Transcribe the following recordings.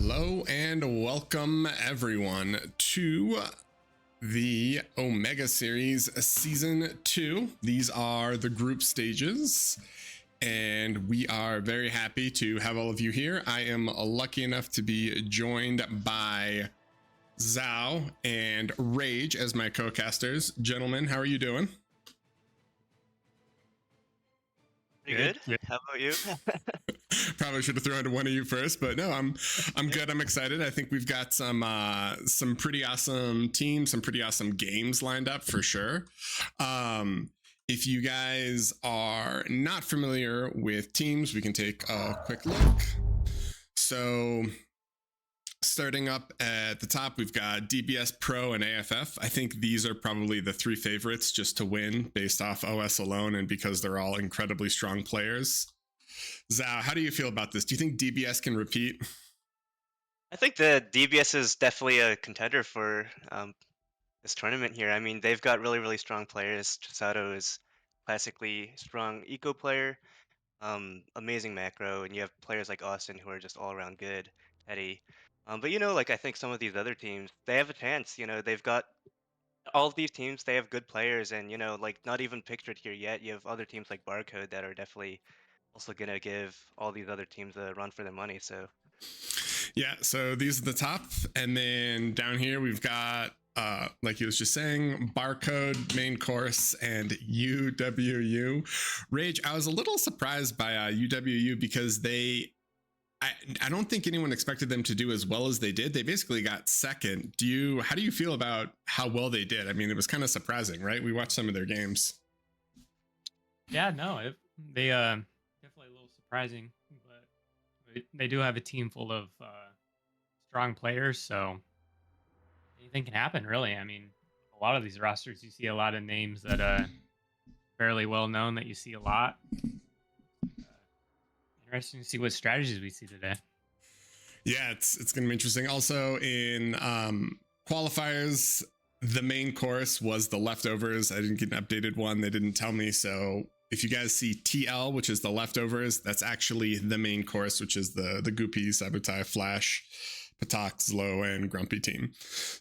Hello and welcome everyone to the Omega Series Season 2. These are the group stages, and we are very happy to have all of you here. I am lucky enough to be joined by Zhao and Rage as my co-casters. Gentlemen, how are you doing? Pretty good. How about you? Probably should have thrown to one of you first, but no, I'm good. I'm excited. I think we've got some pretty awesome teams, some pretty awesome games lined up for sure. If you guys are not familiar with teams, we can take a quick look. So starting up at the top, we've got DBS Pro and AFF. I think these are probably the three favorites just to win based off OS alone and because they're all incredibly strong players. Zhao, how do you feel about this? Do you think DBS can repeat? I think the DBS is definitely a contender for this tournament here. I mean, they've got really strong players. Chisato is classically strong eco player, amazing macro, and you have players like Austin who are just all around good. Eddie, but I think some of these other teams they have a chance. They've got all of these teams. They have good players, and not even pictured here yet. You have other teams like Barcode that are definitely also gonna give all these other teams a run for their money. So yeah, so these are the top, and then down here we've got like he was just saying, Barcode, Main Course, and UWU. Rage, I was a little surprised by UWU because I don't think anyone expected them to do as well as they did. They basically got second. How do you feel about how well they did? I mean, it was kind of surprising, right? We watched some of their games. Yeah, no, they definitely a little surprising, but they do have a team full of strong players, so anything can happen, really. I mean, a lot of these rosters, you see a lot of names that are fairly well known that you see a lot. Interesting to see what strategies we see today. Yeah, it's going to be interesting. Also in qualifiers, the main course was the leftovers. I didn't get an updated one. They didn't tell me. So if you guys see TL, which is the leftovers, that's actually the main course, which is the Goopy, Sabotai, Flash, Patak, Zlo, and Grumpy team.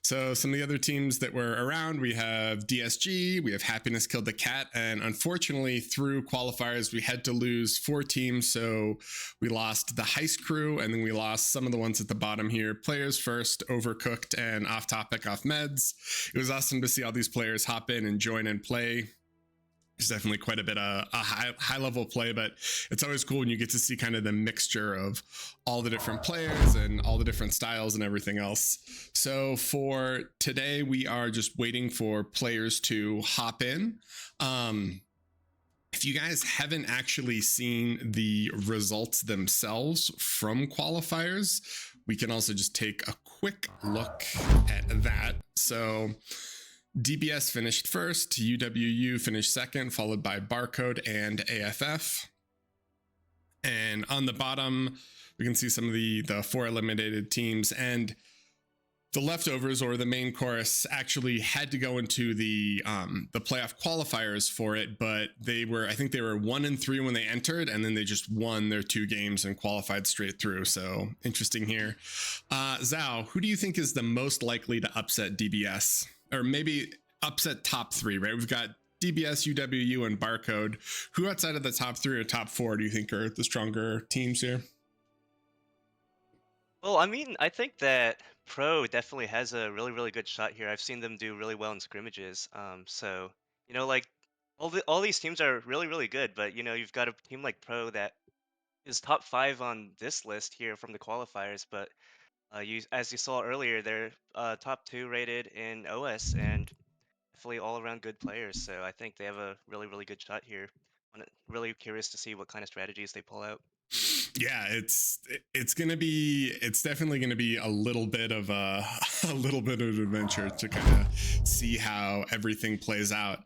So some of the other teams that were around, we have DSG, we have Happiness Killed the Cat, and unfortunately through qualifiers, we had to lose 4 teams. So we lost the Heist Crew, and then we lost some of the ones at the bottom here. Players First, Overcooked, and Off Topic, Off Meds. It was awesome to see all these players hop in and join and play. There's definitely quite a bit of a high level play, but it's always cool when you get to see kind of the mixture of all the different players and all the different styles and everything else. So for today, we are just waiting for players to hop in. If you guys haven't actually seen the results themselves from qualifiers, we can also just take a quick look at that. So DBS finished first, UWU finished second, followed by Barcode and AFF. And on the bottom, we can see some of the 4 eliminated teams, and the leftovers or the main course actually had to go into the playoff qualifiers for it, but I think they were 1-3 when they entered, and then they just won their 2 games and qualified straight through. So interesting here. Zhao, who do you think is the most likely to upset DBS? Or maybe upset top 3, right? We've got DBS, UWU, and Barcode. Who outside of the top 3 or top 4 do you think are the stronger teams here? well, I mean, I think that Pro definitely has a really good shot here. I've seen them do really well in scrimmages. So like all these teams are really good, but you've got a team like Pro that is top 5 on this list here from the qualifiers, but as you saw earlier, they're top 2 rated in OS and definitely all around good players. So I think they have a really good shot here. I'm really curious to see what kind of strategies they pull out. Yeah, it's definitely gonna be a little bit of an adventure to kind of see how everything plays out.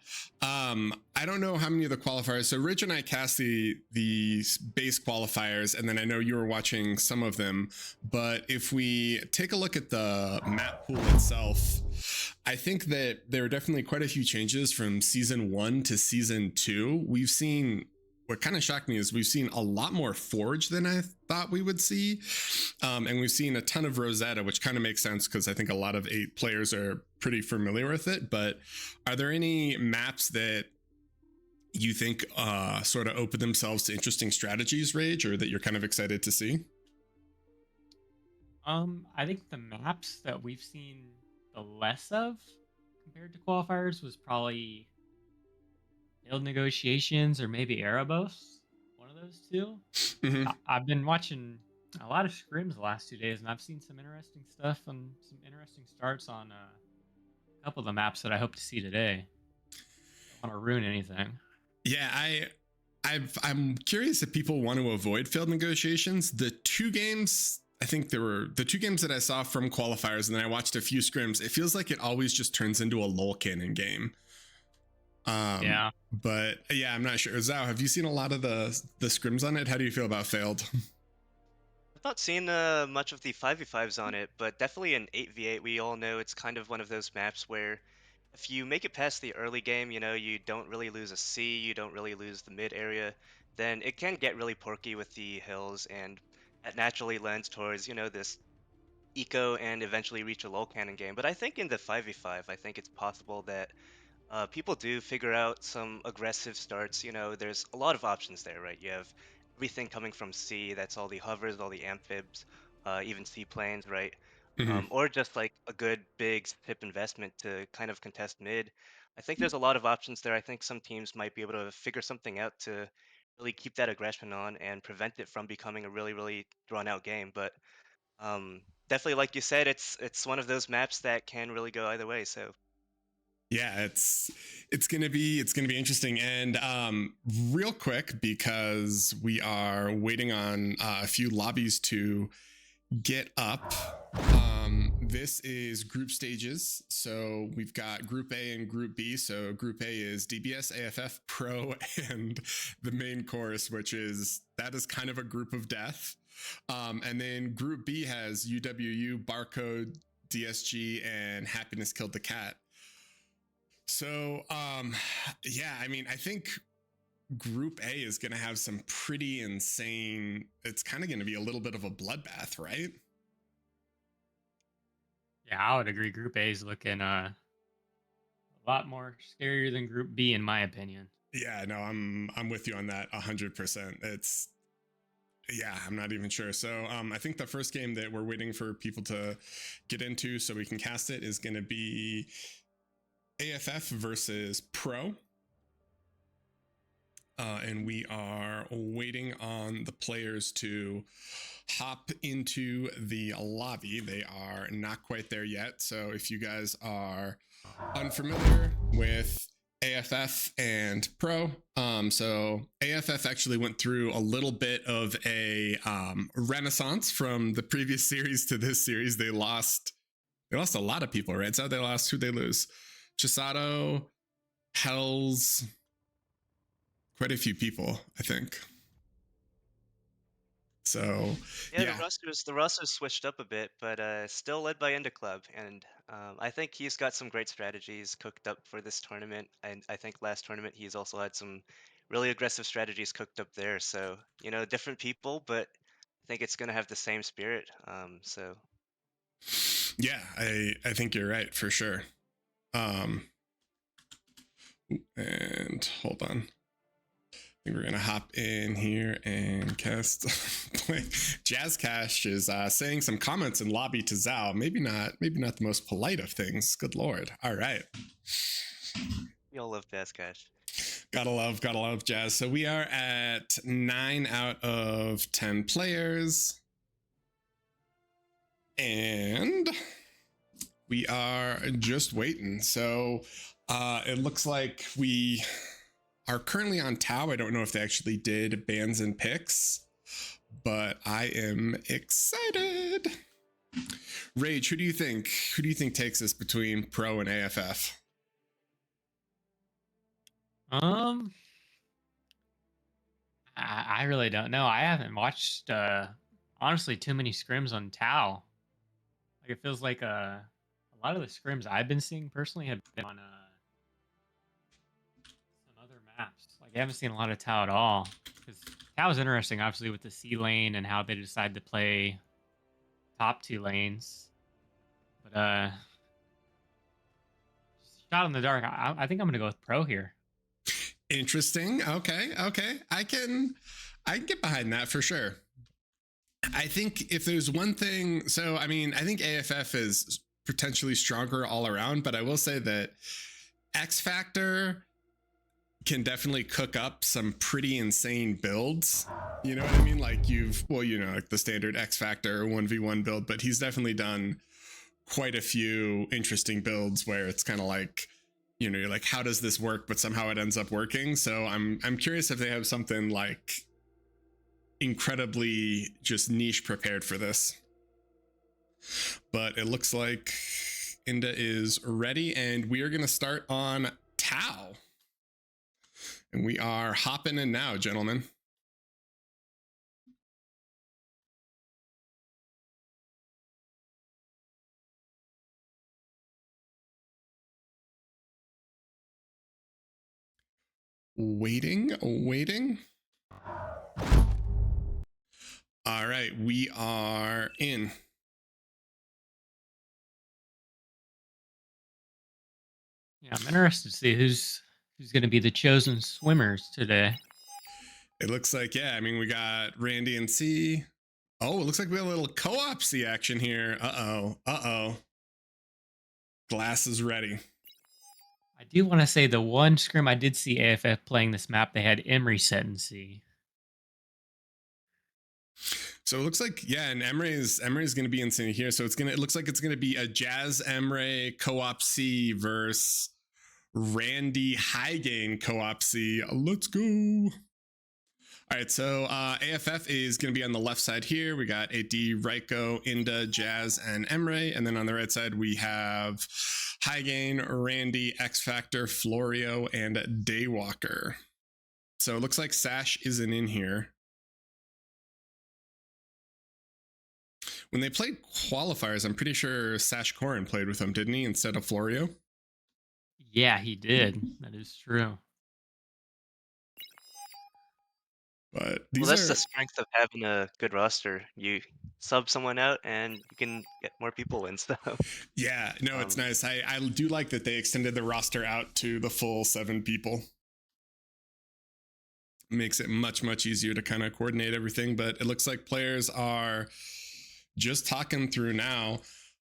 I don't know how many of the qualifiers. So Rich and I cast the base qualifiers, and then I know you were watching some of them. But if we take a look at the map pool itself, I think that there are definitely quite a few changes from season 1 to season 2. We've seen what kind of shocked me is we've seen a lot more Forge than I thought we would see. And we've seen a ton of Rosetta, which kind of makes sense because I think a lot of 8 players are pretty familiar with it. But are there any maps that you think sort of open themselves to interesting strategies, Rage, or that you're kind of excited to see? I think the maps that we've seen the less of compared to qualifiers was probably failed negotiations or maybe Erebos. One of those two. Mm-hmm. I've been watching a lot of scrims the last 2 days, and I've seen some interesting stuff and some interesting starts on a couple of the maps that I hope to see today. Don't want to ruin anything. Yeah, I'm curious if people want to avoid failed negotiations. The 2 games, I think there were the 2 games that I saw from qualifiers, and then I watched a few scrims. It feels like it always just turns into a lol cannon game. Yeah. But yeah, I'm not sure. Zhao, have you seen a lot of the scrims on it? How do you feel about failed? I've not seen much of the 5v5s on it, but definitely in 8v8, we all know it's kind of one of those maps where if you make it past the early game, you know, you don't really lose a C, you don't really lose the mid area, then it can get really porky with the hills, and that naturally lends towards, you know, this eco and eventually reach a low cannon game. But I think in the 5v5, I think it's possible that people do figure out some aggressive starts. You know, there's a lot of options there, right? You have everything coming from sea, that's all the hovers, all the amphibs, even seaplanes, right? Mm-hmm. Or just like a good big tip investment to kind of contest mid. I think there's a lot of options there. I think some teams might be able to figure something out to really keep that aggression on and prevent it from becoming a really, really drawn out game. But definitely, like you said, it's one of those maps that can really go either way. So Yeah, it's gonna be interesting. And real quick, because we are waiting on a few lobbies to get up. This is group stages. So we've got Group A and Group B. So Group A is DBS, AFF, Pro, and the main course, that is kind of a group of death. And then Group B has UWU, Barcode, DSG, and Happiness Killed the Cat. So yeah, I mean, I think Group A is going to have some pretty insane. It's kind of going to be a little bit of a bloodbath, right? Yeah, I would agree. Group A is looking a lot more scarier than Group B, in my opinion. Yeah, no, I'm with you on that 100%. Yeah, I'm not even sure. So I think the first game that we're waiting for people to get into so we can cast it is going to be AFF versus Pro. And we are waiting on the players to hop into the lobby. They are not quite there yet. So if you guys are unfamiliar with AFF and Pro, so AFF actually went through a little bit of a renaissance from the previous series to this series. They lost a lot of people, right? So they lost, who'd they lose? Chisato, Hells, quite a few people, I think. So yeah, yeah, the rosters switched up a bit, but still led by Enda Club, and I think he's got some great strategies cooked up for this tournament. And I think last tournament he's also had some really aggressive strategies cooked up there. So you know, different people, but I think it's gonna have the same spirit. So yeah, I think you're right for sure. And hold on, I think we're gonna hop in here and cast. Jazz Cash is saying some comments in lobby to Zhao. Maybe not the most polite of things. Good lord. All right. we all love Jazz Cash. Gotta love Jazz. So we are at 9 out of 10 players. And we are just waiting. So it looks like we are currently on Tau. I don't know if they actually did bans and picks, but I am excited. Rage, who do you think takes us between Pro and AFF? I really don't know. I haven't watched honestly too many scrims on Tau. Like it feels like a lot of the scrims I've been seeing personally have been on some other maps. Like You haven't seen a lot of Tao at all. Because Tao is interesting, obviously, with the C lane and how they decide to play top 2 lanes. But shot in the dark. I think I'm gonna go with Pro here. Interesting. Okay. I can get behind that for sure. I think if there's one thing, so I mean, I think AFF is potentially stronger all around, but I will say that X Factor can definitely cook up some pretty insane builds. You know what I mean? Like like the standard X Factor 1v1 build, but he's definitely done quite a few interesting builds where it's kind of like, you're like, how does this work? But somehow it ends up working. So I'm curious if they have something like incredibly just niche prepared for this. But it looks like Inda is ready, and we are going to start on Tau. And we are hopping in now, gentlemen. Waiting. All right, we are in. Yeah, I'm interested to see who's going to be the chosen swimmers today. It looks like, yeah, I mean, we got Randy and C. Oh, it looks like we have a little co-op C action here. Uh-oh. Glass is ready. I do want to say the one scrim I did see AFF playing this map, they had Emery set in C. So it looks like, yeah, and Emre's going to be in C here. So it looks like it's going to be a Jazz Emre co-op C versus Randy Highgain co-op C. Let's go. All right, so AFF is going to be on the left side here. We got AD, Raiko, Inda, Jazz, and Emre. And then on the right side, we have Highgain, Randy, X Factor, Florio, and Daywalker. So it looks like Sash isn't in here. When they played qualifiers, I'm pretty sure Sash Corin played with them, didn't he, instead of Florio? Yeah, he did. That is true. But Well, that's the strength of having a good roster. You sub someone out and you can get more people and stuff. Yeah, no, it's nice. I do like that they extended the roster out to the full 7 people. Makes it much easier to kind of coordinate everything. But it looks like players are just talking through now.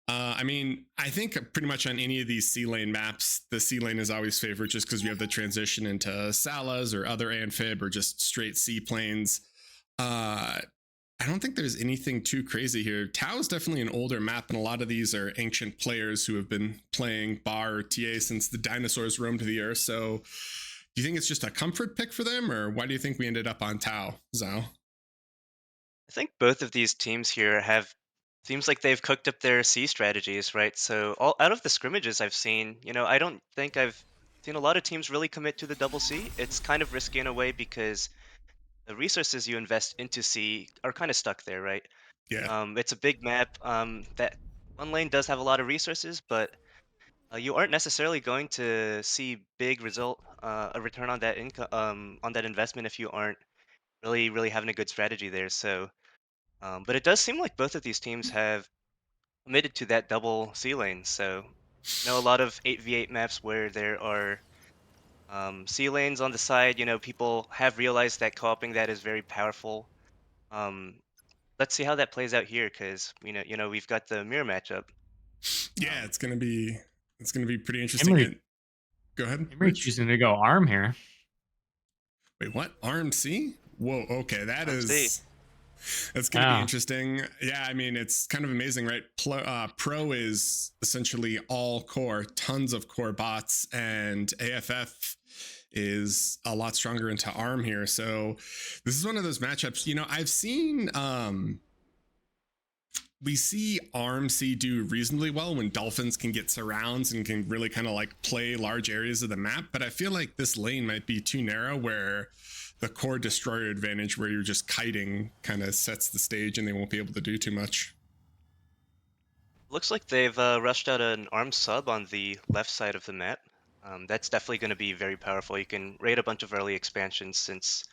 I mean, I think pretty much on any of these C lane maps, the C lane is always favored just because we have the transition into Salas or other Amphib or just straight C planes. I don't think there's anything too crazy here. Tau is definitely an older map, and a lot of these are ancient players who have been playing Bar or TA since the dinosaurs roamed the earth. So do you think it's just a comfort pick for them, or why do you think we ended up on Tau, Zhao? I think both of these teams here seems like they've cooked up their C strategies, right? So all out of the scrimmages I've seen, I don't think I've seen a lot of teams really commit to the double C. It's kind of risky in a way because the resources you invest into C are kind of stuck there, right? Yeah. It's a big map. That one lane does have a lot of resources, but you aren't necessarily going to see a return on that income, on that investment if you aren't really having a good strategy there. So, but it does seem like both of these teams have committed to that double C lane. So, a lot of 8v8 maps where there are C lanes on the side. People have realized that co-oping that is very powerful. Um, let's see how that plays out here, because we've got the mirror matchup. Yeah, it's gonna be pretty interesting. Go ahead. Emery Rich. choosing to go arm here. Wait, what? RMC? Whoa, okay, that's gonna be interesting. Yeah, I mean, it's kind of amazing, right? Pro is essentially all core, tons of core bots, and AFF is a lot stronger into ARM here. So this is one of those matchups, I've seen we see ARMC do reasonably well when Dolphins can get surrounds and can really kind of like play large areas of the map. But I feel like this lane might be too narrow where the core destroyer advantage, where you're just kiting, kind of sets the stage and they won't be able to do too much. Looks like they've rushed out an arm sub on the left side of the map. That's definitely going to be very powerful. You can raid a bunch of early expansions since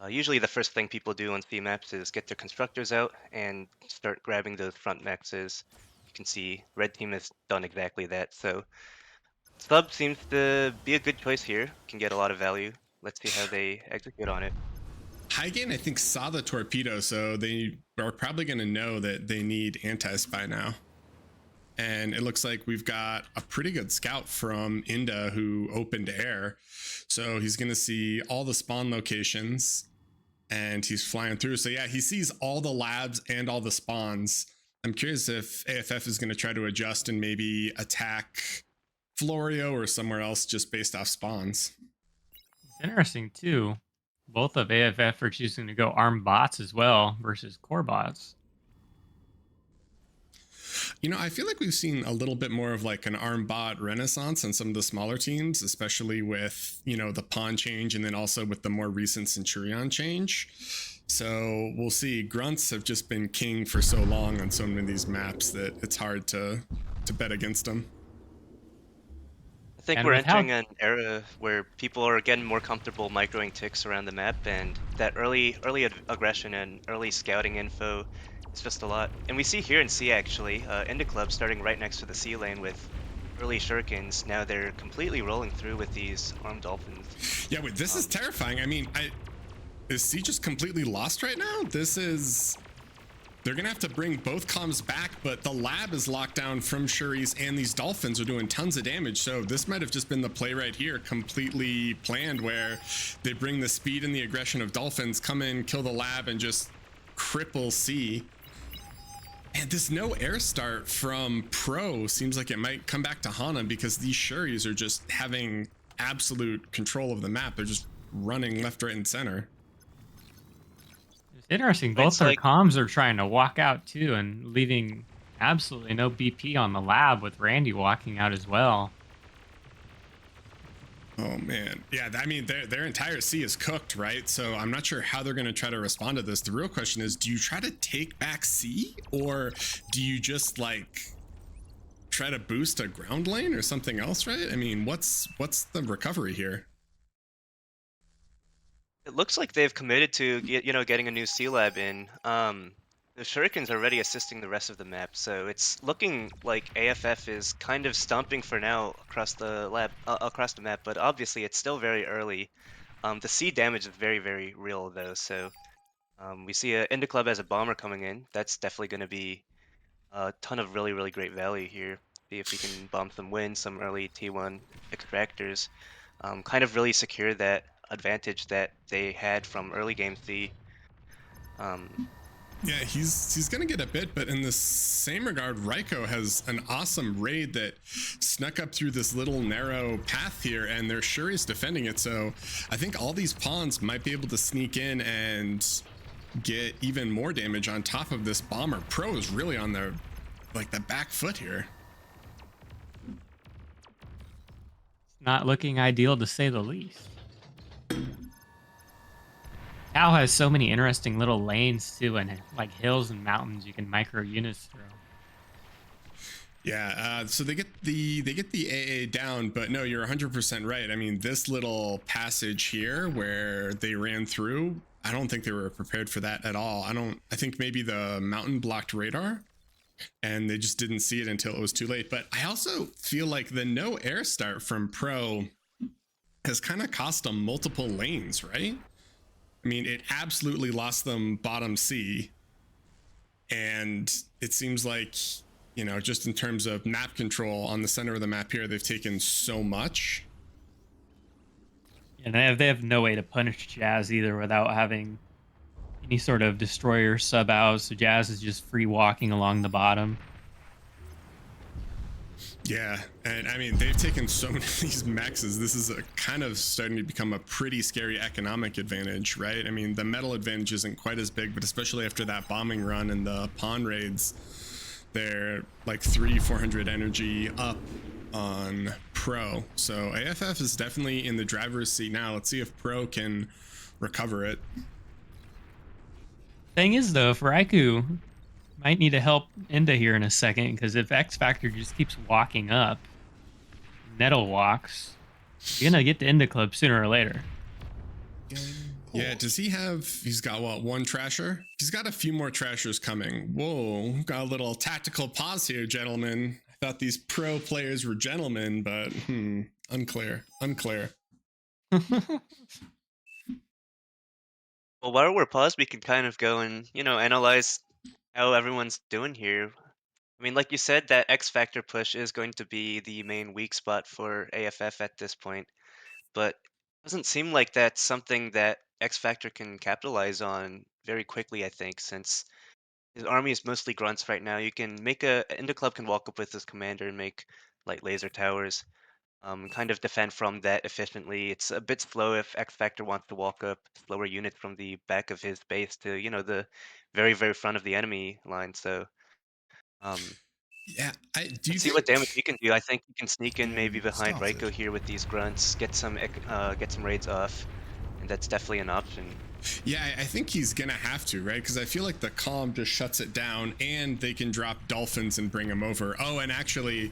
usually the first thing people do on theme maps is get their constructors out and start grabbing those front mexes. You can see red team has done exactly that. So sub seems to be a good choice here. Can get a lot of value. Let's see how they execute on it. Highgain, I think, saw the torpedo, so they are probably going to know that they need anti-spy now. And it looks like we've got a pretty good scout from Inda who opened air. So he's going to see all the spawn locations and he's flying through. So yeah, he sees all the labs and all the spawns. I'm curious if AFF is going to try to adjust and maybe attack Florio or somewhere else just based off spawns. It's interesting too. Both of AFF are choosing to go armed bots as well versus core bots. You know, I feel like we've seen a little bit more of like an arm bot renaissance on some of the smaller teams, especially with, you know, the pawn change and then also with the more recent Centurion change. So we'll see. Grunts have just been king for so long on so many of these maps that it's hard to bet against them. I think And we're with how- entering an era where people are getting more comfortable microing ticks around the map, and that early aggression and early scouting info is just a lot. And we see here in C actually, Indy Club starting right next to the C lane with early shurikens. Now they're completely rolling through with these armed dolphins. Yeah, wait, this is terrifying. I mean, is C just completely lost right now? They're gonna have to bring both comms back, but the lab is locked down from Shuris and these dolphins are doing tons of damage. So this might have just been the play right here, completely planned, where they bring the speed and the aggression of dolphins, come in, kill the lab, and just cripple C. And this no air start from Pro seems like it might come back to Hana because these Shuris are just having absolute control of the map. They're just running left, right, and center. It's interesting. Both It's their like- comms are trying to walk out too and leaving absolutely no BP on the lab with Randy walking out as well. Oh man, yeah. I mean, their entire C is cooked, right? So I'm not sure how they're going to try to respond to this. The real question is, do you try to take back C, or do you just like try to boost a ground lane or something else, right? I mean, what's the recovery here? It looks like they've committed to getting a new C lab in. The shurikens are already assisting the rest of the map, so it's looking like AFF is kind of stomping for now across the map. But obviously, it's still very early. The C damage is very, very real though. So we see a Indy Club as a bomber coming in. That's definitely going to be a ton of really, really great value here. See if we can bomb some wins, some early T1 extractors, kind of really secure that advantage that they had from early game C. Yeah, he's gonna get a bit, but in the same regard, Raiko has an awesome raid that snuck up through this little narrow path here, and they're sure he's defending it. So I think all these pawns might be able to sneak in and get even more damage on top of this bomber. Pro is really on the back foot here. It's not looking ideal to say the least. Cal has so many interesting little lanes too, and like hills and mountains you can micro units through. Yeah, so they get the AA down, but no, you're 100% right. I mean, this little passage here where they ran through, I don't think they were prepared for that at all. I think maybe the mountain blocked radar and they just didn't see it until it was too late. But I also feel like the no air start from Pro has kind of cost them multiple lanes, right? I mean, it absolutely lost them bottom C. And it seems like, you know, just in terms of map control on the center of the map here, they've taken so much. And they have no way to punish Jazz either without having any sort of destroyer sub out. So Jazz is just free walking along the bottom. Yeah, and I mean, they've taken so many of these mexes. This is kind of starting to become a pretty scary economic advantage, right? I mean, the metal advantage isn't quite as big, but especially after that bombing run and the pawn raids, they're like 300-400 energy up on Pro. So AFF is definitely in the driver's seat now. Let's see if Pro can recover it. Thing is, though, if Raikou might need to help Inda here in a second, because if X Factor just keeps walking up, Nettle walks, You're gonna get to Inda Club sooner or later. Yeah, does he have, he's got what, one trasher? He's got a few more trashers coming. Whoa, got a little tactical pause here, gentlemen. I thought these pro players were gentlemen, but unclear. Well, while we're paused, we can kind of go and, analyze how everyone's doing here. I mean, like you said, that X Factor push is going to be the main weak spot for AFF at this point, but it doesn't seem like that's something that X Factor can capitalize on very quickly, I think, since his army is mostly grunts right now. You can make Indo Club can walk up with his commander and make light laser towers, kind of defend from that efficiently. It's a bit slow if X Factor wants to walk up slower units from the back of his base to, the very, very front of the enemy line. So, um, Yeah, do you let's see what damage think? he can do. I think he can sneak in maybe behind Stop Raiko it. here with these grunts, get some raids off, and that's definitely an option. Yeah, I think he's gonna have to, right? Because I feel like the calm just shuts it down, and they can drop dolphins and bring him over. Oh, and actually,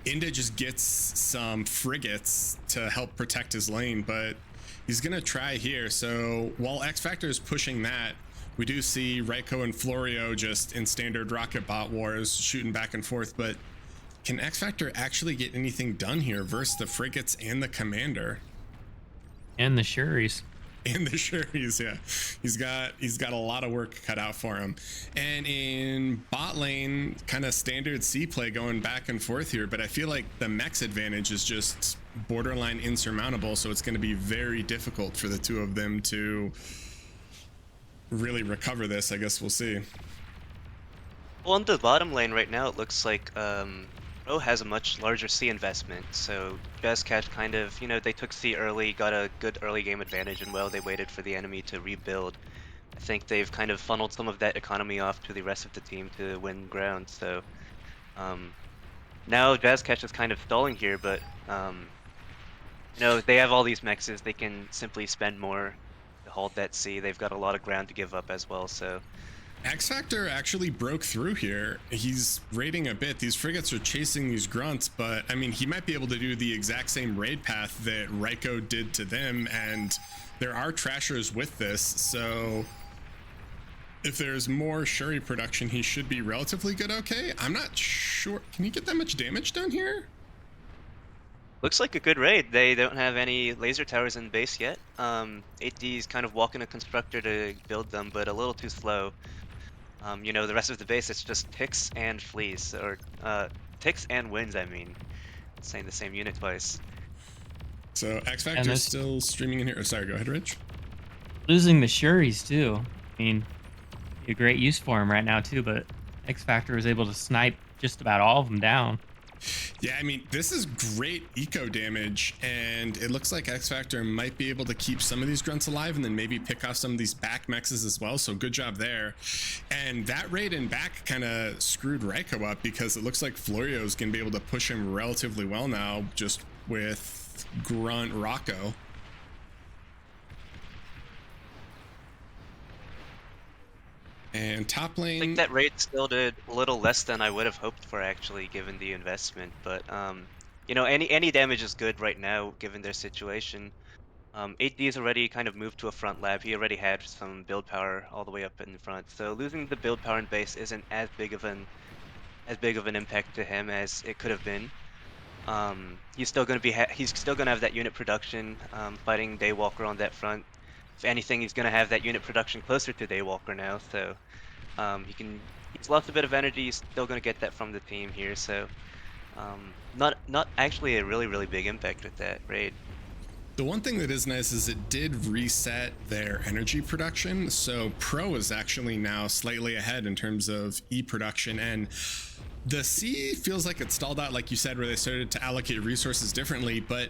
Inda just gets some frigates to help protect his lane, but he's gonna try here. So while X Factor is pushing that, we do see Raiko and Florio just in standard rocket bot wars shooting back and forth. But can X Factor actually get anything done here versus the frigates and the commander? And the Shuris. And the Shuris, yeah, he's got a lot of work cut out for him. And in bot lane, kind of standard C play going back and forth here, but I feel like the mech's advantage is just borderline insurmountable, so it's going to be very difficult for the two of them to really recover this. I guess we'll see. Well, on the bottom lane right now, it looks like Pro has a much larger C investment. So Jazzcash kind of, they took C early, got a good early game advantage, and they waited for the enemy to rebuild. I think they've kind of funneled some of that economy off to the rest of the team to win ground. So now Jazzcash is kind of stalling here, but they have all these mexes. They can simply spend more to hold that C. They've got a lot of ground to give up as well. So. X Factor actually broke through here. He's raiding a bit. These frigates are chasing these grunts, but I mean, he might be able to do the exact same raid path that Raiko did to them, and there are trashers with this, so if there's more Shuri production, he should be relatively good. Okay, I'm not sure. Can he get that much damage done here? Looks like a good raid. They don't have any laser towers in base yet. 8D's kind of walking a constructor to build them, but a little too slow. The rest of the base, it's just ticks and fleas, or ticks and winds, I mean. Saying the same unit twice. So X Factor's still streaming in here. Oh, sorry, go ahead, Rich. Losing the Shuris too. I mean, a great use for him right now too, but X Factor was able to snipe just about all of them down. Yeah, I mean, this is great eco damage, and it looks like X Factor might be able to keep some of these grunts alive and then maybe pick off some of these back mexes as well, so good job there. And that raid in back kind of screwed Raiko up, because it looks like Florio's gonna be able to push him relatively well now, just with grunt Rocco. And top lane, I think that raid still did a little less than I would have hoped for, actually, given the investment. But any damage is good right now, given their situation. 8D's already kind of moved to a front lab. He already had some build power all the way up in front, so losing the build power in base isn't as big of an impact to him as it could have been. He's still going to he's still going to have that unit production, fighting Daywalker on that front. If anything, he's going to have that unit production closer to Daywalker now, so he's lost a bit of energy. He's still going to get that from the team here, so not actually a really big impact with that raid. the one thing that is nice is it did reset their energy production, so Pro is actually now slightly ahead in terms of E production, and the C feels like it stalled out, like you said, where they started to allocate resources differently, but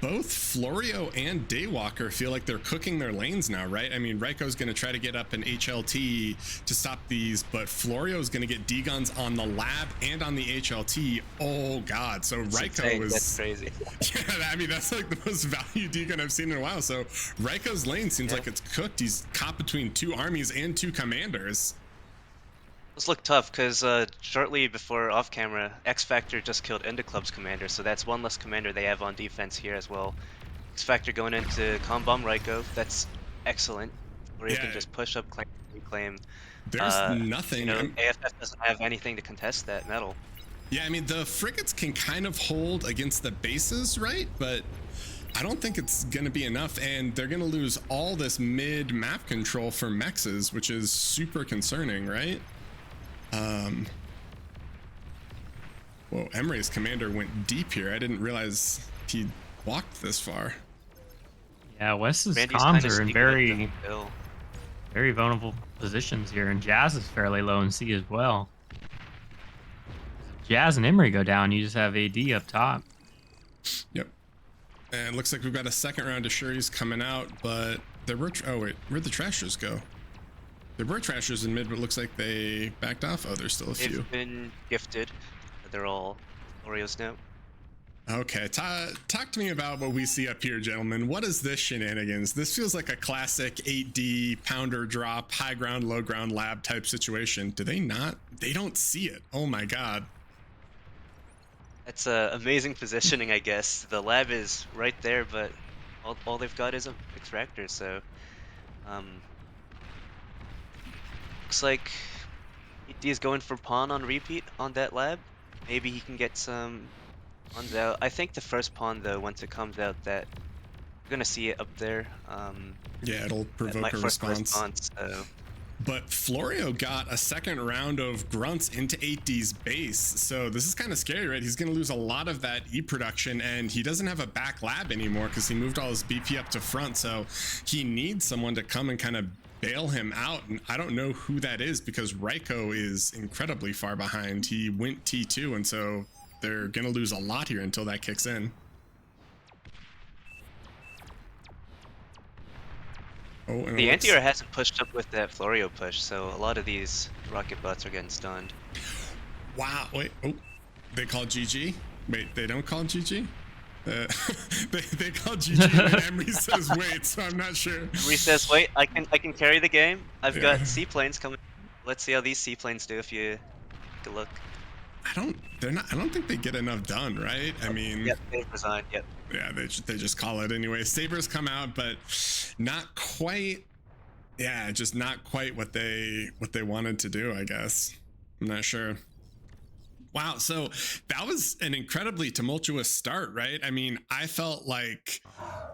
both Florio and Daywalker feel like they're cooking their lanes now, right? I mean, Raiko's going to try to get up an HLT to stop these, but Florio's going to get D-guns on the lab and on the HLT. Oh, God. So Raiko is... That's crazy. Yeah, I mean, that's like the most value D-gun I've seen in a while. So Raiko's lane seems like it's cooked. He's caught between two armies and two commanders. This looked tough because shortly before off camera, X Factor just killed Enda Club's commander, so that's one less commander they have on defense here as well. X Factor going into Calm Bomb Raiko, that's excellent. Or you can Yeah, just push up, claim, reclaim. there's nothing. AFF doesn't have anything to contest that metal. Yeah, I mean, the frigates can kind of hold against the bases, right? But I don't think it's going to be enough, and they're going to lose all this mid map control for mexes, which is super concerning, right? Whoa, Emery's commander went deep here. I didn't realize he walked this far. Yeah, West's Randy's comms kinda are in sneaking up very, the hill. very vulnerable positions here, and Jazz is fairly low in C as well. If Jazz and Emery go down, you just have AD up top. Yep. And it looks like we've got a second round of Shuri's coming out, but there were... oh, wait. Where'd the Trashers go? There were Trashers in mid, but it looks like they backed off. Oh, there's still a few. They've been gifted. They're all Oreos now. Okay, talk to me about what we see up here, gentlemen. What is this shenanigans? This feels like a classic 8D pounder drop, high ground, low ground lab type situation. Do they not? They don't see it. Oh my god. That's amazing positioning, I guess. The lab is right there, but all they've got is a extractor, so looks like ED is going for pawn on repeat on that lab. Maybe he can get some pawns out. I think the first pawn, though, once it comes out, that you're gonna see it up there. Yeah, it'll That provoke might a force a response. so. But Florio got a second round of grunts into 8D's base, so this is kind of scary, right? He's going to lose a lot of that E production, and he doesn't have a back lab anymore because he moved all his BP up to front, so he needs someone to come and kind of bail him out, and I don't know who that is because Raiko is incredibly far behind. He went T2, and so they're going to lose a lot here until that kicks in. Oh, and The anti-air hasn't pushed up with that Florio push, so a lot of these rocket bots are getting stunned. Wow, wait, oh, they call GG? Wait, they don't call GG? They call GG when Emery says wait, so I'm not sure. Emery says, wait, I can carry the game. I've Yeah. got seaplanes coming. Let's see how these seaplanes do if you take a look. I don't think they get enough done, right? I mean, Yep, they've resigned, yep. yeah, they just call it anyway. Sabers come out, but not quite. Yeah, just not quite what they wanted to do, I guess. I'm not sure. Wow, so that was an incredibly tumultuous start, right? I mean, I felt like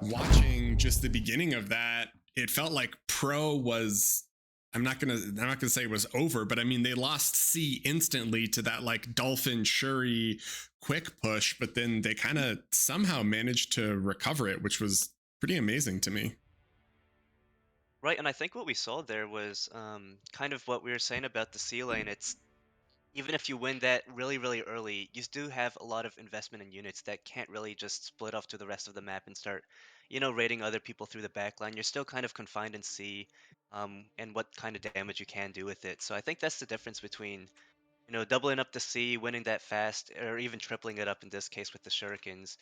watching just the beginning of that, it felt like Pro was, I'm not gonna say it was over, but I mean they lost C instantly to that like Dolphin Shuri quick push, but then they kind of somehow managed to recover it, which was pretty amazing to me. Right, and I think what we saw there was kind of what we were saying about the C lane. It's even if you win that really, really early, you do have a lot of investment in units that can't really just split off to the rest of the map and start, raiding other people through the backline. You're still kind of confined in C, and what kind of damage you can do with it. So I think that's the difference between, doubling up the C, winning that fast, or even tripling it up in this case with the Shurikens.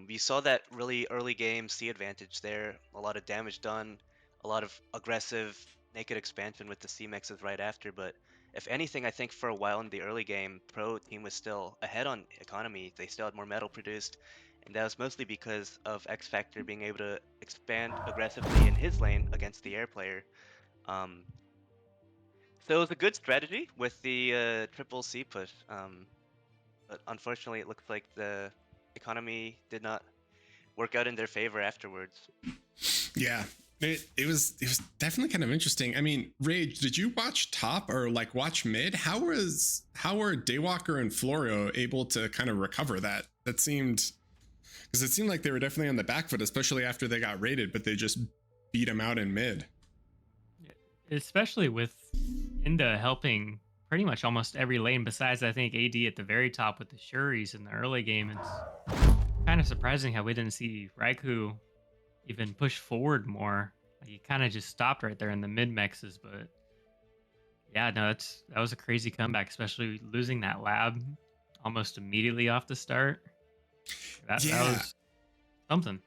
We saw that really early game C advantage there. A lot of damage done, a lot of aggressive naked expansion with the C mixes right after. But if anything, I think for a while in the early game, Pro team was still ahead on economy. They still had more metal produced, and that was mostly because of X Factor being able to expand aggressively in his lane against the air player. Um, so it was a good strategy with the triple C push. But unfortunately, it looks like the economy did not work out in their favor afterwards. Yeah, it was definitely kind of interesting. I mean, Rage, did you watch top or like watch mid? How were Daywalker and Florio able to kind of recover that? That seemed, because it seemed like they were definitely on the back foot, especially after they got raided, but they just beat them out in mid. Especially with Inda helping pretty much almost every lane besides, I think, AD at the very top with the Shuris in the early game. It's kind of surprising how we didn't see Raikou even push forward more. Like, he kind of just stopped right there in the mid mexes. But yeah, no, that was a crazy comeback, especially losing that lab almost immediately off the start. That was something.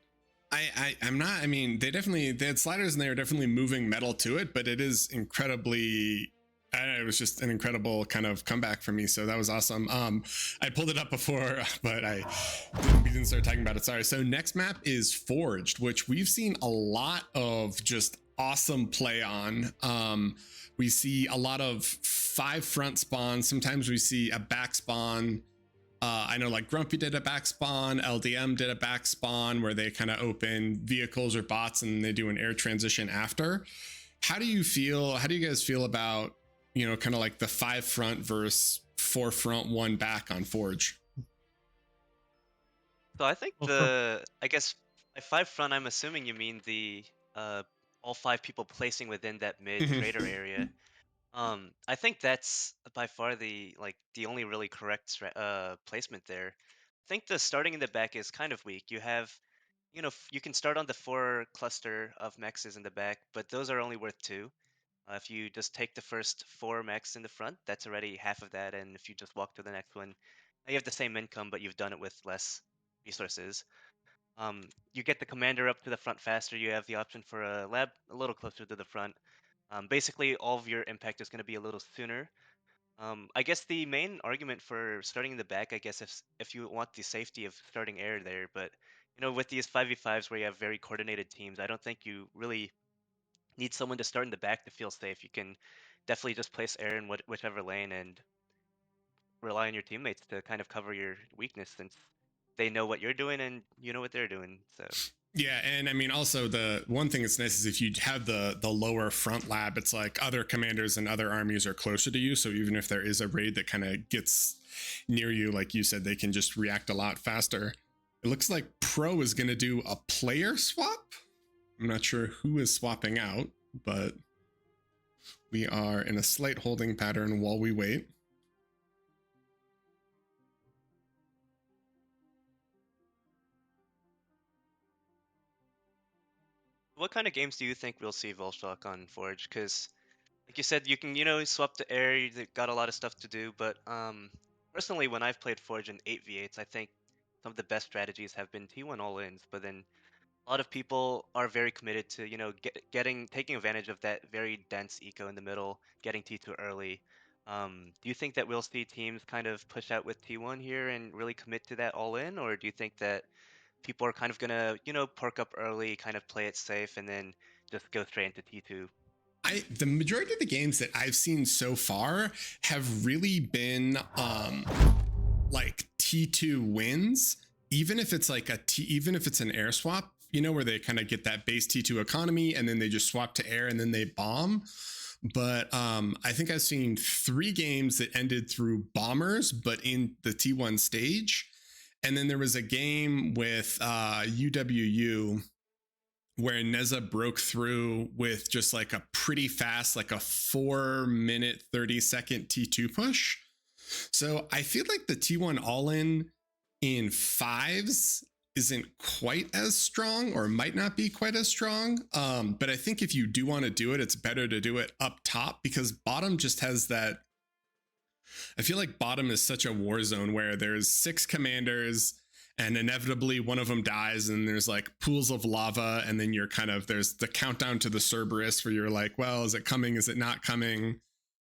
I'm not, I mean, they had sliders and they were definitely moving metal to it, but it is incredibly It was just an incredible kind of comeback for me. So that was awesome. I pulled it up before, but we didn't start talking about it. Sorry. So next map is Forged, which we've seen a lot of just awesome play on. We see a lot of 5 front spawns. Sometimes we see a back spawn. I know like Grumpy did a back spawn, LDM did a back spawn where they kind of open vehicles or bots and they do an air transition after. How do you guys feel about, kind of like the 5 front versus 4 front, 1 back on Forge? So I think Well, I guess by 5 front, I'm assuming you mean the all 5 people placing within that mid trader area. I think that's by far the only really correct placement there. I think the starting in the back is kind of weak. You have, you can start on the 4 cluster of mexes in the back, but those are only worth 2. If you just take the first 4 mechs in the front, that's already half of that, and if you just walk to the next one, now you have the same income, but you've done it with less resources. You get the commander up to the front faster. You have the option for a lab a little closer to the front. Basically, all of your impact is going to be a little sooner. I guess the main argument for starting in the back, I guess, if you want the safety of starting air there, but with these 5v5s where you have very coordinated teams, I don't think you really need someone to start in the back to feel safe. You can definitely just place air in whichever lane and rely on your teammates to kind of cover your weakness since they know what you're doing and you know what they're doing. So Yeah, and I mean, also the one thing that's nice is if you have the lower front lab, it's like other commanders and other armies are closer to you. So even if there is a raid that kind of gets near you, like you said, they can just react a lot faster. It looks like Pro is going to do a player swap. I'm not sure who is swapping out, but we are in a slight holding pattern while we wait. what kind of games do you think we'll see Volshock on Forge? Because like you said, you can, swap to air, you got a lot of stuff to do, but personally, when I've played Forge in 8v8s, I think some of the best strategies have been T1 all-ins, but then a lot of people are very committed to, taking advantage of that very dense eco in the middle, getting T2 early. Do you think that we'll see teams kind of push out with T1 here and really commit to that all-in, or do you think that people are kind of gonna, perk up early, kind of play it safe, and then just go straight into T2? The majority of the games that I've seen so far have really been like T2 wins, even if it's like even if it's an air swap, where they kind of get that base T2 economy and then they just swap to air and then they bomb. But I think I've seen 3 games that ended through bombers, but in the T1 stage. And then there was a game with UWU where Neza broke through with just like a pretty fast, like a 4-minute, 30-second T2 push. So I feel like the T1 all in 5s isn't quite as strong or might not be quite as strong. But I think if you do want to do it, it's better to do it up top because bottom just has that. I feel like bottom is such a war zone where there's 6 commanders and inevitably one of them dies and there's like pools of lava and then you're kind of there's the countdown to the Cerberus where you're like, well, is it coming, is it not coming?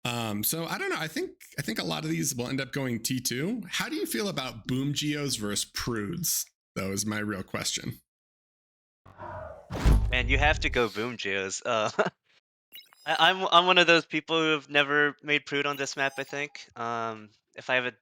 So I don't know, I think a lot of these will end up going T2. How do you feel about boom geos versus prudes, though, is my real question. Man, you have to go boom geos. I'm one of those people who have never made Prude on this map, I think. If I have a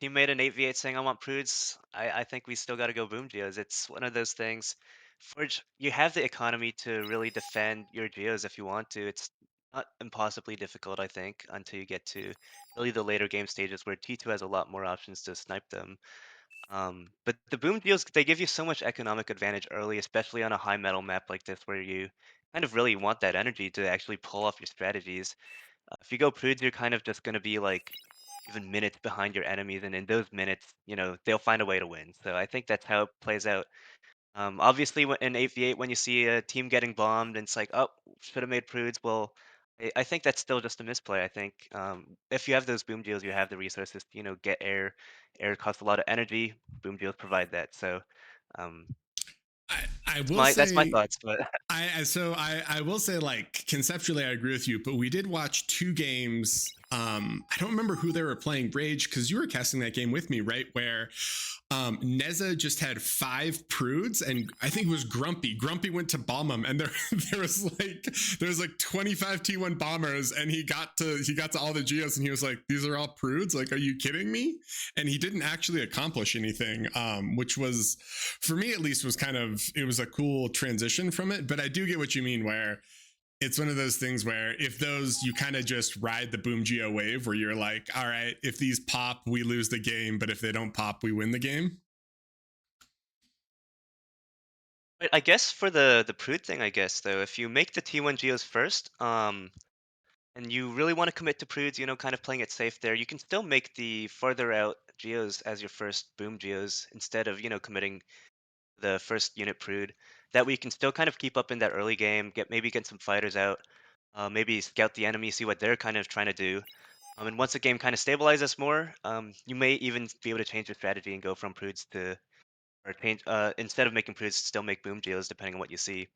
teammate in 8v8 saying I want Prudes, I think we still got to go Boom Geos. It's one of those things. Forge, you have the economy to really defend your Geos if you want to. It's not impossibly difficult, I think, until you get to really the later game stages where T2 has a lot more options to snipe them. But the Boom Geos, they give you so much economic advantage early, especially on a high metal map like this where you kind of really want that energy to actually pull off your strategies. If you go prudes, you're kind of just going to be like even minutes behind your enemies, and in those minutes, they'll find a way to win. So I think that's how it plays out. Obviously, in 8v8, when you see a team getting bombed, and it's like, oh, should have made prudes. Well, I think that's still just a misplay. I think if you have those boom deals, you have the resources to, get air. Air costs a lot of energy. Boom deals provide that. So um, I I will That's my say thoughts, but I will say, like, conceptually I agree with you, but we did watch 2 games. I don't remember who they were playing, Rage, because you were casting that game with me, right? Where Neza just had 5 prudes, and I think it was Grumpy. Grumpy went to bomb him, and there was like 25 T1 bombers, and he got to all the geos, and he was like, "These are all prudes? Like, are you kidding me?" And he didn't actually accomplish anything, which was, for me at least, was it was a cool transition from it. But I do get what you mean, where it's one of those things where if those, you kind of just ride the boom geo wave, where you're like, all right, if these pop, we lose the game, but if they don't pop, we win the game. but I guess for the prude thing, I guess though, if you make the T1 geos first, and you really want to commit to prudes, kind of playing it safe there, you can still make the farther out geos as your first boom geos instead of, committing the first unit prude. That way you can still kind of keep up in that early game, maybe get some fighters out, maybe scout the enemy, see what they're kind of trying to do. And once the game kind of stabilizes more, you may even be able to change your strategy and go from prudes to, or change, instead of making prudes, still make boom geos depending on what you see.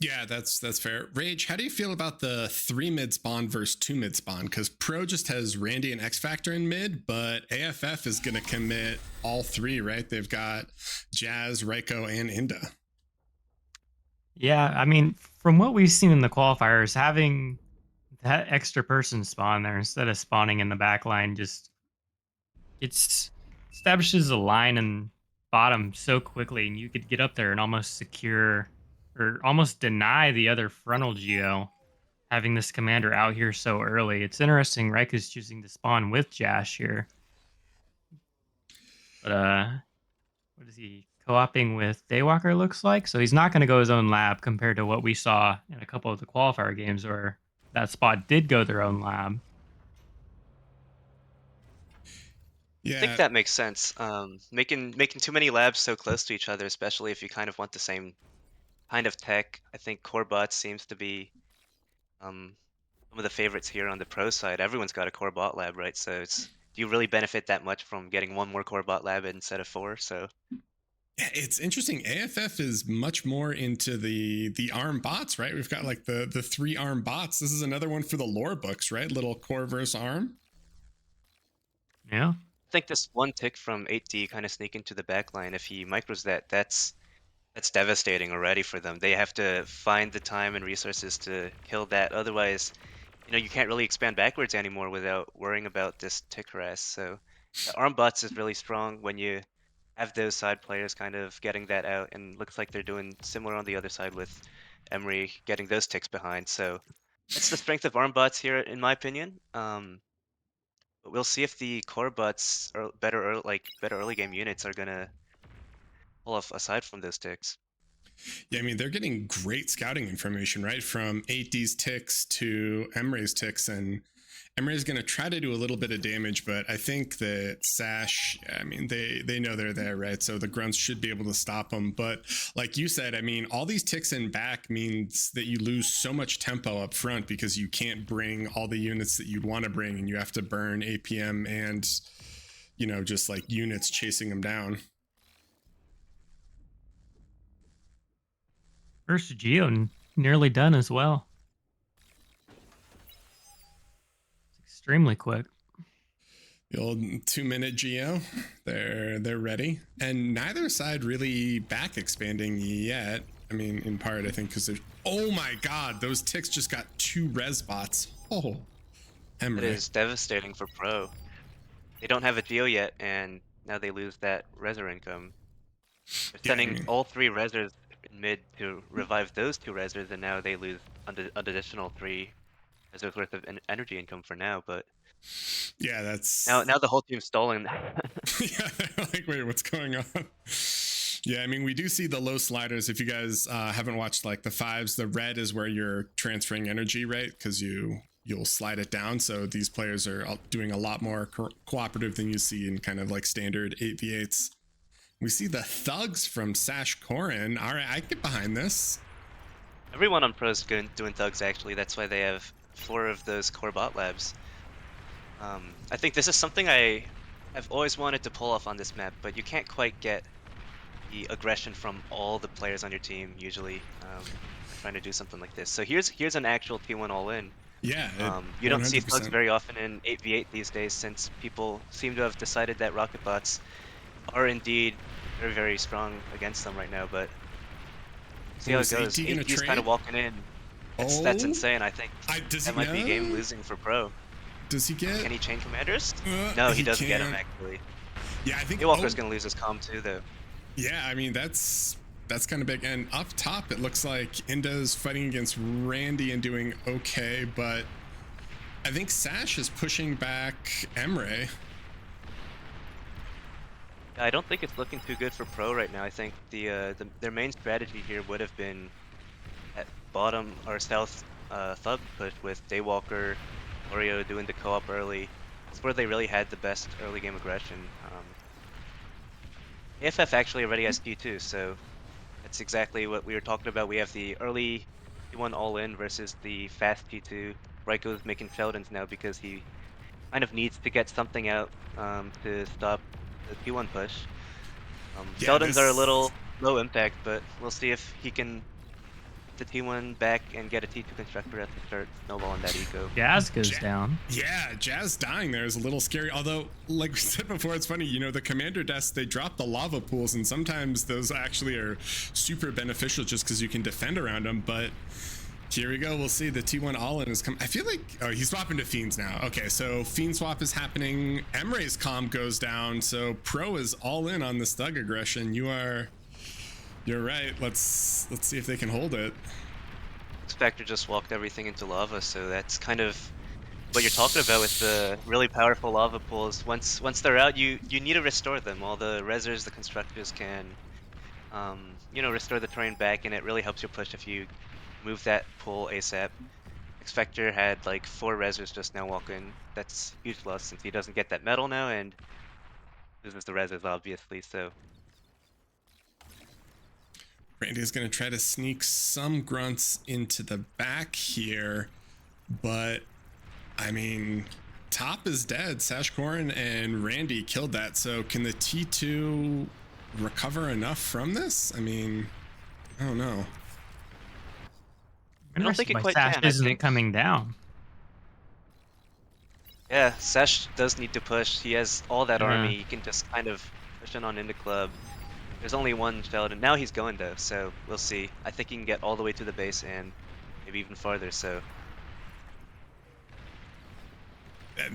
Yeah, that's fair. Rage, how do you feel about the 3 mid spawn versus 2 mid spawn? Because Pro just has Randy and X Factor in mid, but AFF is going to commit all 3, right? They've got Jazz, Raiko, and Inda. Yeah, I mean, from what we've seen in the qualifiers, having that extra person spawn there instead of spawning in the back line just it's establishes a line and bottom so quickly, and you could get up there and almost secure or almost deny the other frontal geo having this commander out here so early. It's interesting, Rika's choosing to spawn with Jash here. But what is he co-oping with Daywalker, looks like? So he's not going to go his own lab compared to what we saw in a couple of the qualifier games where that spot did go their own lab. I think Yeah, that makes sense. Making too many labs so close to each other, especially if you kind of want the same kind of tech. I think core bot seems to be um, some of the favorites here on the pro side. Everyone's got a core bot lab, right? So do you really benefit that much from getting one more core bot lab instead of 4? So it's interesting. AFF is much more into the ARM bots, right? We've got like the 3 ARM bots. This is another one for the lore books, right? Little core versus ARM. Yeah. I think this one tick from 8D kind of sneak into the back line. If he micros that, that's devastating already for them. They have to find the time and resources to kill that. Otherwise, you can't really expand backwards anymore without worrying about this tick harass. So the arm bots is really strong when you have those side players kind of getting that out, and looks like they're doing similar on the other side with Emery getting those ticks behind. So that's the strength of arm bots here, in my opinion. But we'll see if the core bots or better early game units are gonna pull off aside from those ticks. Yeah, I mean, they're getting great scouting information, right? From 8D's ticks to Emre's ticks. And Emre's going to try to do a little bit of damage, but I think that Sash, I mean, they know they're there, right? So the grunts should be able to stop them. But like you said, I mean, all these ticks in back means that you lose so much tempo up front because you can't bring all the units that you'd want to bring, and you have to burn APM and, just like units chasing them down. First Geo nearly done as well. It's extremely quick. The old 2-minute Geo, they're ready, and neither side really back expanding yet. I mean, in part, I think because there's. Oh my God, those ticks just got 2 res bots. Oh, Emery. It is devastating for pro. They don't have a Geo yet, and now they lose that Reser income. They're Yeah, I sending mean, all 3 Resers in mid to revive those 2 Resers, and now they lose an additional 3 Resers worth of energy income for now. But yeah, that's. now the whole team's stolen. Yeah, like, wait, what's going on? Yeah, I mean, we do see the low sliders. If you guys haven't watched like the 5s, the red is where you're transferring energy, right? Because you'll slide it down. So these players are doing a lot more cooperative than you see in kind of like standard 8v8s. We see the thugs from Sash Korin. All right, I get behind this. Everyone on pro's doing thugs, actually. That's why they have 4 of those core bot labs. I think this is something I've always wanted to pull off on this map, but you can't quite get the aggression from all the players on your team usually trying to do something like this. So here's an actual T1 all-in. Yeah, You don't see thugs 100%. very often in 8v8 these days, since people seem to have decided that rocket bots are indeed very, very strong against them right now. But see how it Is goes. AT gonna AT's kind of trade? walking in. That's Oh, insane. I think does he that might be game know? losing for Pro. Does he get? Can he chain commanders? No, he doesn't get him can't. actually. Yeah, I think. Daywalker's gonna lose his comm too, though. Yeah, I mean that's kind of big. And up top, it looks like Inda's fighting against Randy and doing okay, but I think Sash is pushing back Emre. I don't think it's looking too good for Pro right now. I think their main strategy here would have been at bottom or south thug push with Daywalker, Oreo doing the co-op early. It's where they really had the best early game aggression. AFF actually already has Q2, so that's exactly what we were talking about. We have the early T1 all-in versus the fast T2. Raiko's making Sheldons now because he kind of needs to get something out to stop the T1 push. Yeah, Sheldons are a little low impact, but we'll see if he can get the T1 back and get a T2 constructor at the start, snowballing that eco. Jazz goes down. Yeah, Jazz dying there is a little scary. Although, like we said before, it's funny, you know, the commander desk, they drop the lava pools, and sometimes those actually are super beneficial just because you can defend around them. But here we go. We'll see. The T1 all-in is coming. I feel like, oh, he's swapping to Fiends now. Okay, so Fiend swap is happening. Emre's comm goes down, so Pro is all in on this thug aggression. You're right. Let's see if they can hold it. Spectre just walked everything into lava, so that's kind of what you're talking about with the really powerful lava pools. Once they're out, you need to restore them. All the resers, the constructors can, you know, restore the terrain back, and it really helps your push if you move that pool ASAP. Spectre had like 4 resers just now walk in. That's huge loss since he doesn't get that metal now, and loses the resers obviously. So Randy's going to try to sneak some grunts into the back here, but I mean, top is dead. Sashkorn and Randy killed that. So can the T2 recover enough from this? I mean, I don't know. I don't think it quite Sash can. I isn't think coming down. Yeah, Sash does need to push. He has all that Yeah. army. He can just kind of push it on into club. There's only one Sheldon. Now he's going though, so we'll see. I think he can get all the way to the base and maybe even farther. So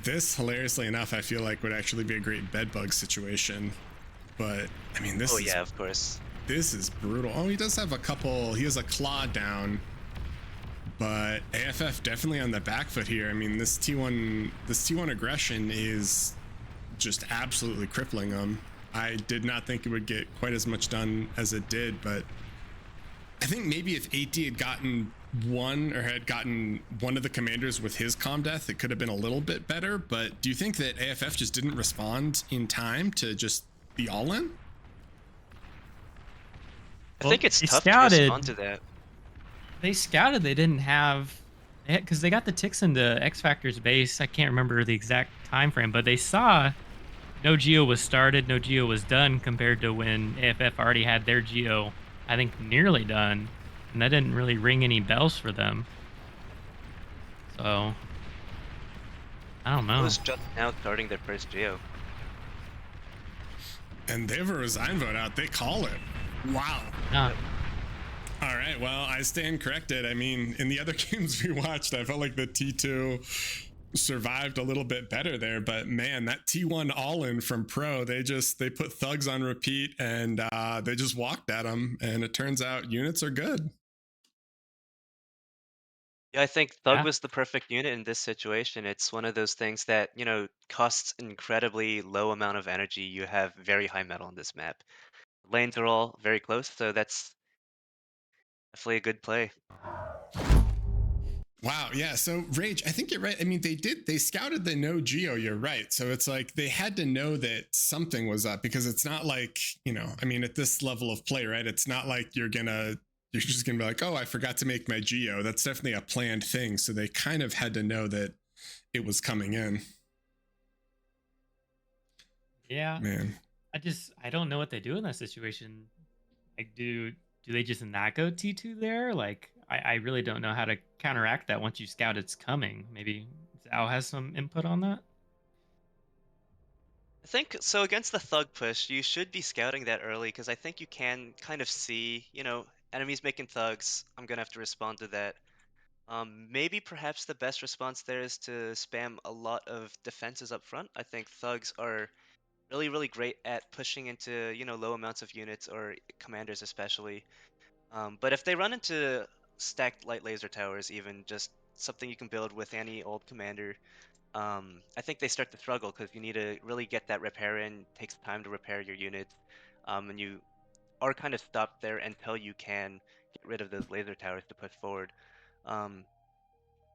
This, hilariously enough, I feel like would actually be a great bedbug situation. But I mean, this is, yeah, of course. This is brutal. Oh, he does have a couple. He has a claw down, but AFF definitely on the back foot here. I mean, this T1 aggression is just absolutely crippling them. I did not think it would get quite as much done as it did, but I think maybe if AT had gotten one of the commanders with his comm death, it could have been a little bit better. But do you think that AFF just didn't respond in time to just be all in? I think it's tough to respond to that. They scouted. They didn't have, because they got the ticks into X Factor's base. I can't remember the exact time frame, but they saw no Geo was started, no Geo was done, compared to when AFF already had their Geo, I think, nearly done, and that didn't really ring any bells for them. So I don't know. It was just now starting their first Geo. And they have a resign vote out. They call it. Wow. All right. Well, I stand corrected. I mean, in the other games we watched, I felt like the T2 survived a little bit better there, but man, that T1 all-in from Pro, they put thugs on repeat, and they just walked at them, and it turns out units are good. Yeah, I think Thug was the perfect unit in this situation. It's one of those things that, you know, costs incredibly low amount of energy. You have very high metal on this map. Lanes are all very close, so that's definitely a good play. Wow. Yeah. So Rage, I think you're right. I mean, they scouted the no Geo. You're right. So it's like they had to know that something was up, because it's not like, you know, I mean, at this level of play, right? It's not like you're just gonna be like, oh, I forgot to make my Geo. That's definitely a planned thing. So they kind of had to know that it was coming in. Yeah. Man. I don't know what they do in that situation. Like, do they just not go T2 there? Like, I really don't know how to counteract that once you scout it's coming. Maybe Zhao has some input on that. I think so against the thug push, you should be scouting that early because I think you can kind of see, enemies making thugs. I'm gonna have to respond to that. Maybe perhaps the best response there is to spam a lot of defenses up front. I think thugs are really, really great at pushing into, low amounts of units or commanders especially. But if they run into stacked light laser towers, even just something you can build with any old commander, I think they start to struggle because you need to really get that repair in. Takes time to repair your units, and you are kind of stopped there until you can get rid of those laser towers to push forward. Um,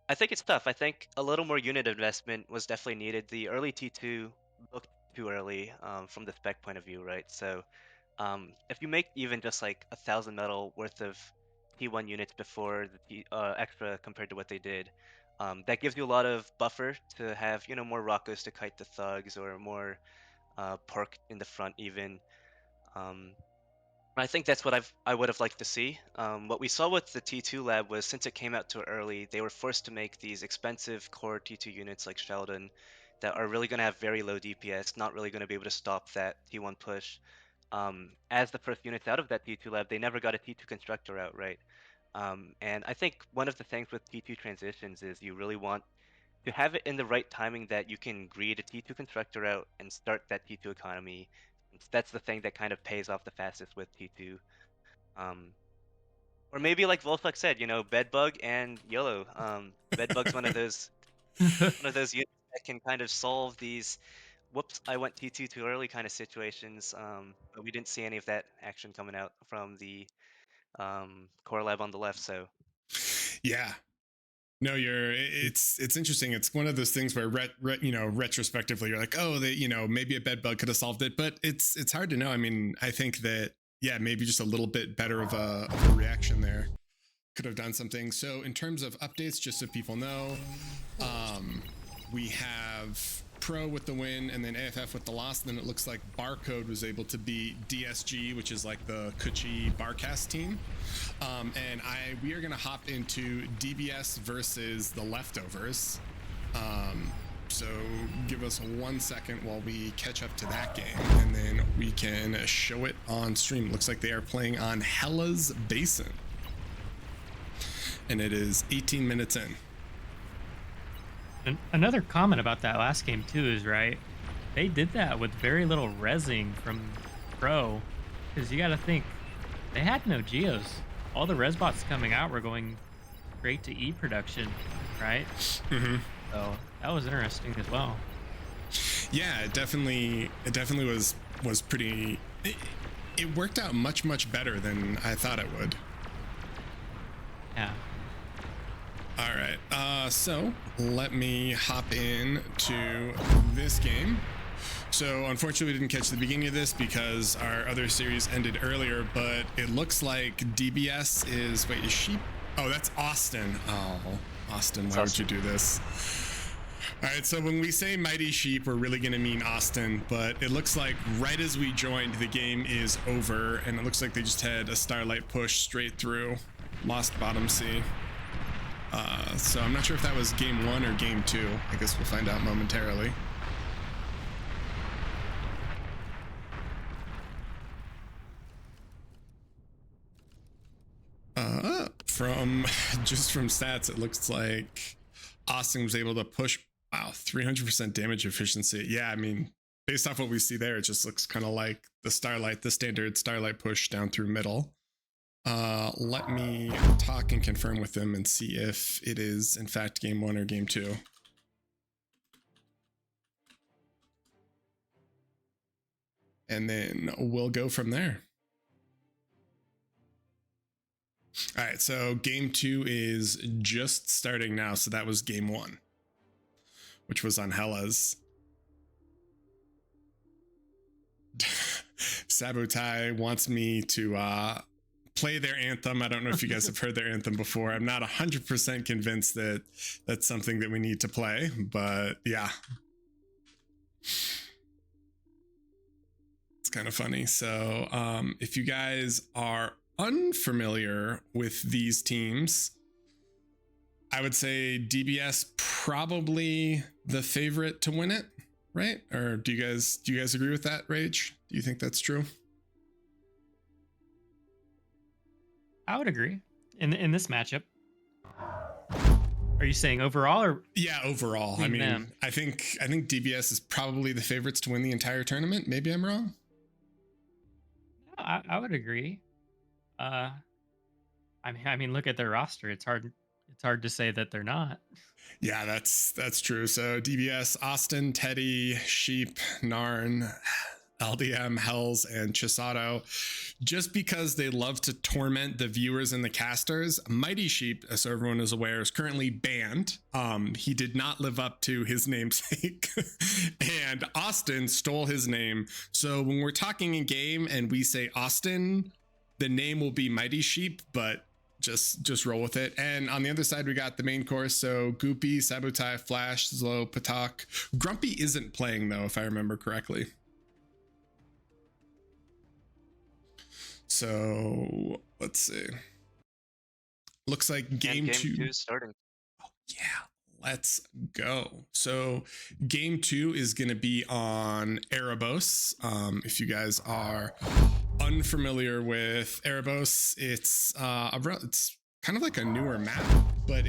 I think it's tough. I think a little more unit investment was definitely needed. The early T2 looked too early from the spec point of view, right? So if you make even just like 1,000 metal worth of T1 units before the extra compared to what they did, that gives you a lot of buffer to have, more Rockos to kite the thugs or more pork in the front even. Um, I think that's what I would have liked to see. What we saw with the T2 lab was since it came out too early, they were forced to make these expensive core T2 units like Sheldon that are really going to have very low DPS, not really going to be able to stop that T1 push. As the first units out of that T2 lab, they never got a T2 constructor out, right? And I think one of the things with T2 transitions is you really want to have it in the right timing that you can greed a T2 constructor out and start that T2 economy. That's the thing that kind of pays off the fastest with T2. Um, or maybe like Volflex said, Bedbug and Yellow. Bedbug's one of those units that can kind of solve these whoops, I went T2 too early kind of situations. But we didn't see any of that action coming out from the core lab on the left. So Yeah. No, it's interesting. It's one of those things where retrospectively you're like, oh, maybe a bed bug could have solved it, but it's hard to know. I mean, I think that, yeah, maybe just a little bit better of a reaction there could have done something. So in terms of updates, just so people know, we have Pro with the win and then AFF with the loss. And then it looks like Barcode was able to beat DSG, which is like the Kuchi Barcast team. And we are going to hop into DBS versus the Leftovers. So give us 1 second while we catch up to that game, and then we can show it on stream. Looks like they are playing on Hella's Basin. And it is 18 minutes in. Another comment about that last game too is they did that with very little resing from Pro, because you got to think they had no geos. All the res bots coming out were going straight to E production, right? Mm-hmm. So that was interesting as well. Yeah, it definitely was pretty. It worked out much better than I thought it would. Yeah. All right, so let me hop in to this game. So unfortunately we didn't catch the beginning of this because our other series ended earlier, but it looks like DBS is she? Oh, that's Austin. Oh, Austin, why would you do this? All right, so when we say Mighty Sheep, we're really going to mean Austin, but it looks like right as we joined, the game is over, and it looks like they just had a Starlight push straight through, lost bottom C. So I'm not sure if that was game 1 or game 2. I guess we'll find out momentarily. From stats, it looks like Austin was able to push, 300% damage efficiency. Yeah, I mean, based off what we see there, it just looks kind of like the standard Starlight push down through middle. Let me talk and confirm with them and see if it is in fact game 1 or game 2. And then we'll go from there. All right, so game 2 is just starting now. So that was game 1, which was on Hella's. Sabotai wants me to play their anthem. I don't know if you guys have heard their anthem before. I'm not 100% convinced that that's something that we need to play, but yeah. It's kind of funny. So if you guys are unfamiliar with these teams, I would say DBS probably the favorite to win it, right? Or do you guys agree with that, Rage? Do you think that's true? I would agree in this matchup. Are you saying overall or? Yeah, overall. I mean, them? I think DBS is probably the favorites to win the entire tournament. Maybe I'm wrong. I would agree. I mean, look at their roster. It's hard to say that they're not. Yeah, that's true. So DBS, Austin, Teddy, Sheep, Narn, LDM, Hells, and Chisato. Just because they love to torment the viewers and the casters, Mighty Sheep, as everyone is aware, is currently banned. He did not live up to his namesake, and Austin stole his name. So when we're talking in game and we say Austin, the name will be Mighty Sheep, but just roll with it. And on the other side, we got the main course. So Goopy, Sabotai, Flash, Zlo, Patak. Grumpy isn't playing though, if I remember correctly. So let's see. Looks like game two is starting. Oh, yeah, let's go. So game 2 is going to be on Erebos. If you guys are unfamiliar with Erebos, it's kind of like a newer map, but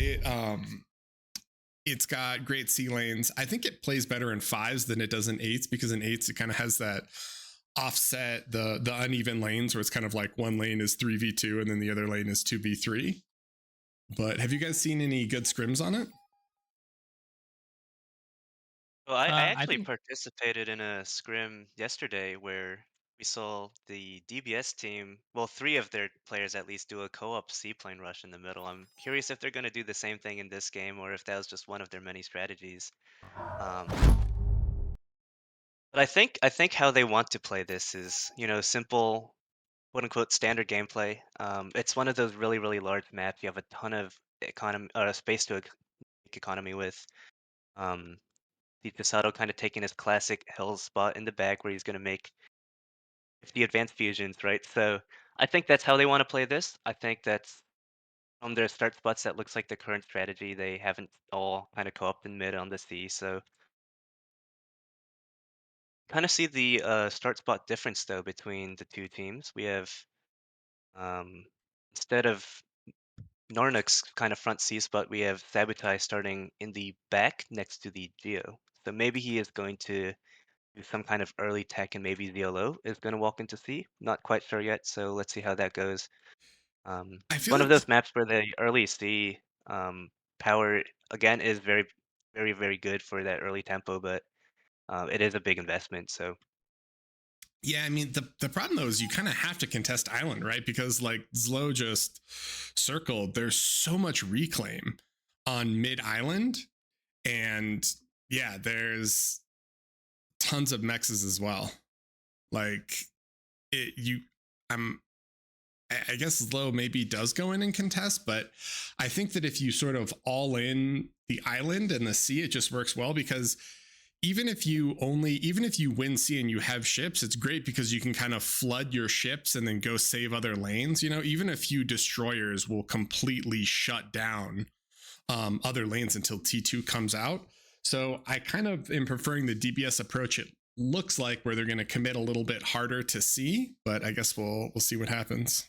it's got great sea lanes. I think it plays better in 5s than it does in 8s, because in 8s it kind of has that offset, the uneven lanes where it's kind of like one lane is 3v2 and then the other lane is 2v3. But have you guys seen any good scrims on it? Well, I I actually think participated in a scrim yesterday where we saw the DBS team, well, 3 of their players at least do a co-op seaplane rush in the middle. I'm curious if they're going to do the same thing in this game or if that was just one of their many strategies. Um, but I think how they want to play this is, simple, quote unquote, standard gameplay. It's one of those really, really large maps. You have a ton of space to make economy with. Um, Sato kind of taking his classic hill spot in the back where he's going to make the advanced fusions, right? So I think that's how they want to play this. I think that's from their start spots that looks like the current strategy. They haven't all kind of co-opted in mid on the C, so kind of see the start spot difference though between the two teams. We have um, instead of Nornook's kind of front C spot, we have Sabotage starting in the back next to the Geo. So maybe he is going to do some kind of early tech, and maybe Zolo is going to walk into C. Not quite sure yet, so let's see how that goes. I feel One of like those maps where the early C power again is very, very, very good for that early tempo, but it is a big investment. So yeah, I mean the problem though is you kind of have to contest island, right? Because like Zlo just circled, there's so much reclaim on mid island, and yeah, there's tons of mexes as well. Like it, you, I'm I guess Zlo maybe does go in and contest, but I think that if you sort of all in the island and the sea, it just works well, because even if you win sea and you have ships, it's great because you can kind of flood your ships and then go save other lanes. Even a few destroyers will completely shut down other lanes until T2 comes out. So I kind of am preferring the DBS approach. It looks like where they're going to commit a little bit harder to sea, but I guess we'll see what happens.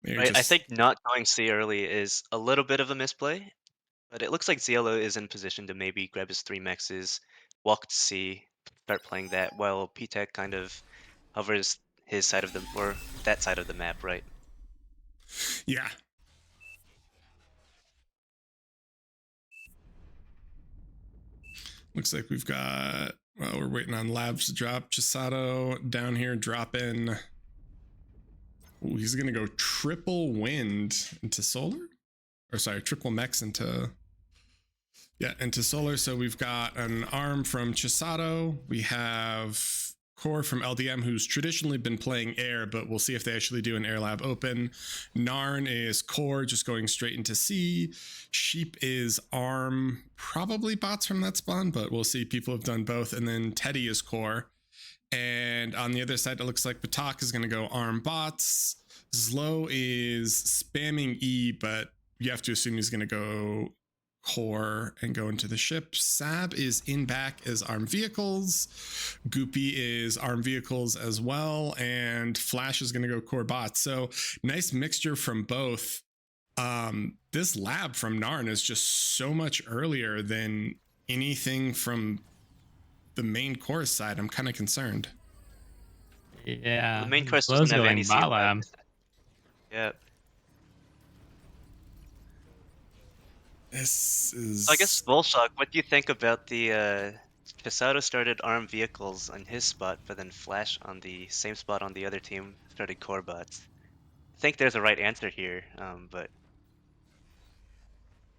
I think not going C early is a little bit of a misplay, but it looks like Zielo is in position to maybe grab his 3 mexes, walk to C, start playing that, while P-Tech kind of hovers his side of the, or that side of the map, right? Yeah. Looks like we've got, well, we're waiting on labs to drop. Chisato down here dropping. Ooh, he's going to go triple wind into solar? Or sorry, triple mex into, yeah, into solar. So we've got an arm from Chisato. We have core from LDM, who's traditionally been playing air, but we'll see if they actually do an air lab open. Narn is core, just going straight into C. Sheep is arm, probably bots from that spawn, but we'll see. People have done both. And then Teddy is core. And on the other side, it looks like Batak is going to go arm bots. Zlo is spamming E, but you have to assume he's going to go core and go into the ship. Sab is in back as arm vehicles. Goopy is arm vehicles as well. And Flash is going to go core bots. So nice mixture from both. This lab from Narn is just so much earlier than anything from the main course side. I'm kind of concerned. Yeah. The main course Glow's doesn't have any going bot C lab. labs. Yeah. This is. So I guess Volshock, what do you think about the Chisato started arm vehicles on his spot, but then Flash on the same spot on the other team started core bots? I think there's a right answer here, but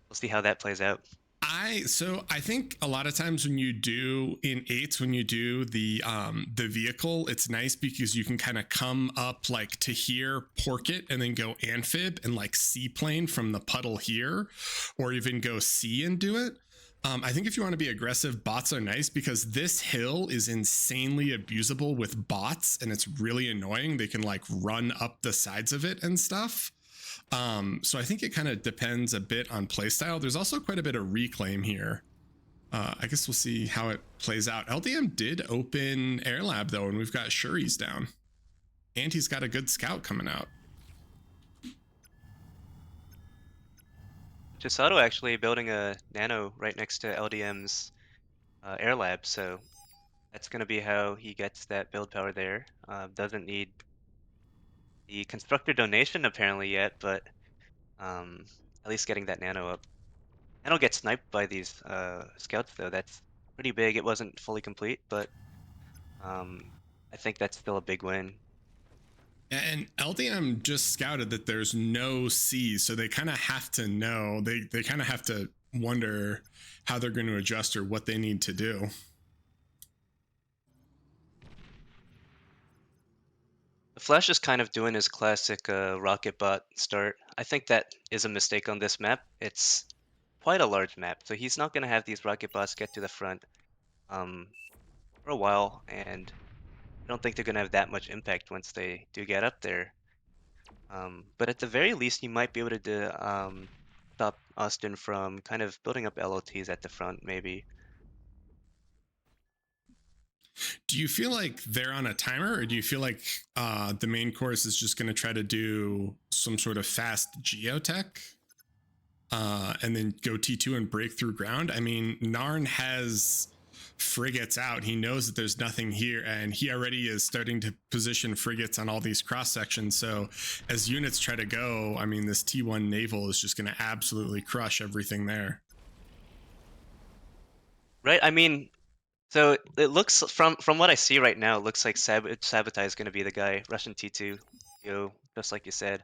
we'll see how that plays out. I think a lot of times when you do in eights, when you do the vehicle, it's nice because you can kind of come up like to here, pork it, and then go amphib and like seaplane from the puddle here, or even go C and do it. I think if you want to be aggressive, bots are nice because this hill is insanely abusable with bots, and it's really annoying. They can like run up the sides of it and stuff. So I think it kind of depends a bit on playstyle. There's also quite a bit of reclaim here. I guess we'll see how it plays out. LDM did open Air Lab though, and we've got Shuri's down. And he's got a good scout coming out. Chisato actually building a nano right next to LDM's air lab, so that's going to be how he gets that build power there. Doesn't need the constructor donation apparently yet, but at least getting that nano up. Nano gets sniped by these scouts though. That's pretty big. It wasn't fully complete, but I think that's still a big win. And LDM just scouted that there's no C, so they kind of have to know. They kind of have to wonder how they're going to adjust or what they need to do. The Flash is kind of doing his classic rocket bot start. I think that is a mistake on this map. It's quite a large map, so he's not going to have these rocket bots get to the front for a while, and I don't think they're going to have that much impact once they do get up there. But at the very least, you might be able to stop Austin from kind of building up LOTs at the front, maybe. Do you feel like they're on a timer, or do you feel like the main course is just going to try to do some sort of fast geotech and then go T2 and break through ground? I mean, Narn has frigates out. He knows that there's nothing here, and he already is starting to position frigates on all these cross sections. So as units try to go, I mean, this T1 naval is just going to absolutely crush everything there. Right? I mean, so it looks from what I see right now, it looks like Sabotage is going to be the guy, Russian T2, just like you said.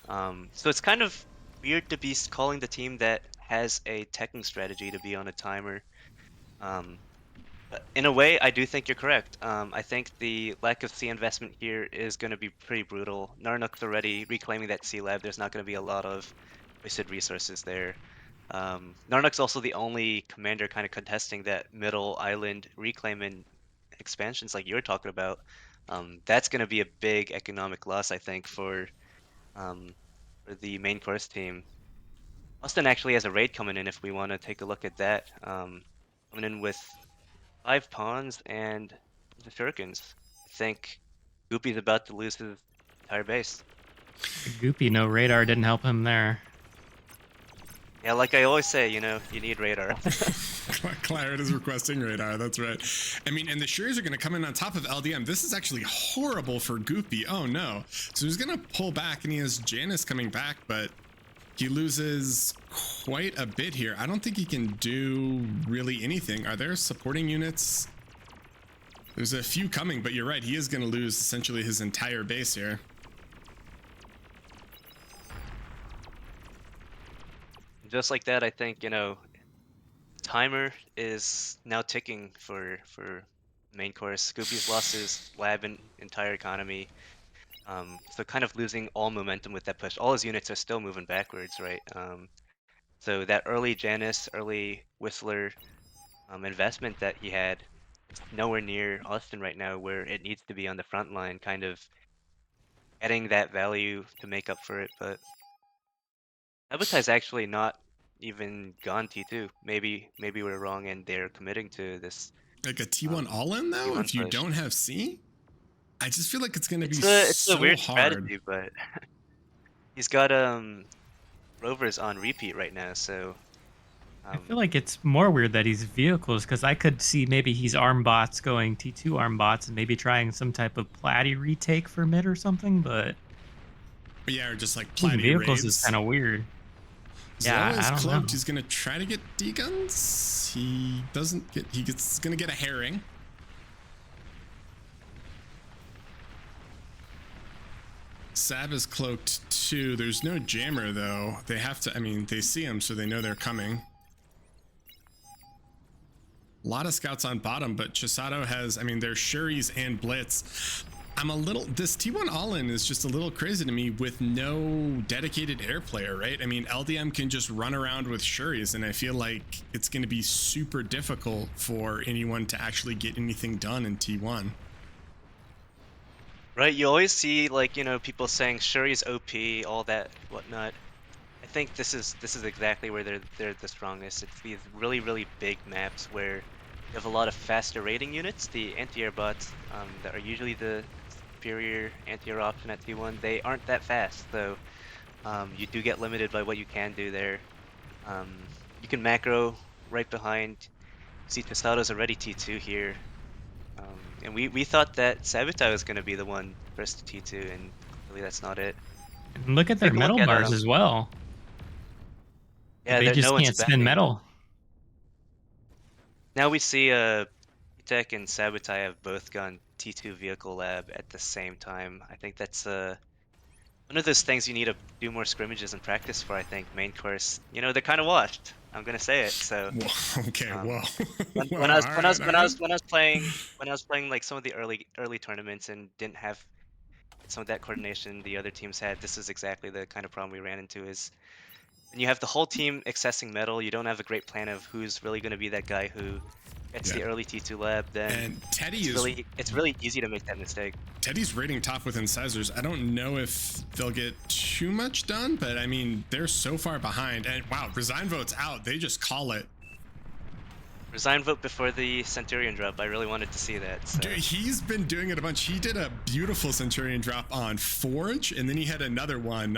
So it's kind of weird to be calling the team that has a teching strategy to be on a timer. But in a way, I do think you're correct. I think the lack of C investment here is going to be pretty brutal. Narnuk's already reclaiming that C lab. There's not going to be a lot of wasted resources there. Narnuk's also the only commander kind of contesting that middle island reclaim and expansions like you were talking about. That's going to be a big economic loss, I think, for the main course team. Austin actually has a raid coming in if we want to take a look at that. Coming in with 5 pawns and the shurikens. I think Goopy's about to lose his entire base. Goopy, no radar didn't help him there. Yeah, like I always say, you need radar. Claret is requesting radar. That's right. I mean, and the Shuris are going to come in on top of LDM. This is actually horrible for Goopy. Oh, no. So he's going to pull back, and he has Janice coming back, but he loses quite a bit here. I don't think he can do really anything. Are there supporting units? There's a few coming, but you're right. He is going to lose essentially his entire base here. Just like that, I think, timer is now ticking for main course. Scoopy's lost his lab and entire economy. So kind of losing all momentum with that push. All his units are still moving backwards, right? So that early Janus, early Whistler investment that he had, it's nowhere near Austin right now where it needs to be on the front line, kind of getting that value to make up for it. But Sabotai's actually not even gone T2. Maybe we're wrong and they're committing to this Like a T1 all-in though, T1 if you push. don't have C? I just feel like it's going to be It's a so weird hard. strategy, but he's got rovers on repeat right now, so I feel like it's more weird that he's vehicles because I could see maybe he's arm bots going T2 arm bots and maybe trying some type of platy retake for mid or something, but But yeah, or just like using platy vehicles is raids. kind of weird. Zoa Yeah, is I don't know. cloaked. He's gonna try to get D-guns. He doesn't get. He's gonna get a herring. Sab is cloaked too. There's no jammer though. They have to. I mean, they see him, so they know they're coming. A lot of scouts on bottom, but Chisato has. I mean, there's Shuris and Blitz. I'm a little. This T1 all-in is just a little crazy to me with no dedicated air player, right? I mean, LDM can just run around with Shuris, and I feel like it's going to be super difficult for anyone to actually get anything done in T1. right, you always see like, people saying Shuri's OP, all that whatnot. I think this is exactly where they're the strongest. It's these really, really big maps where you have a lot of faster raiding units. The anti-air bots that are usually the superior anti-air option at T1, they aren't that fast, so you do get limited by what you can do there. You can macro right behind. See, Tosato's already T2 here. And we thought that Sabotage was going to be the one first to T2, and clearly that's not it. And look at their Take a look metal at bars as well. yeah, They no just one's can't spin spending. metal. Now we see Tech and Sabotage have both gone T2 vehicle lab at the same time. I think that's one of those things you need to do more scrimmages and practice for. I think main course, they're kind of washed. I'm gonna say it. So Whoa, okay, um, whoa. when Well, I was all when I right, was all when I right. was when I was playing like some of the early tournaments and didn't have some of that coordination the other teams had, this is exactly the kind of problem we ran into. Is when you have the whole team accessing metal, you don't have a great plan of who's really going to be that guy who gets Yeah. the early T2 lab, then And it's really easy to make that mistake. Teddy's rating top with incisors. I don't know if they'll get too much done, but I mean, they're so far behind. And wow, resign vote's out. They just call it. Resign vote before the Centurion drop. I really wanted to see that. So. Dude, he's been doing it a bunch. He did a beautiful Centurion drop on Forge, and then he had another one.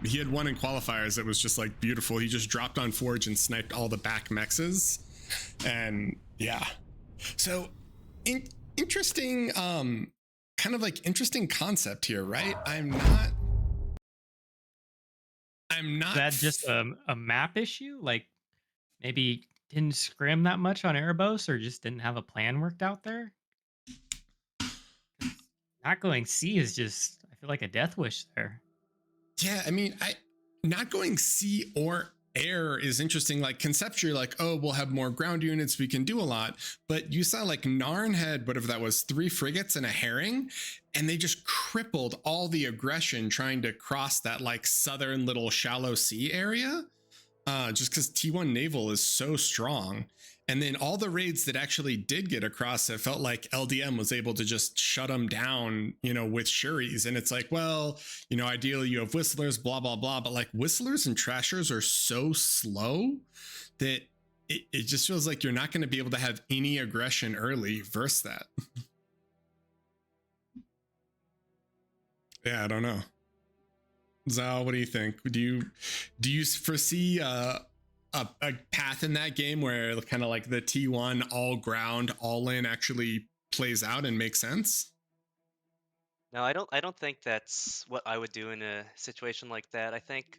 He had one in qualifiers that was just like beautiful. He just dropped on Forge and sniped all the back mexes. And yeah. So interesting, kind of like interesting concept here, right? I'm not Is that just a map issue? Like maybe didn't scrim that much on Erebos or just didn't have a plan worked out there? 'Cause not going C is just, I feel like a death wish there. Yeah, I mean, I not going C or air is interesting. Like conceptually, like, oh, we'll have more ground units, we can do a lot. But you saw like Narn had whatever that was, 3 frigates and a herring, and they just crippled all the aggression trying to cross that like southern little shallow sea area. Just because T1 naval is so strong. And then all the raids that actually did get across, it felt like LDM was able to just shut them down, with Shuris. And it's like, well, ideally you have whistlers, blah, blah, blah. But like whistlers and trashers are so slow that it just feels like you're not going to be able to have any aggression early versus that. Yeah, I don't know. Zal, what do you think? Do you foresee a path in that game where kind of like the T1 all ground all in actually plays out and makes sense? No, I don't think that's what I would do in a situation like that. I think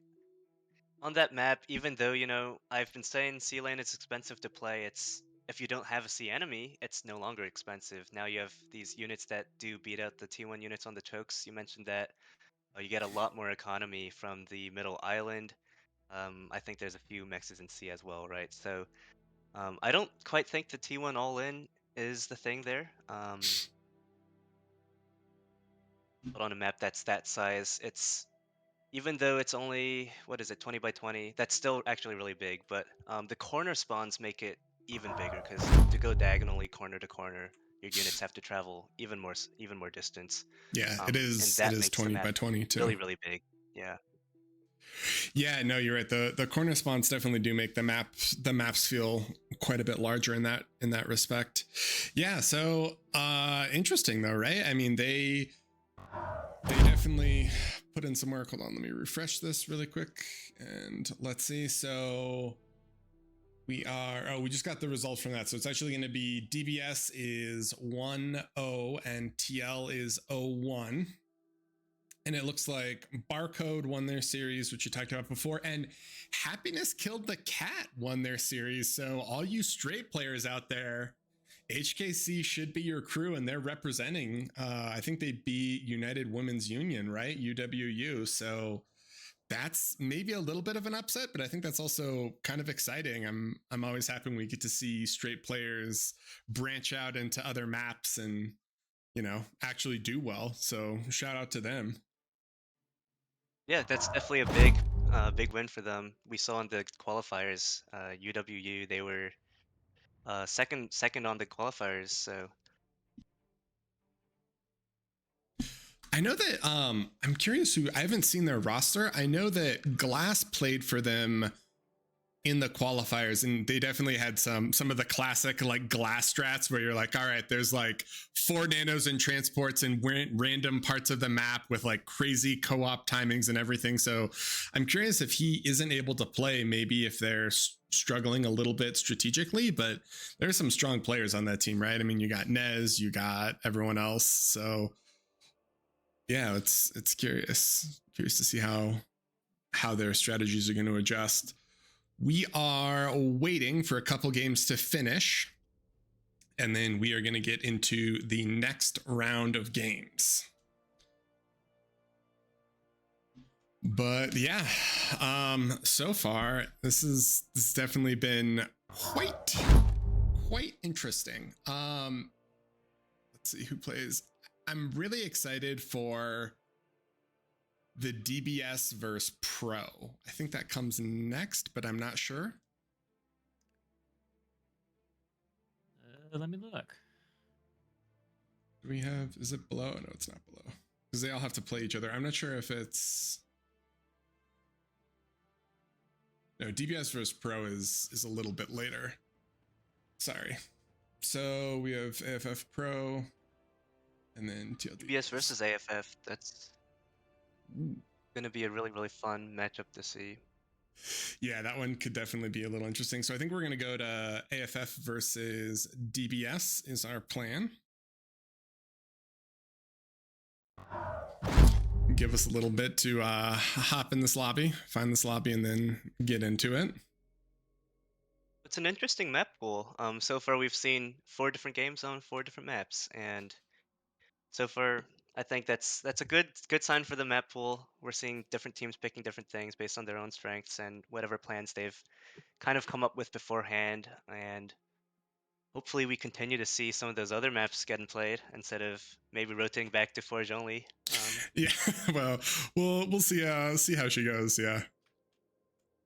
on that map, even though, I've been saying C lane is expensive to play, it's if you don't have a C enemy, it's no longer expensive. Now you have these units that do beat out the T1 units on the chokes. You mentioned that you get a lot more economy from the middle island. I think there's a few mexes in C as well, right? So I don't quite think the T1 all in is the thing there. But on a map that's that size, it's even though it's only, what is it, 20 by 20, that's still actually really big. But the corner spawns make it even bigger because to go diagonally corner to corner, your units have to travel even more distance. Yeah, And it that is makes the 20 map by 20 too. really, really big. Yeah. Yeah, no, you're right. The corner spawns definitely do make the maps feel quite a bit larger in that respect. Yeah, so interesting though, right? I mean, they definitely put in some work. Hold on, let me refresh this really quick and let's see. So we just got the results from that. So it's actually going to be DBS is 1-0 and TL is 0-1. And it looks like Barcode won their series, which you talked about before, and Happiness Killed the Cat won their series. So all you straight players out there, HKC should be your crew, and they're representing. I think they beat United Women's Union, right? UWU. So that's maybe a little bit of an upset, but I think that's also kind of exciting. I'm always happy when we get to see straight players branch out into other maps and actually do well. So shout out to them. Yeah, that's definitely a big win for them. We saw in the qualifiers, UWU, they were second on the qualifiers. So I know that I'm curious who, I haven't seen their roster. I know that Glass played for them in the qualifiers, and they definitely had some of the classic like Glass strats where you're like, all right, there's like 4 nanos and transports in random parts of the map with like crazy co-op timings and everything. So I'm curious if he isn't able to play, maybe if they're struggling a little bit strategically, but there's some strong players on that team, right? I mean, you got Nez, you got everyone else. So yeah, it's curious to see how their strategies are going to adjust. We are waiting for a couple games to finish, and then we are going to get into the next round of games. But yeah, so far this has definitely been quite interesting. Let's see who plays. I'm really excited for the DBS versus Pro. I think that comes next, but I'm not sure. Let me look. Do we have, is it below? No, it's not below. Because they all have to play each other. I'm not sure if it's... No, DBS versus Pro is a little bit later. Sorry. So we have AFF Pro, and then TLD. DBS versus AFF, that's going to be a really, really fun matchup to see. Yeah, that one could definitely be a little interesting. So I think we're going to go to AFF versus DBS is our plan. Give us a little bit to hop in this lobby, find this lobby, and then get into it. It's an interesting map pool. So far we've seen 4 different games on 4 different maps, and so far I think that's a good sign for the map pool. We're seeing different teams picking different things based on their own strengths and whatever plans they've kind of come up with beforehand, and hopefully we continue to see some of those other maps getting played instead of maybe rotating back to Forge only. Yeah, well, we'll see how she goes. Yeah.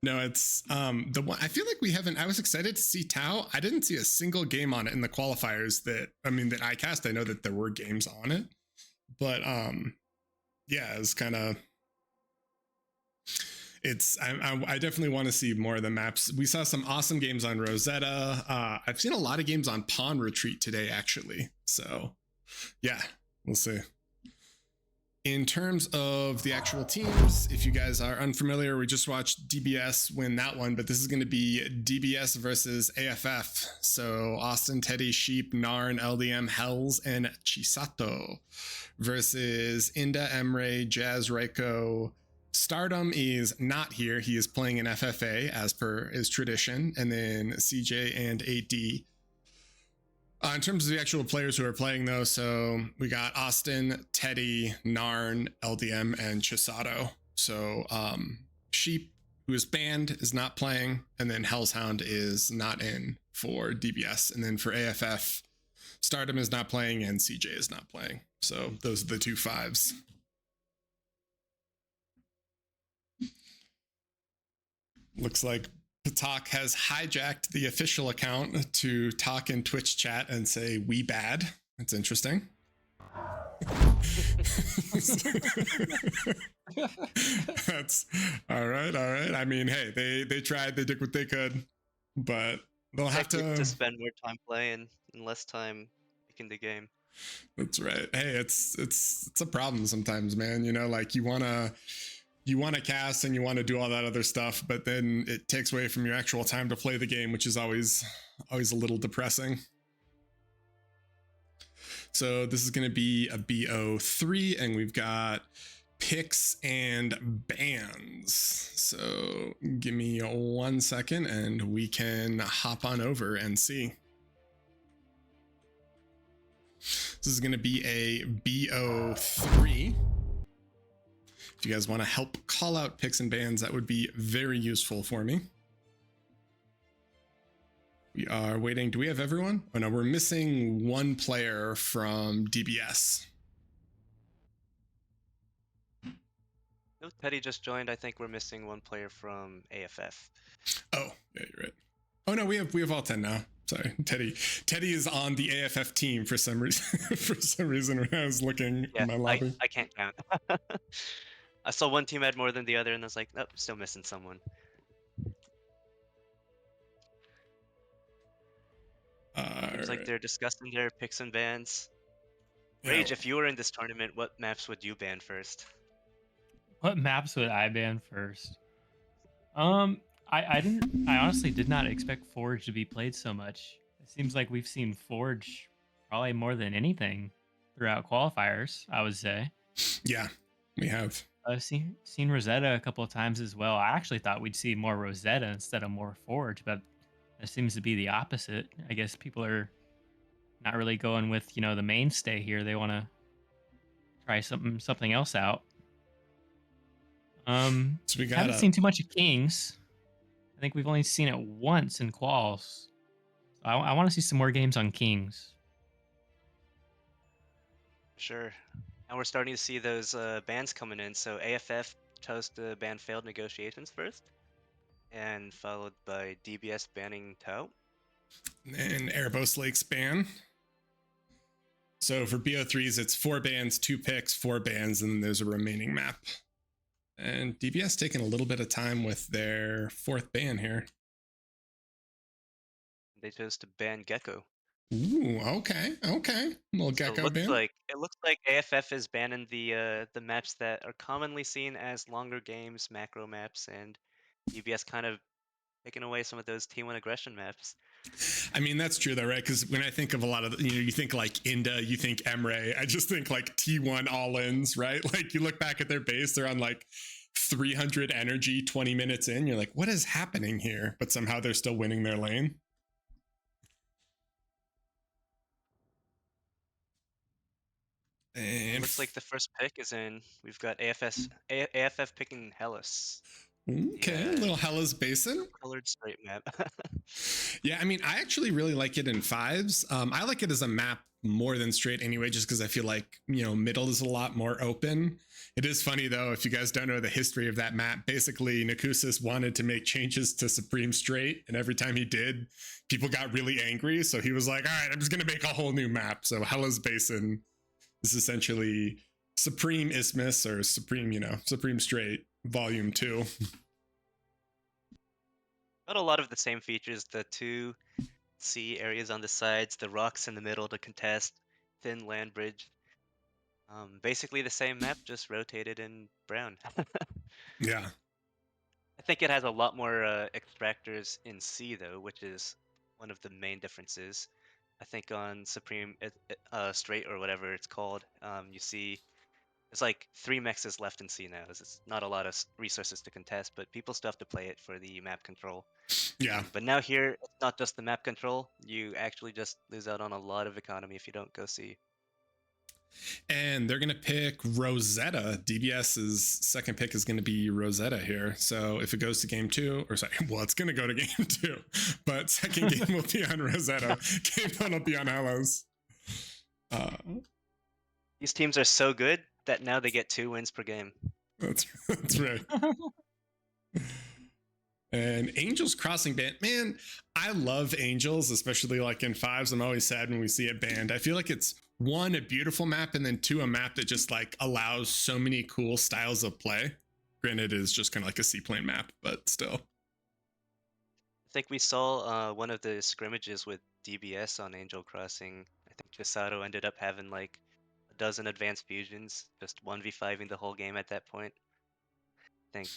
No, it's the one I feel like we haven't. I was excited to see Tau. I didn't see a single game on it in the qualifiers that I cast. I know that there were games on it, but yeah, it's kind of. I definitely want to see more of the maps. We saw some awesome games on Rosetta. I've seen a lot of games on Pawn Retreat today, actually. So yeah, we'll see. In terms of the actual teams, if you guys are unfamiliar, we just watched DBS win that one, but this is going to be DBS versus AFF. So Austin, Teddy, Sheep, Narn, LDM, Hells, and Chisato versus Inda, Emre, Jazz, Reiko. Stardom is not here. He is playing in FFA as per his tradition. And then CJ and AD. In terms of the actual players who are playing, though, so we got Austin, Teddy, Narn, LDM, and Chisato. So Sheep, who is banned, is not playing, and then Hellshound is not in for DBS. And then for AFF, Stardom is not playing and CJ is not playing. So those are the two fives. Looks like Patak has hijacked the official account to talk in Twitch chat and say we bad. That's interesting. That's all right. All right. I mean, hey, they tried, they did what they could, but they'll have to spend more time playing and less time picking the game. That's right. Hey, it's a problem sometimes, man. You know, like you wanna cast and you want to do all that other stuff, but then it takes away from your actual time to play the game, which is always a little depressing. So this is going to be a BO3, and we've got picks and bans. So give me 1 second and we can hop on over and see. This is going to be a BO3. If you guys want to help call out picks and bans, that would be very useful for me. We are waiting. Do we have everyone? Oh no, we're missing one player from DBS. No, Teddy just joined. I think we're missing one player from AFF. Oh, yeah, you're right. Oh no, we have all 10 now. Sorry, Teddy is on the AFF team for some reason. For some reason, when I was looking in my lobby, I can't count. I saw one team had more than the other, and I was like, nope, still missing someone. Seems like they're discussing their picks and bans. Rage, if you were in this tournament, what maps would you ban first? What maps would I ban first? I honestly did not expect Forge to be played so much. It seems like we've seen Forge probably more than anything throughout qualifiers, I would say. Yeah, we have. I've seen Rosetta a couple of times as well. I actually thought we'd see more Rosetta instead of more Forge, but it seems to be the opposite. I guess people are not really going with, the mainstay here. They want to try something else out. So we haven't seen too much of Kings. I think we've only seen it once in quals. So I want to see some more games on Kings. Sure. And we're starting to see those bans coming in. So AFF chose to ban failed negotiations first, and followed by DBS banning Tau. And Erebos Lakes ban. So for BO3s, it's 4 bans, 2 picks, 4 bans, and then there's a remaining map. And DBS taking a little bit of time with their 4th ban here. They chose to ban Gecko. Ooh, okay. Little Gecko ban. It looks like AFF is banning the maps that are commonly seen as longer games, macro maps, and DBS kind of taking away some of those T1 aggression maps. I mean, that's true though, right? Because when I think of a lot of, you think like Inda, you think Emre, I just think like T1 all-ins, right? Like you look back at their base, they're on like 300 energy 20 minutes in. You're like, what is happening here? But somehow they're still winning their lane. And it looks like the first pick is in. We've got AFF picking Hellas. Okay, little Hellas Basin. Colored straight map. Yeah, I mean, I actually really like it in 5s. I like it as a map more than straight anyway, just because I feel like, middle is a lot more open. It is funny though, if you guys don't know the history of that map, basically Nakusis wanted to make changes to Supreme Straight, and every time he did, people got really angry. So he was like, all right, I'm just going to make a whole new map. So Hellas Basin is essentially Supreme Isthmus, or Supreme Straight Volume 2. Got a lot of the same features, the 2 sea areas on the sides, the rocks in the middle to contest, thin land bridge. Basically the same map, just rotated in brown. Yeah. I think it has a lot more extractors in C though, which is one of the main differences. I think on Supreme Straight or whatever it's called, you see there's like 3 mexes left in C now. It's not a lot of resources to contest, but people still have to play it for the map control. Yeah. But now here, it's not just the map control. You actually just lose out on a lot of economy if you don't go C. And they're going to pick Rosetta. DBS's second pick is going to be Rosetta here. So if it goes to game 2, or sorry, well, it's going to go to game 2, but second game will be on Rosetta. Game 1 will be on Hellas. Uh, These teams are so good that now they get 2 wins per game. that's right. And Angels Crossing banned. Man, I love Angels, especially like in fives. I'm always sad when we see it banned. I feel like it's one, a beautiful map, and then two, a map that just like allows so many cool styles of play. Granted, it is just kind of like a seaplane map, but still. I think we saw one of the scrimmages with DBS on Angel Crossing. I think Chisato ended up having like a dozen advanced fusions, just 1v5ing the whole game at that point. I think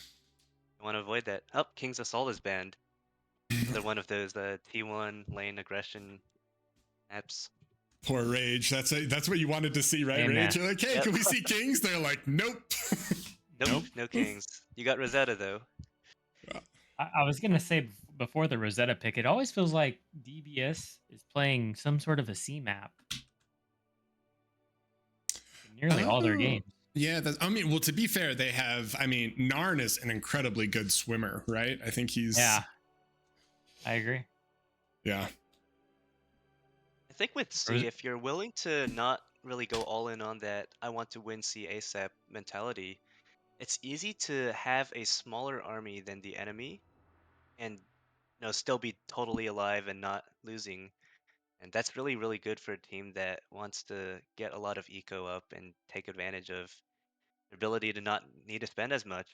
you want to avoid that. Oh, King's Assault is banned. Another one of those T1 lane aggression apps. Poor Rage. That's what you wanted to see, right, Amen. Rage? You're like, hey, Yep. can we see Kings? They're like, nope. Nope, no Kings. You got Rosetta though. I was gonna say before the Rosetta pick, it always feels like DBS is playing some sort of a C map in nearly all their Oh, games. Yeah, I mean, well, to be fair, they have. I mean, Narn is an incredibly good swimmer, right? I think he's. Yeah, I agree. Yeah. I think with C, if you're willing to not really go all in on that, I want to win C ASAP mentality, it's easy to have a smaller army than the enemy and still be totally alive and not losing. And that's really, really good for a team that wants to get a lot of eco up and take advantage of their ability to not need to spend as much.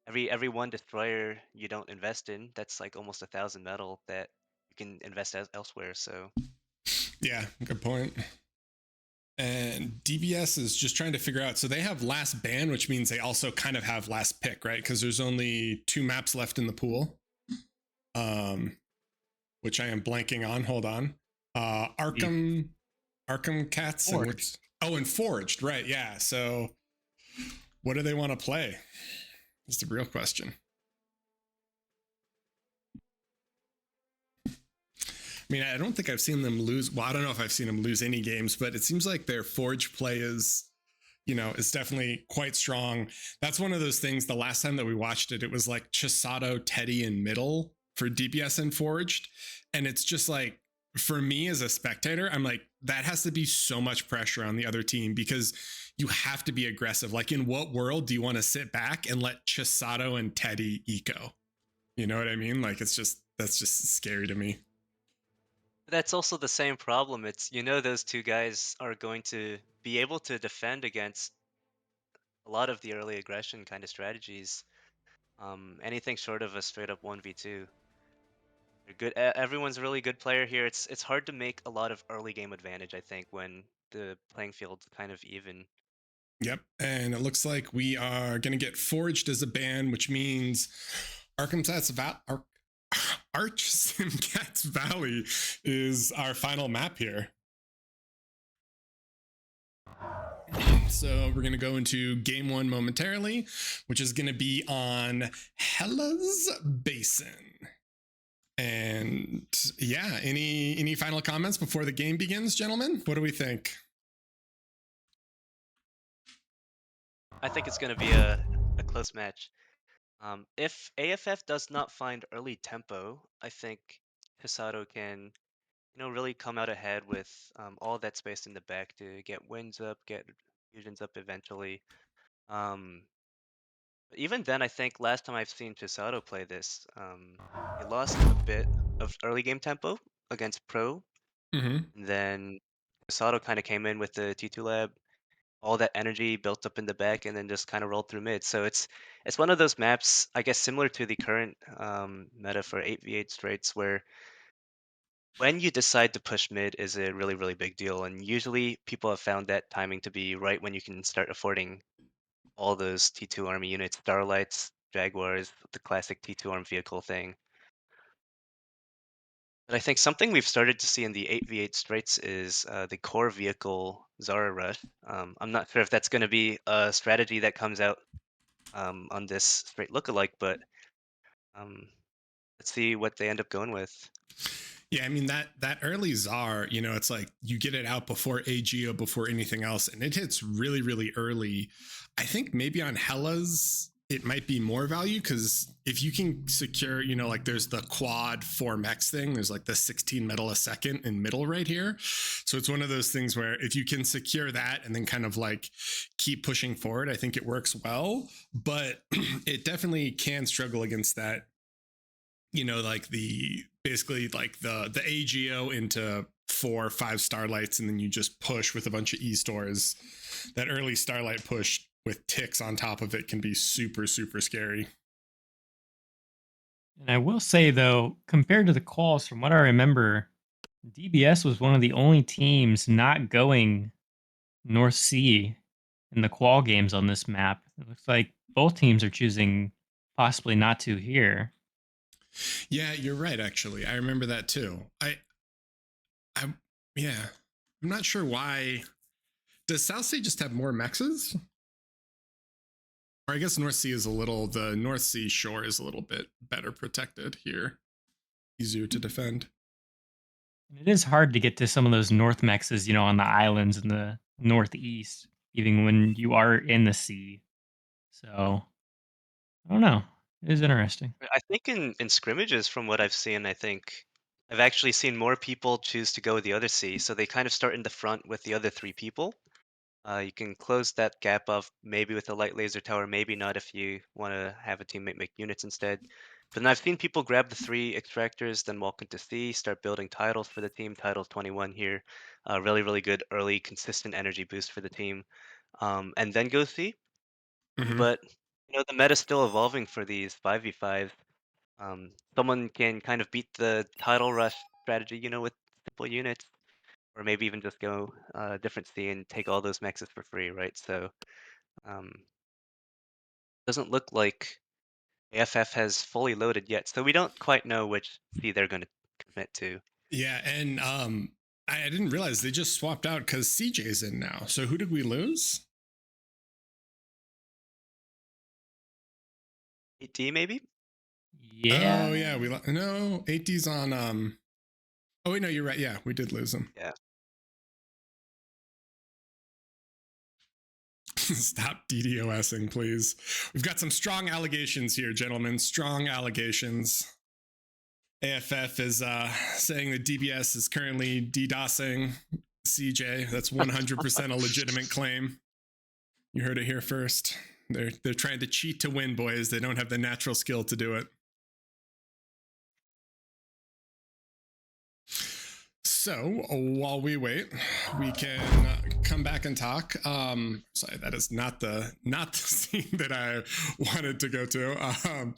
Every one destroyer you don't invest in, that's like almost 1,000 metal that you can invest elsewhere. So Yeah, good point. And DBS is just trying to figure out. So they have last ban, which means they also kind of have last pick, right? Because there's only 2 maps left in the pool. Which I am blanking on. Hold on. Arkham Cats. And Forged, right? Yeah. So what do they want to play? Is the real question. I mean, I don't think I've seen them lose. Well, I don't know if I've seen them lose any games, but it seems like their Forge play is definitely quite strong. That's one of those things. The last time that we watched it, it was like Chisato, Teddy, and Middle for DPS and Forged. And it's just like, for me as a spectator, I'm like, that has to be so much pressure on the other team because you have to be aggressive. Like, in what world do you want to sit back and let Chisato and Teddy eco? You know what I mean? Like, that's just scary to me. that's also the same problem. It's those two guys are going to be able to defend against a lot of the early aggression kind of strategies. Anything short of a straight up 1v2. They're good. Everyone's a really good player here. It's hard to make a lot of early game advantage, I think, when the playing field's kind of even. Yep. And it looks like we are going to get Forged as a ban, which means Arch Simcats Valley is our final map here. So we're going to go into game 1 momentarily, which is going to be on Hella's Basin. And yeah, any final comments before the game begins, gentlemen? What do we think? I think it's going to be a close match. If AFF does not find early tempo, I think Hisato can, really come out ahead with all that space in the back to get wins up, get fusions up eventually. But even then, I think last time I've seen Chisato play this, he lost a bit of early game tempo against Pro, Mm-hmm. and then Chisato kind of came in with the T2 lab, all that energy built up in the back, and then just kind of rolled through mid. So it's one of those maps, I guess, similar to the current meta for 8v8 straights, where when you decide to push mid is a really, really big deal. And usually people have found that timing to be right when you can start affording all those T2 army units, Starlights, Jaguars, the classic T2 arm vehicle thing. But I think something we've started to see in the 8v8 straights is the core vehicle Zara Rush. I'm not sure if that's going to be a strategy that comes out on this straight lookalike, but let's see what they end up going with. Yeah, I mean that early Czar, it's like you get it out before AGO, before anything else, and it hits really, really early. I think maybe on Hella's it might be more value, because if you can secure, like there's the quad 4-mex thing, there's like the 16 metal a second in middle right here. So it's one of those things where if you can secure that and then kind of like keep pushing forward, I think it works well. But it definitely can struggle against that, like the basically like the AGO into 4 or 5 starlights, and then you just push with a bunch of e-stores. That early starlight push with ticks on top of it can be super, super scary. And I will say though, compared to the calls, from what I remember, DBS was one of the only teams not going North Sea in the qual games on this map. It looks like both teams are choosing possibly not to here. Yeah, you're right. Actually, I remember that too. I, yeah, I'm not sure why. Does South Sea just have more mexes? Or I guess North Sea is the North Sea shore is a little bit better protected here, easier to defend. And it is hard to get to some of those North mexes, on the islands in the Northeast, even when you are in the sea. So I don't know. It is interesting. I think in scrimmages, from what I've seen, I think I've actually seen more people choose to go with the other C, so they kind of start in the front with the other 3 people. You can close that gap off maybe with a light laser tower, maybe not if you want to have a teammate make units instead. But then I've seen people grab the 3 extractors, then walk into C, start building titles for the team. Titles 21 here, really really good early consistent energy boost for the team, and then go C. Mm-hmm. But the meta's still evolving for these 5v5. Someone can kind of beat the title rush strategy, with simple units, or maybe even just go different C and take all those mexes for free, right? So um, doesn't look like AFF has fully loaded yet, so we don't quite know which C they're going to commit to. Yeah, and I didn't realize they just swapped out because CJ's in now. So who did we lose? 8D maybe? Yeah. Oh yeah, no 8D's on. Oh wait, no, you're right. Yeah, we did lose him. Yeah. Stop DDoSing, please. We've got some strong allegations here, gentlemen. Strong allegations. AFF is saying that DBS is currently DDoSing CJ. That's 100% a legitimate claim. You heard it here first. They're trying to cheat to win, boys. They don't have the natural skill to do it. So while we wait, we can come back and talk. Sorry, that is not the scene that I wanted to go to.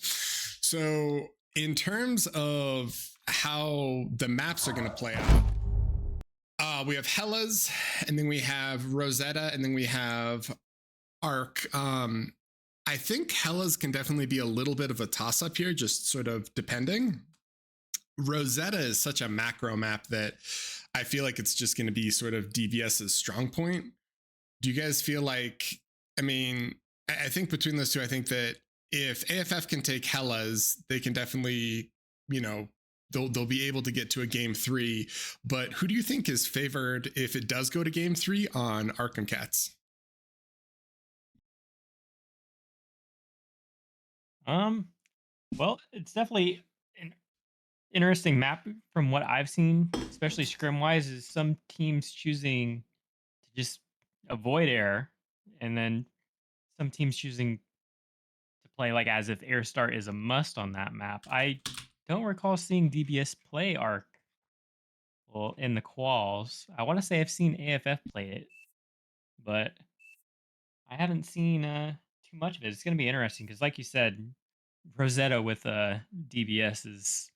So in terms of how the maps are going to play out, we have Hellas, and then we have Rosetta, and then we have Arc. I think Hellas can definitely be a little bit of a toss up here, just sort of depending. Rosetta is such a macro map that I feel like it's just going to be sort of DBS's strong point. Do you guys feel like, I think between those two, I think that if AFF can take Hellas, they can definitely, they'll be able to get to a game 3. But who do you think is favored if it does go to game 3 on Arkham Cats? Well, it's definitely an interesting map from what I've seen, especially scrim wise, is some teams choosing to just avoid air, and then some teams choosing to play like as if air start is a must on that map. I don't recall seeing DBS play Arc well in the quals. I want to say I've seen AFF play it, but I haven't seen too much of it. It's going to be interesting because, like you said, Rosetta with DBS is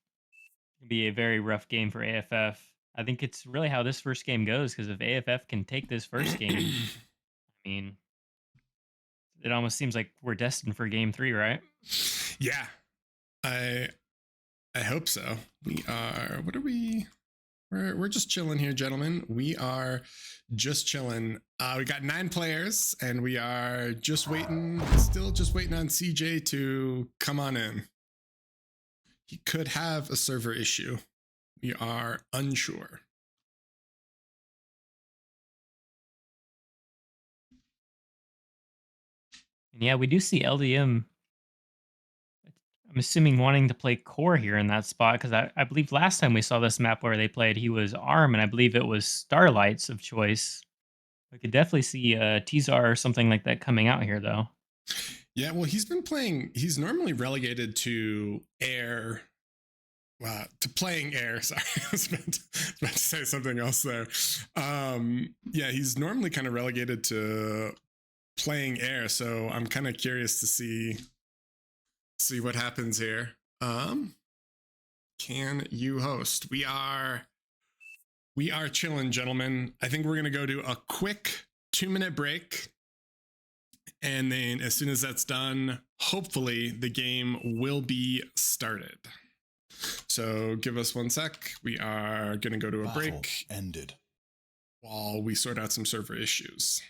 going to be a very rough game for AFF. I think it's really how this first game goes, because if AFF can take this first game, I mean, it almost seems like we're destined for game 3, right? Yeah, I hope so. We are. What are we? We're just chilling here, gentlemen. We are just chilling. We got 9 players, and we are just waiting, still just waiting on CJ to come on in. He could have a server issue. We are unsure. And yeah, we do see LDM I'm assuming wanting to play core here in that spot because I believe last time we saw this map where they played, he was arm, and I believe it was Starlights of choice. We could definitely see Tizar or something like that coming out here, though. Yeah, well, he's been playing. He's normally relegated to air, to playing air. Sorry, I was about to say something else there. Yeah, he's normally kind of relegated to playing air. So I'm kind of curious to see what happens here. Can you host? We are chilling, gentlemen. I think we're gonna go to a quick 2-minute break. And then as soon as that's done, hopefully the game will be started. So give us 1 sec. We are going to go to a break. Ended. While we sort out some server issues.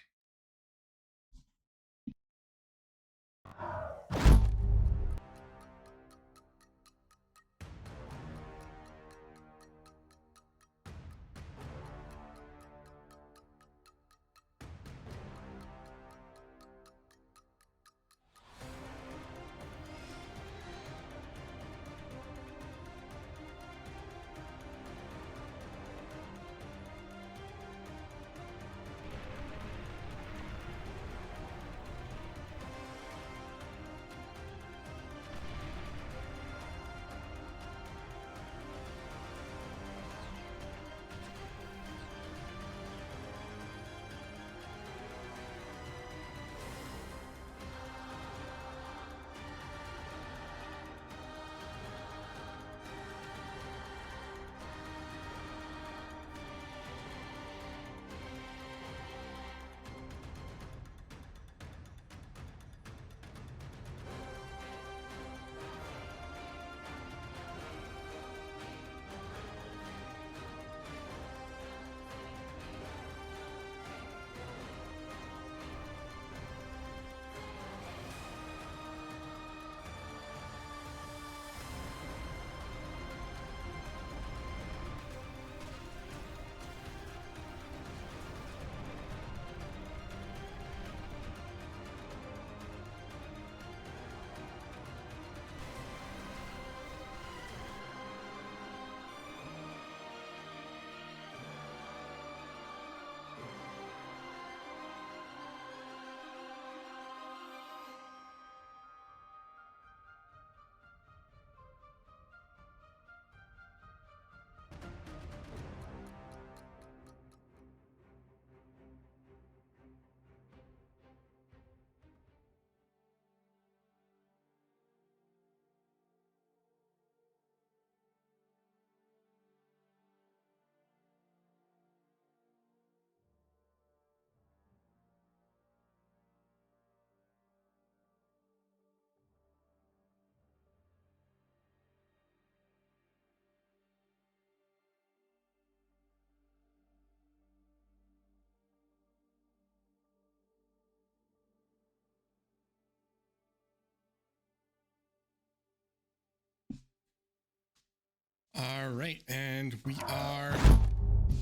All right, and we are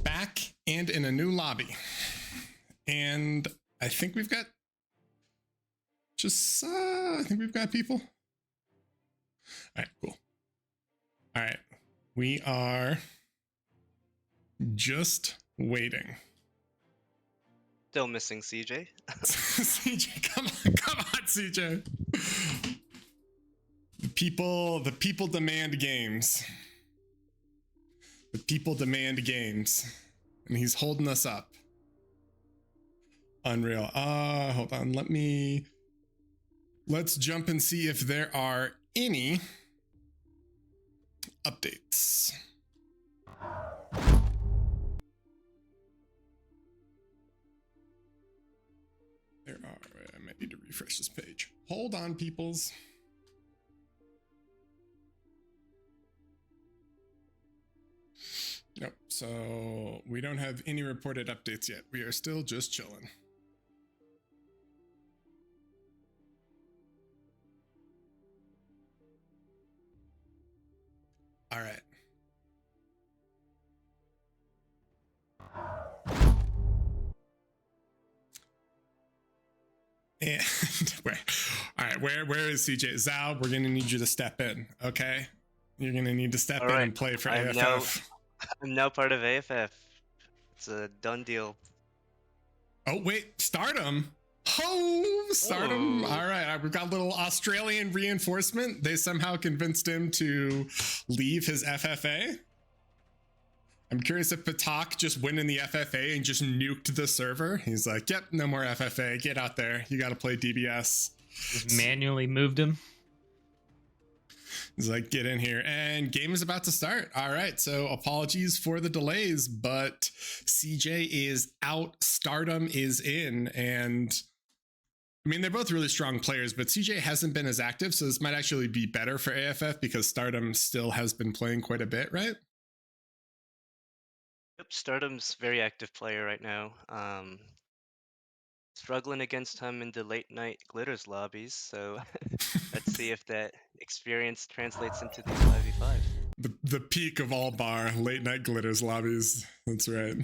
back and in a new lobby. And I think we've got I think we've got people. All right, cool. All right, we are just waiting. Still missing CJ. CJ, come on, CJ. The people demand games. The people demand games, and he's holding us up. Unreal. Hold on. Let's jump and see if there are any updates. There are. I might need to refresh this page. Hold on, peoples. Nope. So we don't have any reported updates yet. We are still just chilling. All right. And Where? All right, where is CJ? Zal, we're gonna need you to step in, okay? You're gonna need to step All in right, and play for I'm AFF. now part of AFF. It's a done deal. Oh wait, Stardom. Oh, Stardom. Ooh. All right, we've got a little Australian reinforcement. They somehow convinced him to leave his FFA. I'm curious if Patak just went in the FFA and just nuked the server. He's like, yep, no more FFA. Get out there. You got to play DBS. Just manually moved him. He's like, get in here. And game is about to start. All right. So apologies for the delays, but CJ is out. Stardom is in. And I mean, they're both really strong players, but CJ hasn't been as active. So this might actually be better for AFF because Stardom still has been playing quite a bit, right? Yep, Stardom's very active player right now. Struggling against him in the late night glitters lobbies. So let's see if that experience translates into these 5v5. The peak of all bar, late night glitters lobbies. That's right.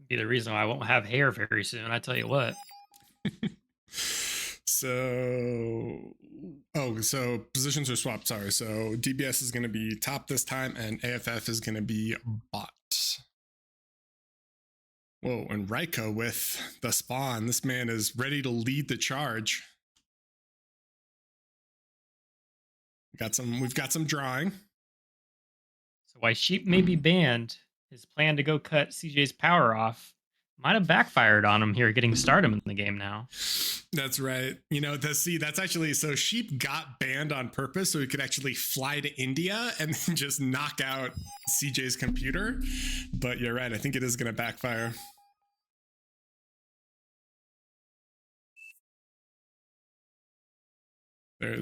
Be the reason why I won't have hair very soon. I tell you what. So positions are swapped. Sorry. So DBS is going to be top this time, and AFF is going to be bot. Whoa, and Raiko with the spawn. This man is ready to lead the charge. We've got some drawing. So why Sheep may be banned, his plan to go cut CJ's power off might have backfired on him here, getting Stardom in the game now. That's right. You know, that's actually, so Sheep got banned on purpose so he could actually fly to India and then just knock out CJ's computer. But you're right. I think it is going to backfire. There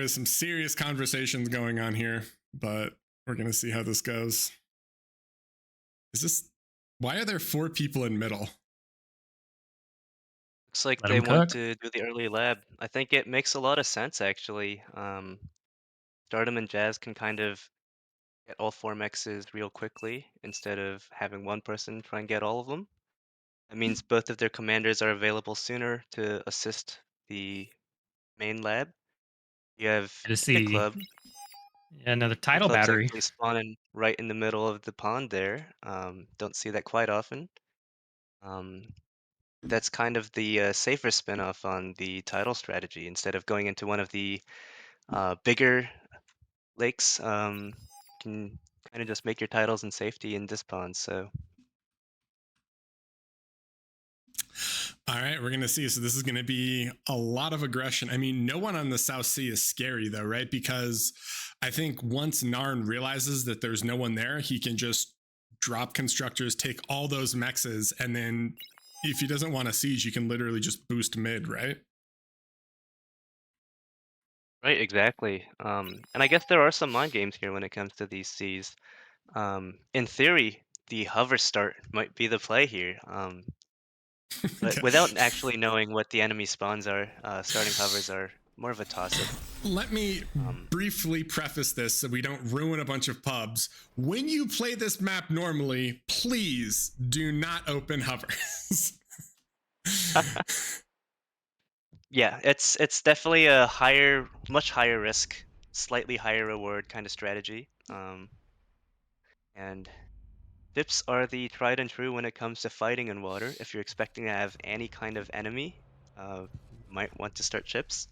is some serious conversations going on here, but we're going to see how this goes. Why are there 4 people in middle? Looks like Let they him want cook. to do the early lab. I think it makes a lot of sense, actually. Stardom and Jazz can kind of get all 4 mexes real quickly instead of having one person try and get all of them. That means both of their commanders are available sooner to assist the main lab. You have To Pit see Club. another Pit tidal Club's battery. actually spawning right in the middle of the pond there. Don't see that quite often. That's kind of the safer spin-off on the tidal strategy. Instead of going into one of the bigger lakes, you can kind of just make your titles in safety in this pond. So All right, we're going to see. So this is going to be a lot of aggression. I mean, no one on the South Sea is scary though, right? Because I think once Narn realizes that there's no one there, he can just drop constructors, take all those mexes, and then if he doesn't want a siege, you can literally just boost mid, right? right, exactly. And I guess there are some mind games here when it comes to these seas. In theory, the hover start might be the play here. But without actually knowing what the enemy spawns are, starting hovers are more of a toss-up. Let me briefly preface this so we don't ruin a bunch of pubs. When you play this map normally, please do not open hovers. Yeah, it's definitely a much higher risk, slightly higher reward kind of strategy. And dips are the tried and true when it comes to fighting in water. If you're expecting to have any kind of enemy, you might want to start chips.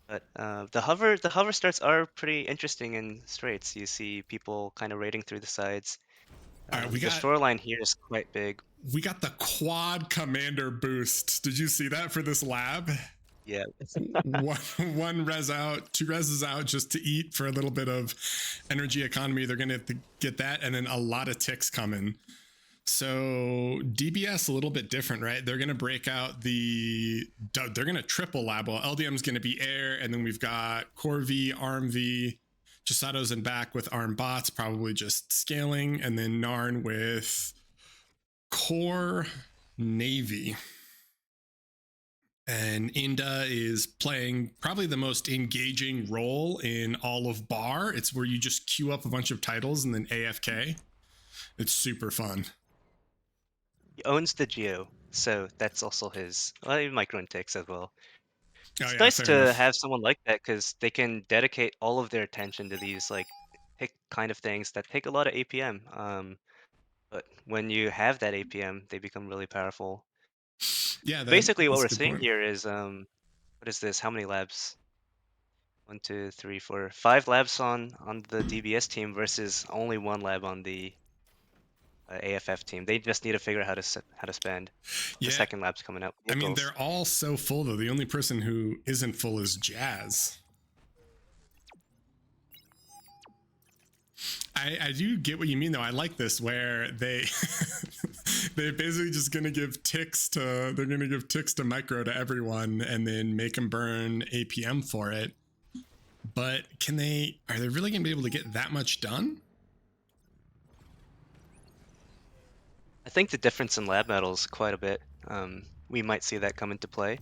But the hover starts are pretty interesting in straights. You see people kind of raiding through the sides. All right, The shoreline here is quite big. we got the quad commander boost. Did you see that for this lab? Yeah. one res out, 2 reses out just to eat for a little bit of energy economy. They're going to have to get that, and then a lot of ticks coming. So DBS a little bit different, right? They're going to break out they're going to triple lab. Well, LDM's going to be air, and then we've got Core V, Arm V, Chisato's in back with Arm bots, probably just scaling, and then Narn with Core Navy. And Inda is playing probably the most engaging role in all of Bar. It's where you just queue up a bunch of titles and then AFK. It's super fun. He owns the Geo. So that's also his. Well, he might run ticks as well. Oh It's yeah, nice fair to enough. have someone like that because they can dedicate all of their attention to these like tick kind of things that take a lot of APM. But when you have that APM, they become really powerful. Yeah, Basically, what that's a we're good seeing point. here is what is this? How many labs? 1, 2, 3, 4, 5 labs on the DBS team versus only 1 lab on the AFF team. They just need to figure out how to spend. The Yeah, second lab's coming out. I mean Vehicles. they're all so full though. The only person who isn't full is Jazz. I do get what you mean though. I like this where they they're basically just gonna give ticks to micro to everyone and then make them burn APM for it. But are they really gonna be able to get that much done? I think the difference in lab medals quite a bit. We might see that come into play.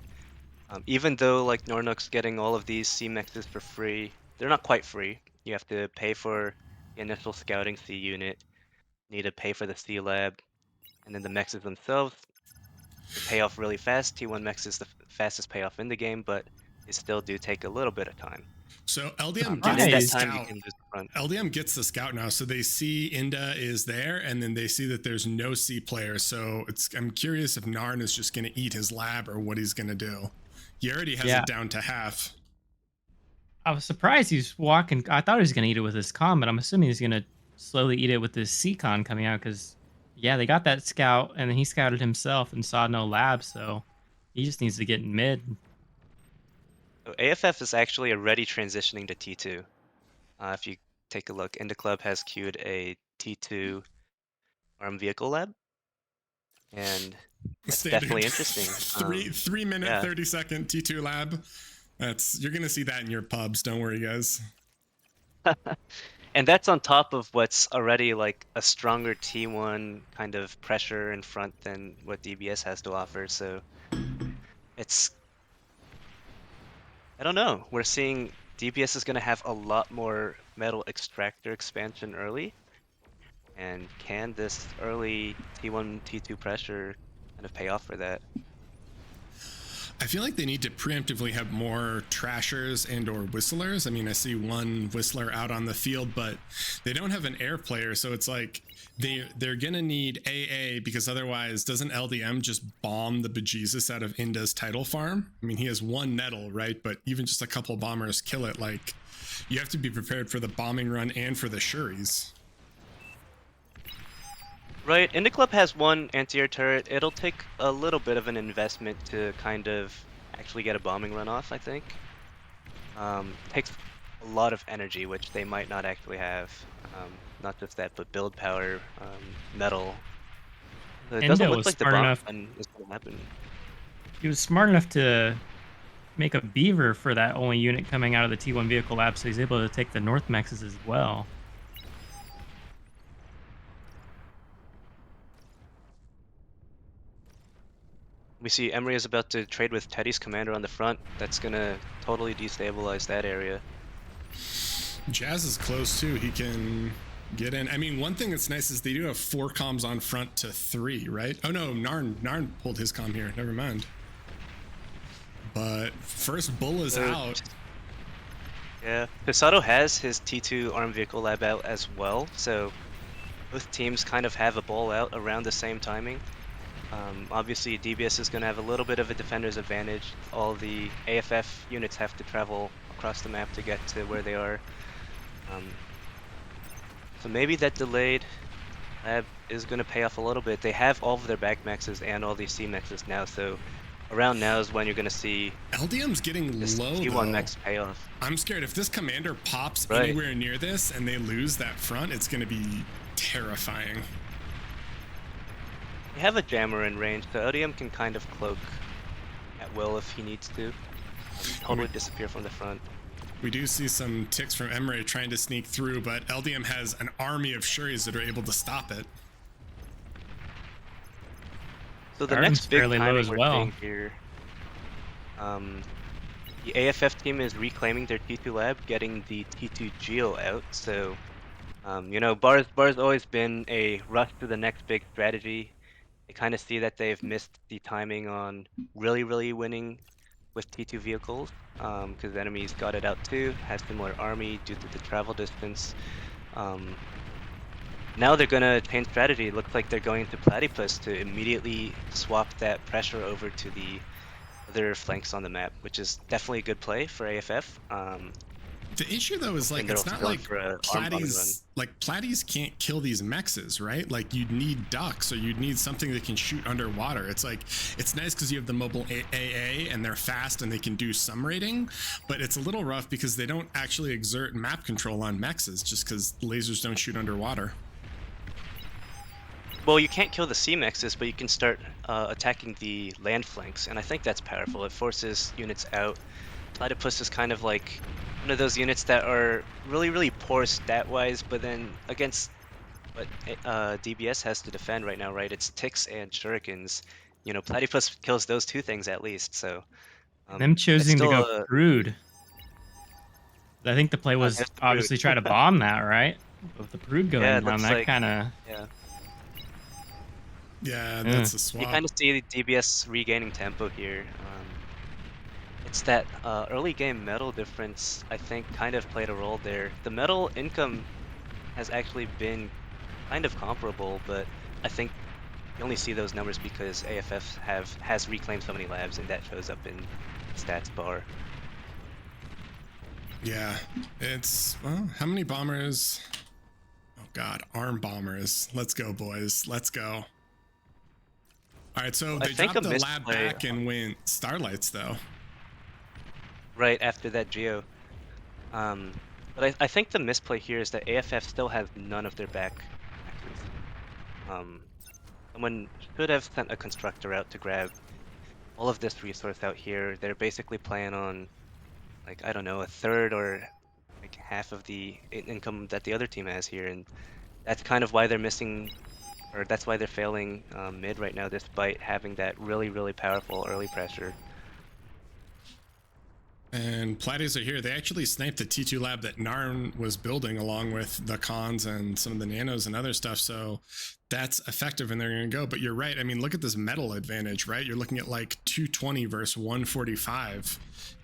Even though like Nornook's getting all of these C mexes for free, they're not quite free. You have to pay for the initial scouting C unit, need to pay for the C lab, and then the mexes themselves, they pay off really fast. T1 mex is the fastest payoff in the game, but they still do take a little bit of time. So LDM And gets in the that time, you scout. can just run. LDM gets the scout now, so they see Inda is there, and then they see that there's no C player. So I'm curious if Narn is just going to eat his lab or what he's going to do. He already has Yeah. it down to half. I was surprised he's walking. I thought he was gonna eat it with his con, but I'm assuming he's gonna slowly eat it with his C con coming out because, yeah, they got that scout, and then he scouted himself and saw no lab, so he just needs to get in mid. So AFF is actually already transitioning to T2. If you take a look, Inda Club has queued a T2 arm vehicle lab, and that's Standard definitely interesting. 3 minute Yeah. 30-second T2 lab. You're gonna see that in your pubs. Don't worry, guys. And that's on top of what's already like a stronger T1 kind of pressure in front than what DBS has to offer. So it's, I don't know. We're seeing DBS is going to have a lot more metal extractor expansion early. And can this early T1, T2 pressure kind of pay off for that? I feel like they need to preemptively have more trashers and or whistlers. I mean, I see one whistler out on the field, but they don't have an air player, so it's like they're gonna need AA because otherwise doesn't LDM just bomb the bejesus out of Inda's title farm? I mean, he has one nettle, right? But even just a couple bombers kill it. Like, you have to be prepared for the bombing run and for the Shuris. Right, Inda Club has one anti-air turret. It'll take a little bit of an investment to kind of actually get a bombing run off, I think. Takes a lot of energy, which they might not actually have. Not just that, but build power, metal. So it doesn't Endo look was like the smart bomb enough. run is going to happen. He was smart enough to make a beaver for that only unit coming out of the T1 vehicle lab, so he's able to take the North Mexes as well. We see Emery is about to trade with Teddy's commander on the front. That's going to totally destabilize that area. Jazz is close too. He can get in. I mean, one thing that's nice is they do have 4 comms on front to 3, right? Oh no, Narn pulled his comm here. Never mind. But first bull is out. Yeah, Pisato has his T2 armed vehicle lab out as well, so both teams kind of have a ball out around the same timing. Obviously, DBS is going to have a little bit of a defender's advantage. All the AFF units have to travel across the map to get to where they are. So maybe that delayed lab is going to pay off a little bit. They have all of their back maxes and all these C maxes now, so around now is when you're going to see LDM's getting this low T1 though. max payoff. I'm scared if this commander pops Right. anywhere near this and they lose that front, it's going to be terrifying. They have a jammer in range, so LDM can kind of cloak at will if he needs to. Totally disappear from the front. We do see some ticks from Emre trying to sneak through, but LDM has an army of Shuris that are able to stop it. So the Arden's next big fairly low timing as we're well. seeing here, the AFF team is reclaiming their T2 lab, getting the T2 Geo out. So, you know, Bar's always been a rush to the next big strategy. They kind of see that they've missed the timing on really winning with T2 vehicles, because the enemy's got it out too, has similar army due to the travel distance. Now they're gonna change strategy. It looks like they're going to Platypus to immediately swap that pressure over to the other flanks on the map, which is definitely a good play for AFF. The issue though is like And they're it's also not going like for a arm bombing run. Platies can't kill these mexes, right? Like you'd need ducks or you'd need something that can shoot underwater. It's like it's nice because you have the mobile AA and they're fast and they can do some rating, but it's a little rough because they don't actually exert map control on mexes just because lasers don't shoot underwater. Well, you can't kill the sea mexes, but you can start attacking the land flanks, and I think that's powerful. It forces units out. Platypus is kind of like one of those units that are really poor stat-wise, but then against what DBS has to defend right now, right? It's ticks and shurikens. You know, Platypus kills those two things at least, so Them it's choosing to still go a Brood. I think the play was there's the obviously Brood. try to bomb that, right? With the Brood going Yeah, it down, looks that like kind of. Yeah, that's a you swap. kind of see DBS regaining tempo here. It's that early game metal difference, I think, kind of played a role there. The metal income has actually been kind of comparable, but I think you only see those numbers because AFF has reclaimed so many labs, and that shows up in stats bar. Yeah, it's well, how many bombers? Oh god, arm bombers. Let's go, boys. Let's go. All right, so I they think dropped a the lab misplay- back and went Starlights though. Right after that Geo. But I think the misplay here is that AFF still has none of their back axes. Someone should have sent a constructor out to grab all of this resource out here. They're basically playing on, like, I don't know, a third or like half of the income that the other team has here, and that's kind of why they're missing, or that's why they're failing mid right now, despite having that really powerful early pressure. And Platies are here. They actually sniped the T2 lab that Narn was building along with the cons and some of the nanos and other stuff. So that's effective and they're going to go. But you're right. I mean, look at this metal advantage, right? You're looking at like 220 versus 145.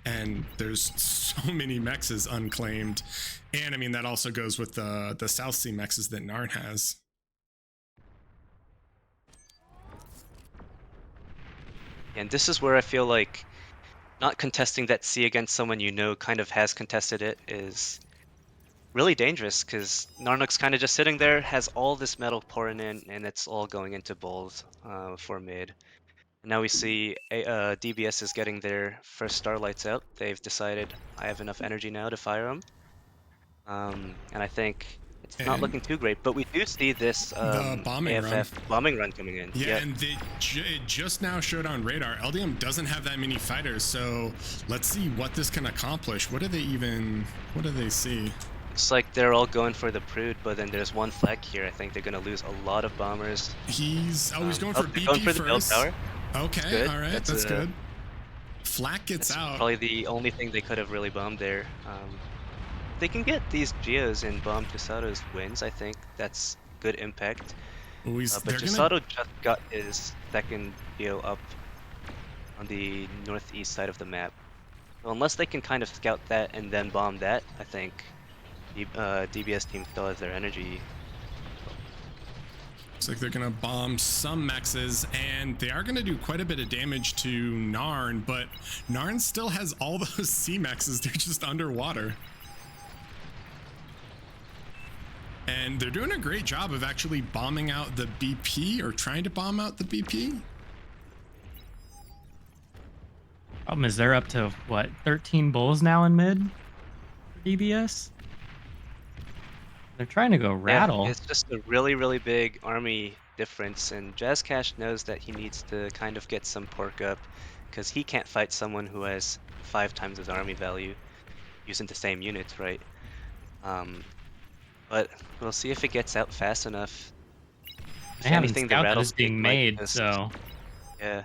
And there's so many mexes unclaimed. And I mean, that also goes with the South Sea mexes that Narn has. And this is where I feel like not contesting that C against someone you know kind of has contested it is really dangerous, because Narnok's kind of just sitting there, has all this metal pouring in, and it's all going into bowls for mid. And now we see DBS is getting their first Starlights out. They've decided, I have enough energy now to fire them. And I think it's not looking too great, but we do see this the bombing AFF run. bombing run coming in. Yeah, and they it just now showed on radar. LDM doesn't have that many fighters, so let's see what this can accomplish. What do they see? Looks like they're all going for the Prude, but then there's one flag here. I think they're going to lose a lot of bombers. He's going for BP going for the build first. tower. Okay, all right, that's good. Flak gets That's out. probably the only thing they could have really bombed there. They can get these Geos and bomb Chisato's wins. I think that's good impact. But Chisato just got his second Geo up on the northeast side of the map. So unless they can kind of scout that and then bomb that, I think the DBS team still has their energy. Looks like they're gonna bomb some mexes, and they are gonna do quite a bit of damage to Narn, but Narn still has all those sea mexes. They're just underwater. And they're doing a great job of actually bombing out the BP, or trying to bomb out the BP. Problem is they're up to what, 13 bulls now in mid for DBS? They're trying to go rattle. Yeah, it's just a really big army difference, and Jazzcash knows that he needs to kind of get some pork up, because he can't fight someone who has 5 times his army value using the same units, right? But we'll see if it gets out fast enough. They haven't scouted is being made, so yeah,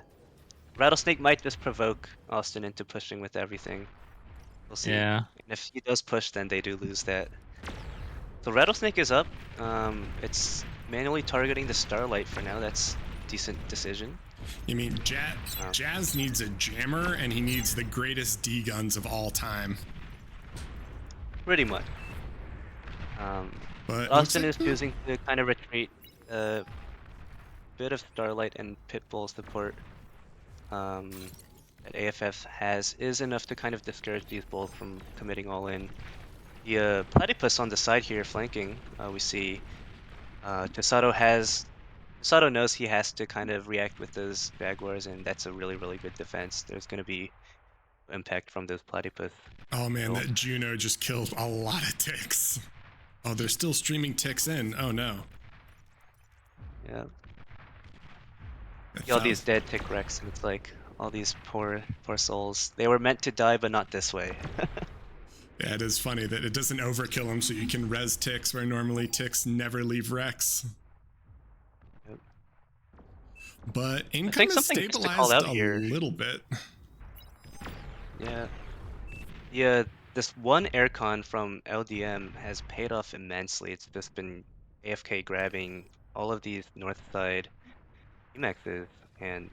Rattlesnake might just provoke Austin into pushing with everything. We'll see. yeah. And if he does push, then they do lose that. So Rattlesnake is up. It's manually targeting the Starlight for now. That's decent decision. You mean Jazz needs a jammer, and he needs the greatest D guns of all time. Pretty much. But Austin like is choosing to kind of retreat. A bit of Starlight and Pitbull support that AFF has is enough to kind of discourage these bulls from committing all in. The Platypus on the side here flanking, we see Tasato knows he has to kind of react with those Jaguars, and that's a really, really good defense. There's going to be impact from those Platypus. oh man, that Juno just killed a lot of ticks. Oh, they're still streaming ticks in. Oh no. Yeah. See all these dead tick wrecks, and it's like all these poor souls. They were meant to die, but not this way. Yeah, it is funny that it doesn't overkill them, so you can res ticks where normally ticks never leave wrecks. Yep. But income is stabilized a little bit. Yeah. Yeah, this one aircon from LDM has paid off immensely. It's just been AFK grabbing all of these north side Emaxes, and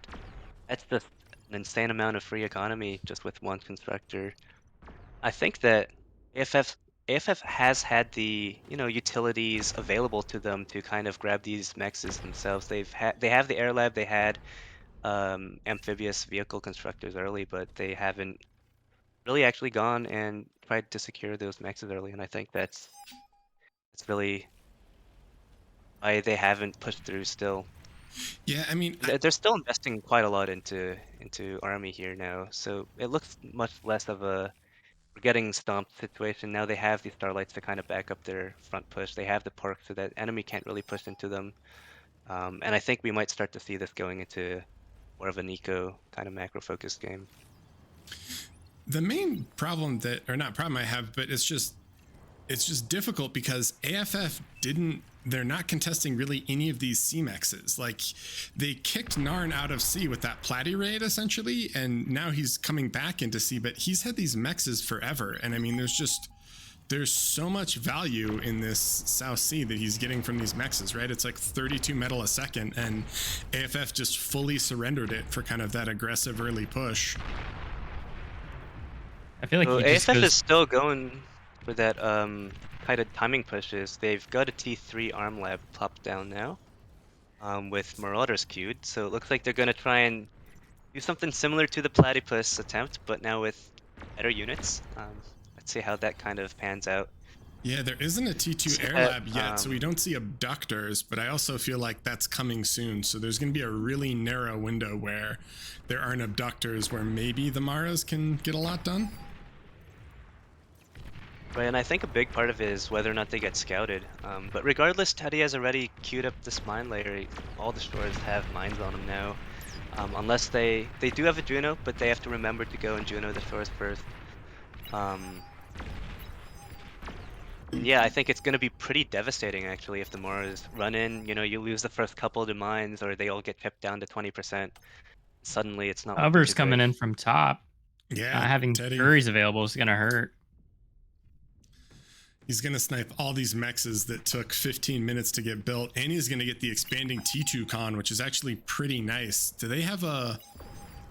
that's just an insane amount of free economy just with one constructor. I think that AFF has had the utilities available to them to kind of grab these mexes themselves. They have the air lab, they had amphibious vehicle constructors early, but they haven't really actually gone and tried to secure those mexes early, and I think that's really why they haven't pushed through still. Yeah, I mean, they're still investing quite a lot into army here now, so it looks much less of a we're getting stomped situation. Now they have these Starlights to kind of back up their front push. They have the perks so that enemy can't really push into them. And I think we might start to see this going into more of an eco kind of macro focused game. The main problem or not problem I have, but it's just difficult because AFF they're not contesting really any of these C-mexes. Like, they kicked Narn out of C with that Platy raid essentially, and now he's coming back into C, but he's had these mexes forever. And I mean, there's so much value in this South Sea that he's getting from these mexes, right? It's like 32 metal a second, and AFF just fully surrendered it for kind of that aggressive early push. I feel like AFF is still going for that kind of timing pushes. They've got a T3 arm lab plopped down now with Marauders queued, so it looks like they're going to try and do something similar to the Platypus attempt, but now with better units. Let's see how that kind of pans out. Yeah, there isn't a T2 air lab yet, so we don't see abductors, but I also feel like that's coming soon. So there's going to be a really narrow window where there aren't abductors, where maybe the Maras can get a lot done. Right, and I think a big part of it is whether or not they get scouted. But regardless, Teddy has already queued up this mine layer. All the stores have mines on them now. Unless they do have a Juno, but they have to remember to go and Juno the stores first. Yeah, I think it's going to be pretty devastating actually if the Moras run in. You lose the first couple of the mines, or they all get chipped down to 20%. Suddenly, it's not. Cover's coming in from top. Yeah, having Furies available is going to hurt. He's going to snipe all these mexes that took 15 minutes to get built, and he's going to get the expanding T2 con, which is actually pretty nice. Do they have a...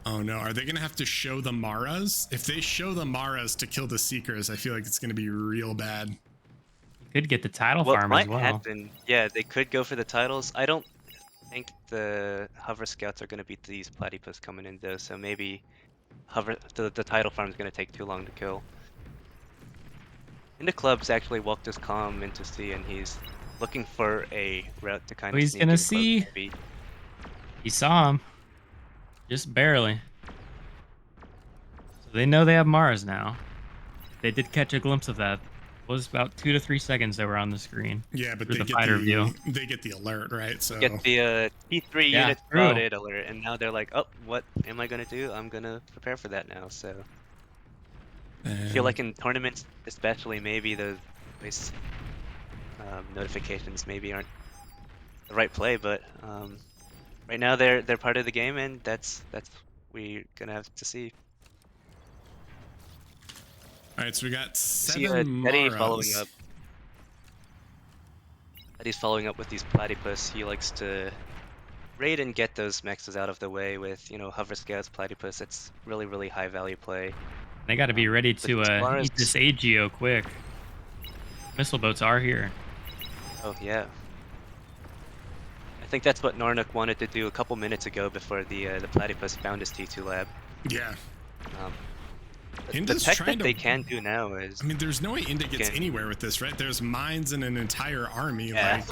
Oh no, are they going to have to show the Maras? If they show the Maras to kill the Seekers, I feel like it's going to be real bad. You could get the title farm as well. Happen. Yeah, they could go for the titles. I don't think the Hover Scouts are going to beat these Platypus coming in though, so maybe the title farm is going to take too long to kill. In the club's actually walked his calm into C, and he's looking for a route to kind of. He's gonna see. He saw him, just barely. So they know they have Mars now. They did catch a glimpse of that. It was about 2 to 3 seconds they were on the screen. Yeah, but they get fighter view. They get the alert, right? So get the T3 unit spotted alert, and now they're like, "Oh, what am I gonna do? I'm gonna prepare for that now." So. I feel like in tournaments, especially, maybe those notifications maybe aren't the right play, but right now they're part of the game, and that's we're gonna have to see. All right, so we got 7 Eddie Maras. following up. Eddie's following up with these Platypus. He likes to raid and get those mexes out of the way with, hover scouts, platypus. It's really, really high value play. They got to be ready But to as far as eat this AGO quick. Missile boats are here. oh yeah, I think that's what Narnook wanted to do a couple minutes ago before the platypus found his T2 lab. Yeah. Um, the Inda's tech trying that to. they can do now is I mean, there's no way Inda gets can anywhere with this, right? There's mines and an entire army. yeah.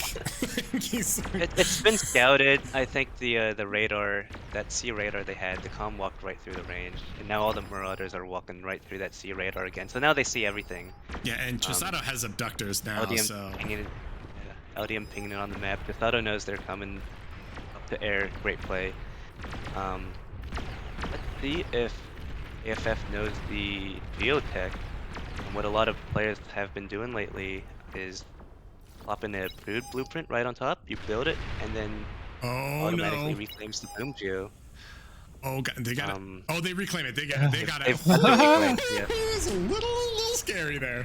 Like, he's It's been scouted. I think the radar, that sea radar they had, the comm walked right through the range, and now all the marauders are walking right through that sea radar again. So now they see everything. yeah, and Chisato has abductors now, LDM so pinging it, yeah, LDM pinging it on the map. Chisato knows they're coming up to air. Great play. Let's see if AFF knows the geotech. And what a lot of players have been doing lately is plopping a brood blueprint right on top. You build it, and then oh automatically no, reclaims the boom geo. oh god, they got it. Um, Oh, they reclaim it. They got it. They got it. they've got the reclaim. Yeah. It's a little scary there.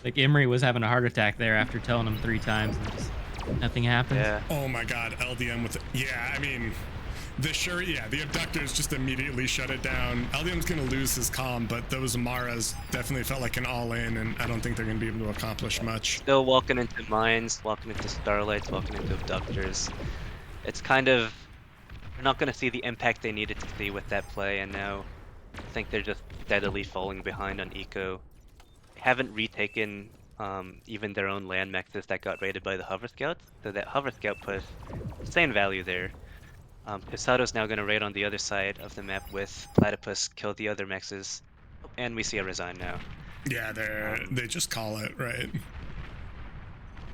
Like Emery was having a heart attack there after telling him 3 times and just nothing happened. Yeah. Oh my god, LDM with yeah. I mean, the abductors just immediately shut it down. LDM's gonna lose his comm, but those Maras definitely felt like an all-in, and I don't think they're gonna be able to accomplish much. Still walking into mines, walking into starlights, walking into abductors. It's kind of, they're not going to see the impact they needed to see with that play, and now I think they're just steadily falling behind on eco. They haven't retaken even their own land mexes that got raided by the hover scouts, so that hover scout push, insane value there. Pisato's now going to raid on the other side of the map with Platypus, kill the other mexes, and we see a resign now. Yeah, they just call it, right?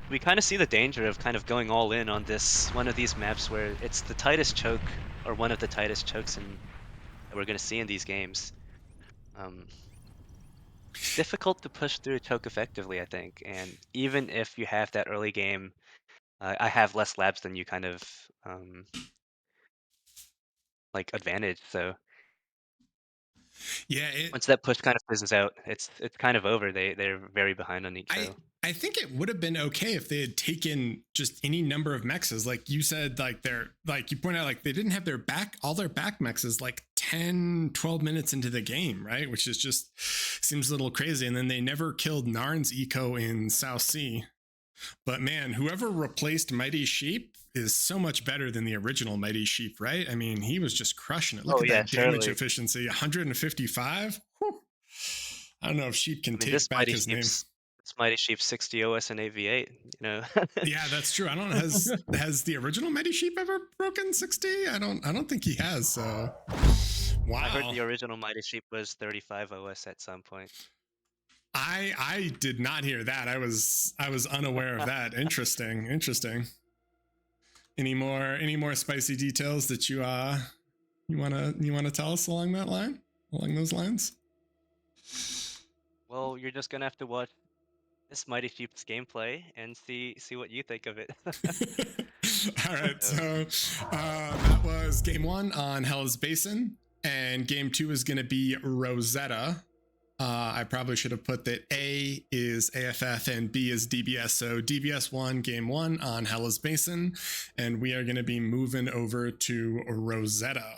We kind of see the danger of kind of going all in on this one of these maps where it's the tightest choke, or one of the tightest chokes that we're going to see in these games. Difficult to push through a choke effectively, I think, and even if you have that early game, I have less labs than you kind of like advantage, so Yeah, once that push kind of fizzes out, it's kind of over. They're very behind on each. I think it would have been okay if they had taken just any number of mexes. Like you said, like they're like you point out, like they didn't have all their back mexes like 10, 12 minutes into the game, right? Which is just seems a little crazy. And then they never killed Narn's eco in South Sea. But man, whoever replaced Mighty Sheep is so much better than the original Mighty Sheep, right? I mean, he was just crushing it. Look at that damage efficiency, 155. Whew. I don't know if Sheep can take back his name. This Mighty Sheep 60 OS and AV8, Yeah, that's true. I don't know. Has the original Mighty Sheep ever broken 60? I don't think he has. So wow. I heard the original Mighty Sheep was 35 OS at some point. I did not hear that. I was unaware of that. Interesting. Any more spicy details that you wanna tell us along those lines? Well, you're just gonna have to watch this Mighty Sheep's gameplay and see what you think of it. All right, so that was game 1 on Hell's Basin, and game 2 is going to be Rosetta. I probably should have put that A is AFF and B is DBS. So DBS won game 1 on Hell's Basin, and we are going to be moving over to Rosetta.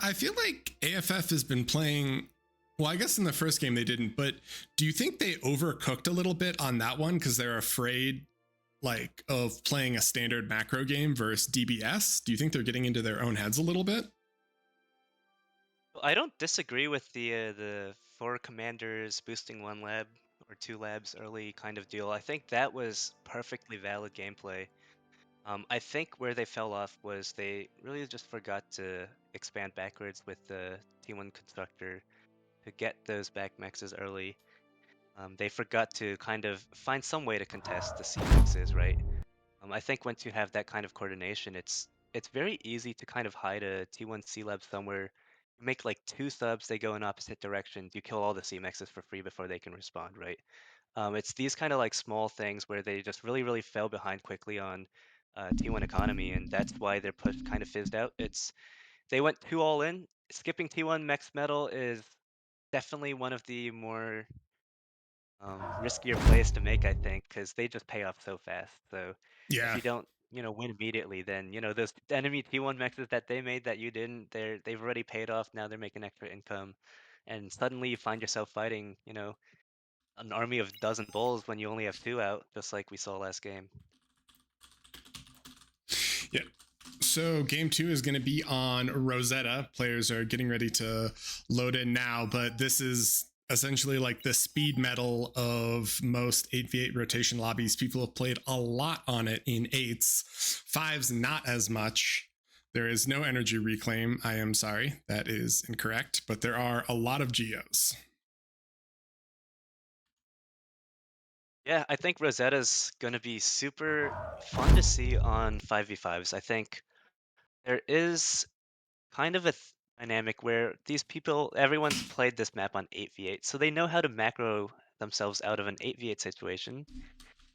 I feel like AFF has been playing. Well, I guess in the first game they didn't, but do you think they overcooked a little bit on that one because they're afraid like of playing a standard macro game versus DBS? Do you think they're getting into their own heads a little bit? Well, I don't disagree with the 4 commanders boosting 1 lab or 2 labs early kind of deal. I think that was perfectly valid gameplay. I think where they fell off was they really just forgot to expand backwards with the T1 constructor to get those back mexes early. They forgot to kind of find some way to contest the C mexes, right? I think once you have that kind of coordination, it's very easy to kind of hide a T1 C lab somewhere. You make like 2 subs, they go in opposite directions. You kill all the C mexes for free before they can respond, right? It's these kind of like small things where they just really fell behind quickly on T1 economy, and that's why their push kind of fizzed out. They went too all in. Skipping T1 Mex Metal is definitely one of the more riskier plays to make, I think, because they just pay off so fast. So if Yeah. you don't, win immediately, then those enemy T1 mexes that they made that you didn't, they've already paid off. Now they're making extra income, and suddenly you find yourself fighting, an army of dozen bulls when you only have two out, just like we saw last game. Yeah. So game 2 is going to be on Rosetta. Players are getting ready to load in now, but this is essentially like the speed metal of most 8v8 rotation lobbies. People have played a lot on it in 8s. 5s, not as much. There is no energy reclaim. I am sorry. That is incorrect, but there are a lot of geos. Yeah, I think Rosetta's going to be super fun to see on 5v5s. I think there is kind of a dynamic where these people, everyone's played this map on 8v8, so they know how to macro themselves out of an 8v8 situation.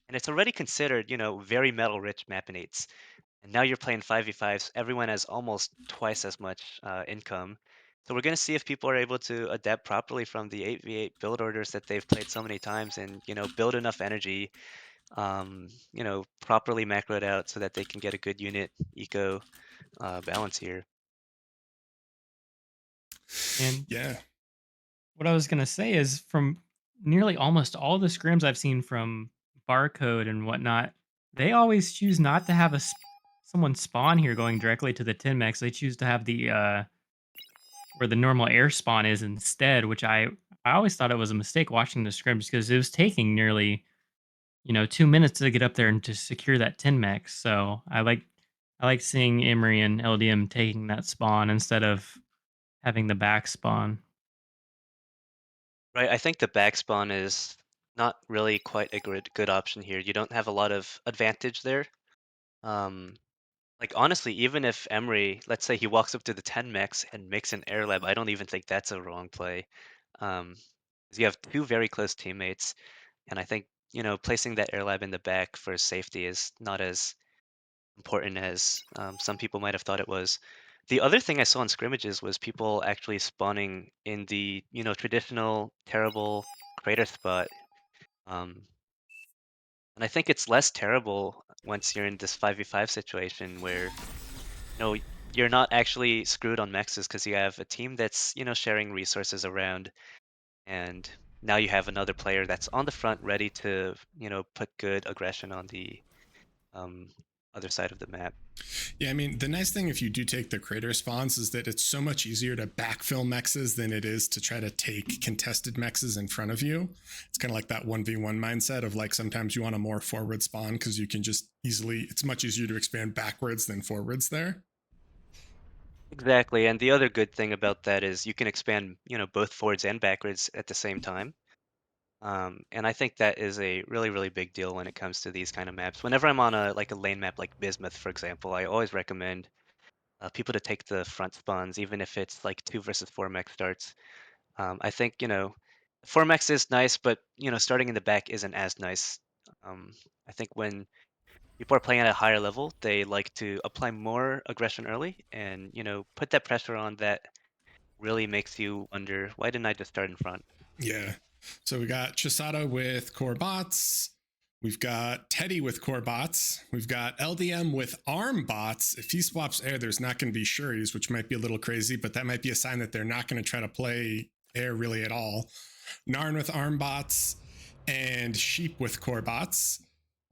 And it's already considered, very metal rich map in 8s. And now you're playing 5v5s, everyone has almost twice as much income. So we're going to see if people are able to adapt properly from the 8v8 build orders that they've played so many times and, build enough energy, properly macroed out so that they can get a good unit eco balance here. And Yeah. what I was gonna say is from nearly almost all the scrims I've seen from Barcode and whatnot, they always choose not to have someone spawn here going directly to the 10 max. They choose to have the where the normal air spawn is instead, which I always thought it was a mistake watching the scrims because it was taking nearly 2 minutes to get up there and to secure that 10 max. So I like seeing Emery and LDM taking that spawn instead of having the back spawn. Right, I think the back spawn is not really quite a good option here. You don't have a lot of advantage there. Um, like honestly, even if Emery, let's say he walks up to the 10 max and makes an air lab, I don't even think that's a wrong play. 'Cause you have two very close teammates, and I think, placing that air lab in the back for safety is not as important as some people might have thought it was. The other thing I saw in scrimmages was people actually spawning in the, traditional terrible crater spot. Um, and I think it's less terrible once you're in this 5v5 situation where, you're not actually screwed on mexes because you have a team that's, sharing resources around, and now you have another player that's on the front ready to, put good aggression on the um, other side of the map. Yeah, I mean, the nice thing if you do take the crater spawns is that it's so much easier to backfill mexes than it is to try to take contested mexes in front of you. It's kind of like that 1v1 mindset of like sometimes you want a more forward spawn because you can just easily, it's much easier to expand backwards than forwards there. Exactly, and the other good thing about that is you can expand, both forwards and backwards at the same time. And I think that is a really, really big deal when it comes to these kind of maps. Whenever I'm on a lane map like Bismuth, for example, I always recommend people to take the front spawns, even if it's like 2 versus 4 mech starts. I think, 4 mechs is nice, but starting in the back isn't as nice. I think when people are playing at a higher level, they like to apply more aggression early and, put that pressure on that really makes you wonder, why didn't I just start in front? Yeah. So we got Chisada with core bots. We've got Teddy with core bots. We've got LDM with arm bots. If he swaps air, there's not going to be Shuris, which might be a little crazy, but that might be a sign that they're not going to try to play air really at all. Narn with arm bots and Sheep with core bots.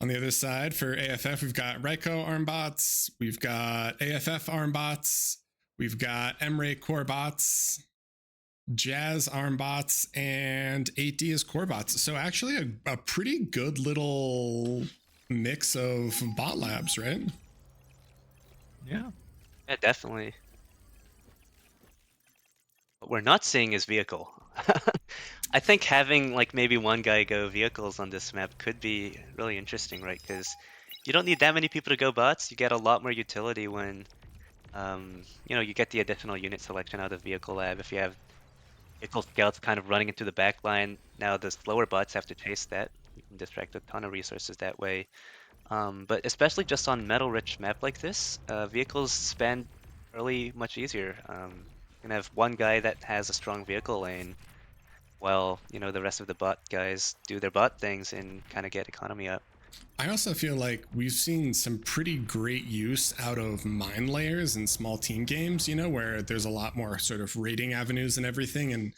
On the other side for AFF, we've got Raiko arm bots. We've got AFF arm bots. We've got Emre core bots. Jazz arm bots and 8D as core bots. So actually a pretty good little mix of bot labs, right? Yeah. Yeah, definitely. What we're not seeing is vehicle. I think having like maybe one guy go vehicles on this map could be really interesting, right? Because you don't need that many people to go bots. You get a lot more utility when, you get the additional unit selection out of vehicle lab. If you have vehicle scouts kind of running into the back line, now the slower bots have to chase that. You can distract a ton of resources that way. But especially just on metal-rich map like this, vehicles spend early much easier. You can have one guy that has a strong vehicle lane, while the rest of the bot guys do their bot things and kind of get economy up. I also feel like we've seen some pretty great use out of mine layers in small team games, where there's a lot more sort of raiding avenues and everything. And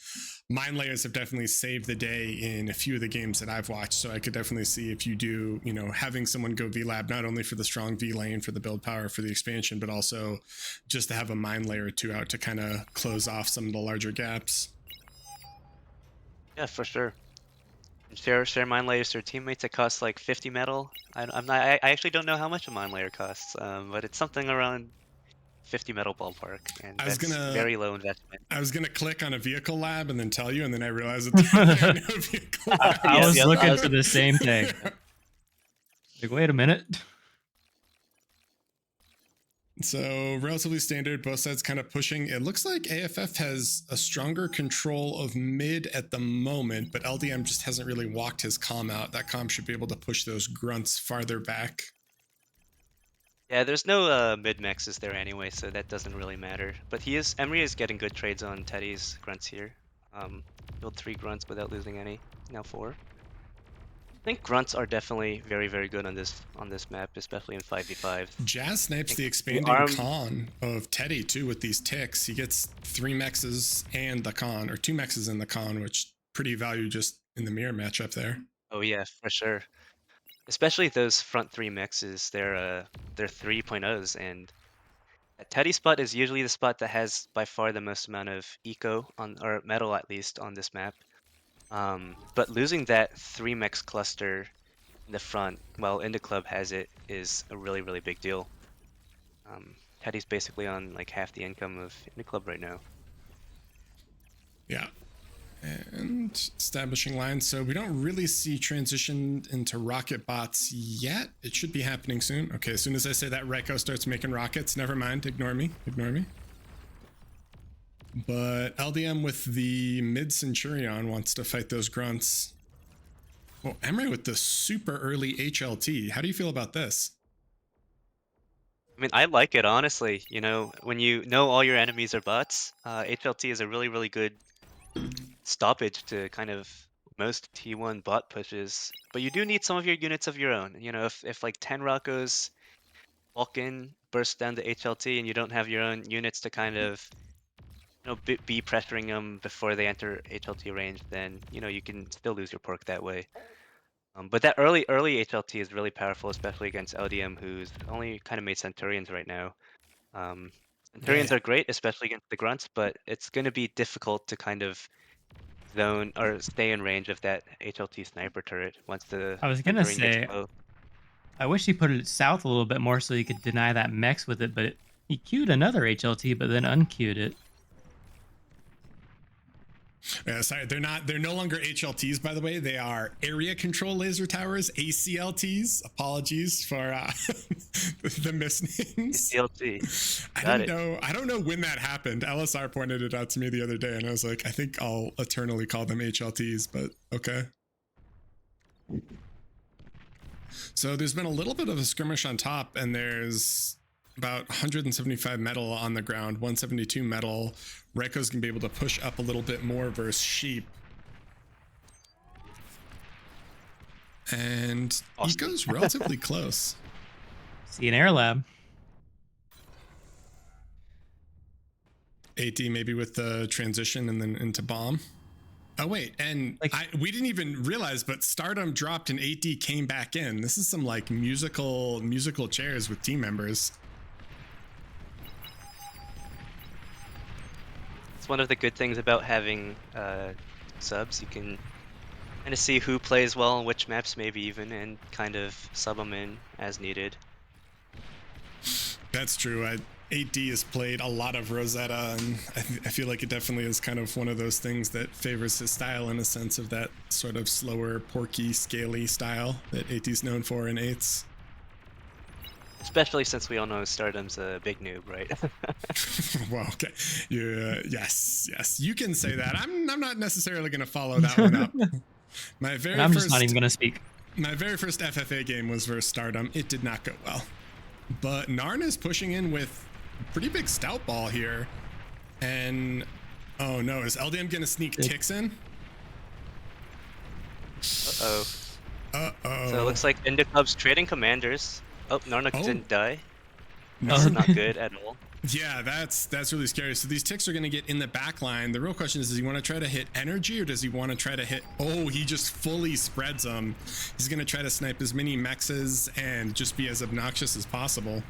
mine layers have definitely saved the day in a few of the games that I've watched. So I could definitely see if you do, having someone go VLAB, not only for the strong V lane, for the build power, for the expansion, but also just to have a mine layer or two out to kind of close off some of the larger gaps. Yeah, for sure. Share mine layers to your teammates. It costs like 50 metal. I actually don't know how much a mine layer costs, but it's something around 50 metal ballpark, and that's very low investment. I was gonna click on a vehicle lab and then tell you, and then I realized that there are no vehicle labs. I was looking for the same thing. Like, wait a minute. So relatively standard, both sides kind of pushing. It looks like AFF has a stronger control of mid at the moment, but LDM just hasn't really walked his comm out. That comm should be able to push those grunts farther back. Yeah, there's no mid maxes there anyway, so that doesn't really matter. But Emery is getting good trades on Teddy's grunts here. Build 3 grunts without losing any. Now 4. I think grunts are definitely very, very good on this map, especially in 5v5. Jazz snipes the expanding con of Teddy too with these ticks. He gets 3 mexes and the con, or 2 mexes in the con, which pretty value just in the mirror matchup there. Oh yeah, for sure. Especially those front 3 mexes, they're 3.0s, and Teddy's spot is usually the spot that has by far the most amount of eco or metal at least on this map. But losing that 3 mex cluster in the front while Indie Club has it is a really, really big deal. Teddy's basically on like half the income of Indie Club right now. Yeah. And establishing lines. So we don't really see transition into rocket bots yet. It should be happening soon. Okay, as soon as I say that, Reiko starts making rockets. Never mind. Ignore me. Ignore me. But LDM with the mid Centurion wants to fight those grunts. Well, Emery with the super early HLT. How do you feel about this? I mean, I like it, honestly. When you know all your enemies are bots, HLT is a really, really good stoppage to kind of most T1 bot pushes. But you do need some of your units of your own. If like 10 Rockos walk in, burst down the HLT, and you don't have your own units to kind of be pressuring them before they enter HLT range, then you can still lose your pork that way. But that early HLT is really powerful, especially against LDM, who's only kind of made Centurions right now. Centurions are great, especially against the grunts, but it's going to be difficult to kind of zone or stay in range of that HLT sniper turret once the. I was gonna say, I wish he put it south a little bit more so he could deny that mex with it, but he queued another HLT, but then unqueued it. Yeah, sorry, they're no longer HLTs, by the way. They are area control laser towers, ACLTs. Apologies for the misnames. ACLT. I don't know when that happened. LSR pointed it out to me the other day, and I was like, I think I'll eternally call them HLTs, but okay. So there's been a little bit of a skirmish on top, and there's about 175 metal on the ground, 172 metal. Reiko's gonna be able to push up a little bit more versus Sheep. And Eco's relatively close. See an air lab. AD maybe with the transition and then into bomb. Oh wait, and we didn't even realize, but Stardom dropped and AD came back in. This is some like musical chairs with team members. One of the good things about having subs. You can kind of see who plays well on which maps, maybe even, and kind of sub them in as needed. That's true. 8D has played a lot of Rosetta, and I feel like it definitely is kind of one of those things that favors his style in a sense of that sort of slower, porky, scaly style that 8D's known for in 8s. Especially since we all know Stardom's a big noob, right? Well, okay. Yeah, yes. You can say that. I'm not necessarily going to follow that one up. I'm just not even going to speak. My very first FFA game was versus Stardom. It did not go well. But Narn is pushing in with a pretty big stout ball here. And, oh no, is LDM going to sneak ticks in? Uh-oh. Uh-oh. So it looks like Indo Club's trading commanders. Oh, Narnook Oh. didn't die. No. That's not good at all. Yeah, that's really scary. So these ticks are going to get in the back line. The real question is, does he want to try to hit energy, or does he want to try to hit... Oh, he just fully spreads them. He's going to try to snipe as many mexes and just be as obnoxious as possible.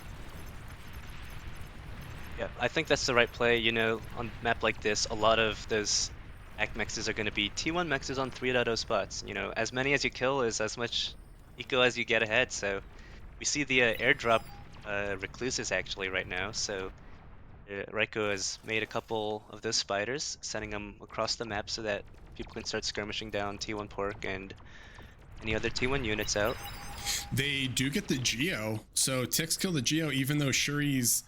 Yeah, I think that's the right play. You know, on a map like this, a lot of those ACK mexes are going to be T1 mexes on 3.0 spots. You know, as many as you kill is as much eco as you get ahead. So we see the airdrop recluses actually right now. So Raiko has made a couple of those spiders, sending them across the map so that people can start skirmishing down T1 Pork and any other T1 units out. They do get the Geo. So ticks kill the Geo even though Shuri's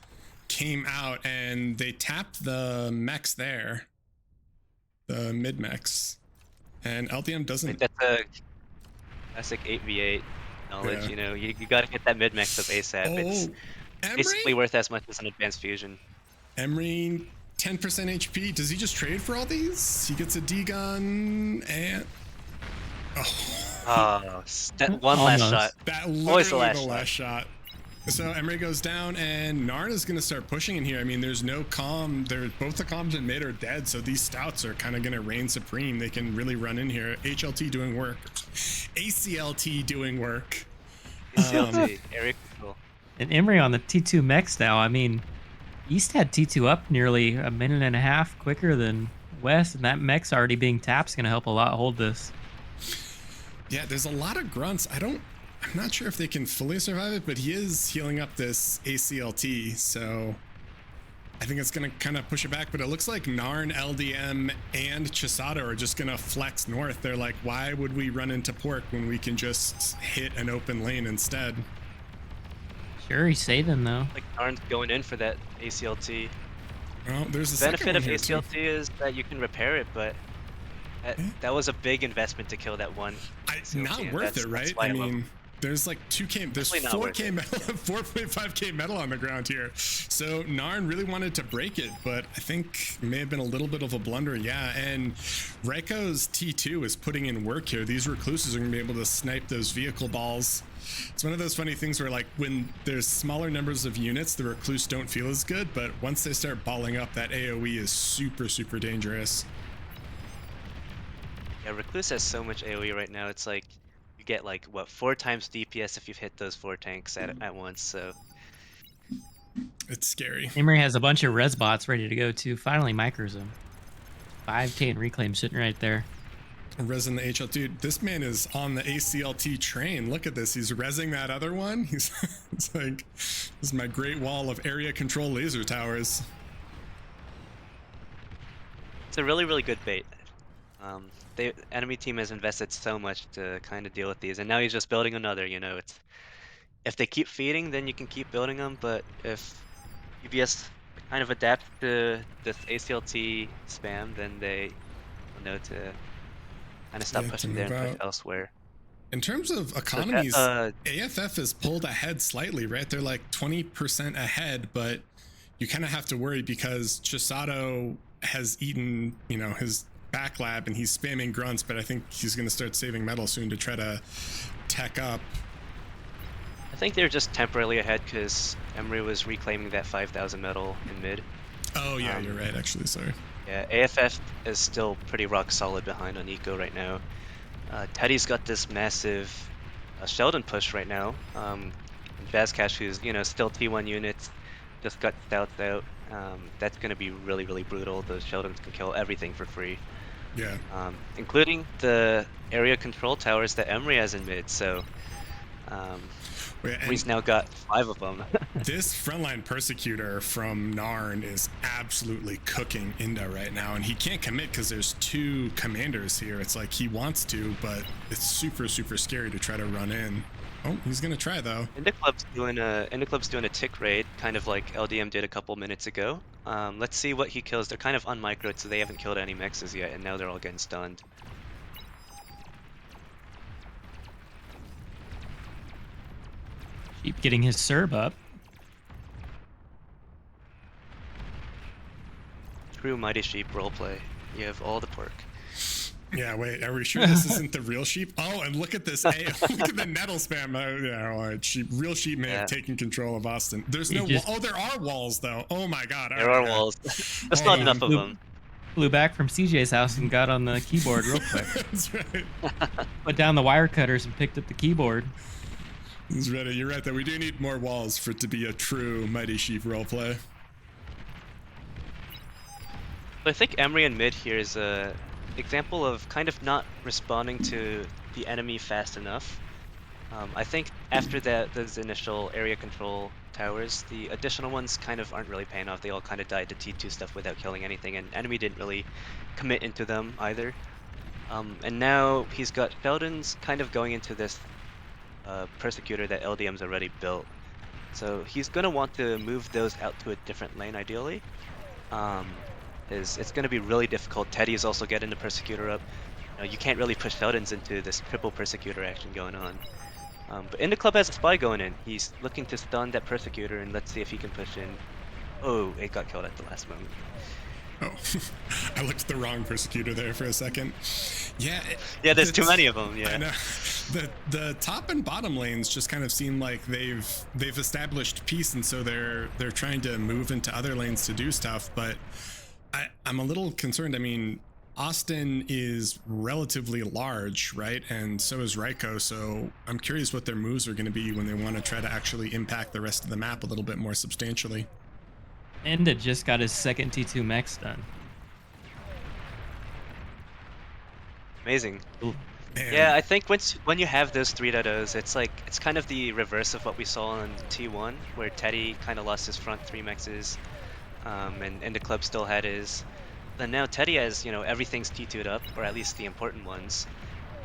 came out, and they tapped the mechs there. The mid mechs. And LDM doesn't... Like that's a classic 8v8 knowledge, Yeah. you know, you gotta get that mid mix up ASAP. It's basically worth as much as an advanced fusion. Emery, 10% HP. Does he just trade for all these? He gets a D-gun and... Oh, that one last Almost. shot. That Always the literally last the last shot. So Emery goes down, and Narn is going to start pushing in here. I mean, there's no calm. Both the comms in mid are dead, so these stouts are kind of going to reign supreme. They can really run in here. HLT doing work. ACLT doing work. ACLT, area control. And Emery on the T2 mechs now. I mean, East had T2 up nearly a minute and a half quicker than West, and that mech's already being tapped is going to help a lot hold this. Yeah, there's a lot of grunts. I'm not sure if they can fully survive it, but he is healing up this ACLT, so I think it's going to kind of push it back. But it looks like Narn, LDM, and Chisato are just going to flex north. They're like, why would we run into Pork when we can just hit an open lane instead? Sure, he's saving though. Like Arn's going in for that ACLT. Well, there's The a benefit of second one ACLT here, is that you can repair it, but that was a big investment to kill that one. too. ACLT, Not and worth that's it, right? why I love mean, there's like 2K, there's Definitely not worth 4K metal, 4.5K metal on the ground here. So Narn really wanted to break it, but I think it may have been a little bit of a blunder. Yeah, and Reiko's T2 is putting in work here. These recluses are gonna be able to snipe those vehicle balls. It's one of those funny things where, like, when there's smaller numbers of units, the recluse don't feel as good, but once they start balling up, that AoE is super, super dangerous. Yeah, Recluse has so much AoE right now. It's like you get like what 4 times DPS if you've hit those 4 tanks at once. So It's scary. Emery has a bunch of res bots ready to go too. Finally micros him. 5K in reclaim sitting right there. Resin the HL, dude. This man is on the ACLT train. Look at this. He's rezzing that other one. He's it's like, this is my great wall of area control laser towers. it's a really, really good bait. The enemy team has invested so much to kind of deal with these, and now he's just building another. You know, it's if they keep feeding, then you can keep building them. But if UBS kind of adapt to this ACLT spam, then they know to kind of stop Yeah, to pushing there and move push out. elsewhere. In terms of So economies, that, AFF has pulled ahead slightly, right? They're like 20% ahead, but you kind of have to worry because Chisato has eaten, you know, his back lab and he's spamming grunts, but I think he's going to start saving metal soon to try to tech up. I think they're just temporarily ahead because Emery was reclaiming that 5,000 metal in mid. Oh, yeah, you're right, actually. Sorry. Yeah, AFF is still pretty rock solid behind on Eco right now. Teddy's got this massive Sheldon push right now. Vazcash, who's, you know, still T1 units, just got stouts out. That's going to be really, really brutal. Those Sheldons can kill everything for free. Yeah. Including the area control towers that Emery has in mid. So Emery's now got 5 of them. This frontline persecutor from Narn is absolutely cooking Inda right now, and he can't commit because there's 2 commanders here. It's like he wants to, but it's super, super scary to try to run in. Oh, he's gonna try though. Indo Club's doing a tick raid, kind of like LDM did a couple minutes ago. Let's see what he kills. They're kind of unmicroed, so they haven't killed any mexes yet, and now they're all getting stunned. Keep getting his Serb up. True Mighty Sheep roleplay. You have all the pork. Yeah, wait, are we sure this isn't the real sheep? Oh, and look at this. Look at the nettle spam. Yeah, all right, real sheep may have taken control of Austin. There's no oh, there are walls though. Oh my god. There are walls. There's not enough of them. Flew back from CJ's house and got on the keyboard real quick. That's right. Put down the wire cutters and picked up the keyboard. That's right. You're right that we do need more walls for it to be a true Mighty Sheep roleplay. I think Emery in mid here is a example of kind of not responding to the enemy fast enough. I think after those initial area control towers, the additional ones kind of aren't really paying off. They all kind of died to T2 stuff without killing anything, and enemy didn't really commit into them either. And now he's got Sheldon's kind of going into this Persecutor that LDM's already built. So he's going to want to move those out to a different lane ideally. It's going to be really difficult. Teddy is also getting the Persecutor up. You can't really push Sheldon's into this triple Persecutor action going on. But In the Club has a spy going in. He's looking to stun that Persecutor, and let's see if he can push in. Oh, it got killed at the last moment. Oh, I looked at the wrong Persecutor there for a second. Yeah. Yeah, there's too many of them. Yeah. I know. The top and bottom lanes just kind of seem like they've established peace, and so they're trying to move into other lanes to do stuff. But I'm a little concerned. I mean, Austin is relatively large, right? And so is Raiko. So I'm curious what their moves are going to be when they want to try to actually impact the rest of the map a little bit more substantially. Enda just got his second T2 mechs done. Amazing. Ooh. Yeah, I think when you have those 3.0s, it's kind of the reverse of what we saw in T1, where Teddy kind of lost his front 3 mexes, and the club still had his. And now Teddy has, everything's T2'd up, or at least the important ones,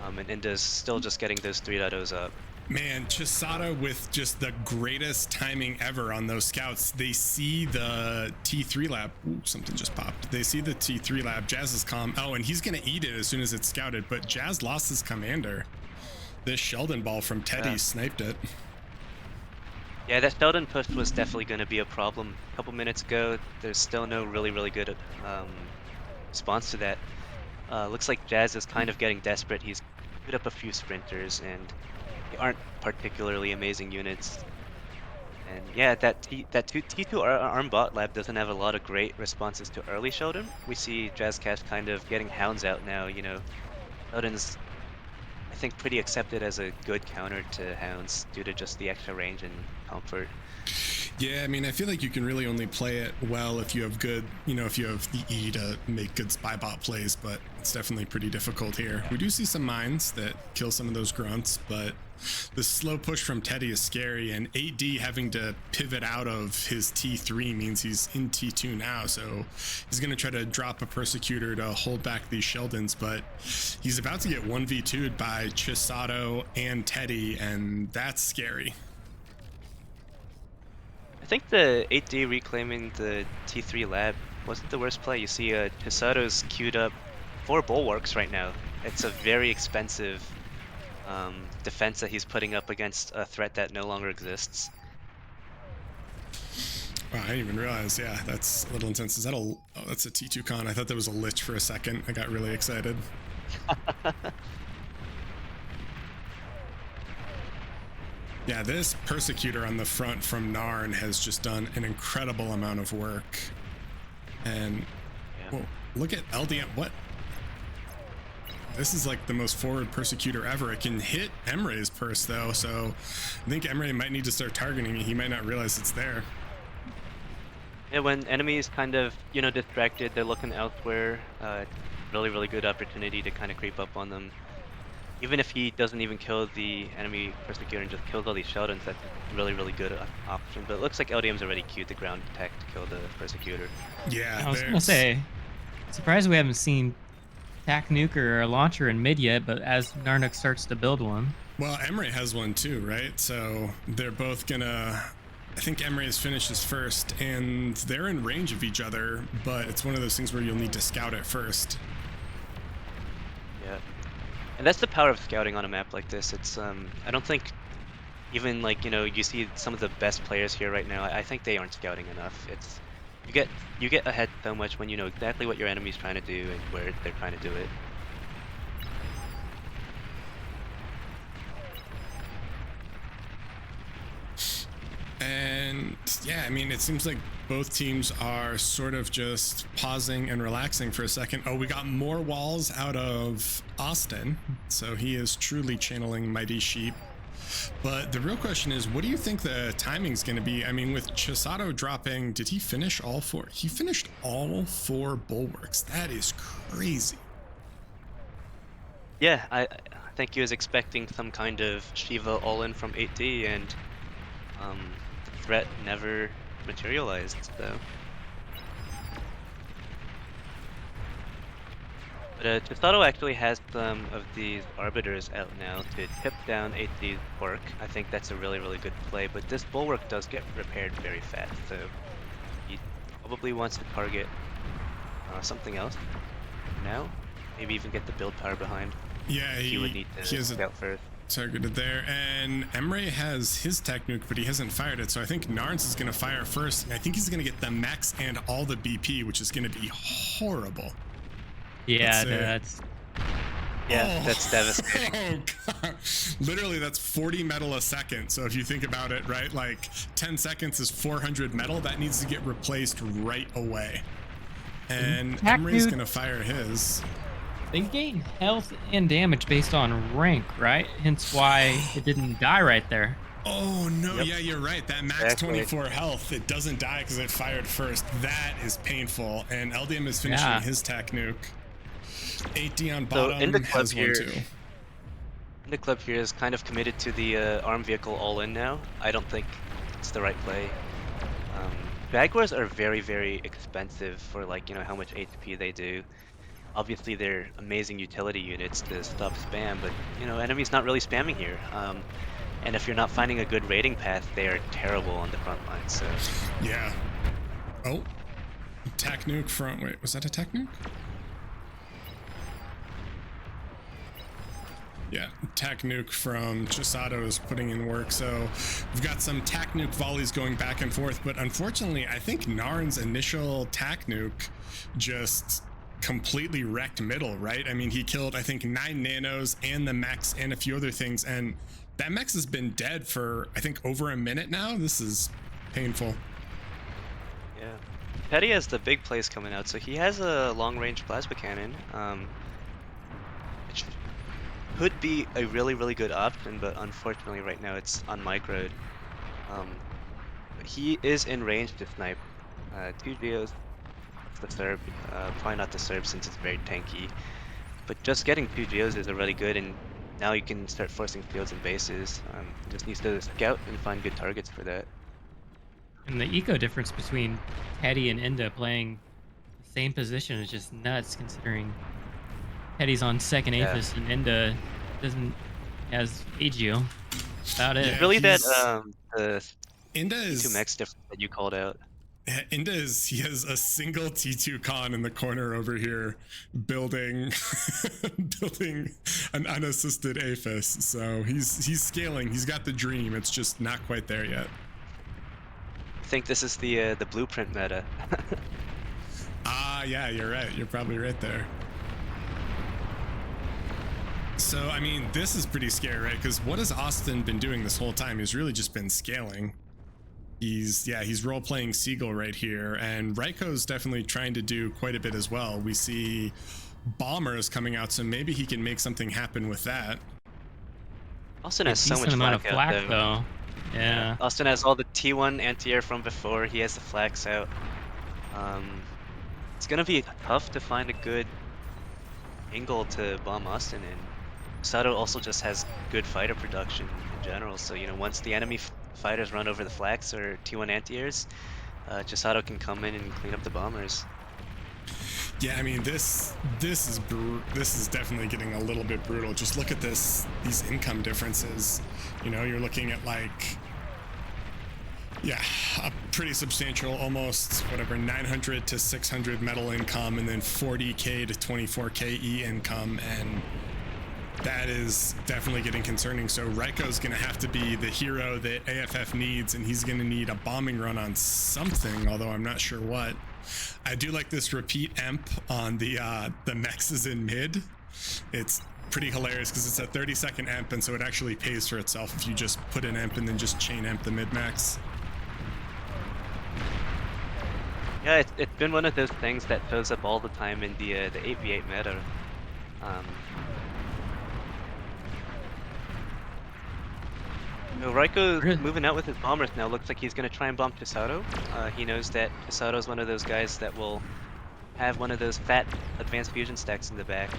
and Inda's still just getting those 3.0s up. Man, Chisato with just the greatest timing ever on those scouts. They see the T3 lab. Ooh, something just popped. They see the T3 lab. Jazz is calm. Oh, and he's going to eat it as soon as it's scouted, but Jazz lost his commander. This Sheldon ball from Teddy sniped it. Yeah, that Sheldon push was definitely going to be a problem. A couple minutes ago, there's still no really, really good response to that. Looks like Jazz is kind of getting desperate. He's put up a few sprinters, and they aren't particularly amazing units. And yeah, that T2 Arm Bot Lab doesn't have a lot of great responses to early Sheldon. We see Jazzcash kind of getting hounds out now, Sheldon's, I think, pretty accepted as a good counter to hounds due to just the extra range and comfort. Yeah, I mean, I feel like you can really only play it well if you have good, if you have the E to make good spy bot plays, but it's definitely pretty difficult here. We do see some mines that kill some of those grunts, but the slow push from Teddy is scary, and 8D having to pivot out of his T3 means he's in T2 now, so he's going to try to drop a Persecutor to hold back these Sheldons, but he's about to get 1v2'd by Chisato and Teddy, and that's scary. I think the 8D reclaiming the T3 lab wasn't the worst play. You see Chisato's queued up 4 bulwarks right now. It's a very expensive defense that he's putting up against a threat that no longer exists. Wow, I didn't even realize. Yeah, that's a little intense. Is that that's a T2 con. I thought that was a lich for a second. I got really excited. Yeah, this Persecutor on the front from Narn has just done an incredible amount of work. And whoa, look at LDM. What? This is like the most forward Persecutor ever. It can hit Emre's purse though, so I think Emre might need to start targeting it. He might not realize it's there. Yeah, when enemies kind of, distracted, they're looking elsewhere. Really, really good opportunity to kind of creep up on them. Even if he doesn't even kill the enemy Persecutor and just kills all these Sheldons, that's a really, really good option. But it looks like LDM's already queued the ground attack to kill the Persecutor. Yeah, I was going to say, surprised we haven't seen Tac Nuke or a launcher in mid yet, but as Narnuk starts to build one. Well, Emre has one too, right? So they're both gonna, I think Emre's finishes first, and they're in range of each other, but it's one of those things where you'll need to scout it first. Yeah. And that's the power of scouting on a map like this. It's I don't think even you see some of the best players here right now. I think they aren't scouting enough. It's you get ahead so much when you know exactly what your enemy's trying to do and where they're trying to do it. Yeah, I mean, it seems like both teams are sort of just pausing and relaxing for a second. Oh, we got more walls out of Austin, so he is truly channeling Mighty Sheep. But the real question is, what do you think the timing's going to be? I mean, with Chisato dropping, did he finish all 4? He finished all 4 bulwarks. That is crazy. Yeah, I think he was expecting some kind of Shiva all-in from 8D, and the threat never materialized, so. But Chisato actually has some of these Arbiters out now to tip down 8D's Pork. I think that's a really, really good play, but this Bulwark does get repaired very fast, so he probably wants to target something else now. Maybe even get the build power behind. Yeah, he would need to scout first. Targeted there, and Emre has his tech nuke, but he hasn't fired it, so I think Narns is going to fire first, and I think he's going to get the max and all the BP, which is going to be horrible. Yeah, that's devastating. Oh, God. Literally, that's 40 metal a second. So if you think about it, right, like 10 seconds is 400 metal. That needs to get replaced right away. And Emre's going to fire his. They gain health and damage based on rank, right? Hence why it didn't die right there. Oh, no. Yep. Yeah, you're right. That max 24 health, it doesn't die because it fired first. That is painful. And LDM is finishing his tech nuke. 8D on bottom, so in the club has here, 1 too. The club here is kind of committed to the arm vehicle all-in now. I don't think it's the right play. Jaguars are very, very expensive for, like, you know, how much HP they do. Obviously, they're amazing utility units to stop spam, but, you know, enemy's not really spamming here. And if you're not finding a good raiding path, they are terrible on the front line, so. Yeah. Oh. Tech nuke from, wait, was that a tech nuke? Yeah, tac nuke from Chisato is putting in work, so we've got some tac nuke volleys going back and forth, but unfortunately, I think Narn's initial tac nuke just completely wrecked middle, right? I mean, he killed, I think, 9 nanos and the mechs and a few other things, and that mechs has been dead for, I think, over a minute now. This is painful. Yeah. Petty has the big plays coming out, so he has a long-range plasma cannon, which could be a really, really good option, but unfortunately right now it's unmicroed. But he is in range to snipe 2 geos. The Serb, probably not the Serb since it's very tanky, but just getting 2 geos is already good, and now you can start forcing fields and bases. Just needs to scout and find good targets for that. And the eco difference between Teddy and Enda playing the same position is just nuts, considering Teddy's on second Aphis and Enda has Agio. About it. Yeah, really, that the Enda is 2 mechs difference that you called out. Enda he has a single T2 con in the corner over here building building an unassisted Aphis. So he's scaling. He's got the dream. It's just not quite there yet. I think this is the blueprint meta. Yeah, you're right. You're probably right there. So, I mean, this is pretty scary, right? Because what has Austin been doing this whole time? He's really just been scaling. He's role-playing Seagull right here, and Raiko's definitely trying to do quite a bit as well. We see bombers coming out, so maybe he can make something happen with that. Austin has so much flak out, though. Yeah. Austin has all the T1 anti-air from before. He has the flags out. It's gonna be tough to find a good angle to bomb Austin in. Sato also just has good fighter production in general, so, you know, once the enemy fighters run over the flags or T1 anti-airs, Chisato can come in and clean up the bombers. Yeah, I mean, this is definitely getting a little bit brutal. Just look at these income differences. You know, you're looking at, like, a pretty substantial, almost whatever, 900 to 600 metal income, and then 40k to 24k E income, and that is definitely getting concerning. So Raiko's going to have to be the hero that AFF needs, and he's going to need a bombing run on something, although I'm not sure what. I do like this repeat emp on the mexes in mid. It's pretty hilarious because it's a 30-second emp, and so it actually pays for itself if you just put an emp and then just chain emp the mid max. Yeah, it's been one of those things that shows up all the time in the 8v8 meta. Um, so Raiko Really? moving out with his bombers now. Looks like he's gonna try and bomb Chisato. He knows that Chisato is one of those guys that will have one of those fat advanced fusion stacks in the back.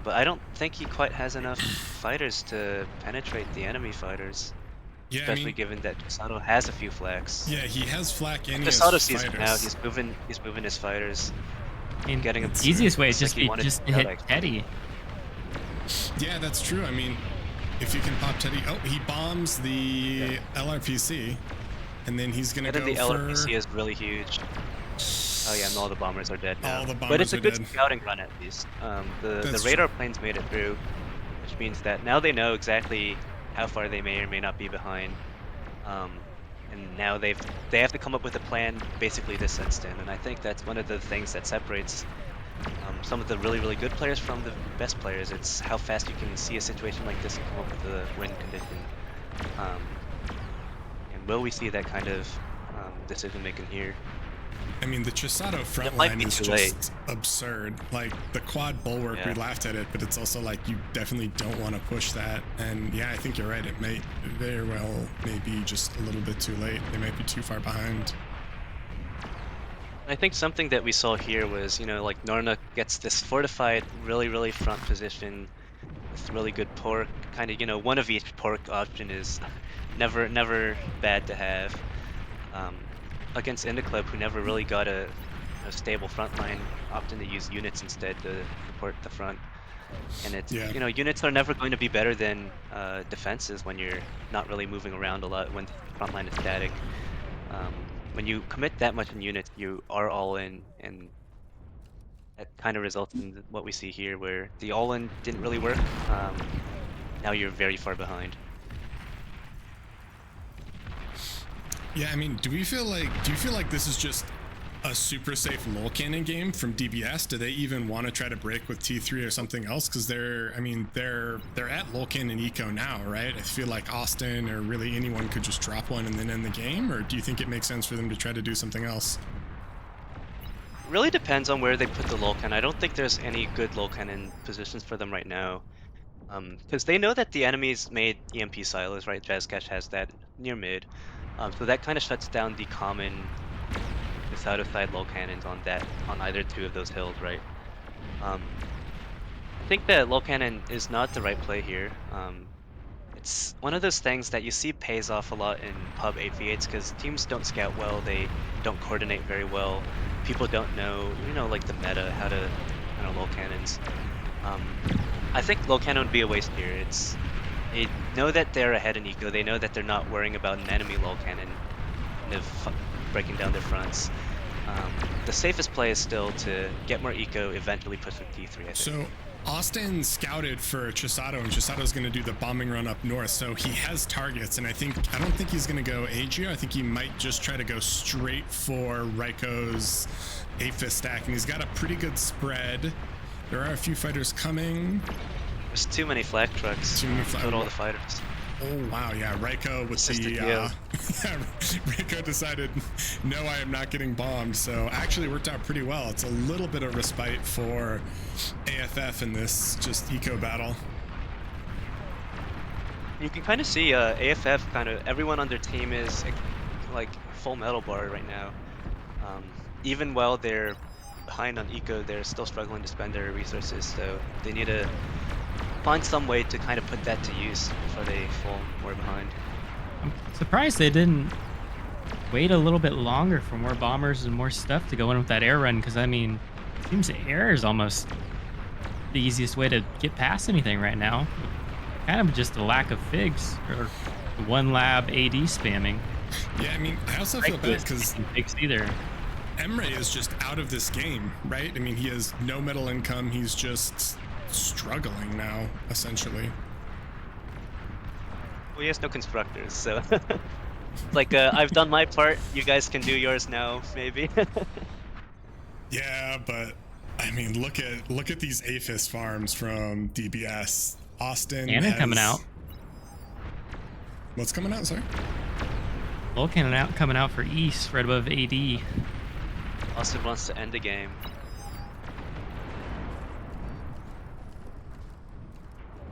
But I don't think he quite has enough fighters to penetrate the enemy fighters, Yeah, I especially mean, given that Chisato has a few flaks. yeah, he has flak and he has Chisato sees it now. fighters. He's moving his fighters, I mean, getting him. It's easiest way would Looks like just he be wanted just to to hit out, actually. Teddy. Yeah, that's true. I mean, if you can pop Teddy, oh, he bombs the LRPC, and then he's gonna And then go the for LRPC is really huge. Oh yeah, and all the bombers are dead now. All the But it's bombers a are good dead. scouting run at least. The That's radar planes made it through, which means that now they know exactly how far they may or may not be behind. And now they have to come up with a plan basically this instant. And I think that's one of the things that separates some of the really good players from the best players. It's how fast you can see a situation like this and come up with a win condition. Um, and will we see that kind of decision making here? I mean, the Chisato front It might line be is too just late. absurd. Like the quad bulwark, we Yeah. laughed at it, but it's also like you definitely don't want to push that. And yeah, I think you're right. It may very well maybe just a little bit too late. They might be too far behind. I think something that we saw here was, like Norna gets this fortified, really front position with really good pork. Kind of, one of each pork option is never bad to have. Against Inda Club, who never really got a stable front line, opting to use units instead to support the front. And it's, Yeah. Units are never going to be better than defenses when you're not really moving around a lot, when the front line is static. When you commit that much in units, you are all in, and that kind of results in what we see here, where the all in didn't really work. Now you're very far behind. Yeah, I mean, do you feel like this is just a super safe lull cannon game from DBS? Do they even want to try to break with T3 or something else? Because they're at lull cannon eco now, right? I feel like Austin or really anyone could just drop one and then end the game. Or do you think it makes sense for them to try to do something else? Really depends on where they put the lull cannon. I don't think there's any good lull cannon positions for them right now. Because they know that the enemies made EMP silos, right? Jazzcash has that near mid. So that kind of shuts down the common side lull cannons on either two of those hills, right? I think that lull cannon is not the right play here. It's one of those things that you see pays off a lot in pub 8v8s because teams don't scout well, they don't coordinate very well. People don't know, like the meta, how to lull cannons. I think lull cannon would be a waste here. They know that they're ahead in eco. They know that they're not worrying about an enemy lull cannon kind of breaking down their fronts. The safest play is still to get more eco, eventually push with T3, I think. So Austin scouted for Chisato, and Chisato's going to do the bombing run up north. So he has targets, and I don't think he's going to go Agio. I think he might just try to go straight for Raiko's Aphis stack, and he's got a pretty good spread. There are a few fighters coming. There's too many flak trucks. Too many flak- Killed all the fighters. Oh wow, yeah, Raiko with Assisted the kill. Raiko decided, no, I am not getting bombed. So actually worked out pretty well. It's a little bit of respite for AFF in this just eco battle. You can kind of see AFF everyone on their team is like full metal bar right now. Even while they're behind on eco, they're still struggling to spend their resources. So they need to find some way to kind of put that to use before they fall more behind. I'm surprised they didn't wait a little bit longer for more bombers and more stuff to go in with that air run, because I mean, it seems the air is almost the easiest way to get past anything right now. Kind of just a lack of figs or one lab AD spamming. Yeah, I mean, I also feel bad because figs either. Emre is just out of this game, right? I mean, he has no metal income. He's just struggling now, essentially. Well, he has no constructors, so like I've done my part. You guys can do yours now, maybe. Yeah, but I mean, look at these Aphis farms from DBS. Austin Cannon coming out. What's coming out? Sorry. Lull cannon coming out for East, right above AD. Austin wants to end the game.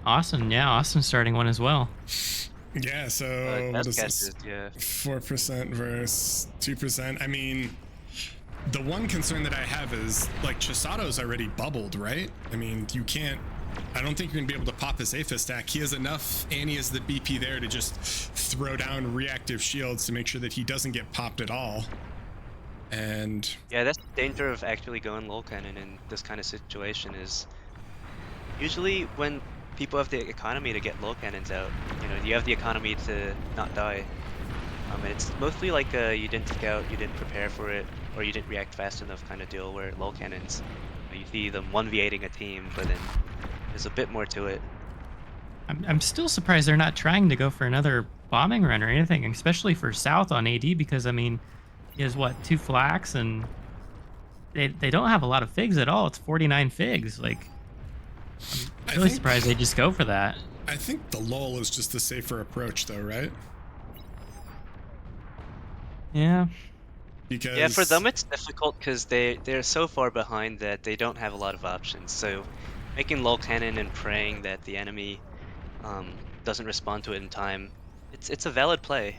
Austin, yeah, Austin's starting one as well. Yeah, so what is Catches, this? yeah. 4% versus 2%. I mean, the one concern that I have is like Chisato's already bubbled, right? I mean, you can't. I don't think you're gonna be able to pop his Aphis stack. He has enough Annie as the BP there to just throw down reactive shields to make sure that he doesn't get popped at all. And Yeah, that's the danger of actually going lol cannon in this kind of situation is usually when people have the economy to get lol cannons out, you know, you have the economy to not die. And it's mostly like you didn't scout, you didn't prepare for it, or you didn't react fast enough kind of deal where lol cannons, you see them 1v8ing a team, but then there's a bit more to it. I'm still surprised they're not trying to go for another bombing run or anything, especially for South on AD, because I mean, he has what, 2 flax, and they don't have a lot of figs at all. It's 49 figs. Like, I'm really surprised they just go for that. I think the lull is just the safer approach, though, right? Yeah. Because Yeah, for them it's difficult because they're so far behind that they don't have a lot of options. So making lol cannon and praying that the enemy doesn't respond to it in time, it's a valid play.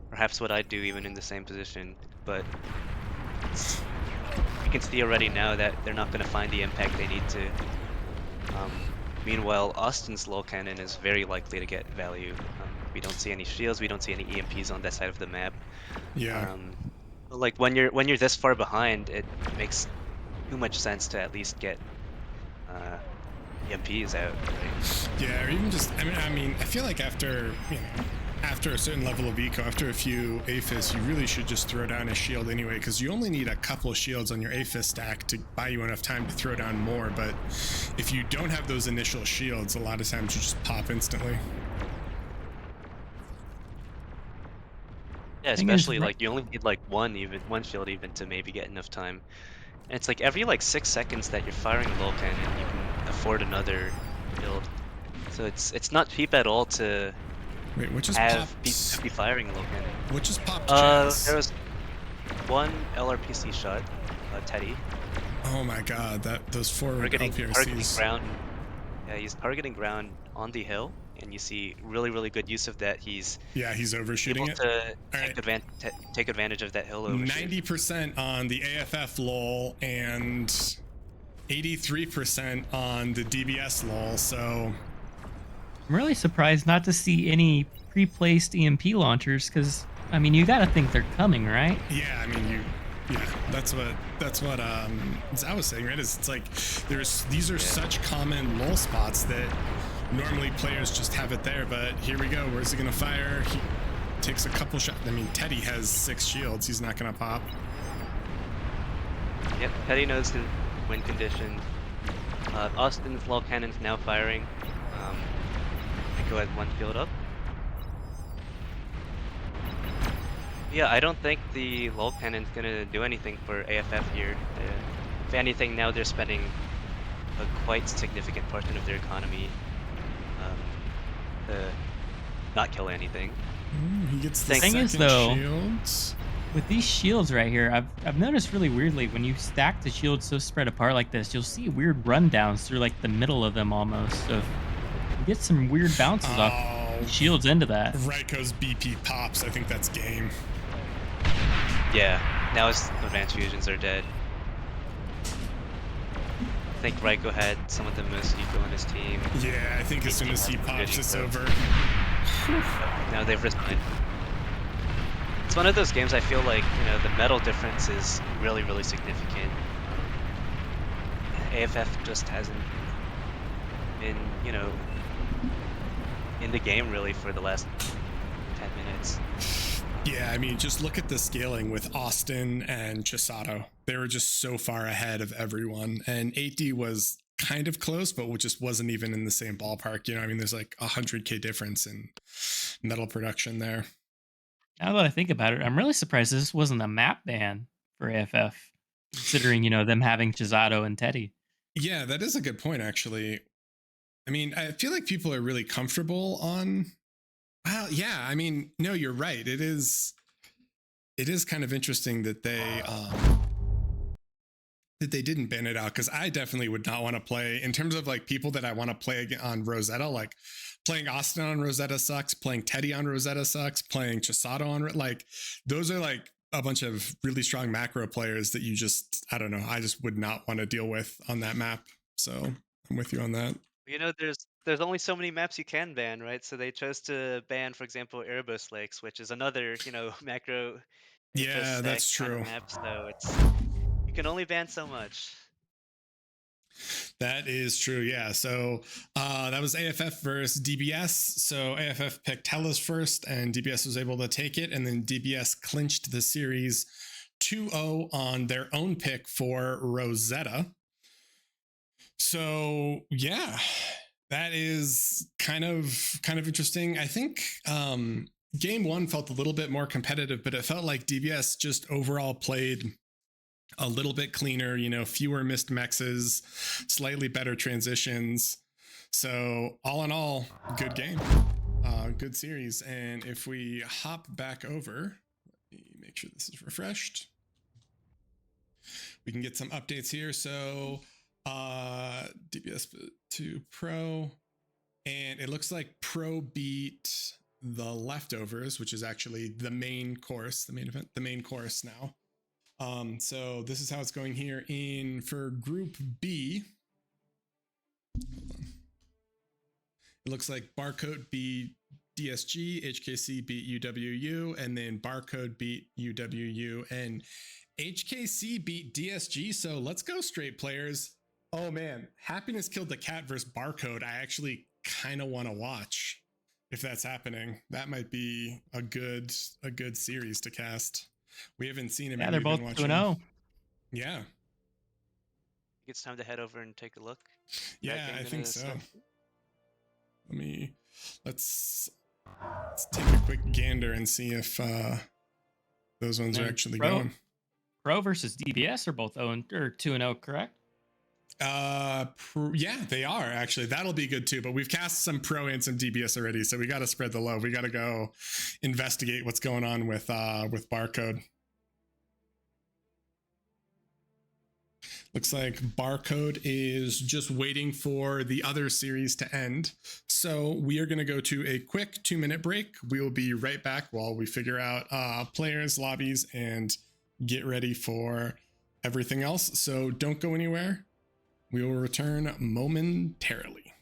Perhaps what I'd do even in the same position, but you can see already now that they're not going to find the impact they need to. Meanwhile, Austin's lol cannon is very likely to get value. We don't see any shields, we don't see any EMPs on that side of the map. yeah. Like when you're this far behind, it makes too much sense to at least get EMPs out. Right? Yeah, or even just, I mean, I feel like after, after a certain level of eco, after a few Aphis, you really should just throw down a shield anyway, because you only need a couple of shields on your Aphis stack to buy you enough time to throw down more. But if you don't have those initial shields, a lot of times you just pop instantly. Yeah, especially like you only need like one shield even to maybe get enough time. And it's like every like 6 seconds that you're firing a lol cannon, you can afford another shield. So it's not cheap at all to Wait, what just have popped? be firing lol cannon. What just popped? Jazz? There was one LRPC shot, Teddy. Oh my god, those forward Targeting LPRCs. ground. Yeah, he's targeting ground on the hill, and you see really good use of that. He's overshooting able it. to take advantage of that hill overshoot. 90% on the AFF lol and 83% on the DBS lol. So I'm really surprised not to see any pre-placed EMP launchers, because I mean, you got to think they're coming, right? yeah, I mean that's what Zao was saying, right? Is it's like these are such common lull spots that normally players just have it there, but here we go. Where's he gonna fire? He takes a couple shots. I mean, Teddy has 6 shields. He's not gonna pop. Yep, Teddy knows the win condition. Austin's lol cannon's now firing. I go ahead 1 shield up. Yeah, I don't think the lol cannon's gonna do anything for AFF here. If anything, now they're spending a quite significant portion of their economy to not kill anything. He gets the Thing second is, though, shields. With these shields right here, I've noticed really weirdly, when you stack the shields so spread apart like this, you'll see weird rundowns through like the middle of them almost. So you get some weird bounces off shields into that. Raiko's BP pops. I think that's game. Yeah, now his advanced fusions are dead. I think Raiko had some of the most eco on his team. Yeah, I think as soon as he pops, it's over. Now they've resigned. It's one of those games I feel like, the metal difference is really significant. AFF just hasn't been, in the game really for the last 10 minutes. Yeah, I mean, just look at the scaling with Austin and Chisato. They were just so far ahead of everyone. And 8D was kind of close, but just wasn't even in the same ballpark. I mean, there's like 100K difference in metal production there. Now that I think about it, I'm really surprised this wasn't a map ban for AFF, considering, them having Chisato and Teddy. Yeah, that is a good point, actually. I mean, I feel like people are really comfortable on... Well, yeah, I mean, no, you're right. It is kind of interesting that they that they didn't ban it out, because I definitely would not want to play, in terms of like people that I want to play on Rosetta, like playing Austin on Rosetta sucks, playing Teddy on Rosetta sucks, playing Chisato on, like those are like a bunch of really strong macro players that you just, I don't know, I just would not want to deal with on that map. So I'm with you on that. You know, there's only so many maps you can ban, right? So they chose to ban, for example, Erebus Lakes, which is another, macro Yeah, stack that's kind of true. map. So you can only ban so much. That is true. Yeah. So that was AFF versus DBS. So AFF picked Hellas first, and DBS was able to take it. And then DBS clinched the series 2-0 on their own pick for Rosetta. So yeah, that is kind of interesting. I think game one felt a little bit more competitive, but it felt like DBS just overall played a little bit cleaner, fewer missed mexes, slightly better transitions. So all in all, good game, good series. And if we hop back over, let me make sure this is refreshed. We can get some updates here. So DBS 2 Pro, and it looks like Pro beat the Leftovers, which is actually the main course, the main event, the main course now. So this is how it's going here for Group B. Hold on. It looks like Barcode beat DSG, HKC beat UWU, and then Barcode beat UWU, and HKC beat DSG. So let's go straight players. Oh man, Happiness Killed the Cat versus Barcode. I actually kind of want to watch if that's happening. That might be a good series to cast. We haven't seen him. Yeah, they're both 2-0. Yeah. It's time to head over and take a look. Yeah, I think so. Start. Let's take a quick gander and see if those ones are actually going. Pro versus DBS are both 2-0, correct? Yeah, they are actually. That'll be good too. But we've cast some Pro and some DBS already, so we got to spread the love. We got to go investigate what's going on with Barcode. Looks like Barcode is just waiting for the other series to end. So we are going to go to a quick 2-minute break. We will be right back while we figure out players, lobbies, and get ready for everything else. So don't go anywhere. We will return momentarily.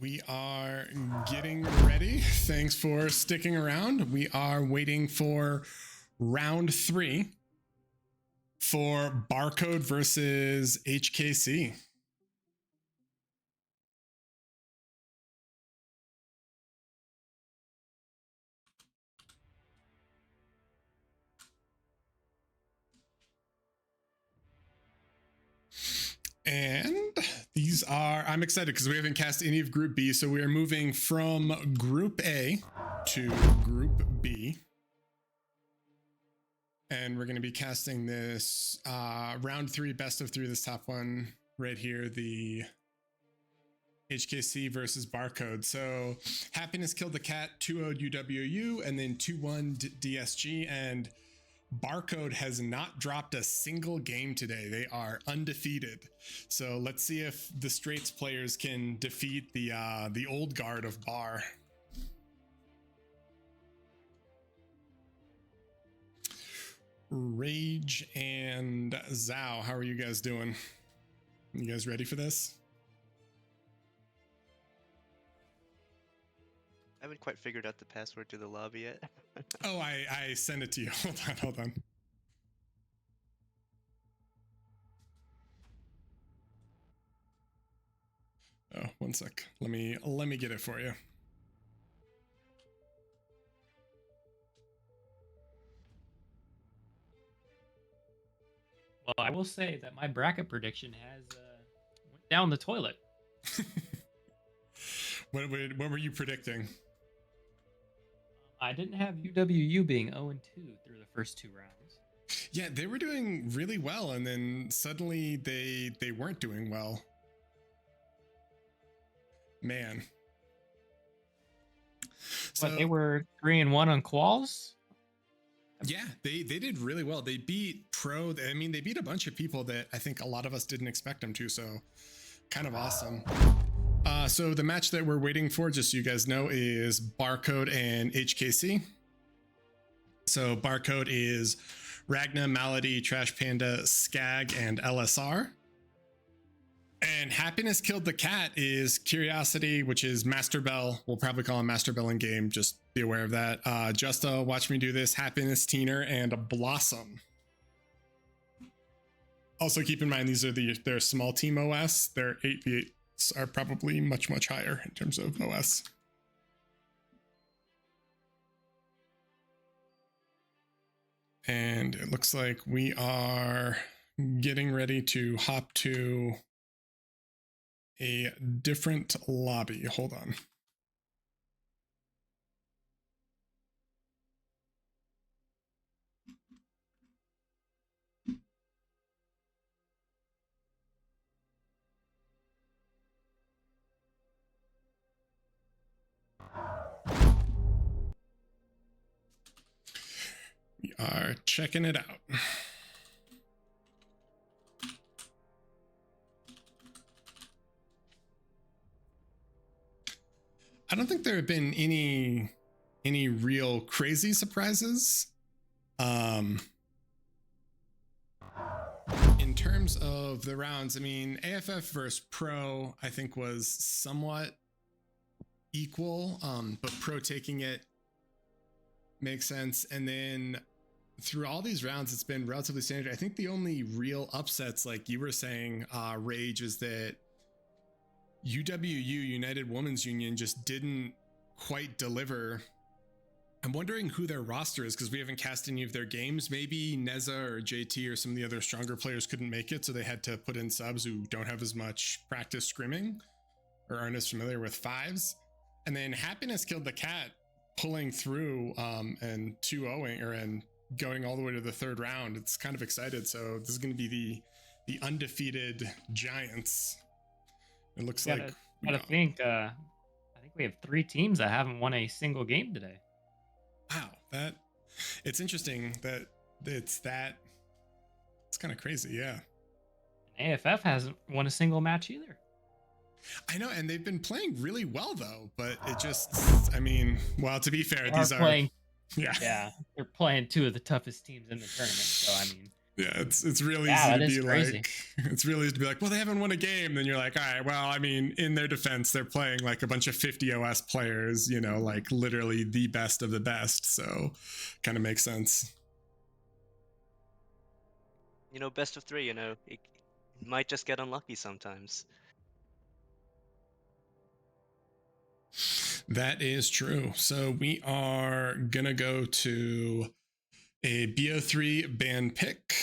We are getting ready. Thanks for sticking around. We are waiting for round 3 for Barcode versus HKC. And these are, I'm excited because we haven't cast any of Group B. So we are moving from Group A to Group B. And we're going to be casting this round 3, best of 3, this top one right here, the HKC versus Barcode. So Happiness killed the cat, 2-0 UWU, and then 2-1 DSG. And Barcode has not dropped a single game today. They are undefeated. So let's see if the Straits players can defeat the old guard of Bar. Rage and Zhao, how are you guys doing? You guys ready for this? I haven't quite figured out the password to the lobby yet. Oh, I sent it to you. Hold on. Oh, one sec. Let me get it for you. Well, I will say that my bracket prediction has went down the toilet. What were you predicting? I didn't have UWU being 0-2 through the first 2 rounds. Yeah, they were doing really well, and then suddenly they weren't doing well. Man. But they were 3-1 on quals. Yeah, they did really well. They beat Pro. I mean, they beat a bunch of people that I think a lot of us didn't expect them to. So kind of awesome. So the match that we're waiting for, just so you guys know, is Barcode and HKC. So Barcode is Ragna, Malady, Trash Panda, Skag, and LSR. And Happiness Killed the Cat is Curiosity, which is Master Bell. We'll probably call him Master Bell in game. Just be aware of that. Justa, Watch Me Do This, Happiness, Teener, and Blossom. Also keep in mind, these are their small team OS. Their 8v8s are probably much higher in terms of OS. And it looks like we are getting ready to hop to a different lobby. Hold on. We are checking it out. I don't think there have been any real crazy surprises. In terms of the rounds, I mean, AFF versus Pro, I think was somewhat equal, but Pro taking it makes sense. And then through all these rounds, it's been relatively standard. I think the only real upsets, like you were saying, Rage, is that UWU, United Women's Union, just didn't quite deliver. I'm wondering who their roster is because we haven't cast any of their games. Maybe Neza or JT or some of the other stronger players couldn't make it, so they had to put in subs who don't have as much practice scrimming or aren't as familiar with fives. And then Happiness Killed the Cat, pulling through and 2-0ing and going all the way to the 3rd round. It's kind of excited. So this is going to be the undefeated Giants. It looks like I think we have 3 teams that haven't won a single game today. Wow, it's interesting that it's kind of crazy. Yeah. And AFF hasn't won a single match either. I know, and they've been playing really well though, but it just, I mean, well, to be fair, these are playing, yeah, they're playing 2 of the toughest teams in the tournament. So I mean, Yeah, it's really Yeah, easy that to is be crazy. like, it's really easy to be like, well, they haven't won a game. Then you're like, all right, well, I mean, in their defense, they're playing like a bunch of 50 OS players, you know, like literally the best of the best. So kind of makes sense. You know, best of three, you know, it might just get unlucky sometimes. That is true. So we are gonna go to a BO3 ban pick.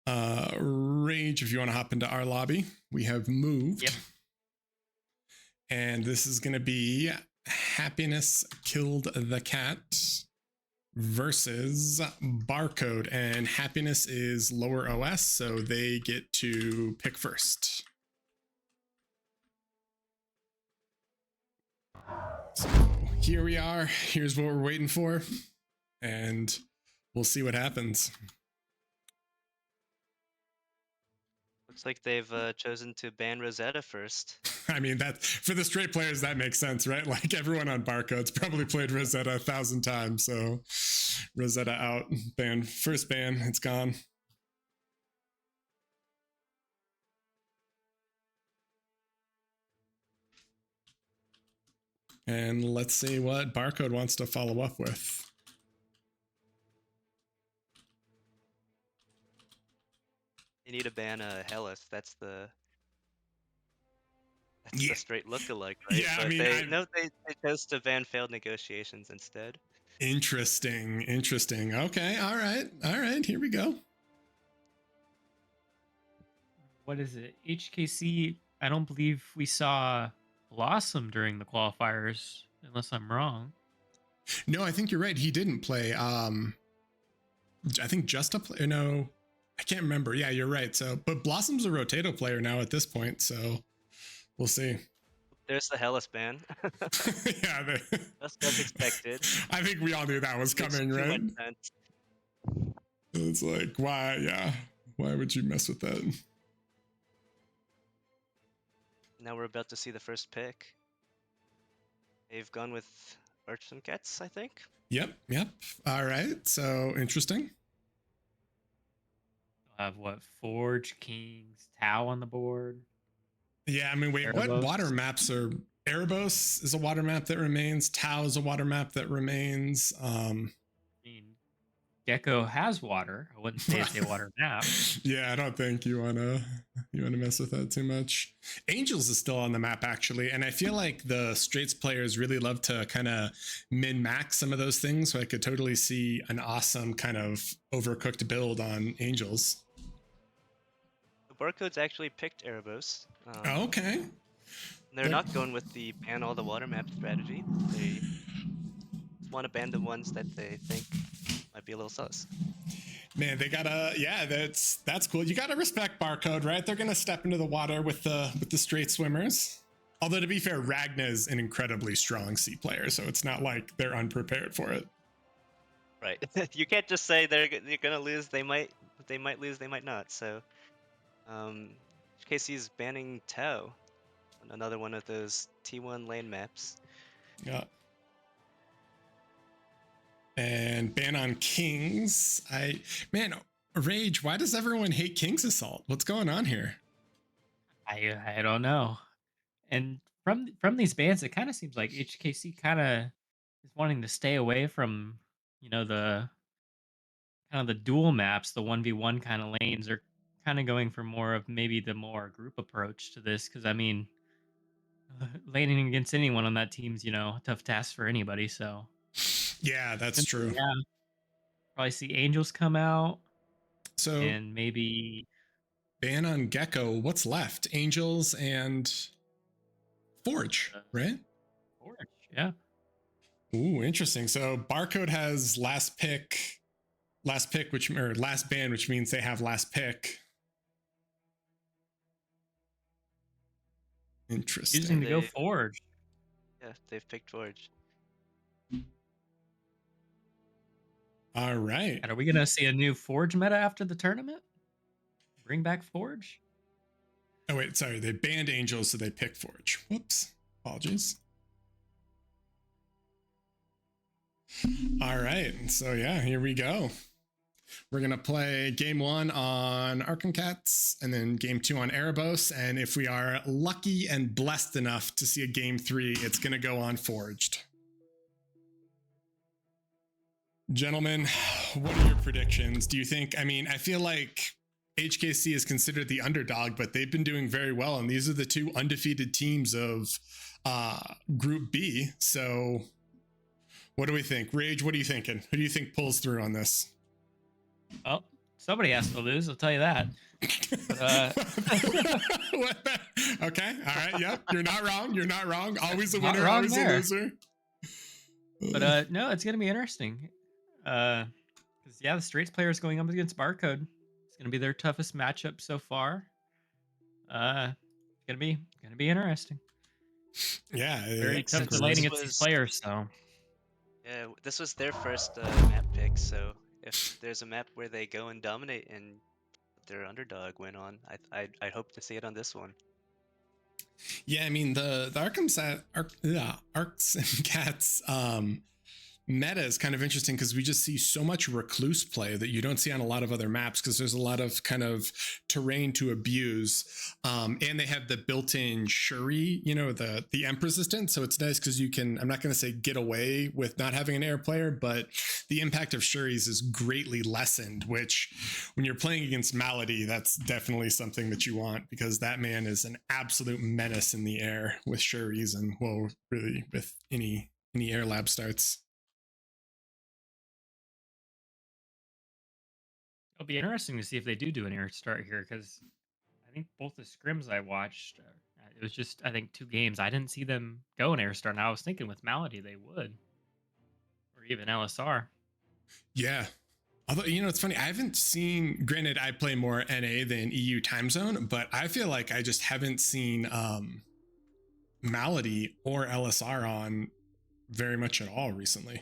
Rage, if you want to hop into our lobby, we have moved. Yep. And this is gonna be Happiness Killed the Cat versus Barcode. And Happiness is lower OS, so they get to pick first. So here we are. Here's what we're waiting for. And we'll see what happens. Looks like they've chosen to ban Rosetta first. I mean, that for the straight players, that makes sense, right? Like everyone on Barcode's probably played Rosetta 1,000 times. So Rosetta out, ban, first ban, it's gone. And let's see what Barcode wants to follow up with. They need to ban Hellas. That's the Yeah. straight lookalike, right? Yeah, But I mean, they chose to ban failed negotiations instead. Interesting. Okay, all right, here we go. What is it? HKC, I don't believe we saw Blossom during the qualifiers, unless I'm wrong. No, I think you're right. He didn't play. I think just a player. No, I can't remember. Yeah, you're right. So, but Blossom's a Rotato player now at this point. So we'll see. There's the Hellas ban. Yeah, That's as expected. I think we all knew that was Makes coming, too right? much sense. It's like, why? Yeah, why would you mess with that? Now we're about to see the first pick. They've gone with Urchin Cats, I think. Yep. All right. So interesting. We'll have what? Forge, Kings, Tau on the board. Yeah, I mean, wait, what Erebos. water maps are? Erebos is a water map that remains. Tau is a water map that remains. I mean, Gecko has water. I wouldn't say it's a water map. Yeah, I don't think you wanna mess with that too much. Angels is still on the map actually, and I feel like the straights players really love to kind of min max some of those things. So I could totally see an awesome kind of overcooked build on Angels. Barcode's actually picked Erebos. Okay. They're not going with the ban all the water map strategy. They want to ban the ones that they think might be a little sus. Man, they gotta, yeah, that's cool. You gotta respect Barcode, right? They're gonna step into the water with the straight swimmers. Although to be fair, Ragna is an incredibly strong sea player, so it's not like they're unprepared for it. Right. You can't just say they're gonna lose. They might lose. They might not. So, KC's banning Tau, another one of those T1 lane maps. Yeah. And ban on Kings. Man, Rage, why does everyone hate King's Assault? What's going on here? I don't know. And from these bans, it kind of seems like HKC kind of is wanting to stay away from, the kind of the dual maps, the 1v1 kind of lanes. Are kind of going for more of maybe the more group approach to this. Because I mean, laning against anyone on that team's a tough task for anybody. So Yeah, that's true. yeah, probably see Angels come out. So And maybe ban on Gecko. What's left? Angels and Forge, right? Forge, yeah. Ooh, interesting. So Barcode has last ban, which means they have last pick. Interesting. Choosing to go Forge. Yeah, they've picked Forge. All right. And are we gonna see a new Forge meta after the tournament? Bring back Forge? Oh wait, sorry. They banned Angels, so they picked Forge. Whoops. Apologies. All right. So yeah, here we go. We're going to play game 1 on Arkham Cats and then game 2 on Erebos. And if we are lucky and blessed enough to see a game 3, it's going to go on Forged. Gentlemen, what are your predictions? Do you think, I mean, I feel like HKC is considered the underdog, but they've been doing very well. And these are the 2 undefeated teams of Group B. So what do we think? Rage, what are you thinking? Who do you think pulls through on this? Oh, somebody has to lose. I'll tell you that. But, okay. All right. Yep. You're not wrong. You're not wrong. Always a Not winner, wrong always there. a loser. But no, it's gonna be interesting. Because yeah, the Straits player is going up against Barcode. It's gonna be their toughest matchup so far. It's gonna be interesting. Yeah. Very tough Since relating this against these was- players. So Yeah, this was their first map pick, so if there's a map where they go and dominate and their underdog win on, I'd hope to see it on this one. Yeah, I mean the Arcs and Cats meta is kind of interesting because we just see so much recluse play that you don't see on a lot of other maps because there's a lot of kind of terrain to abuse, and they have the built-in Shuri, you know, the Emp resistance. So it's nice because you can, I'm not going to say get away with not having an air player, but the impact of Shuris is greatly lessened, which when you're playing against Malady, that's definitely something that you want because that man is an absolute menace in the air with Shuris and, well, really with any air lab starts. it'll be interesting to see if they do an air start here because I think both the scrims I watched, it was just I think 2 games. I didn't see them go an air start. And I was thinking with Malady they would, or even LSR. Yeah. Although, you know, it's funny. I haven't seen, granted, I play more NA than EU time zone, but I feel like I just haven't seen Malady or LSR on very much at all recently.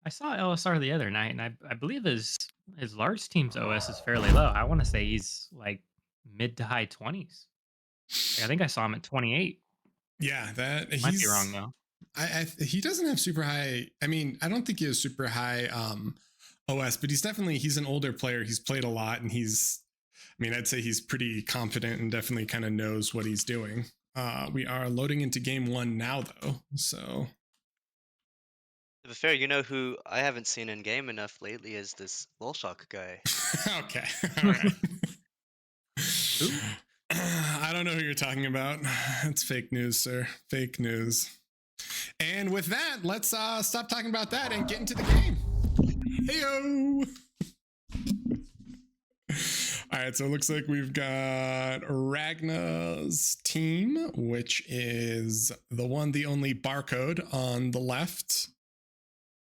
I saw LSR the other night, and I believe his large team's OS is fairly low. I want to say he's like mid to high 20s. Like, I think I saw him at 28. Yeah, that Might be wrong though. he doesn't have super high. I mean, I don't think he has super high OS, but he's an older player. He's played a lot, and I mean, I'd say he's pretty confident and definitely kind of knows what he's doing. We are loading into game 1 now, though. So To be fair, you know who I haven't seen in game enough lately is this Lolshock guy. okay, all right. I don't know who you're talking about. It's fake news, sir. Fake news. And with that, let's stop talking about that and get into the game. Heyo! All right, so it looks like we've got Ragna's team, which is the one, the only Barcode on the left.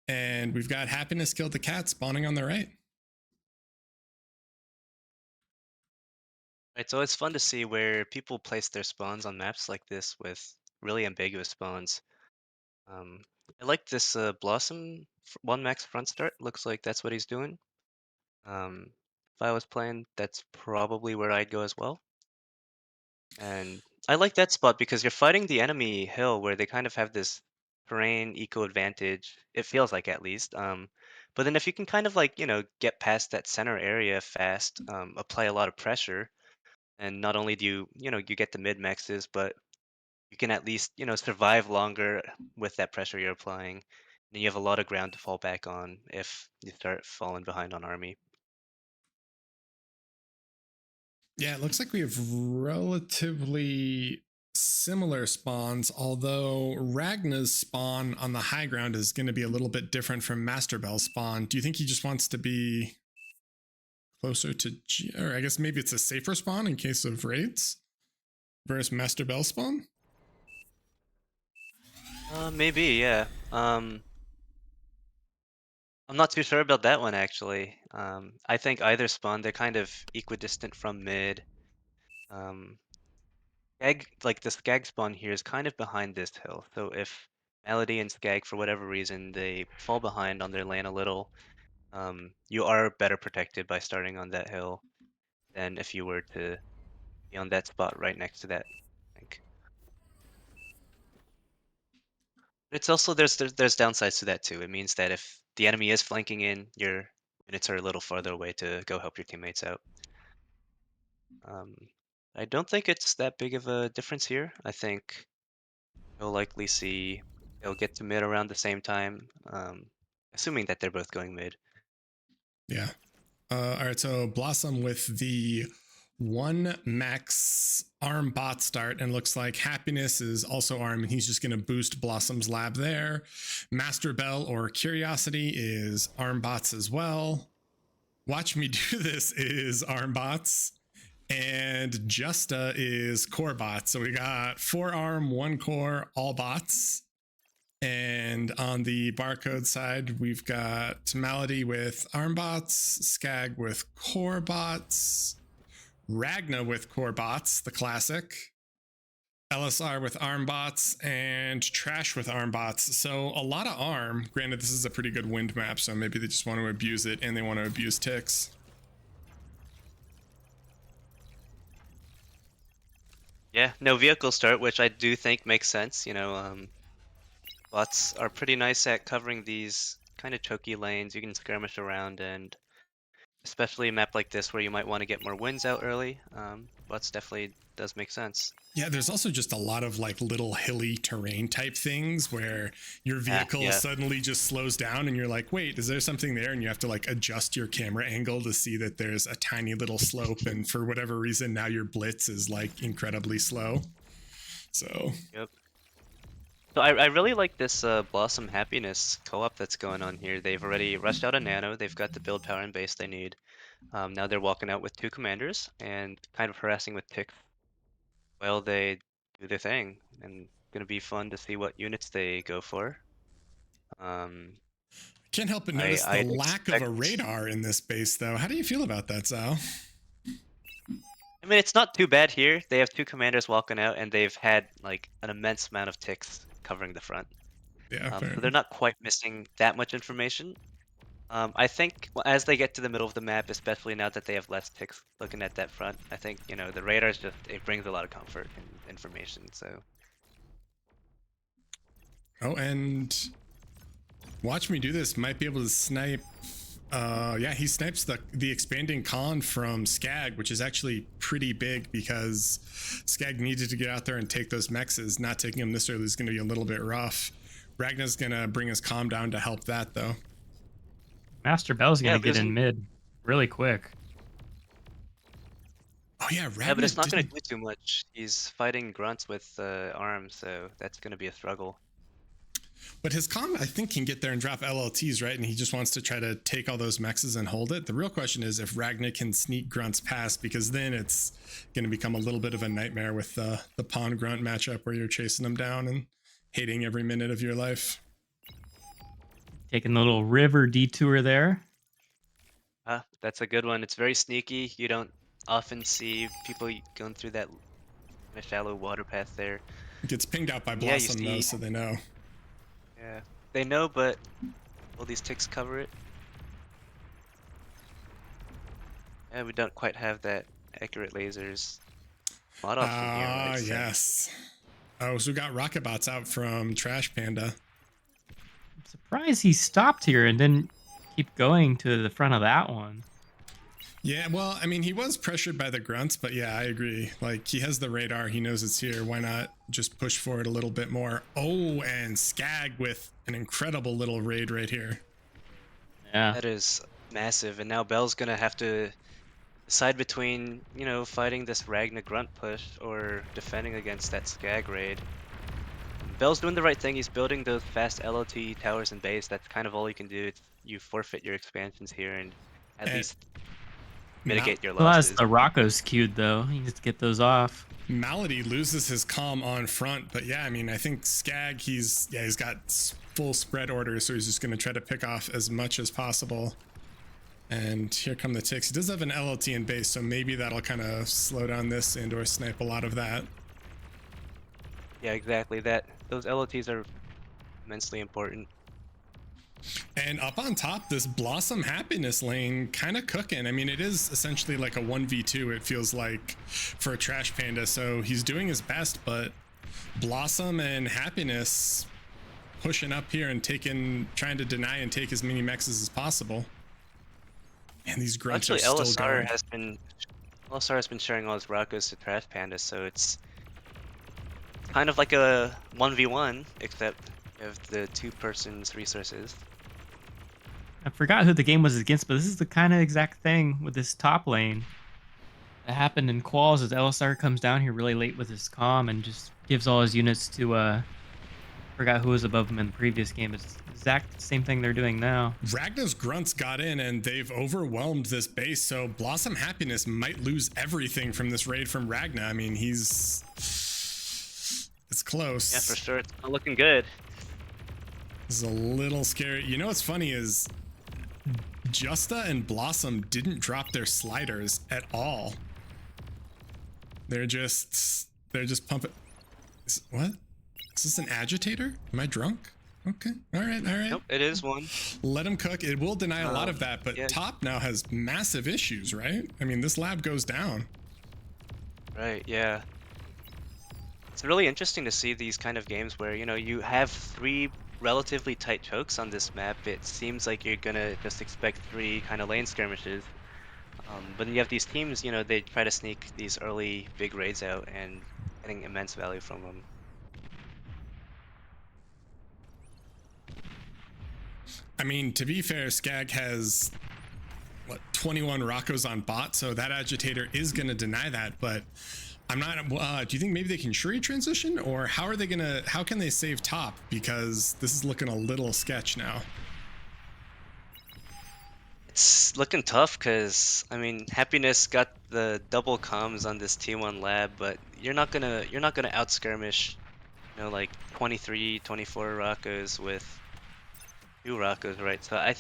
And we've got Happiness Killed the Cat spawning on the right. It's always fun to see where people place their spawns on maps like this with really ambiguous spawns. I like this Blossom 1 max front start. Looks like that's what he's doing. If I was playing, that's probably where I'd go as well. And I like that spot because you're fighting the enemy hill where they kind of have this terrain eco advantage. It feels like at least. But then if you can kind of like, get past that center area fast, apply a lot of pressure, and not only do you get the mid maxes, but you can at least, survive longer with that pressure you're applying. And you have a lot of ground to fall back on if you start falling behind on army. Yeah, it looks like we have relatively similar spawns, although Ragna's spawn on the high ground is going to be a little bit different from Master Bell's spawn. Do you think he just wants to be closer to or I guess maybe it's a safer spawn in case of raids versus Master Bell spawn? Maybe, yeah. I'm not too sure about that one actually. I think either spawn, they're kind of equidistant from mid. Like the Skag spawn here is kind of behind this hill. So if Melody and Skag, for whatever reason, they fall behind on their lane a little, you are better protected by starting on that hill than if you were to be on that spot right next to that. I think. It's also there's downsides to that too. It means that if the enemy is flanking in, your units are a little farther away to go help your teammates out. I don't think it's that big of a difference here. I think you'll likely see they'll get to mid around the same time, assuming that they're both going mid. Yeah. All right, so Blossom with the 1 max arm bot start, and looks like Happiness is also arm, and he's just going to boost Blossom's lab there. Master Bell or Curiosity is arm bots as well. Watch Me Do This is arm bots, and Justa is core bots. So we got 4 arm, 1 core, all bots. And on the Barcode side, we've got Malady with arm bots, Skag with core bots, Ragna with core bots, the classic, LSR with arm bots, and Trash with arm bots. So a lot of arm. Granted, this is a pretty good wind map, so maybe they just want to abuse it and they want to abuse ticks. Yeah, no vehicle start, which I do think makes sense. Bots are pretty nice at covering these kind of choky lanes. You can skirmish around, and especially a map like this where you might want to get more wins out early, bots definitely does make sense. Yeah, there's also just a lot of like little hilly terrain type things where your vehicle suddenly just slows down and you're like, wait, is there something there? And you have to like adjust your camera angle to see that there's a tiny little slope. And for whatever reason, now your blitz is like incredibly slow. So, yep. So I really like this Blossom Happiness co-op that's going on here. They've already rushed out a nano. They've got the build power and base they need. Now they're walking out with 2 commanders and kind of harassing with ticks while they do their thing. And it's going to be fun to see what units they go for. Can't help but notice the lack of a radar in this base, though. How do you feel about that, Sal? I mean, it's not too bad here. They have 2 commanders walking out, and they've had like an immense amount of ticks covering the front. Yeah, so they're not quite missing that much information. I think as they get to the middle of the map, especially now that they have less ticks looking at that front, I think, the radars it brings a lot of comfort and information, so. Oh, and Watch Me Do This might be able to snipe. Yeah, he snipes the expanding con from Skag, which is actually pretty big because Skag needed to get out there and take those mexes. Not taking them this early is going to be a little bit rough. Ragna's going to bring his calm down to help that, though. Master Bell's going to get in mid really quick. Oh, yeah, Ragna but it's not going to do too much. He's fighting grunts with arms, so that's going to be a struggle. But his calm, I think, can get there and drop LLTs, right? And he just wants to try to take all those mexes and hold it. The real question is if Ragna can sneak grunts past, because then it's going to become a little bit of a nightmare with the pawn grunt matchup where you're chasing them down and hating every minute of your life. Taking a little river detour there. That's a good one. It's very sneaky. You don't often see people going through that shallow water path there. It gets pinged out by Blossom, though, so they know. Yeah, they know, but will these ticks cover it? Yeah, we don't quite have that accurate lasers. Mod option here. Yes. Oh, so we got rocket bots out from Trash Panda. I'm surprised he stopped here and didn't keep going to the front of that one. Yeah, well, I mean, he was pressured by the grunts, but yeah, I agree. Like, he has the radar. He knows it's here. Why not just push for it a little bit more? Oh, and Skag with an incredible little raid right here. Yeah. That is massive. And now Bell's going to have to decide between, fighting this Ragna grunt push or defending against that Skag raid. Bell's doing the right thing. He's building those fast LOT towers and base. That's kind of all you can do. You forfeit your expansions here and at least mitigate your losses. Plus, the Rocco's queued, though. He needs to get those off. Malady loses his calm on front, but yeah, I mean, I think Skag, he's got full spread orders, so he's just going to try to pick off as much as possible. And here come the ticks. He does have an LLT in base, so maybe that'll kind of slow down this and or snipe a lot of that. Yeah, exactly. Those LLTs are immensely important. And up on top, this Blossom Happiness lane kind of cooking. I mean, it is essentially like a 1v2, it feels like, for a Trash Panda. So he's doing his best, but Blossom and Happiness pushing up here and trying to deny and take as many mexes as possible. And these grunts Actually, are still going. LSR has been sharing all his Rakos to Trash Panda, so it's kind of like a 1v1, except you have the two persons resources. I forgot who the game was against, but this is the kind of exact thing with this top lane that happened in quals. As LSR comes down here really late with his comm and just gives all his units to forgot who was above him in the previous game. It's the exact same thing they're doing now. Ragna's grunts got in and they've overwhelmed this base, so Blossom Happiness might lose everything from this raid from Ragna. I mean, it's close. Yeah, for sure. It's not looking good. This is a little scary. You know what's funny is Justa and Blossom didn't drop their sliders at all. They're just pumping. What? Is this an agitator? Am I drunk? Okay. All right. Nope, it is one. Let him cook. It will deny a lot of that, but yeah. top now has massive issues, right? I mean, this lab goes down. Right, yeah. It's really interesting to see these kind of games where, you have 3 relatively tight chokes on this map. It seems like you're gonna just expect 3 kind of lane skirmishes. But then you have these teams, they try to sneak these early big raids out and getting immense value from them. I mean, to be fair, Skag has 21 Rockos on bot, so that agitator is going to deny that. But I'm not. Do you think maybe they can Shuri transition, or how can they save top? Because this is looking a little sketch now. It's looking tough because Happiness got the double comms on this T1 lab, but you're not gonna out skirmish, like 23, 24 Rockos with 2 Rockos, right? So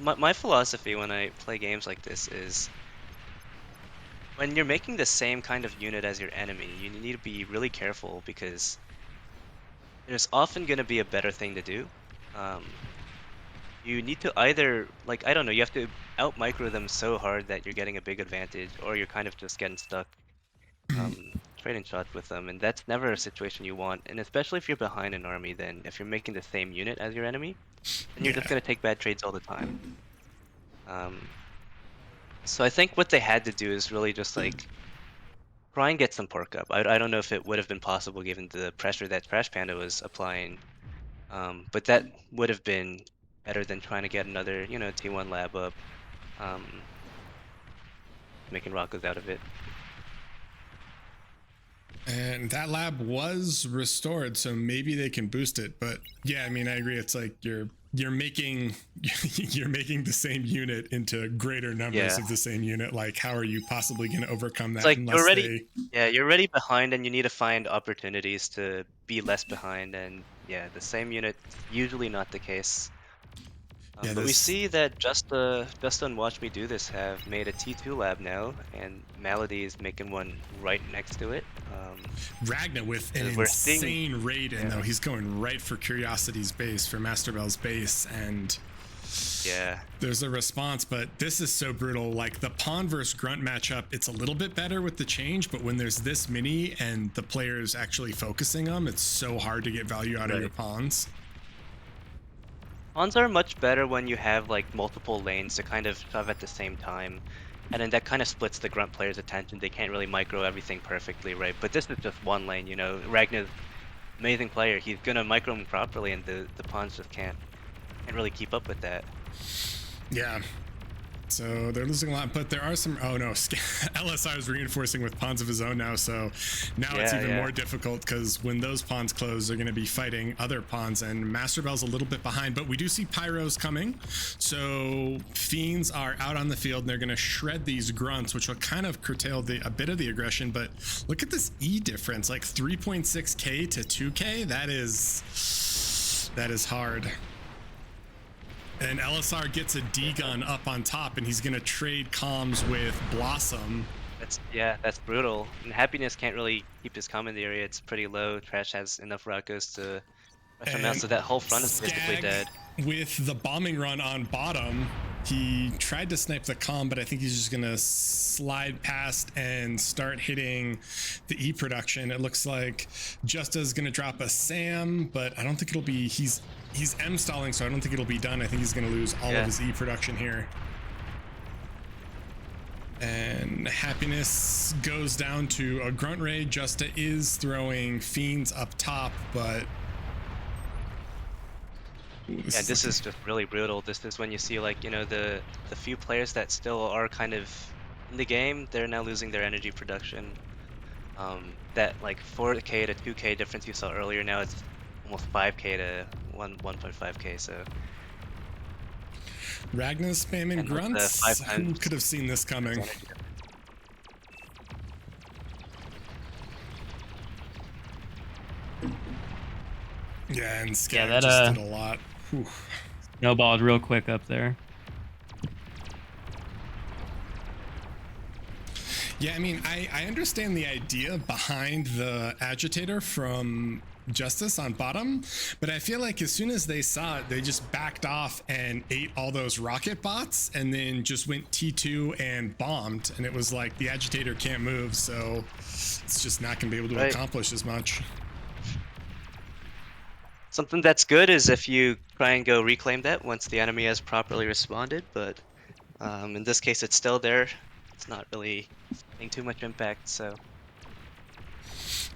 my philosophy when I play games like this is when you're making the same kind of unit as your enemy, you need to be really careful because there's often going to be a better thing to do. You need to either, I don't know, you have to out micro them so hard that you're getting a big advantage, or you're kind of just getting stuck trading shots with them, and that's never a situation you want. And especially if you're behind an army, then if you're making the same unit as your enemy, then you're just going to take bad trades all the time. So I think what they had to do is really just try and get some pork up. I don't know if it would have been possible given the pressure that Trash Panda was applying, but that would have been better than trying to get another, T1 lab up, making Rockos out of it. And that lab was restored, so maybe they can boost it. But yeah, I mean, I agree. It's like you're making the same unit into greater numbers of the same unit. Like, how are you possibly going to overcome that? You're already behind, and you need to find opportunities to be less behind. And yeah, the same unit usually not the case. But we see that Justa and Watch Me Do This have made a T2 lab now, and Malady is making one right next to it. Ragna with an insane raid in, though. He's going right for Curiosity's base, for Master Bell's base, and there's a response, but this is so brutal. Like, the Pawn versus Grunt matchup, it's a little bit better with the change, but when there's this many and the player's actually focusing them, it's so hard to get value out of your pawns. Pawns are much better when you have multiple lanes to kind of shove at the same time, and then that kind of splits the Grunt player's attention. They can't really micro everything perfectly, right? But this is just one lane, Ragnar's amazing player. He's gonna micro him properly, and the pawns just can't really keep up with that. Yeah. So they're losing a lot, but there are some. Oh no, LSR is reinforcing with pawns of his own now. So now it's even more difficult because when those pawns close, they're going to be fighting other pawns, and Master Bell's a little bit behind. But we do see Pyros coming, so Fiends are out on the field, and they're going to shred these grunts, which will kind of curtail a bit of the aggression. But look at this E difference, like 3.6k to 2k. That is hard. And LSR gets a D-gun up on top, and he's going to trade comms with Blossom. That's brutal. And Happiness can't really keep his comm in the area. It's pretty low. Trash has enough Rockos to rush him out, so that whole front is basically dead. With the bombing run on bottom, he tried to snipe the comm, but I think he's just going to slide past and start hitting the E production. It looks like Justa's going to drop a Sam, but I don't think it'll be... He's M stalling, so I don't think it'll be done. I think he's going to lose all of his E production here. And Happiness goes down to a Grunt Ray. Justa is throwing Fiends up top, but... Ooh, this is just really brutal. This is when you see, like, you know, the few players that still are kind of in the game, they're now losing their energy production. That like 4K to 2K difference you saw earlier, now it's almost 5K to 1.5K. So Ragnar spamming grunts. Who could have seen this coming? Yeah, and Skag that just did a lot. Whew. Snowballed real quick up there. Yeah, I mean, I understand the idea behind the agitator from Justice on bottom, but I feel like as soon as they saw it, they just backed off and ate all those rocket bots and then just went T2 and bombed. And it was like the agitator can't move, so it's just not going to be able to accomplish as much. Something that's good is if you try and go reclaim that once the enemy has properly responded, but in this case it's still there. It's not really having too much impact, so.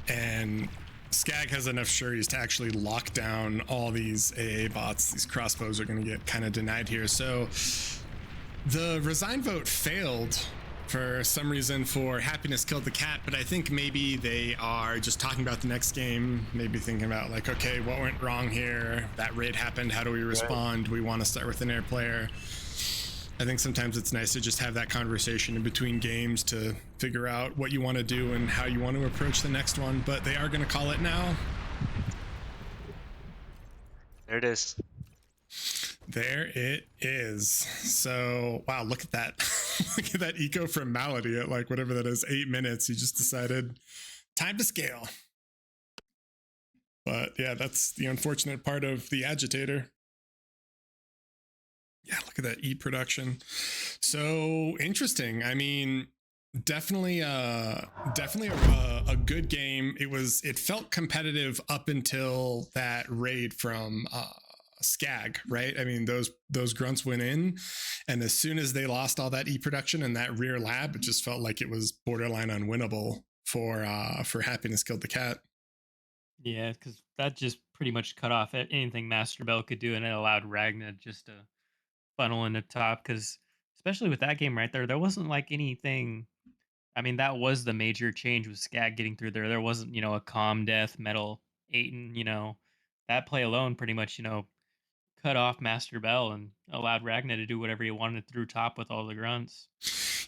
And Skag has enough sureties to actually lock down all these AA bots. These crossbows are going to get kind of denied here. So the resign vote failed for some reason for Happiness Killed the Cat, but I think maybe they are just talking about the next game, maybe thinking about like, okay, what went wrong here? That raid happened. How do we respond? We want to start with an air player. I think sometimes it's nice to just have that conversation in between games to figure out what you want to do and how you want to approach the next one, but they are going to call it now. There it is. There it is. So, wow, look at that. Look at that eco from Malady at like whatever that is, 8 minutes. He just decided time to scale. But yeah, that's the unfortunate part of the agitator. Yeah, look at that E production. So interesting. I mean, definitely a good game. It felt competitive up until that raid from Skag, right? I mean, those grunts went in, and as soon as they lost all that E production and that rear lab, it just felt like it was borderline unwinnable for Happiness Killed the Cat. Yeah, because that just pretty much cut off anything Master Bell could do, and it allowed Ragnar just to funnel in the top. Because especially with that game right there wasn't like anything. I mean, that was the major change with Skag getting through there. There wasn't, a calm death, metal Aiton, that play alone pretty much, cut off Master Bell and allowed Ragnar to do whatever he wanted through top with all the grunts.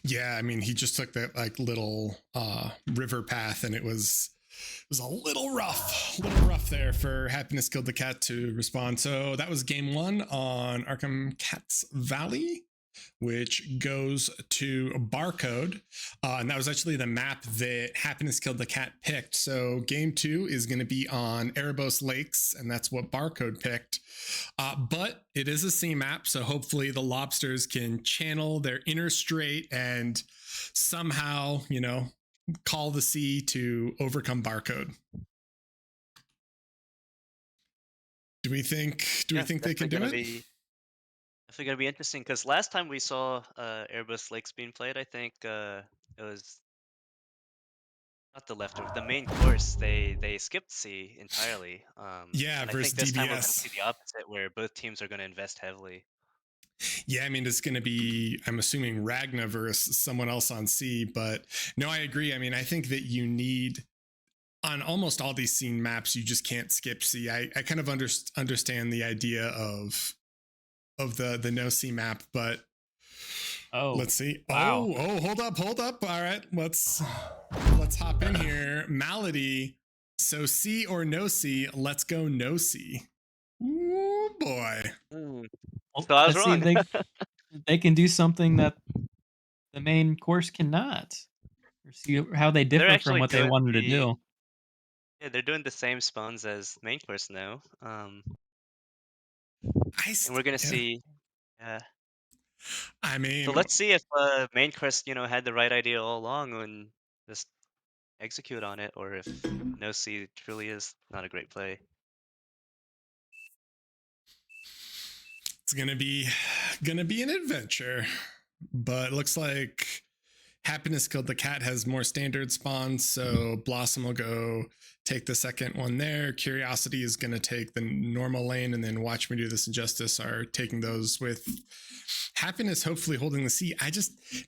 Yeah, I mean, he just took that like little river path, and it was a little rough there for Happiness Killed the Cat to respond. So that was game 1 on Arkham Cats Valley, which goes to Barcode. And that was actually the map that Happiness Killed the Cat picked. So game 2 is going to be on Erebos Lakes, and that's what Barcode picked. But it is a sea map, so hopefully the lobsters can channel their inner straight and somehow, call the sea to overcome Barcode. Do we think they can do it? Definitely gonna be interesting, because last time we saw Airbus Lakes being played, I think it was not the leftover, the main course. They skipped C entirely. Yeah, and I versus think this DBS. time we're gonna see the opposite, where both teams are gonna invest heavily. Yeah, I mean, it's going to be, I'm assuming, Ragnar versus someone else on C, but no, I agree. I mean, I think that you need, on almost all these scene maps, you just can't skip C. I kind of understand the idea of the no C map, but let's see. Wow. Oh, hold up. All right, let's hop in here. Malady. So C or no C? Let's go no C. Ooh, boy. So I was wrong. They can do something that the main course cannot. Or see how they differ from what they wanted to do. Yeah, they're doing the same spawns as main course now. And we're gonna see. I mean, so let's see if main course, had the right idea all along and just execute on it, or if no C truly is not a great play. It's gonna be an adventure, but looks like Happiness Killed the Cat has more standard spawns, so Blossom will go take the second one there. Curiosity is going to take the normal lane, and then Watch Me Do This Injustice are taking those with Happiness hopefully holding the C.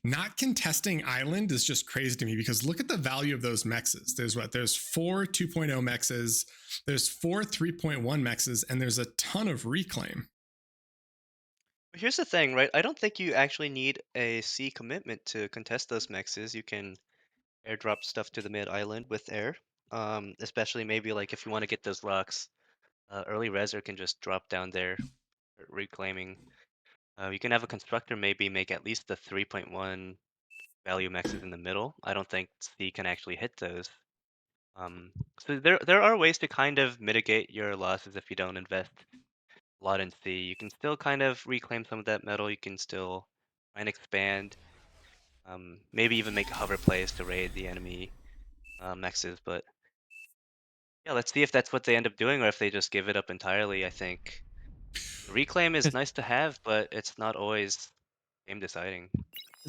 Not contesting Island is just crazy to me, because look at the value of those mexes. There's 4 2.0 mexes, there's 4 3.1 mexes, and there's a ton of reclaim. Here's the thing, right? I don't think you actually need a C commitment to contest those mexes. You can airdrop stuff to the mid island with air. Especially maybe like if you want to get those rocks, early reser can just drop down there, reclaiming. You can have a constructor maybe make at least the 3.1 value mexes in the middle. I don't think C can actually hit those. So there are ways to kind of mitigate your losses if you don't invest a lot in C. You can still kind of reclaim some of that metal. You can still try and expand. Maybe even make hover plays to raid the enemy mexes. But yeah, let's see if that's what they end up doing or if they just give it up entirely. I think reclaim is 'Cause nice to have, but it's not always game deciding.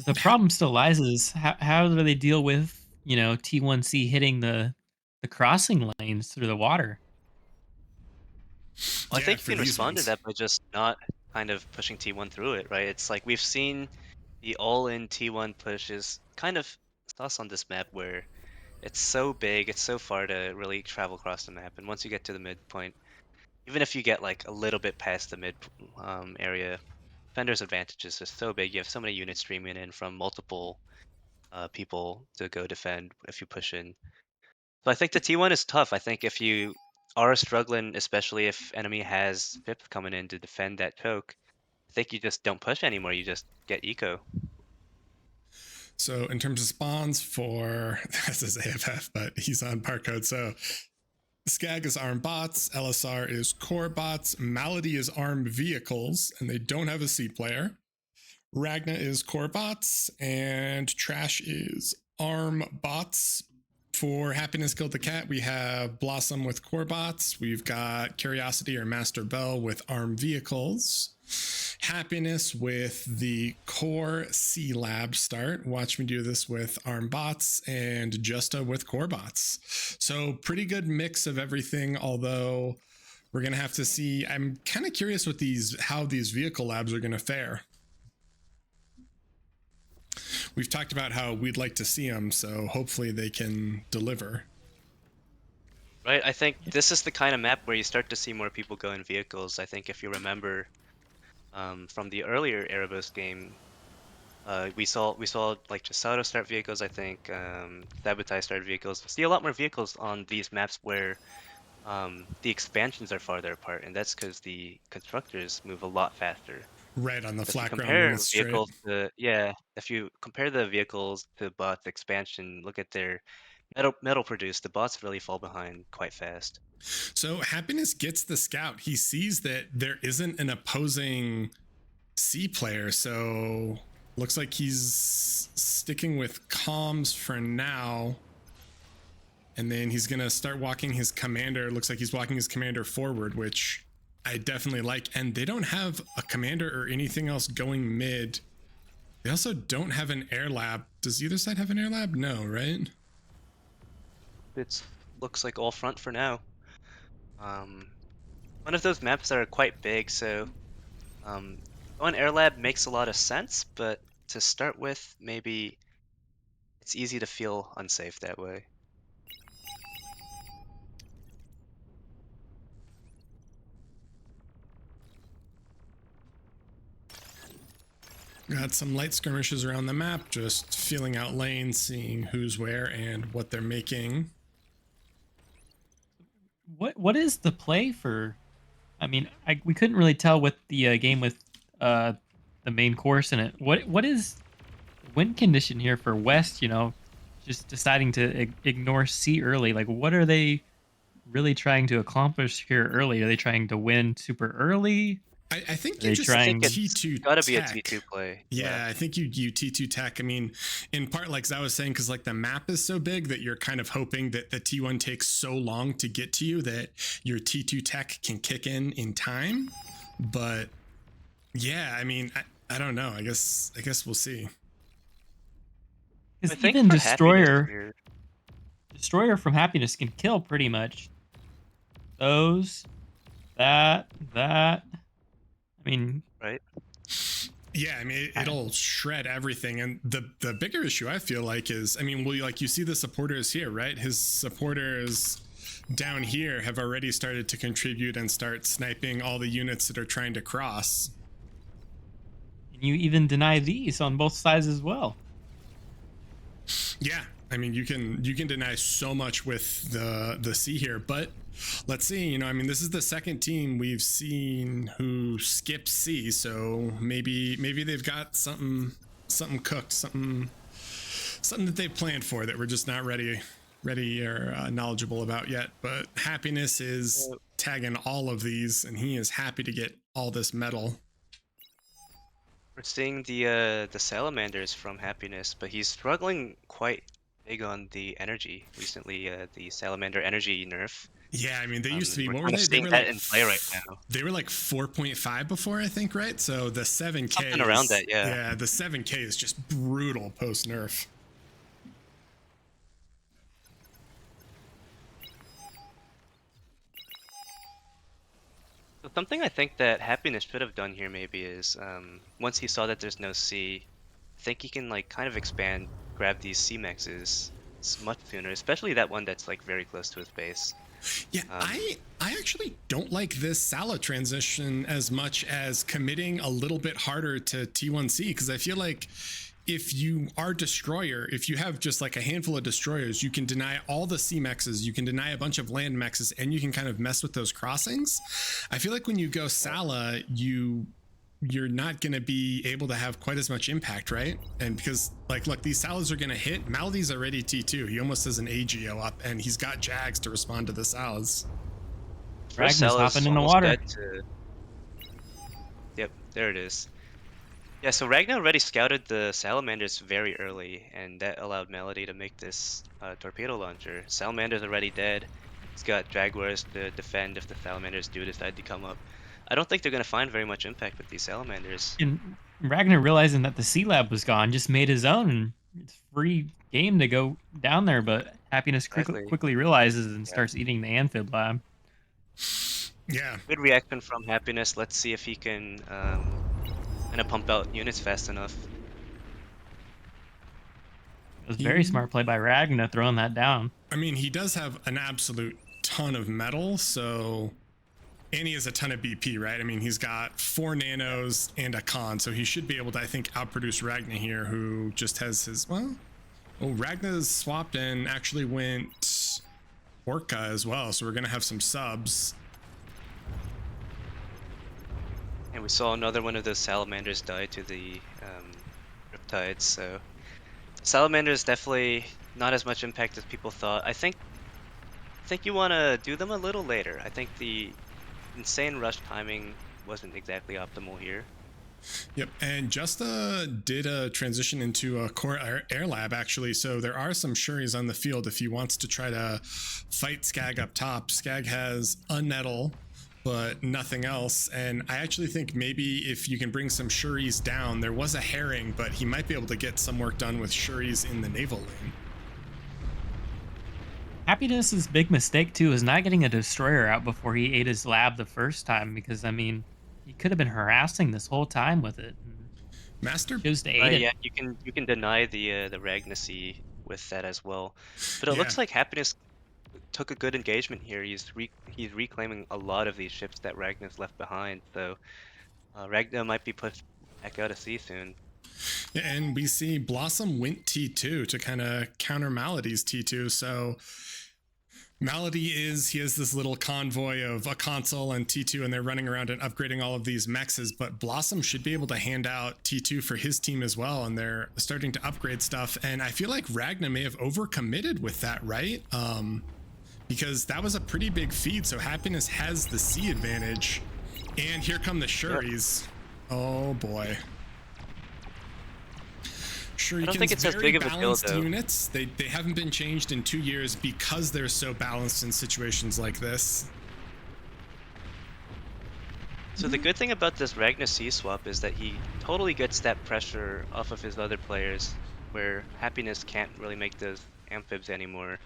the problem still lies is how do they deal with, T1C hitting the crossing lanes through the water? Well, I Yeah, think you for can these respond to ones. that by just not kind of pushing T1 through it, right? It's like we've seen the all-in T1 push is kind of sus on this map where it's so big, it's so far to really travel across the map, and once you get to the midpoint, even if you get like a little bit past the mid area, Fender's advantage is just so big. You have so many units streaming in from multiple people to go defend if you push in. So I think the T1 is tough. I think if you are struggling, especially if enemy has Pips coming in to defend that choke, I think you just don't push anymore. You just get eco. So in terms of spawns for this is AFF, but he's on Barcode. So Skag is arm bots, LSR is core bots, Malady is arm vehicles, and they don't have a C player. Ragna is core bots, and Trash is arm bots. For Happiness Killed the Cat, we have Blossom with core bots. We've got Curiosity or Master Bell with arm vehicles. Happiness with the core C lab start. Watch Me Do This with arm bots, and Justa with core bots. So pretty good mix of everything, although we're going to have to see. I'm kind of curious with how these vehicle labs are going to fare. We've talked about how we'd like to see them, so hopefully they can deliver. Right? I think this is the kind of map where you start to see more people go in vehicles. I think if you remember from the earlier Erebos game, we saw like Chisato start vehicles. I think Sabotage started vehicles. We see a lot more vehicles on these maps where the expansions are farther apart, and that's because the constructors move a lot faster. Right, on the If you flat ground when compare it's straight. vehicles to if you compare the vehicles to bots expansion, look at their metal produced. The bots really fall behind quite fast. So Happiness gets the scout. He sees that there isn't an opposing C player, so looks like he's sticking with comms for now. And then he's gonna start walking his commander. Looks like he's walking his commander forward, which I definitely like. And they don't have a commander or anything else going mid. They also don't have an air lab. Does either side have an air lab? No, right? It looks like all front for now. One of those maps that are quite big, so going air lab makes a lot of sense, but to start with, maybe it's easy to feel unsafe that way. Got some light skirmishes around the map, just feeling out lanes, seeing who's where and what they're making. What is the play for? I mean, we couldn't really tell with the game with uh, the main course in it. What is the win condition here for West? Just deciding to ignore C early. Like, what are they really trying to accomplish here early? Are they trying to win super early? I think Are you they just I think trying? it's T2 gotta be a tech. T2 play. Yeah, I think you T2 tech. I mean, in part, like I was saying, because like the map is so big that you're kind of hoping that the T1 takes so long to get to you that your T2 tech can kick in time. But Yeah, I mean, I don't know. I guess we'll see. I Because think even for Happiness Destroyer, here, Destroyer from Happiness can kill pretty much those, that. I mean, right? Yeah, I mean, I- it'll shred everything. And the bigger issue I feel like is, I mean, well, like you see the supporters here, right? His supporters down here have already started to contribute and start sniping all the units that are trying to cross. and you even deny these on both sides as well. Yeah, I mean, you can deny so much with the C here, but let's see. You know, I mean, this is the second team we've seen who skips C, so maybe they've got something cooked, something that they've planned for that we're just not ready or knowledgeable about yet. But Happiness is tagging all of these, and he is happy to get all this metal. We're seeing the salamanders from Happiness, but he's struggling quite big on the energy recently. The salamander energy nerf. Yeah, I mean, they used to be, We're what were kind of they? They seeing were that like, in play right now. they were like 4.5 before, I think, right? So the 7K Something around that, yeah. Yeah, the 7K is just brutal post nerf. So something I think that Happiness should have done here maybe is once he saw that there's no C, I think he can like kind of expand, grab these C mexes much sooner, especially that one that's like very close to his base. Yeah, I actually don't like this Sala transition as much as committing a little bit harder to T1C, because I feel like if you are Destroyer, if you have just like a handful of Destroyers, you can deny all the C mexes, you can deny a bunch of land mexes, and you can kind of mess with those crossings. I feel like when you go Sala, you're not going to be able to have quite as much impact, right? And because like, look, these Salas are going to hit. Maldi's already T2. He almost has an AGO up, and he's got Jags to respond to the Salas. First Ragna's Sala's hopping in the almost water. dead to... Yep, there it is. Yeah, so Ragnar already scouted the salamanders very early, and that allowed Melody to make this torpedo launcher. Salamander's already dead. He's got Jaguars to defend if the salamanders do decide to come up. I don't think they're going to find very much impact with these salamanders. And Ragnar, realizing that the C lab was gone, just made his own. And it's free game to go down there, but Happiness Exactly. quickly realizes and Yeah. starts eating the amphib lab. Yeah. Good reaction from Happiness. Let's see if he can kind of pump out units fast enough. It was very smart play by Ragnar throwing that down. I mean, he does have an absolute ton of metal, so... And he has a ton of BP, right? I mean, he's got 4 nanos and a con, so he should be able to, I think, outproduce Ragnar here, who just has his... Well... Oh, Ragnar's swapped and actually went Orca as well, so we're going to have some subs. And we saw another one of those salamanders die to the riptides, so salamanders definitely not as much impact as people thought. I think you want to do them a little later. I think the insane rush timing wasn't exactly optimal here. Yep, and Justa did a transition into a core air lab actually, so there are some Shuris on the field if he wants to try to fight Skag up top. Skag has a nettle, but nothing else, and I actually think maybe if you can bring some Shuris down, there was a herring, but he might be able to get some work done with Shuris in the naval lane. Happiness's big mistake too is not getting a destroyer out before he ate his lab the first time, because I mean, he could have been harassing this whole time with it. Master Chose to eat it. Yeah, you can deny the Ragnarsy with that as well, but it looks like Happiness took a good engagement here. He's reclaiming a lot of these ships that Ragnar's left behind, so Ragnar might be pushed back out of sea soon. Yeah, and we see Blossom went T2 to kind of counter Melody's T2. So Melody he has this little convoy of a console and T2, and they're running around and upgrading all of these mexes, but Blossom should be able to hand out T2 for his team as well, and they're starting to upgrade stuff. And I feel like Ragnar may have overcommitted with that, right? Because that was a pretty big feed, so Happiness has the C advantage. And here come the Shuris. Yep. Oh boy. Shurikens, I don't think it's as big of a deal, though. Units. They haven't been changed in 2 years because they're so balanced in situations like this. So the good thing about this Ragnar C swap is that he totally gets that pressure off of his other players, where Happiness can't really make those amphibs anymore.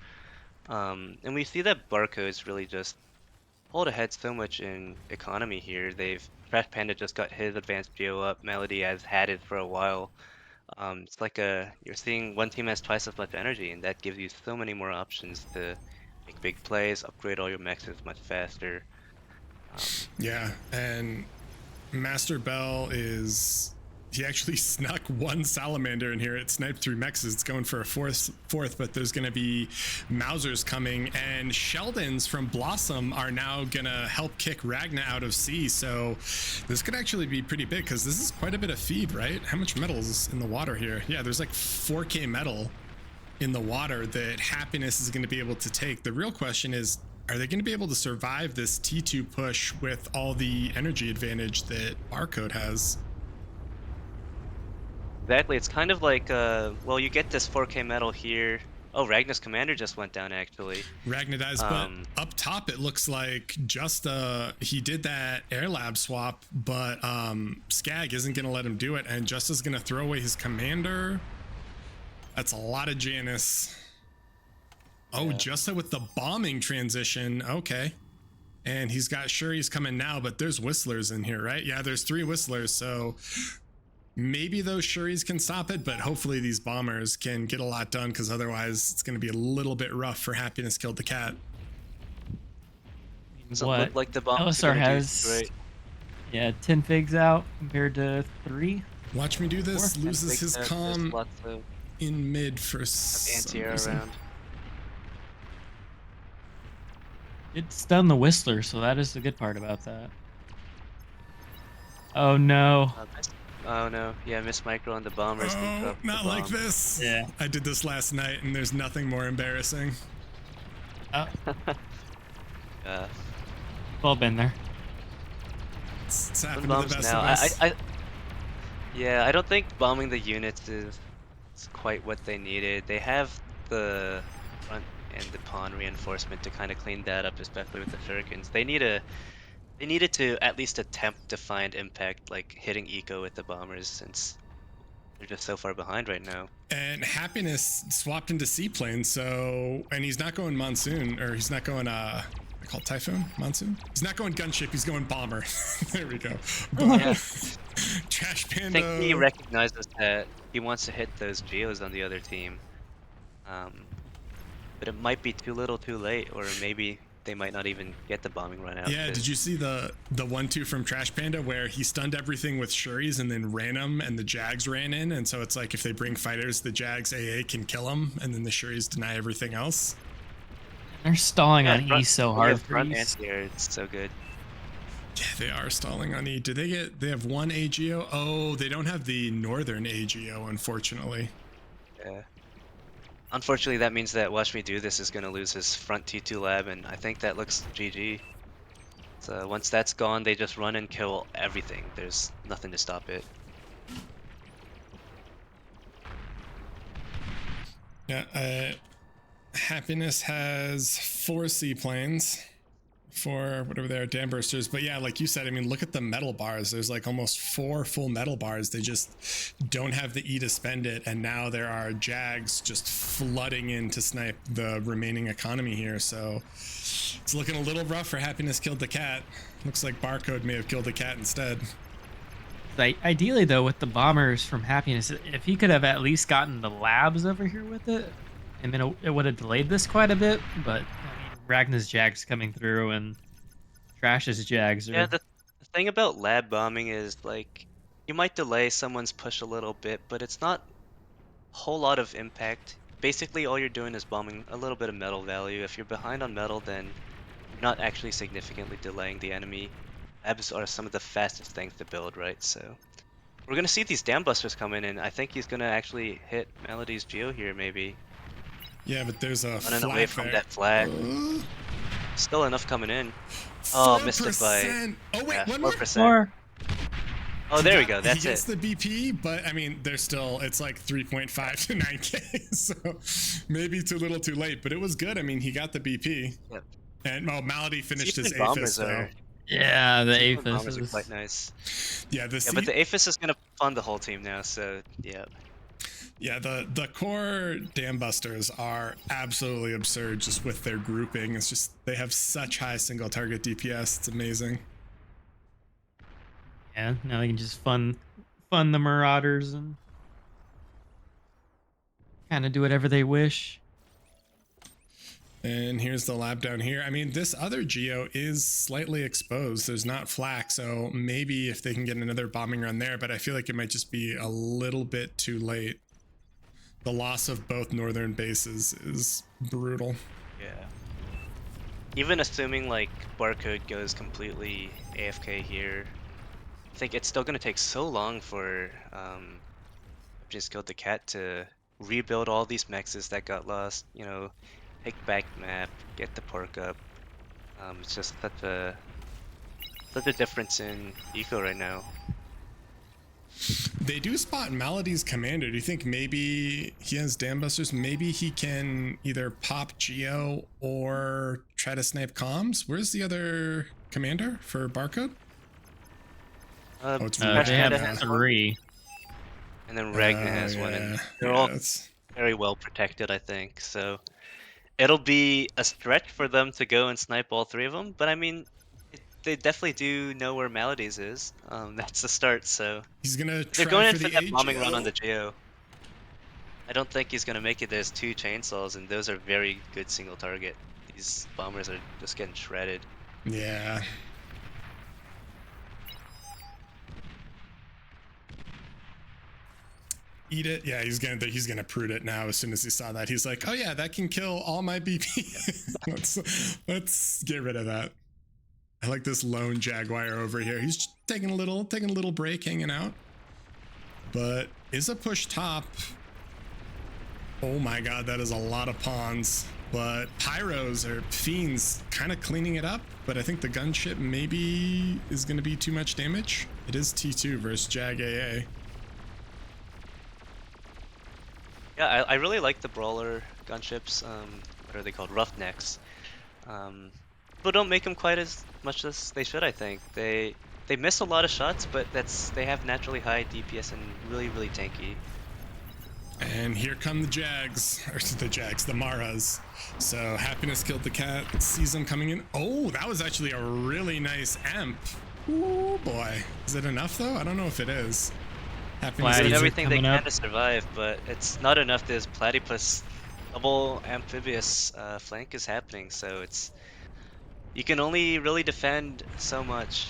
And we see that Barcode's really just pulled ahead so much in economy here. Trash Panda just got his advanced geo up. Melody has had it for a while. It's like you're seeing one team has twice as much energy, and that gives you so many more options to make big plays, upgrade all your mexes much faster. Yeah, and Master Bell he actually snuck one salamander in here. It sniped 3 mexes. It's going for a fourth, but there's going to be Mausers coming, and Sheldons from Blossom are now going to help kick Ragna out of C. So this could actually be pretty big, because this is quite a bit of feed, right? How much metal is in the water here? Yeah, there's like 4K metal in the water that Happiness is going to be able to take. The real question is, are they going to be able to survive this T2 push with all the energy advantage that Barcode has? Exactly, it's kind of like, well, you get this 4K metal here. Oh, Ragnar's commander just went down, actually. Ragnar dies, but up top it looks like he did that air lab swap, but Skag isn't going to let him do it, and Justa's going to throw away his commander. That's a lot of Janus. Oh, yeah. Justa with the bombing transition. Okay. And he's got Shuri's coming now, but there's Whistlers in here, right? Yeah, there's 3 Whistlers, so maybe those Shuris can stop it, but hopefully these bombers can get a lot done, because otherwise it's going to be a little bit rough for Happiness Killed the Cat. Doesn't look like the bombers LSR has 10 figs out compared to 3. Watch me do this. Loses his comm in mid for some reason. Around. It stunned the Whistler, so that is the good part about that. Oh no. Oh no, yeah, Miss Micro on the bombers. Oh, not like this. Yeah. I did this last night, and there's nothing more embarrassing. Oh. We've all been there. It's happened to the best now. of us. I don't think bombing the units is quite what they needed. They have the front and the pawn reinforcement to kind of clean that up, especially with the shurikens. They needed to at least attempt to find impact, like hitting eco with the bombers, since they're just so far behind right now. And Happiness swapped into seaplane, and he's not going monsoon, or he's not going I call it typhoon, monsoon. He's not going gunship, he's going bomber. There we go. Yeah. Trash Panda. I think he recognizes that he wants to hit those geos on the other team. But it might be too little too late, or maybe they might not even get the bombing run out. Yeah, did you see the 1-2 from Trash Panda where he stunned everything with Shuris and then ran them, and the Jags ran in, and so it's like if they bring fighters, the Jags AA can kill them, and then the Shuris deny everything else. They're stalling on E so hard. Front anti-air, it's so good. Yeah, they are stalling on E. They have 1 AGO? Oh, they don't have the northern AGO, unfortunately. Yeah. Unfortunately, that means that Watch Me Do This is going to lose his front T2 lab, and I think that looks GG. So once that's gone, they just run and kill everything. There's nothing to stop it. Yeah, Happiness has 4 seaplanes for whatever they are, dam bursters. But yeah, like you said, I mean, look at the metal bars. There's like almost 4 full metal bars. They just don't have the E to spend it. And now there are Jags just flooding in to snipe the remaining economy here. So it's looking a little rough for Happiness Killed the Cat. Looks like Barcode may have killed the cat instead. Like, ideally, though, with the bombers from Happiness, if he could have at least gotten the labs over here with it, and then it would have delayed this quite a bit. But I mean, Ragnar's Jags coming through and Trash's Jags. Yeah, the thing about lab bombing is, like, you might delay someone's push a little bit, but it's not a whole lot of impact. Basically, all you're doing is bombing a little bit of metal value. If you're behind on metal, then you're not actually significantly delaying the enemy. Labs are some of the fastest things to build, right? So we're gonna see these dam busters come in, and I think he's gonna actually hit Melody's Geo here, maybe. Yeah, but there's a running away from that flag. Still enough coming in. Oh, missed it by. Oh wait, 1%. More. Oh, there we go. That's he gets it. the BP, but I mean, they're still, it's like 3.5 to 9K, so maybe too little too late, but it was good. I mean, he got the BP. Yep. And Malady finished his bombers Aphis, though. Yeah, the Sequel Aphis bombers are quite is. nice. Yeah, Yeah, but the Aphis is gonna fund the whole team now, so yeah. the core Dam Busters are absolutely absurd just with their grouping. It's just they have such high single target DPS. It's amazing. Yeah, now they can just fund the Marauders and kind of do whatever they wish. And here's the lab down here. I mean, this other Geo is slightly exposed. There's not flak, so maybe if they can get another bombing run there, but I feel like it might just be a little bit too late. The loss of both northern bases is brutal. Yeah. Even assuming like Barcode goes completely AFK here, I think it's still gonna take so long for just Killed the Cat to rebuild all these mexes that got lost, you know, take back map, get the pork up. It's just such a difference in eco right now. They do spot Melody's commander. Do you think maybe he has Dam Busters? Maybe he can either pop Geo or try to snipe comms? Where's the other commander for Barcode? It's Crash They Panda have has one, 3. and then Ragna has one, and they're all very well protected, I think. So it'll be a stretch for them to go and snipe all 3 of them, but I mean, they definitely do know where Maladies is. That's the start, so he's gonna they're try going in for for the that bombing run on AGO. the Geo. I don't think he's gonna make it. There's 2 chainsaws, and those are very good single target. These bombers are just getting shredded. Yeah. Eat it. Yeah, he's gonna prude it now. As soon as he saw that, he's like, "Oh yeah, that can kill all my BP." let's get rid of that. I like this lone Jaguar over here. He's just taking a little break, hanging out. But is a push top. Oh my god, that is a lot of pawns. But Pyros or Fiends kind of cleaning it up. But I think the gunship maybe is going to be too much damage. It is T2 versus Jag AA. Yeah, I really like the brawler gunships. What are they called? Roughnecks. People don't make them quite as much as they should. I think they miss a lot of shots, but they have naturally high DPS and really tanky. And here come the Jags, or the Maras. So Happiness killed the cat, sees them coming in. Oh, that was actually a really nice amp. Oh boy. Is it enough though? I don't know if it is. Happiness Doing Platy's everything they coming can up. to survive, but it's not enough. This platypus double amphibious flank is happening, so you can only really defend so much.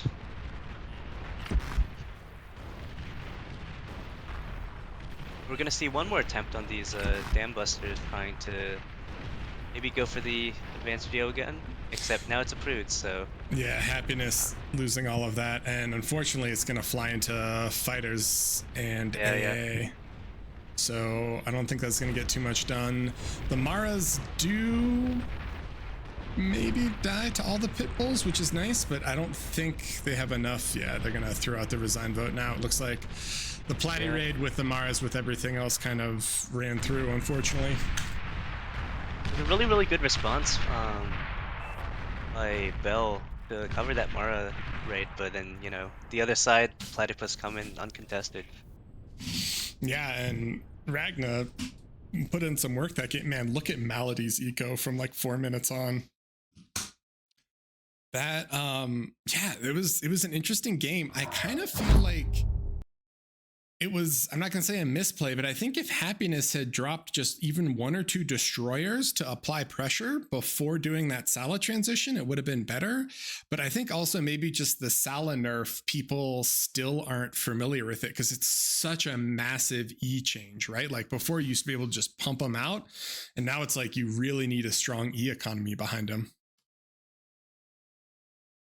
We're gonna see one more attempt on these dam busters trying to maybe go for the advanced Geo again, except now it's a prude, so Yeah, Happiness losing all of that, and unfortunately it's gonna fly into fighters and AA. So I don't think that's gonna get too much done. The Maras do maybe die to all the pit bulls, which is nice, but I don't think they have enough. Yeah, they're gonna throw out the resign vote now. It looks like the Platy raid with the Maras with everything else kind of ran through, unfortunately. It was a really good response by Bell to cover that Mara raid, but then, you know, the other side, Platypus come in uncontested. Yeah, and Ragna put in some work that game. Man, look at Melody's eco from like 4 minutes on. That yeah, it was an interesting game. I kind of feel like it was, I'm not going to say a misplay, but I think if Happiness had dropped just even 1 or 2 destroyers to apply pressure before doing that Sala transition, it would have been better. But I think also maybe just the Sala nerf, people still aren't familiar with it because it's such a massive E change, right? Like before you used to be able to just pump them out, and now it's like you really need a strong E economy behind them.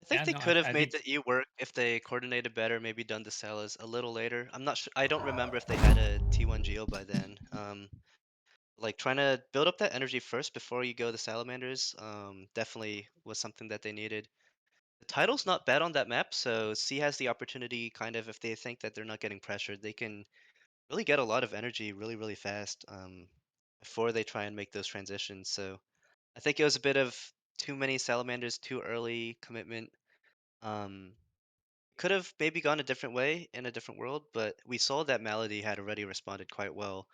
I think Yeah, they no, could have I made think the E work if they coordinated better, maybe done the Salas a little later. I'm not sure. I don't remember if they had a T1 Geo by then. Like trying to build up that energy first before you go the Salamanders, definitely was something that they needed. The title's not bad on that map, so C has the opportunity kind of if they think that they're not getting pressured, they can really get a lot of energy really fast before they try and make those transitions. So I think it was a bit of too many Salamanders, too early commitment. Um, could have maybe gone a different way in a different world, but we saw that Malady had already responded quite well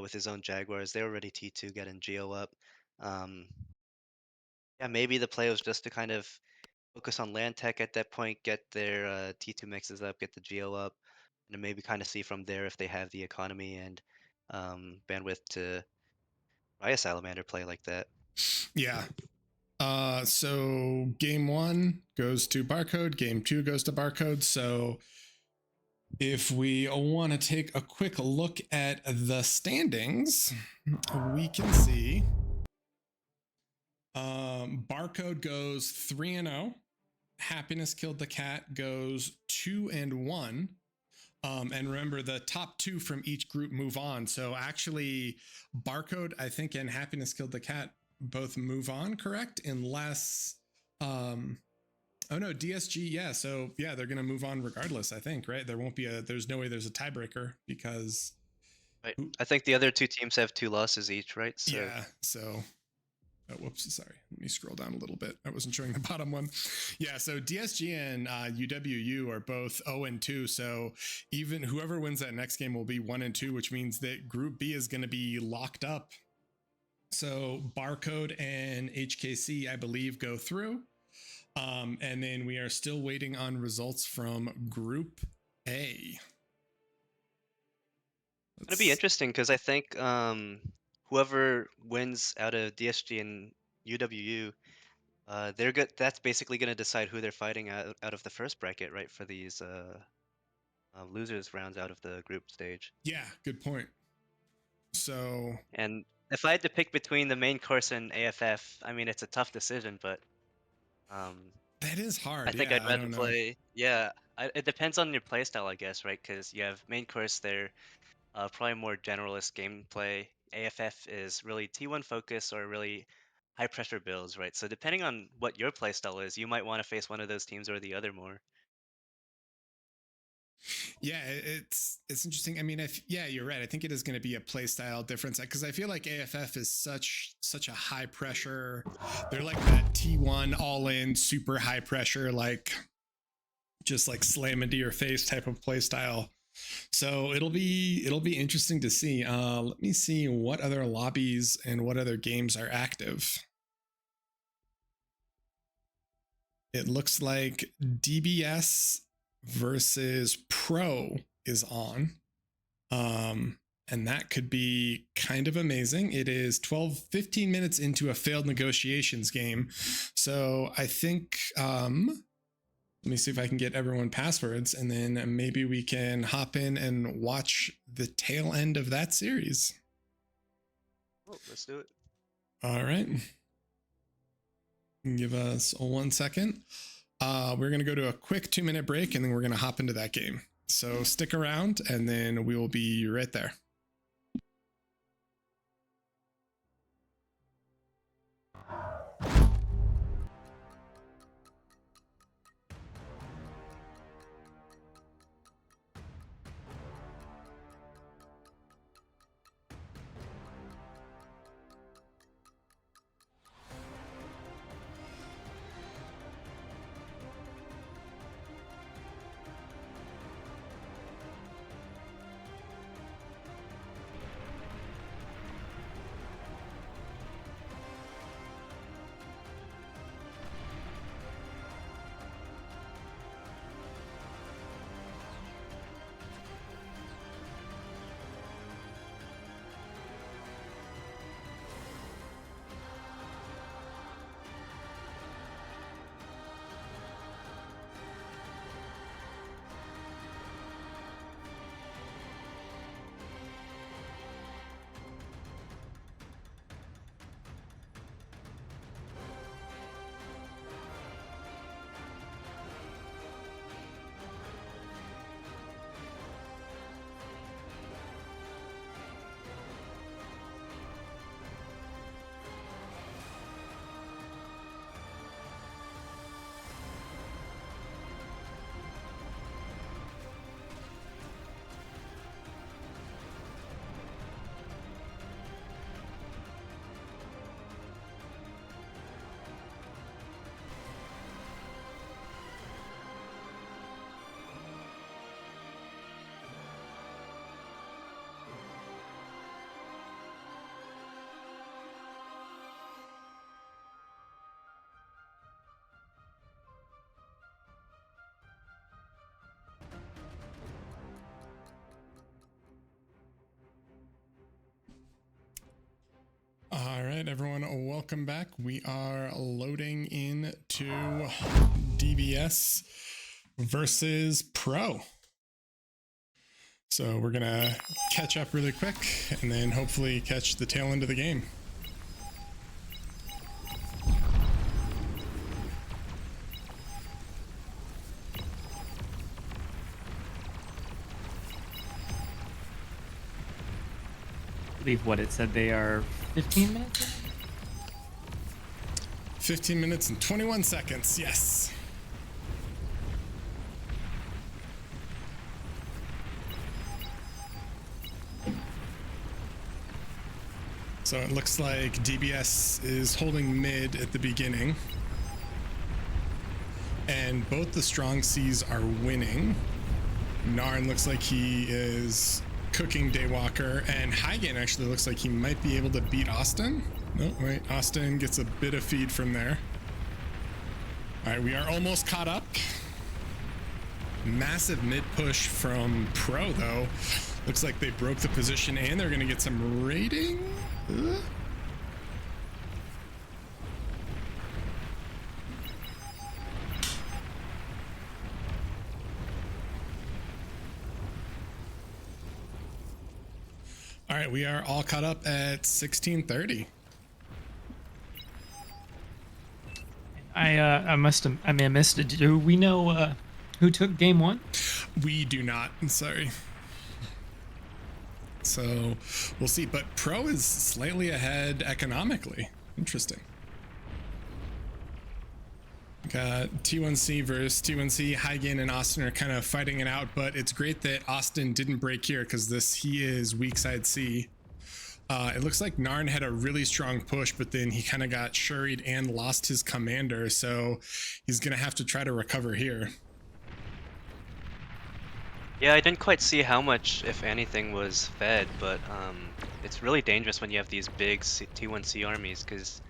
with his own Jaguars. They were already T2 getting Geo up. Um, yeah, maybe the play was just to kind of focus on land tech at that point, get their T2 mixes up, get the Geo up, and then maybe kind of see from there if they have the economy and bandwidth to try a Salamander play like that. Yeah. So game 1 goes to Barcode, game 2 goes to Barcode. So if we want to take a quick look at the standings, we can see Barcode goes 3-0. Happiness Killed the Cat goes 2-1. And remember, the top 2 from each group move on. So actually, Barcode, I think, and Happiness Killed the Cat both move on, correct? Unless, oh no, DSG, yeah. So yeah, they're gonna move on regardless, I think, right? There's no way there's a tiebreaker because. Right. I think the other 2 teams have 2 losses each, right? So Yeah. So. Oh, whoops, sorry. Let me scroll down a little bit. I wasn't showing the bottom one. Yeah, so DSG and UWU are both 0-2. So even whoever wins that next game will be 1-2, which means that Group B is going to be locked up. So Barcode and HKC, I believe, go through. And then we are still waiting on results from Group A. it's gonna be interesting because I think whoever wins out of DSG and UWU, they're good. That's basically gonna decide who they're fighting out of the first bracket, right? For these losers rounds out of the group stage. Yeah, good point. So And if I had to pick between the main course and AFF, I mean it's a tough decision, but that is hard. I think Yeah, I'd I rather don't know. play. Yeah, it depends on your playstyle, I guess, right? Because you have main course there, probably more generalist gameplay. AFF is really T1 focus or really high pressure builds, right? So depending on what your playstyle is, you might want to face one of those teams or the other more. Yeah, it's interesting. I mean, yeah, you're right. I think it is going to be a play style difference because I feel like AFF is such a high pressure. They're like that T1 all in super high pressure, like just like slam into your face type of play style. So it'll be interesting to see. Let me see what other lobbies and what other games are active. It looks like DBS versus Pro is on. And that could be kind of amazing. It is 15 minutes into a failed negotiations game. So I think, let me see if I can get everyone passwords and then maybe we can hop in and watch the tail end of that series. Oh, let's do it. All right. Give us 1 second. We're going to go to a quick 2-minute break and then we're going to hop into that game. So stick around and then we will be right there. right, everyone, welcome back. We are loading into DBS versus Pro. So we're gonna catch up really quick and then hopefully catch the tail end of the game. I believe what it said, they are 15 minutes in? 15 minutes and 21 seconds, yes. So it looks like DBS is holding mid at the beginning. And both the strong C's are winning. Narn looks like he is cooking Daywalker, and Hygan actually looks like he might be able to beat Austin. No, wait, Austin gets a bit of feed from there. All right, we are almost caught up. Massive mid push from Pro, though. Looks like they broke the position and they're gonna get some rating. All right, we are all caught up at 16:30. I missed it. Do we know who took game one? We do not. I'm sorry. So we'll see. But Pro is slightly ahead economically. Interesting. Got T1C versus T1C. Hygan and Austin are kind of fighting it out, but it's great that Austin didn't break here because he is weak side C. It looks like Narn had a really strong push, but then he kind of got shuried and lost his commander, so he's gonna have to try to recover here. Yeah, I didn't quite see how much, if anything, was fed, but it's really dangerous when you have these big T1C armies, because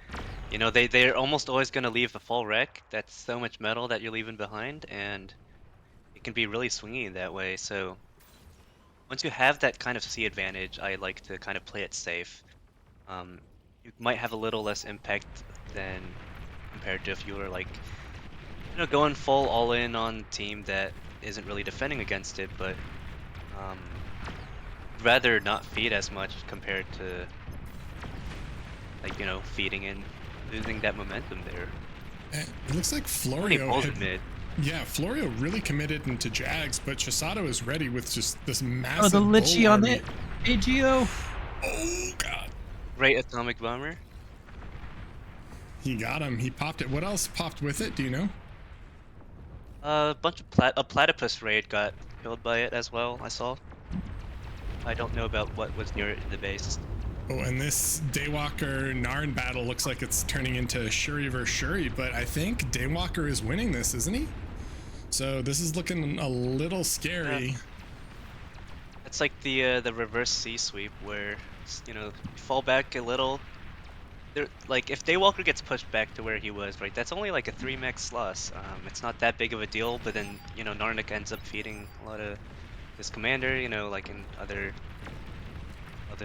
you know they're almost always going to leave a full wreck. That's so much metal that you're leaving behind, and it can be really swingy that way. So once you have that kind of C advantage, I like to kind of play it safe. You might have a little less impact than compared to if you were like, you know, going full all in on team that isn't really defending against it, but rather not feed as much compared to, like, you know, feeding and losing that momentum there. It looks like Florio mid. Yeah, Florio really committed into Jags, but Chisato is ready with just this massive. Oh, the Lichy bull on army. the AGO. Oh god. Great atomic bomber. He got him. He popped it. What else popped with it? Do you know? A bunch of a platypus raid got killed by it as well, I saw. I don't know about what was near it in the base. Oh, and this Daywalker Narn battle looks like it's turning into Shuri versus Shuri, but I think Daywalker is winning this, isn't he? So this is looking a little scary. It's like the reverse C sweep where, you know, you fall back a little. Like if Daywalker gets pushed back to where he was, right, that's only like a 3 max loss. It's not that big of a deal, but then, you know, Narnik ends up feeding a lot of his commander, you know, like in other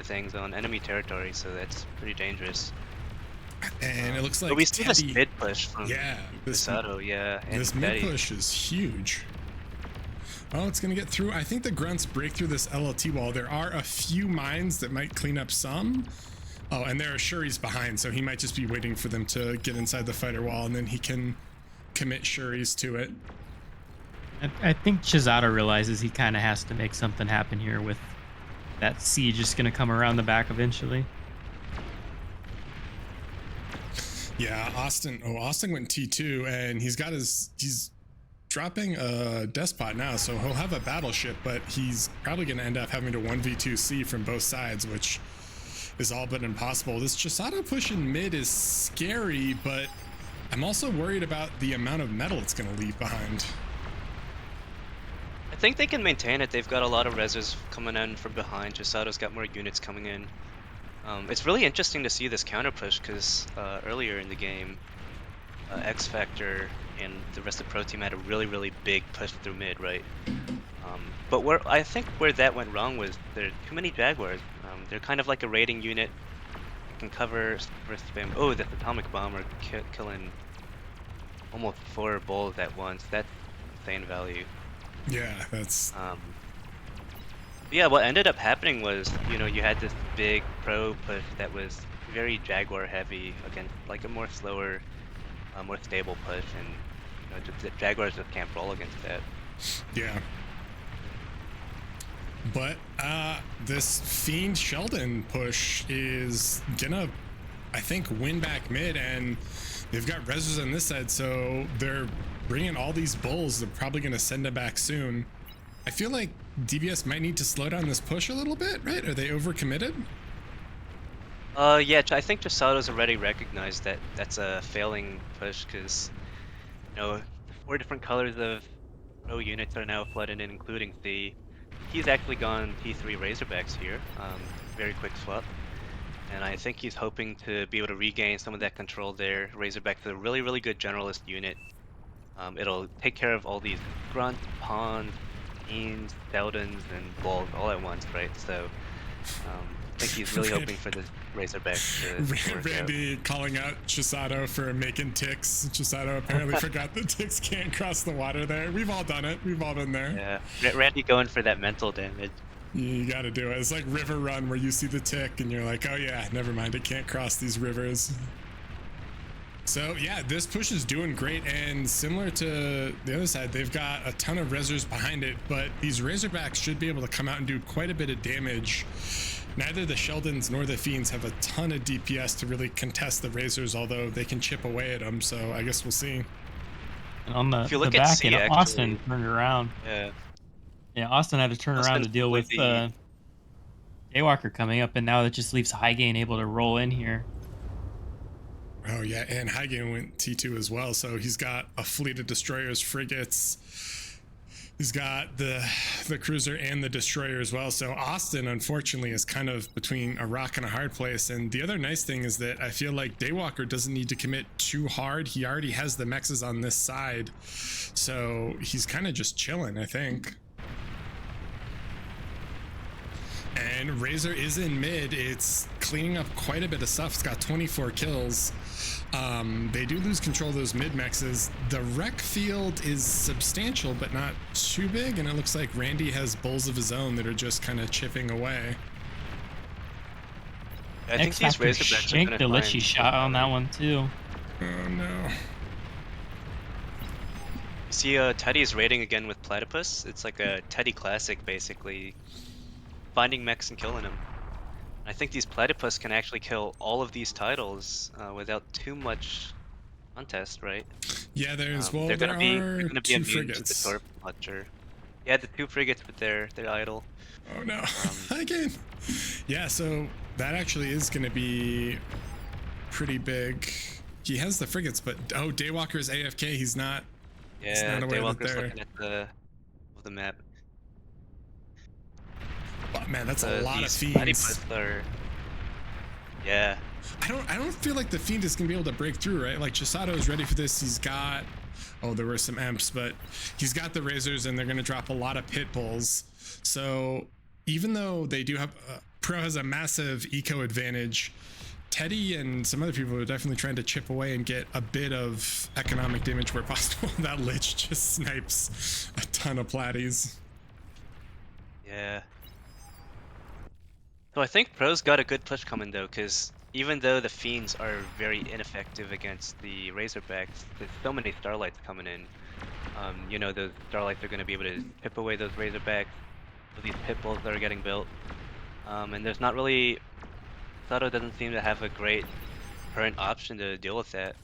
things on enemy territory, so that's pretty dangerous. And it looks like but we see this Teddy, mid push from this Sato, and this mid Teddy. push is huge. Oh, it's gonna get through. I think the grunts break through this LLT wall. There are a few mines that might clean up some. Oh, and there are Shuris behind, so he might just be waiting for them to get inside the fighter wall, and then he can commit Shuris to it. I think Chisato realizes he kind of has to make something happen here with that C just going to come around the back eventually. Yeah, Austin went T2, and he's dropping a despot now, so he'll have a battleship, but he's probably going to end up having to 1v2 C from both sides, which is all but impossible. This Chisato push in mid is scary, but I'm also worried about the amount of metal it's going to leave behind. I think they can maintain it. They've got a lot of reses coming in from behind. Chisato's got more units coming in. It's really interesting to see this counter push because earlier in the game, X Factor and the rest of the pro team had a really big push through mid, right? But I think where that went wrong was there are too many Jaguars. They're kind of like a raiding unit, can cover spam. Oh, that atomic bomber killing almost 4 bulls at once. That's insane value. Yeah, that's Yeah, what ended up happening was, you had this big pro push that was very Jaguar heavy against like a more slower, more stable push, and just the Jaguars just can't roll against that. yeah. But this Fiend Sheldon push is gonna, I think, win back mid, and they've got reses on this side, so they're bringing all these bulls. They're probably gonna send it back soon. I feel like DBS might need to slow down this push a little bit, right? Are they overcommitted? Yeah, I think Chisato's already recognized that that's a failing push, because, 4 different colors of pro units are now flooded in, including C. He's actually gone T3 Razorbacks here, very quick swap. And I think he's hoping to be able to regain some of that control there. Razorback is a really, really good generalist unit. It'll take care of all these grunts, pawns, fiends, Seldons, and bulls all at once, right? So I think he's really hoping for the Razorback to work Randy out. calling out Chisato for making ticks. Chisato apparently forgot that ticks can't cross the water there. We've all done it. We've all been there. Yeah, Randy going for that mental damage. You gotta do it. It's like River Run, where you see the tick and you're like, oh yeah, never mind, it can't cross these rivers. So yeah, this push is doing great, and similar to the other side, they've got a ton of Rezzers behind it, but these Razorbacks should be able to come out and do quite a bit of damage. Neither the Sheldons nor the Fiends have a ton of DPS to really contest the Razors, although they can chip away at them, so I guess we'll see. And on If you the look at back C, end, actually, Austin turned around. Yeah. Yeah, Austin had to turn around to deal with Daywalker coming up, and now that just leaves High Gain able to roll in here. Oh yeah, and Hygain went T2 as well, so he's got a fleet of destroyers, frigates. He's got the cruiser and the destroyer as well. So Austin, unfortunately, is kind of between a rock and a hard place. And the other nice thing is that I feel like Daywalker doesn't need to commit too hard. He already has the mexes on this side, so he's kind of just chilling, I think. And Razor is in mid. It's cleaning up quite a bit of stuff. It's got 24 kills. They do lose control of those mid mexes. The wreck field is substantial, but not too big. And it looks like Randy has bulls of his own that are just kind of chipping away. I think these X-Factor Razorbacks are shanked gonna the try Lichy and- shot on that one too. Oh no. You see, Teddy's raiding again with Platypus. It's like a Teddy classic, basically. Finding mechs and killing them. I think these Platypus can actually kill all of these titles without too much contest, right? Yeah, there's They're there gonna be are immune two to the frigates. Torp Fletcher. Yeah, the 2 frigates, but they're idle. Oh no. Again. Yeah, so that actually is going to be pretty big. He has the frigates, but oh, Daywalker's AFK. He's not. He's Yeah, not aware that Daywalker's they're. looking at the map. Oh, man, that's a lot of These fiends. Platypus are. Yeah. I don't feel like the fiend is gonna be able to break through, right? Like Chisato is ready for this. He's got, oh, there were some imps, but he's got the razors, and they're gonna drop a lot of pit bulls. So even though they do have, Pro has a massive eco advantage, Teddy and some other people are definitely trying to chip away and get a bit of economic damage where possible. That Lich just snipes a ton of platies. Yeah. So I think Pro's got a good push coming though, because even though the Fiends are very ineffective against the Razorbacks, there's so many Starlights coming in. The Starlights are going to be able to chip away those Razorbacks, these pit bulls that are getting built. And there's not really... Sato doesn't seem to have a great current option to deal with that.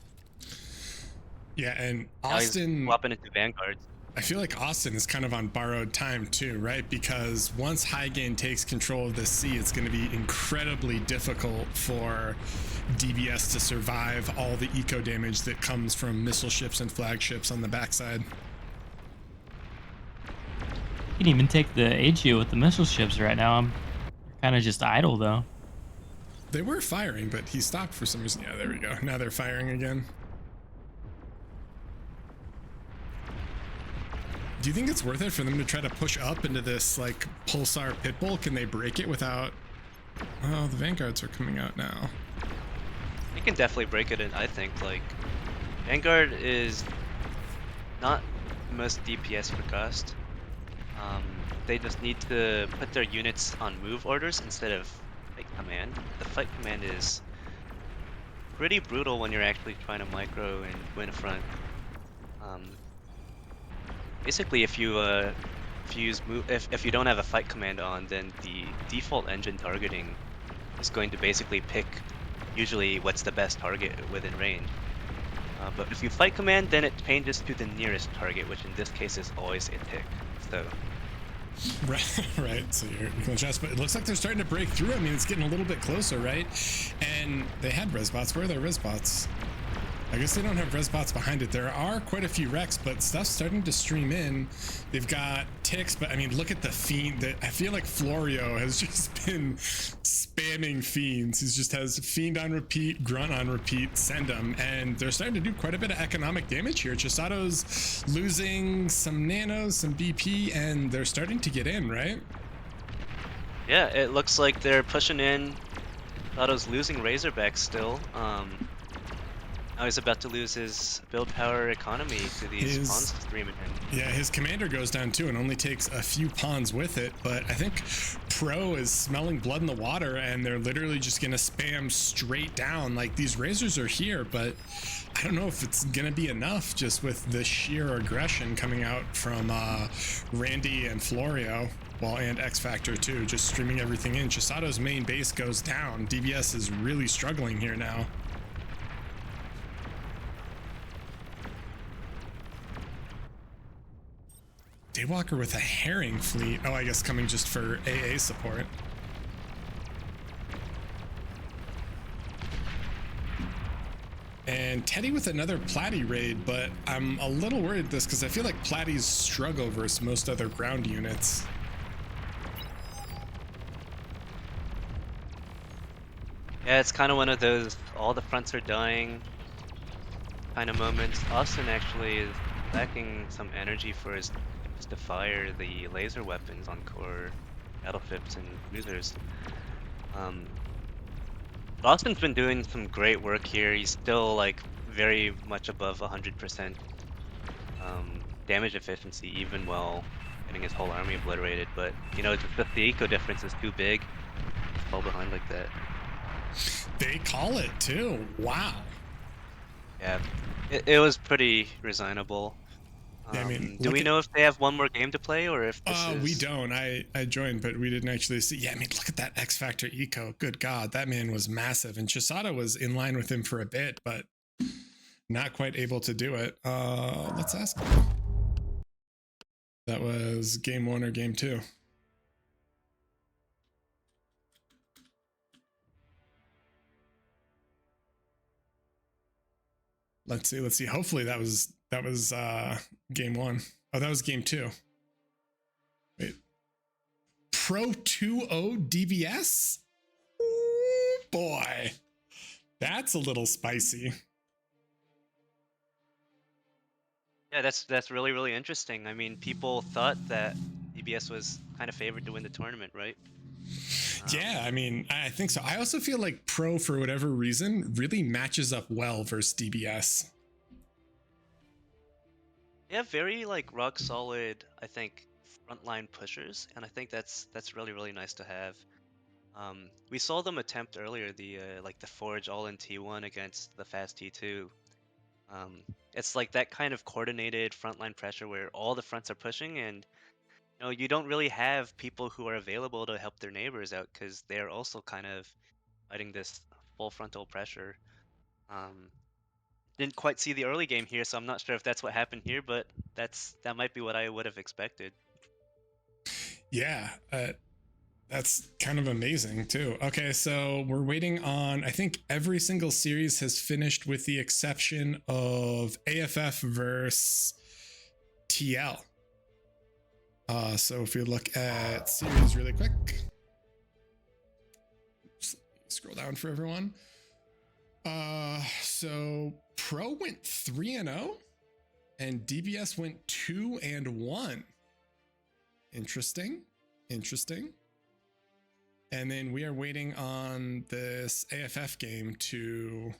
Yeah, and Now he's Austin... swapping into Vanguards. I feel like Austin is kind of on borrowed time too, right? Because once High Gain takes control of the sea, it's going to be incredibly difficult for DBS to survive all the eco damage that comes from missile ships and flagships on the backside. You can even take the HU with the missile ships right now. I'm kind of just idle though. They were firing, but he stopped for some reason. Yeah, there we go. Now they're firing again. Do you think it's worth it for them to try to push up into this like pulsar pitbull? Can they break it without... Oh, the Vanguards are coming out now. They can definitely break it in, I think. Like, Vanguard is not the most DPS for Gust. They just need to put their units on move orders instead of fight command. The fight command is pretty brutal when you're actually trying to micro and win a front. Um, Basically, if you don't have a fight command on, then the default engine targeting is going to basically pick usually what's the best target within range. But if you fight command, then it changes to the nearest target, which in this case is always a tick. So Right, right. So you can adjust, but it looks like they're starting to break through. I mean, it's getting a little bit closer, right? And they had res bots. Where are their res bots? I guess they don't have res bots behind it. There are quite a few wrecks, but stuff's starting to stream in. They've got ticks, but I mean, look at the fiend. I feel like Florio has just been spamming fiends. He just has fiend on repeat, grunt on repeat, send them, and they're starting to do quite a bit of economic damage here. Chisato's losing some nanos, some BP, and they're starting to get in, right? yeah, it looks like they're pushing in. Otto's losing Razorback still. Now he's about to lose his build power economy to these pawns streaming in. Yeah, his commander goes down too and only takes a few pawns with it, but I think Pro is smelling blood in the water and they're literally just gonna spam straight down. Like, these razors are here, but I don't know if it's gonna be enough just with the sheer aggression coming out from Randy and Florio. Well, and X Factor too, just streaming everything in. Chisato's main base goes down. DBS is really struggling here now. Daywalker with a herring fleet. Oh, I guess coming just for AA support. And Teddy with another Platy raid, but I'm a little worried this because I feel like Platy's struggle versus most other ground units. Yeah, it's kind of one of those all the fronts are dying kind of moments. Austin actually is lacking some energy for his to fire the laser weapons on core battleships and cruisers. Austin's been doing some great work here. He's still like very much above 100% damage efficiency, even while getting his whole army obliterated. But you know, just the eco difference is too big to fall behind like that. They call it too. Wow. Yeah, it was pretty resignable. Yeah, I mean, do we know if they have one more game to play or if this is... We don't. I joined, but we didn't actually see. Yeah, I mean, look at that X Factor eco. Good God, that man was massive. And Chisato was in line with him for a bit, but not quite able to do it. Let's ask him. That was game 1 or game 2? Let's see. Hopefully that was game 1. Oh, that was game 2. Wait. Pro 2-0 DBS? Ooh, boy. That's a little spicy. Yeah, that's really, really interesting. I mean, people thought that DBS was kind of favored to win the tournament, right? Yeah, I mean, I think so. I also feel like Pro, for whatever reason, really matches up well versus DBS. They have very like rock solid, I think, frontline pushers, and I think that's really, really nice to have. We saw them attempt earlier the like the Forge all in T1 against the Fast T2. It's like that kind of coordinated frontline pressure where all the fronts are pushing, and you know, you don't really have people who are available to help their neighbors out because they're also kind of fighting this full frontal pressure. Didn't quite see the early game here, so I'm not sure if that's what happened here, but that might be what I would have expected. Yeah, that's kind of amazing too. Okay, so we're waiting on, I think every single series has finished with the exception of AFF versus TL. So if we look at series really quick, scroll down for everyone. So Pro went 3-0 and DBS went 2-1. Interesting. And then we are waiting on this AFF game to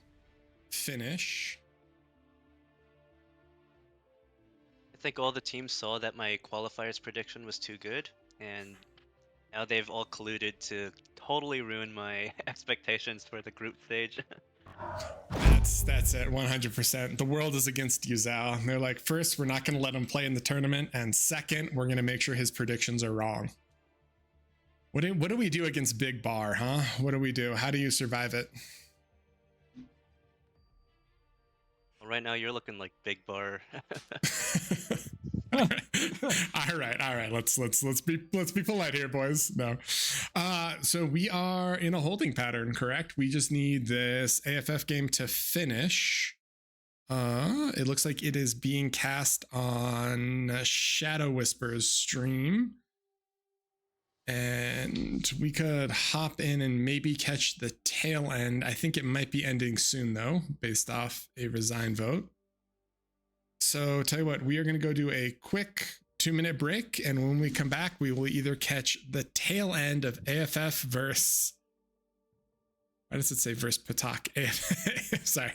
finish. I think all the teams saw that my qualifiers prediction was too good, and now they've all colluded to totally ruin my expectations for the group stage. That's it, 100%. The world is against you, Zhao. They're like, first, we're not going to let him play in the tournament, and second, we're going to make sure his predictions are wrong. What do we do against Big Bar, huh? What do we do? How do you survive it? Well, right now you're looking like Big Bar. all right. Let's be polite here, boys. No. So we are in a holding pattern, correct? We just need this AFF game to finish. It looks like it is being cast on Shadow Whisper's stream. And we could hop in and maybe catch the tail end. I think it might be ending soon, though, based off a resign vote. So tell you what, we are going to go do a quick 2-minute break. And when we come back, we will either catch the tail end of AFF versus... Why does it say versus Patak? Sorry.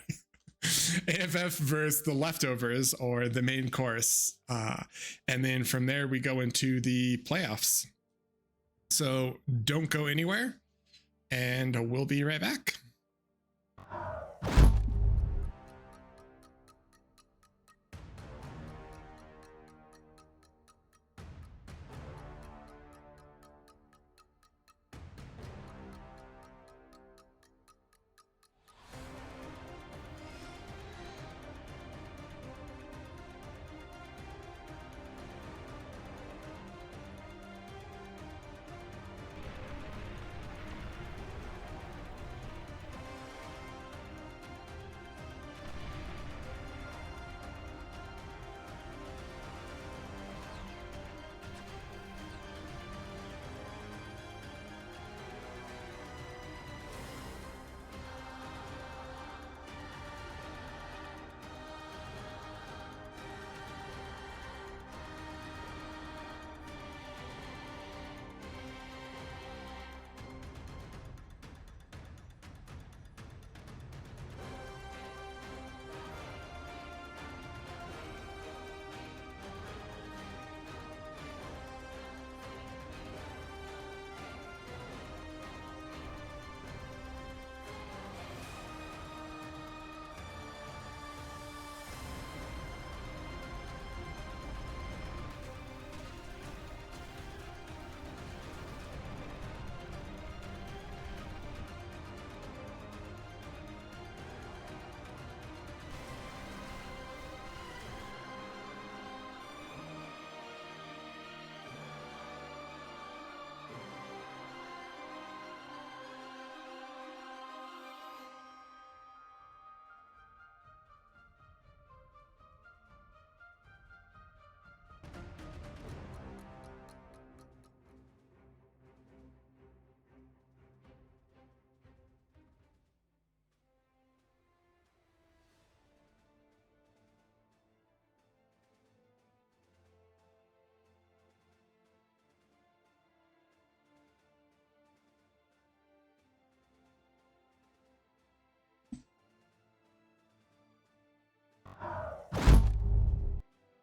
AFF versus the leftovers or the main course. And then from there, we go into the playoffs. So don't go anywhere, and we'll be right back.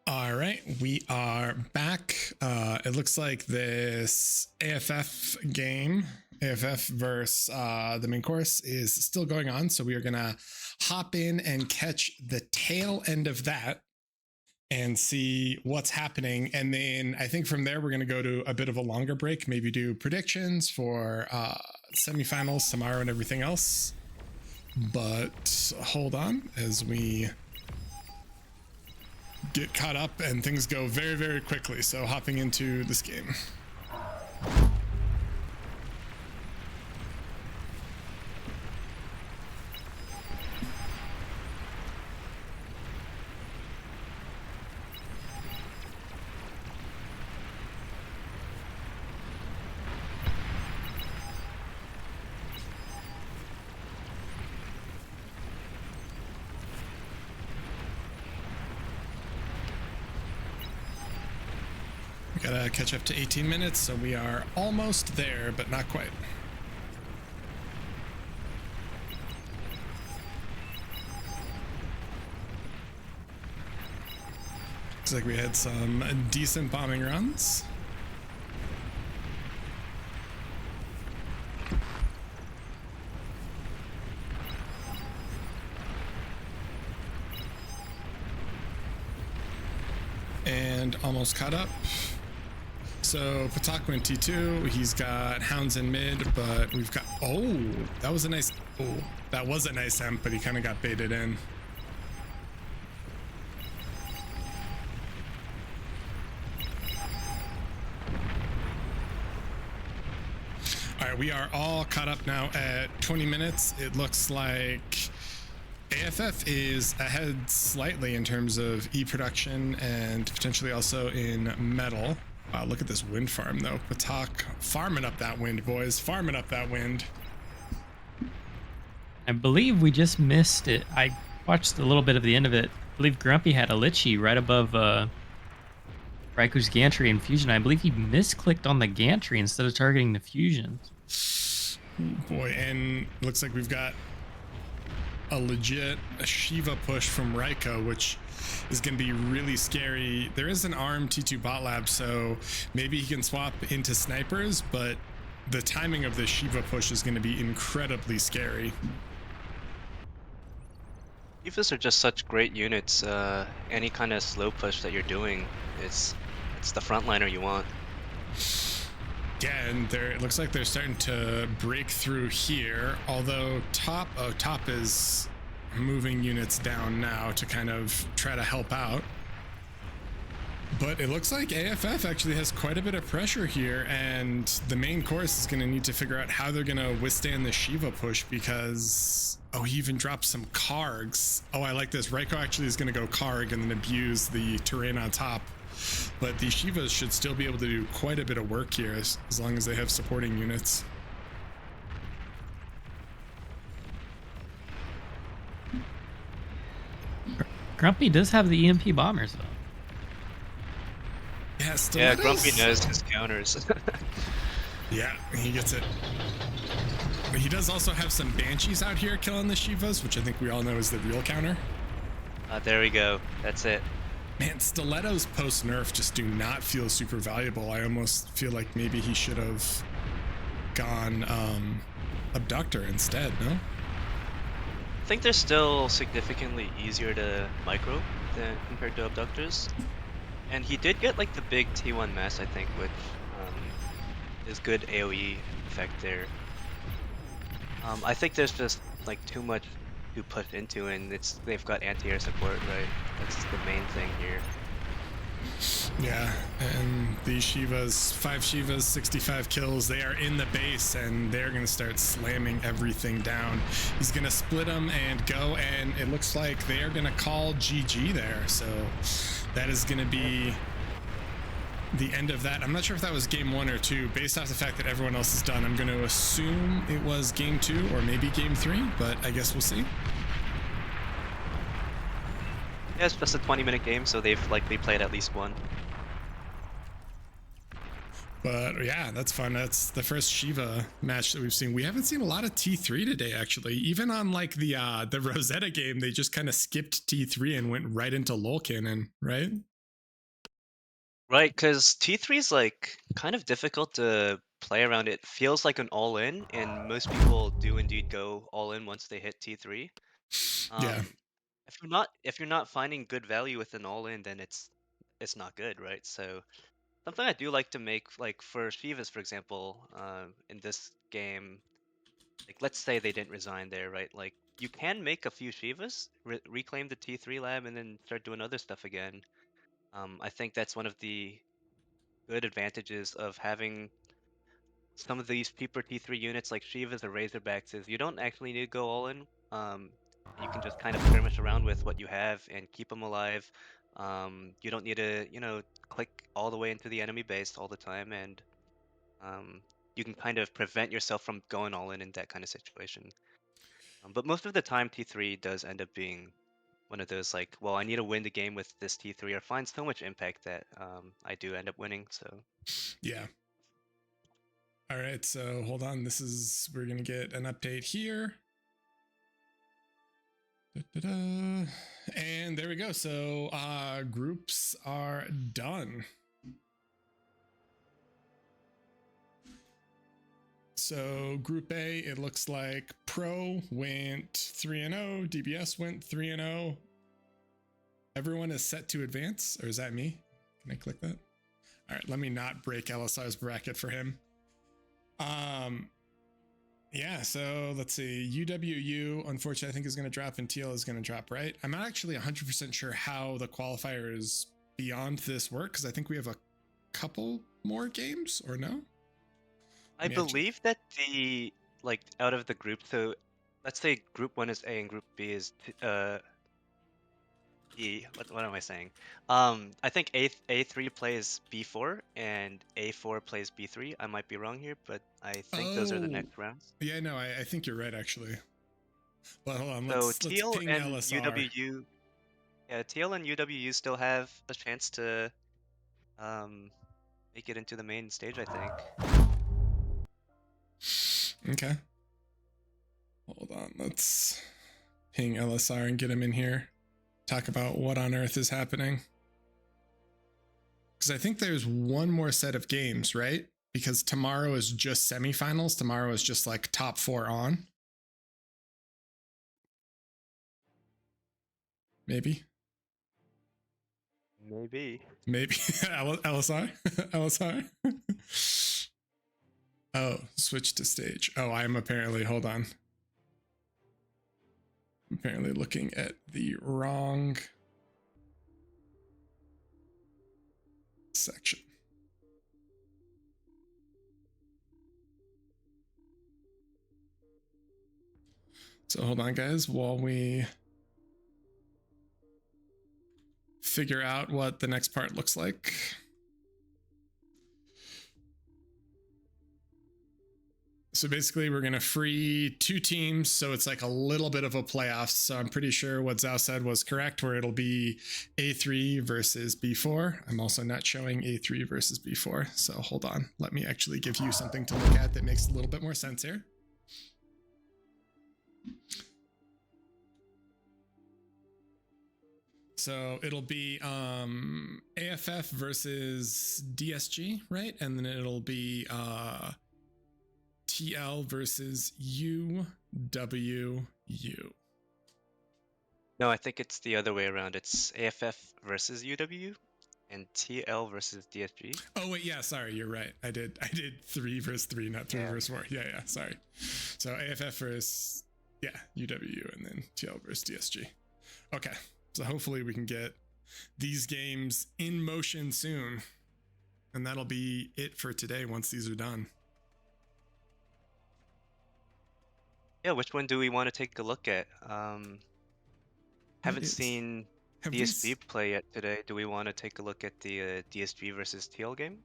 All right, we are back. It looks like this AFF game, AFF versus the main course, is still going on. So we are going to hop in and catch the tail end of that and see what's happening. And then I think from there, we're going to go to a bit of a longer break, maybe do predictions for semifinals tomorrow and everything else. But hold on as we get caught up, and things go very, very quickly. So hopping into this game. Gotta catch up to 18 minutes, so we are almost there, but not quite. like we had some decent bombing runs. And almost caught up. So Patak went T2. He's got hounds in mid, but we've got, oh, that was a nice, oh, that was a nice hemp, but he kind of got baited in. All right, we are all caught up now at 20 minutes. It looks like AFF is ahead slightly in terms of E production and potentially also in metal. Wow, look at this wind farm though. Patak farming up that wind, boys. Farming up that wind. I believe we just missed it. I watched a little bit of the end of it. I believe Grumpy had a Litchi right above Raiku's gantry and fusion. I believe he misclicked on the gantry instead of targeting the fusion. Boy, and looks like we've got a legit Shiva push from Raiko, which is going to be really scary. There is an ARM T2 bot lab, so maybe he can swap into snipers, but the timing of the Shiva push is going to be incredibly scary. Shivas are just such great units. Any kind of slow push that you're doing, it's the frontliner you want. Yeah, and it looks like they're starting to break through here, although top is moving units down now to kind of try to help out. But it looks like AFF actually has quite a bit of pressure here, and the main course is going to need to figure out how they're going to withstand the Shiva push because, oh, he even dropped some Kargs. Oh, I like this. Raiko actually is going to go Karg and then abuse the terrain on top. But the Shivas should still be able to do quite a bit of work here as long as they have supporting units. Grumpy does have the EMP bombers though. Yeah, Yeah, Grumpy knows his counters. Yeah, he gets it. But he does also have some Banshees out here killing the Shivas, which I think we all know is the real counter. There we go. That's it. Man, Stilettos post-nerf just do not feel super valuable. I almost feel like maybe he should have gone Abductor instead, no? I think they're still significantly easier to micro than compared to Abductors. And he did get like the big T1 mass, I think, which is good AoE effect there. I think there's just like too much to push into, and they've got anti-air support, right? That's the main thing here. Yeah, and these Shivas, 5 Shivas, 65 kills, they are in the base and they're going to start slamming everything down. He's going to split them and go, and it looks like they are going to call GG there. So that is going to be the end of that. I'm not sure if that was game 1 or 2. Based off the fact that everyone else is done, I'm going to assume it was game 2 or maybe game 3, but I guess we'll see. Yeah, it's just a 20-minute game, so they've likely played at least one. But yeah, that's fun. That's the first Shiva match that we've seen. We haven't seen a lot of T3 today, actually. Even on like the Rosetta game, they just kind of skipped T3 and went right into LoL Cannon, right? Right, because T3 is like kind of difficult to play around. It feels like an all-in, and most people do indeed go all-in once they hit T3. Yeah. If you're not finding good value with an all-in, then it's not good, right? So something I do like to make, like for Shivas, for example, in this game, like let's say they didn't resign there, right? Like you can make a few Shivas, reclaim the T3 lab, and then start doing other stuff again. I think that's one of the good advantages of having some of these cheaper T3 units like Shivas or Razorbacks is you don't actually need to go all in. You can just kind of skirmish around with what you have and keep them alive. You don't need to, click all the way into the enemy base all the time, and you can kind of prevent yourself from going all in that kind of situation. But most of the time, T3 does end up being one of those like, well, I need to win the game with this T3 or find so much impact that I do end up winning. So Yeah. All right, so hold on. We're going to get an update here. Da-da-da. And there we go. So groups are done. So Group A, it looks like Pro went 3-0, DBS went 3-0. Everyone is set to advance, or is that me? Can I click that? All right, let me not break LSR's bracket for him. Yeah, so let's see. UWU, unfortunately, I think is going to drop, and TL is going to drop, right? I'm not actually 100% sure how the qualifiers beyond this work, because I think we have a couple more games, or no? I believe that the like out of the group, so let's say group 1 is A and group B is E. What am I saying? I think A3 plays B4 and A4 plays B3. I might be wrong here, but I think those are the next rounds. Yeah, no, I think you're right, actually. But hold on, So let's TL ping and LSR. UWU, yeah, TL and UWU still have a chance to make it into the main stage, I think. Okay. Hold on, let's ping LSR and get him in here. Talk about what on earth is happening. Because I think there's one more set of games, right? Because tomorrow is just semifinals. Tomorrow is just like top 4 on. Maybe. Maybe. LSI? LSI? Oh, switch to stage. Oh, I'm apparently, hold on. I'm apparently looking at the wrong section. So hold on, guys, while we figure out what the next part looks like. So basically we're going to free 2 teams. So it's like a little bit of a playoff. So I'm pretty sure what Zhao said was correct, where it'll be A3 versus B4. I'm also not showing A3 versus B4. So hold on. Let me actually give you something to look at that makes a little bit more sense here. So it'll be AFF versus DSG, right? And then it'll be TL versus UWU. No, I think it's the other way around. It's AFF versus UW and TL versus DSG. Oh wait, yeah, sorry, you're right. I did 3 versus 3, not 3 versus 4. Yeah, sorry. So AFF versus UW, and then TL versus DSG. Okay, so hopefully we can get these games in motion soon, and that'll be it for today once these are done. Yeah, which one do we want to take a look at? Haven't seen DSG play yet today. Do we want to take a look at the DSG versus TL game?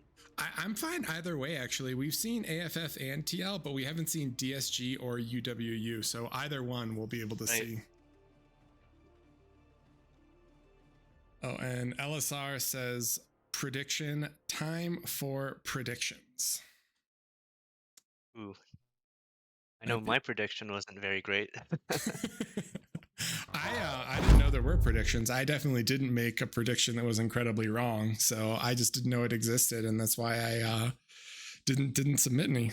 I'm fine either way, actually. We've seen AFF and TL, but we haven't seen DSG or UWU, so either one we'll be able to see. Oh, and LSR says prediction, time for predictions. Ooh. I know my prediction wasn't very great. I didn't know there were predictions. I definitely didn't make a prediction that was incredibly wrong, so I just didn't know it existed, and that's why I didn't submit any.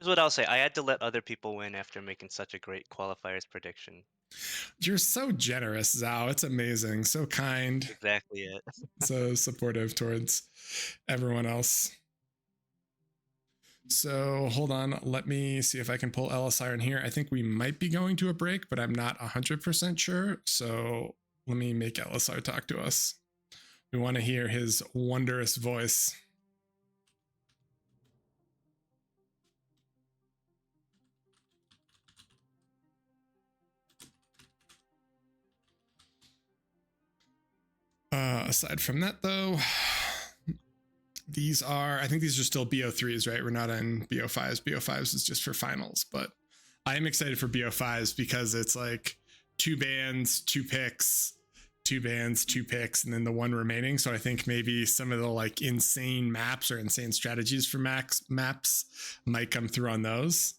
Here's what I'll say. I had to let other people win after making such a great qualifiers prediction. You're so generous, Zhao. It's amazing. So kind. Exactly it. So supportive towards everyone else. So hold on. Let me see if I can pull LSR in here. I think we might be going to a break, but I'm not 100% sure. So let me make LSR talk to us. We want to hear his wondrous voice. Aside from that, though, I think these are still BO3s, right? We're not in BO5s. BO5s is just for finals, but I am excited for BO5s because it's like 2 bans, 2 picks, 2 bans, 2 picks, and then the 1 remaining. So I think maybe some of the like insane maps or insane strategies for maps might come through on those.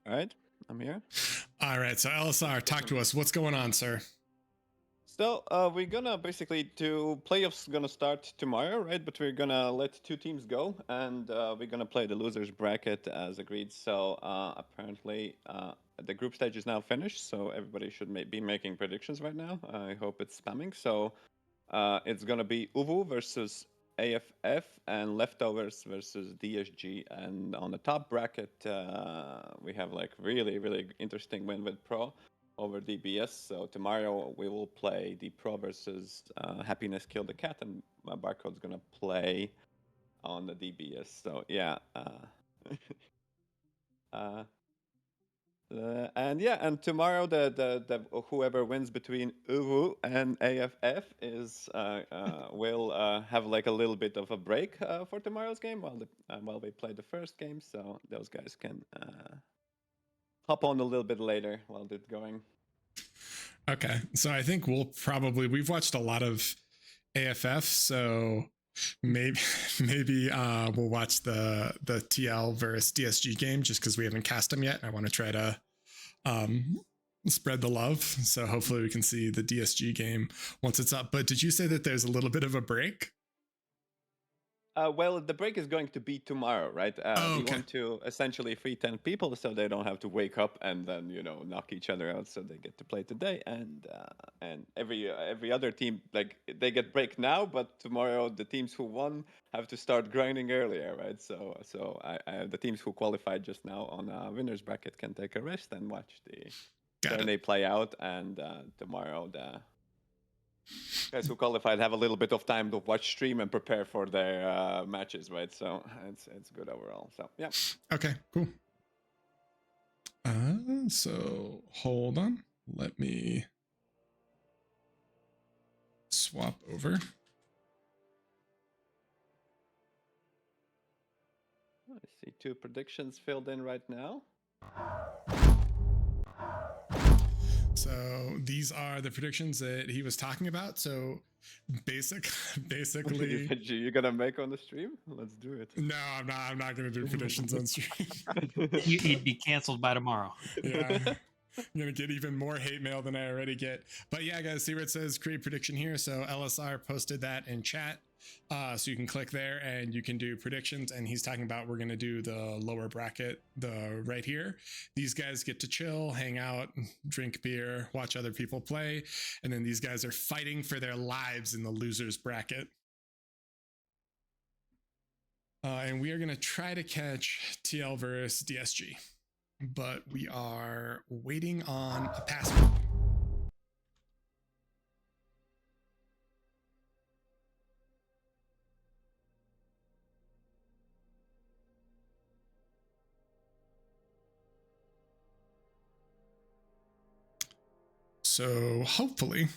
All right, I'm here. All right, so LSR, talk to us. What's going on, sir? So we're gonna basically do playoffs gonna start tomorrow, right? But we're gonna let 2 teams go, and we're gonna play the losers bracket as agreed. So apparently the group stage is now finished, so everybody should be making predictions right now. I hope it's spamming. So it's gonna be Uvu versus AFF and leftovers versus DSG. And on the top bracket, we have like really interesting win with Pro over DBS. So tomorrow we will play the Pro versus Happiness Kill the Cat, and Barcode's gonna play on the DBS. So yeah. And tomorrow the whoever wins between Uvu and AFF is will have like a little bit of a break for tomorrow's game while we play the first game, so those guys can hop on a little bit later while it's going. Okay, so I think we've watched a lot of AFF, so maybe we'll watch the TL versus DSG game just because we haven't cast them yet. I want to try to spread the love, so hopefully we can see the DSG game once it's up. But did you say that there's a little bit of a break? Well, the break is going to be tomorrow, right? We want to essentially free 10 people so they don't have to wake up and then, knock each other out, so they get to play today. And every other team, like, they get break now, but tomorrow the teams who won have to start grinding earlier, right? So the teams who qualified just now on a winner's bracket can take a rest and watch the tourney play out. And tomorrow the guys who qualified have a little bit of time to watch stream and prepare for their matches, right? So it's good overall. So yeah. Okay, cool. So hold on. Let me swap over. I see 2 predictions filled in right now. So these are the predictions that he was talking about. So basically, you're gonna make on the stream? Let's do it. No, I'm not gonna do predictions on stream. He'd be canceled by tomorrow. Yeah. I'm gonna get even more hate mail than I already get. But yeah, guys, see where it says create prediction here. So LSR posted that in chat. So you can click there and you can do predictions. And he's talking about we're gonna do the lower bracket, the right here. These guys get to chill, hang out, drink beer, watch other people play, and then these guys are fighting for their lives in the losers bracket. And we are gonna try to catch TL versus DSG, but we are waiting on a password. So hopefully,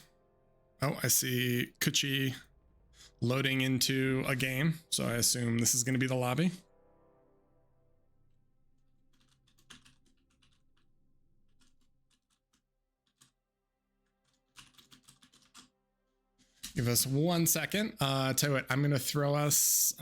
I see Kuchi loading into a game. So I assume this is going to be the lobby. Give us 1 second. Tell you what, I'm going to throw us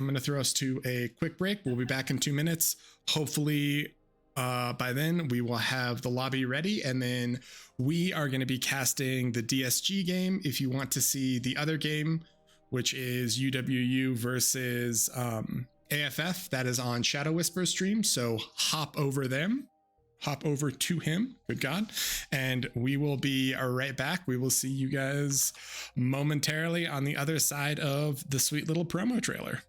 to a quick break. We'll be back in 2 minutes. Hopefully, by then we will have the lobby ready, and then we are going to be casting the DSG game. If you want to see the other game, which is UWU versus AFF, that is on Shadow Whisper stream. So hop over to him, good God, and we will be right back. We will see you guys momentarily on the other side of the sweet little promo trailer.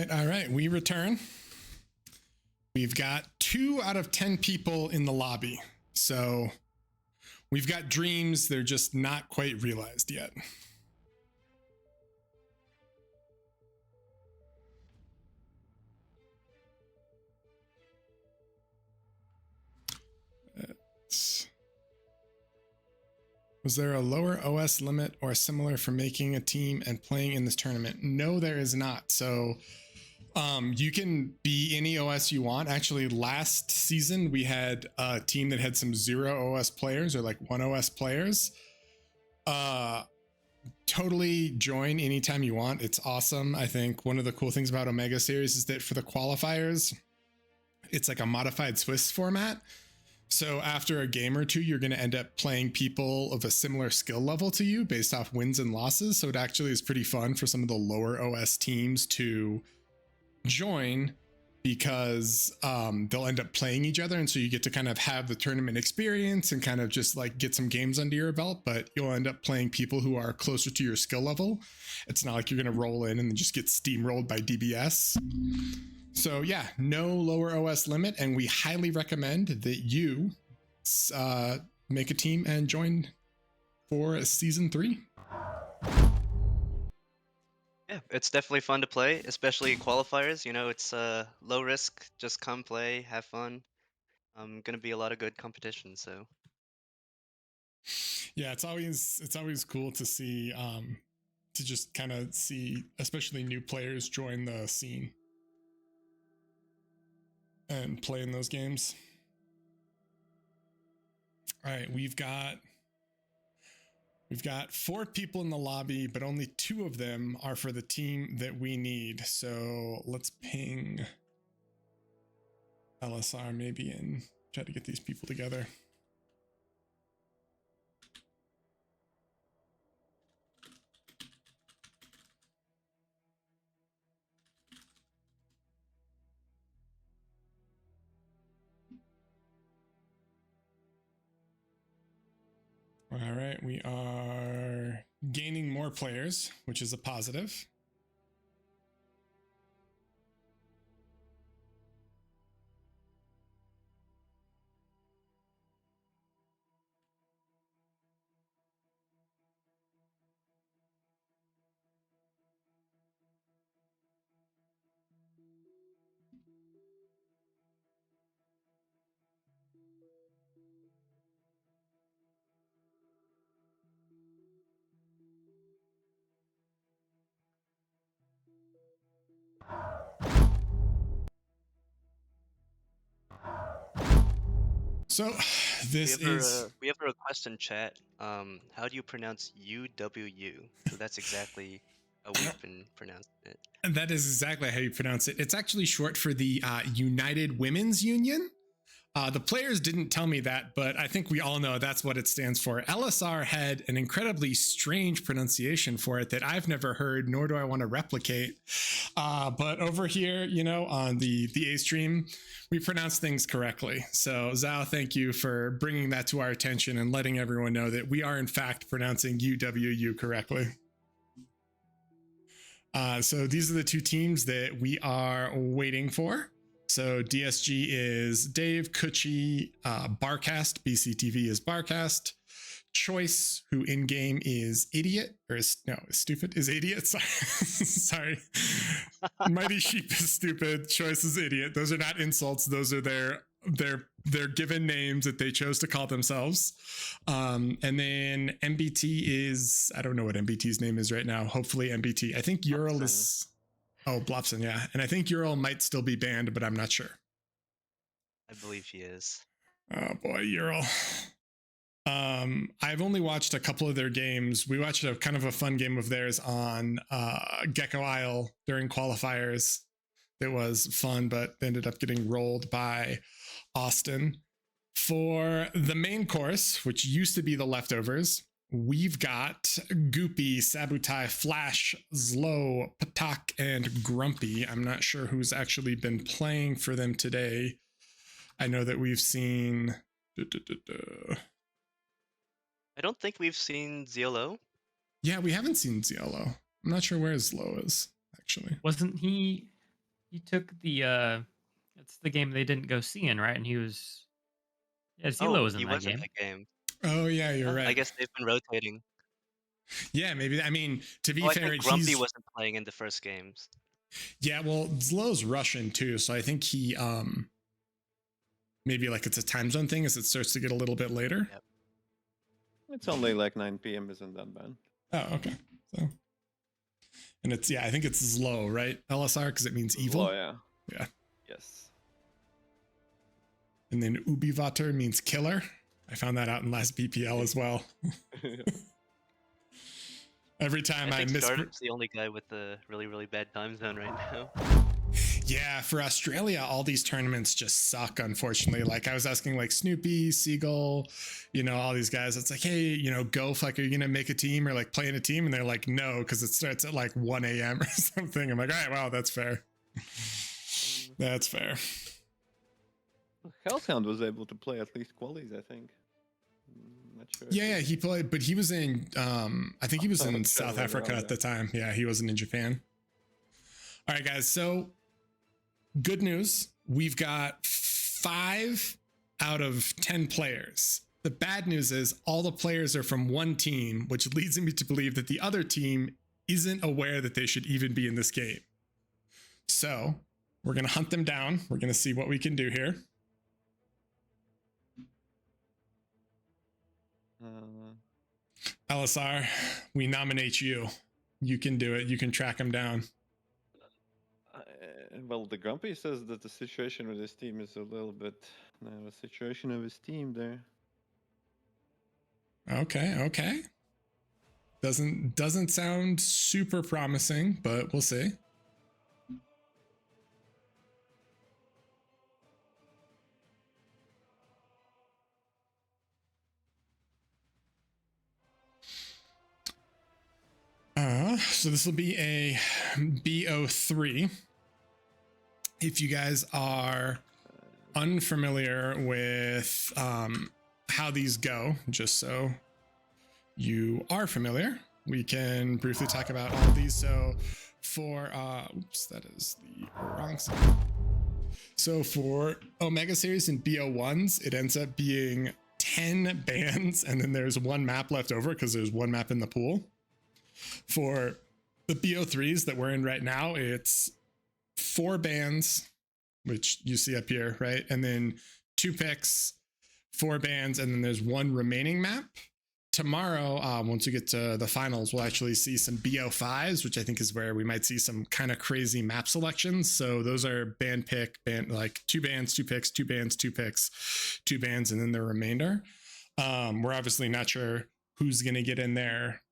right. We return. We've got 2 out of 10 people in the lobby. So we've got dreams. They're just not quite realized yet. Was there a lower OS limit or similar for making a team and playing in this tournament? No, there is not. So you can be any OS you want. Actually, last season we had a team that had some 0 OS players or like 1 OS players. Totally join anytime you want. It's awesome. I think one of the cool things about Omega Series is that for the qualifiers, it's like a modified Swiss format. So after a game or two, you're going to end up playing people of a similar skill level to you based off wins and losses. So it actually is pretty fun for some of the lower OS teams to join because they'll end up playing each other. And so you get to kind of have the tournament experience and kind of just like get some games under your belt, but you'll end up playing people who are closer to your skill level. It's not like you're going to roll in and then just get steamrolled by DBS. So yeah, no lower OS limit, and we highly recommend that you make a team and join for season 3. Yeah, it's definitely fun to play, especially qualifiers. You know, it's low risk. Just come play, have fun. Gonna be a lot of good competition. So Yeah, it's always cool to see to just kind of see, especially new players join the scene and play in those games. All right, we've got 4 people in the lobby, but only 2 of them are for the team that we need. So let's ping LSR maybe and try to get these people together. All right, we are gaining more players, which is a positive. So this we have a request in chat. How do you pronounce UWU? So that's exactly how we've been pronouncing it. and that is exactly how you pronounce it. It's actually short for the United Women's Union. The players didn't tell me that, but I think we all know that's what it stands for. LSR had an incredibly strange pronunciation for it that I've never heard, nor do I want to replicate. But over here, you know, on the A stream, we pronounce things correctly. So Zhao, thank you for bringing that to our attention and letting everyone know that we are in fact pronouncing UWU correctly. So these are the 2 teams that we are waiting for. So DSG is Dave, Kuchi, Barcast, BCTV is Barcast, Choice, who in game is Idiot, or is Stupid, is Idiot. Sorry. Mighty Sheep is Stupid, Choice is Idiot. Those are not insults. Those are their given names that they chose to call themselves. And then MBT is, I don't know what MBT's name is right now. Hopefully MBT. I think Ural is... Oh, Blopson, yeah. And I think Ural might still be banned, but I'm not sure. I believe he is. Oh boy, Ural. I've only watched a couple of their games. We watched a kind of a fun game of theirs on Gecko Isle during qualifiers. It was fun, but ended up getting rolled by Austin. For the main course, which used to be the leftovers, we've got Goopy, Sabutai, Flash, Zlo, Patak, and Grumpy. I'm not sure who's actually been playing for them today. I know that we've seen... I don't think we've seen Ziolo. Yeah, we haven't seen Ziolo. I'm not sure where Zlo is, actually. Wasn't he he took the it's the game they didn't go see in, right? And he was yeah, Zilo Oh, was in he that was in game. the game. Oh yeah, you're I right. guess they've been rotating. Yeah, maybe. I mean, to be Oh, I fair, think Grumpy he's wasn't playing in the first games. yeah. Well, Zlow's Russian too, so I think he maybe like it's a time zone thing as it starts to get a little bit later. Yep. It's only like 9 p.m. Isn't that bad? Oh, okay. So, and it's yeah, I think it's Zlo, right? LSR because it means evil. Oh yeah. Yeah. Yes. And then Ubivater means killer. I found that out in last BPL as well. Every time I think miss. Stardum's the only guy with the really bad time zone right now. Yeah, for Australia, all these tournaments just suck, unfortunately. Like I was asking like Snoopy, Seagull, you know, all these guys. It's like, hey, you know, Golf, like, are you gonna make a team or like play in a team? And they're like, no, because it starts at like 1 a.m. or something. I'm like, all right, wow, that's fair. That's fair. Hellhound was able to play at least qualies, I think. Not sure. Yeah, he played, but he was in I think he was in Okay, South later Africa on, at the time. Yeah, he wasn't in Japan. All right, guys. So good news. We've got 5 out of 10 players. The bad news is all the players are from one team, which leads me to believe that the other team isn't aware that they should even be in this game. So we're going to hunt them down. We're going to see what we can do here. LSR, we nominate you. You can do it. You can track them down. Well, the Grumpy says that the situation with his team is a little bit the situation of his team there. Okay. Doesn't sound super promising, but we'll see. So this will be a BO3. If you guys are unfamiliar with how these go, just so you are familiar, we can briefly talk about all of these. So for oops, that is the wrong side. So for Omega Series and BO1s, it ends up being 10 bans, and then there's 1 map left over because there's 1 map in the pool. For the BO3s that we're in right now, it's 4 bans, which you see up here, right? And then 2 picks, 4 bans, and then there's 1 remaining map. Tomorrow, once we get to the finals, we'll actually see some BO5s, which I think is where we might see some kind of crazy map selections. So those are ban pick, ban, like 2 bans, 2 picks, 2 bans, 2 picks, 2 bans, and then the remainder. We're obviously not sure who's going to get in there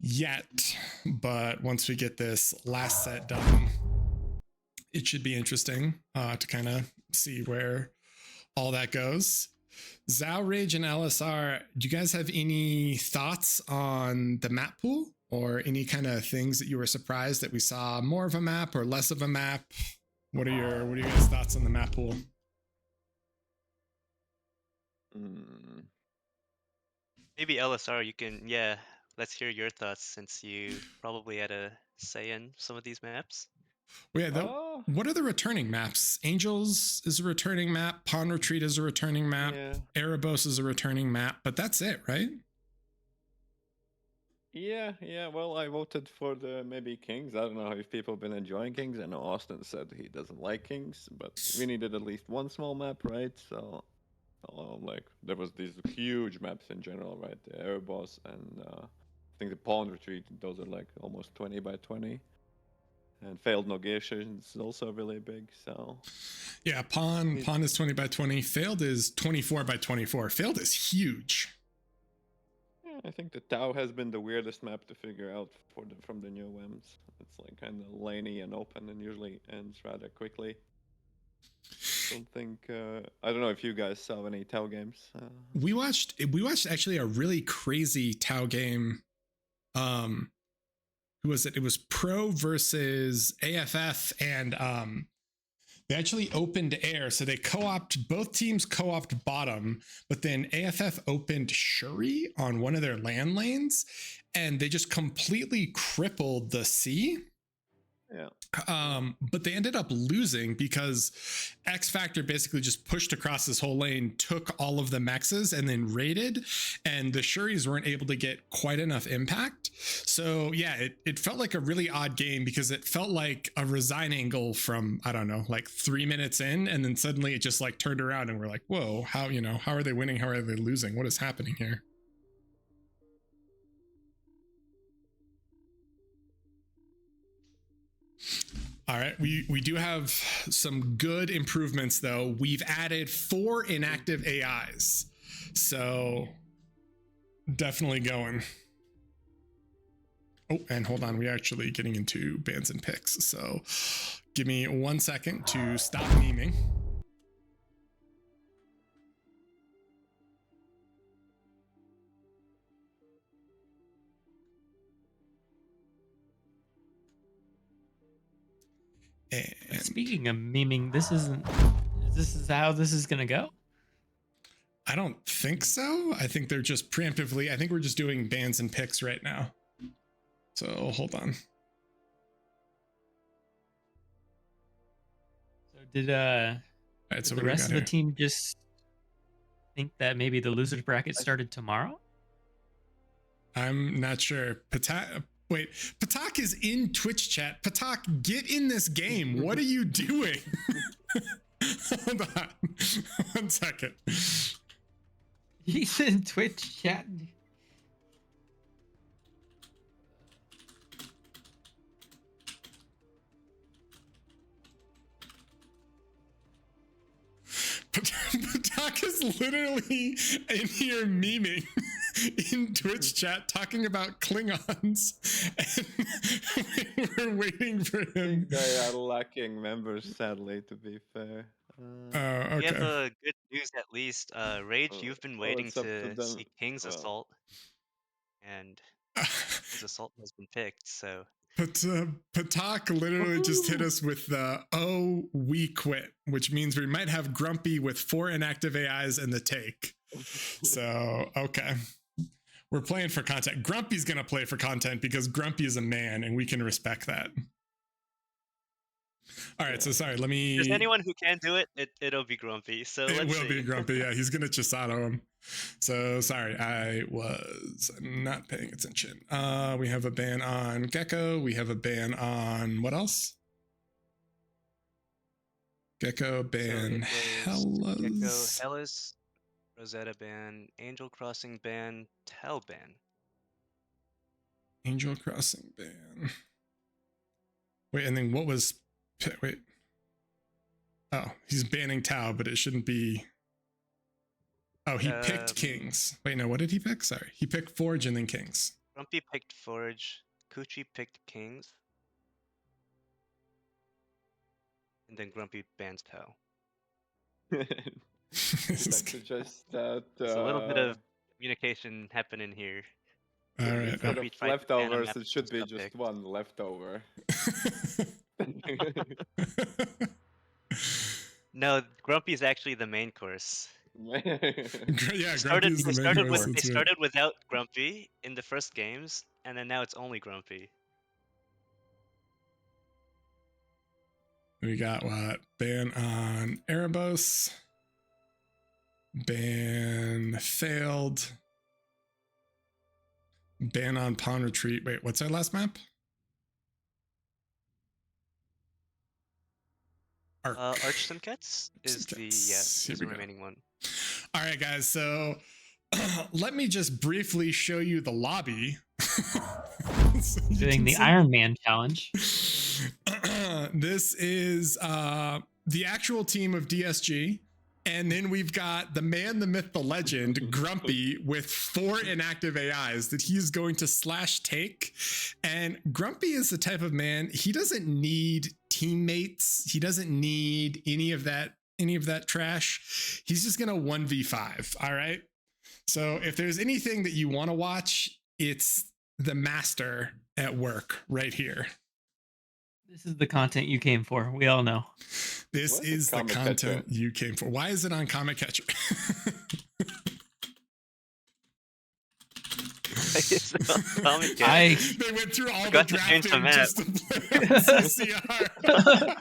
yet, but once we get this last set done, it should be interesting to kind of see where all that goes. Zao, Rage, and LSR, do you guys have any thoughts on the map pool or any kind of things that you were surprised that we saw more of a map or less of a map? What are your guys' thoughts on the map pool? Maybe LSR, you can, yeah, let's hear your thoughts since you probably had a say in some of these maps. Well, yeah, what are the returning maps? Angels is a returning map. Pawn Retreat is a returning map. Yeah. Erebos is a returning map, but that's it, right? Yeah. Well, I voted for the maybe Kings. I don't know if people have been enjoying Kings. I know Austin said he doesn't like Kings, but we needed at least 1 small map, right? So, like, there was these huge maps in general, right? The Erebos and I think the Pawn Retreat. Those are like almost 20 by 20. And Failed Negotiations is also really big. So yeah, Pawn is 20 by 20. Failed is 24 by 24. Failed is huge. yeah, I think the Tau has been the weirdest map to figure out from the new WEMs. It's like kind of laney and open and usually ends rather quickly. Don't think I don't know if you guys saw any Tau games. We watched actually a really crazy Tau game. Who was it? It was Pro versus AFF, and they actually opened air. So they co-opted, both teams co-opted bottom, but then AFF opened Shuri on one of their land lanes, and they just completely crippled the C. Yeah. But they ended up losing because X Factor basically just pushed across this whole lane, took all of the mexes, and then raided, and the Shuris weren't able to get quite enough impact. So yeah, it felt like a really odd game because it felt like a resign angle from, I don't know, like 3 minutes in, and then suddenly it just like turned around and we're like, whoa, how are they winning? How are they losing? What is happening here? All right, we do have some good improvements though. We've added 4 inactive AIs, so definitely going. Oh, and hold on, we're actually getting into bans and picks, so give me 1 second to stop memeing. And Speaking of memeing, this is how this is gonna go. I don't think so. I think they're just preemptively. I think we're just doing bans and picks right now. So hold on. So did Right, so the rest of the team just think that maybe the losers bracket started tomorrow? I'm not sure. Wait, Patak is in Twitch chat. Patak, get in this game. What are you doing? Hold on. 1 second. He's in Twitch chat. Patak is literally in here memeing in Twitch chat talking about Klingons, and we're waiting for him. They are lacking members, sadly, to be fair. Oh, okay. We have good news at least. Rage, you've been waiting it's up to to them. see King's Well. Assault, and King's Assault has been picked, so. But Patak literally just hit us with the "oh, we quit," which means we might have Grumpy with 4 inactive AIs and the take. So okay, we're playing for content. Grumpy's gonna play for content because Grumpy is a man, and we can respect that. All right, so sorry. Let me. If there's anyone who can do it, it'll be Grumpy. So It let's will see. be Grumpy. Yeah, he's gonna Chisato him. So sorry, I was not paying attention. We have a ban on Gecko. We have a ban on what else? Gecko ban Hellas. Gecko, Hellas, Rosetta ban, Angel Crossing ban, Tau ban. Angel Crossing ban. Wait, and then what was? Wait. Oh, he's banning Tau, but it shouldn't be. Oh, he picked Kings. Wait, no, what did he pick? Sorry. He picked Forge and then Kings. Grumpy picked Forge, Coochie picked Kings, and then Grumpy bans Tau. Suggest that There's a little bit of communication happening here. All right. instead of Grumpy tried to ban him leftovers, after it should be Kings got just picked. one leftover. No, Grumpy's actually the main course. Yeah, They Grumpy's the main course. they That's right. started without Grumpy in the first games, and then now it's only Grumpy. We got what? Ban on Erebos. Ban failed. Ban on Pawn Retreat. Wait, what's our last map? Arch Simcats is Here the we go. remaining one. All right, guys. So let me just briefly show you the lobby. So Doing the Iron Man challenge. This is the actual team of DSG. And then we've got the man, the myth, the legend, Grumpy, with 4 inactive AIs that he's going to slash take. And Grumpy is the type of man, he doesn't need teammates. He doesn't need any of that trash. He's just gonna 1v5. All right. So if there's anything that you want to watch, it's the master at work right here. This is the content you came for. We all know. This What? is the Comet content Catcher. you came for. Why is it on Comet Catcher? So, tell me, kid. I They went through all the Forgot to change the drafting map. just to play on CCR.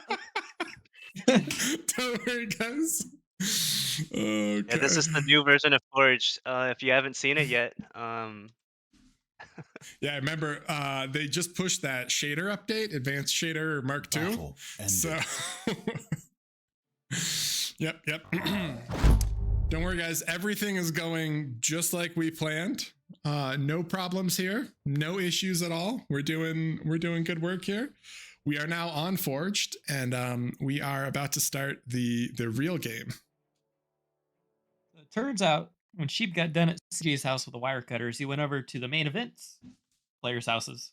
Don't worry, guys. Okay. Yeah, this is the new version of Forge. If you haven't seen it yet, Yeah, I remember they just pushed that shader update, Advanced Shader Mark II. Battle So, yep. Don't worry, guys. Everything is going just like we planned. No problems here. No issues at all. We're doing good work here. We are now on Forged, and we are about to start the real game. It turns out when Sheep got done at CJ's house with the wire cutters, he went over to the main events players' houses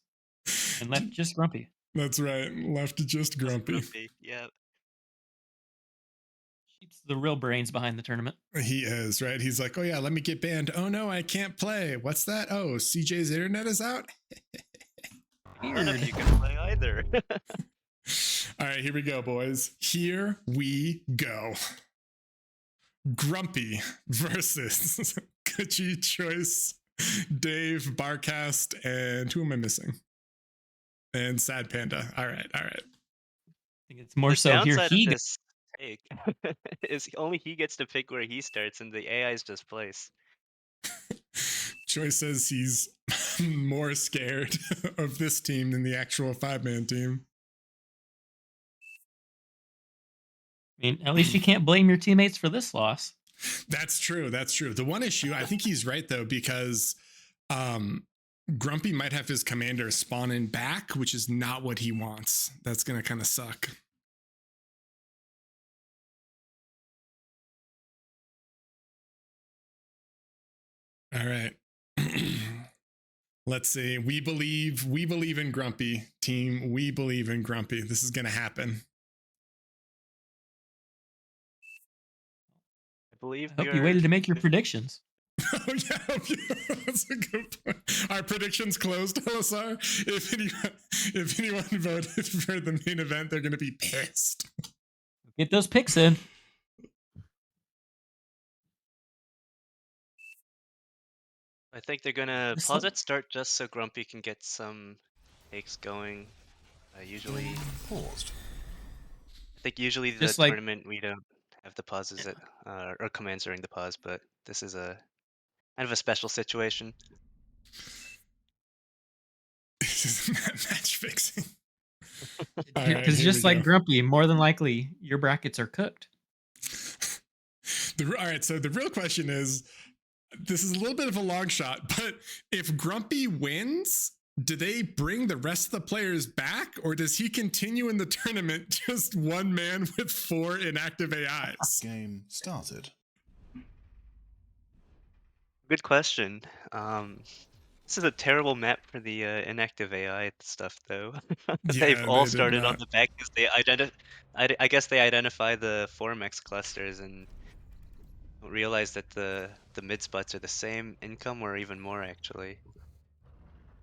and left just Grumpy. That's right. Left just grumpy. Yeah. Sheep's the real brains behind the tournament. He is, right? He's like, oh yeah, let me get banned. Oh no, I can't play. What's that? Oh, CJ's internet is out? None of Weird. you can play either. All right, here we go, boys. Here we go. Grumpy versus Kuchi, Choice, Dave, Barcast, and who am I missing? And Sad Panda. All right. I think it's more The so here downside he of gets this take is only he gets to pick where he starts, and the AIs just place. Choice says he's more scared of this team than the actual 5-man team. I mean, at least you can't blame your teammates for this loss. That's true. The one issue, I think he's right though, because Grumpy might have his commander spawn in back, which is not what he wants. That's gonna kind of suck. All right. Let's see. We believe in Grumpy, team. We believe in Grumpy. This is gonna happen. I believe. I hope you waited to make your predictions. Oh yeah, that's a good point. Our predictions closed, LSR. If anyone voted for the main event, they're gonna be pissed. Get those picks in. I think they're gonna Just pause look- it start just so Grumpy can get some takes going. Usually, paused. I think usually the Just like- tournament we don't have the pauses at or commands during the pause, but this is a kind of a special situation. This is match fixing. Because just like Grumpy, more than likely your brackets are cooked. All right, so the real question is, this is a little bit of a long shot, but if Grumpy wins, do they bring the rest of the players back, or does he continue in the tournament just one man with 4 inactive AIs? Game started. Good question. This is a terrible map for the inactive AI stuff, though. They've Yeah, all they did started on not. the back because they I guess they identify the 4MX clusters and don't realize that the mid spots are the same income or even more actually.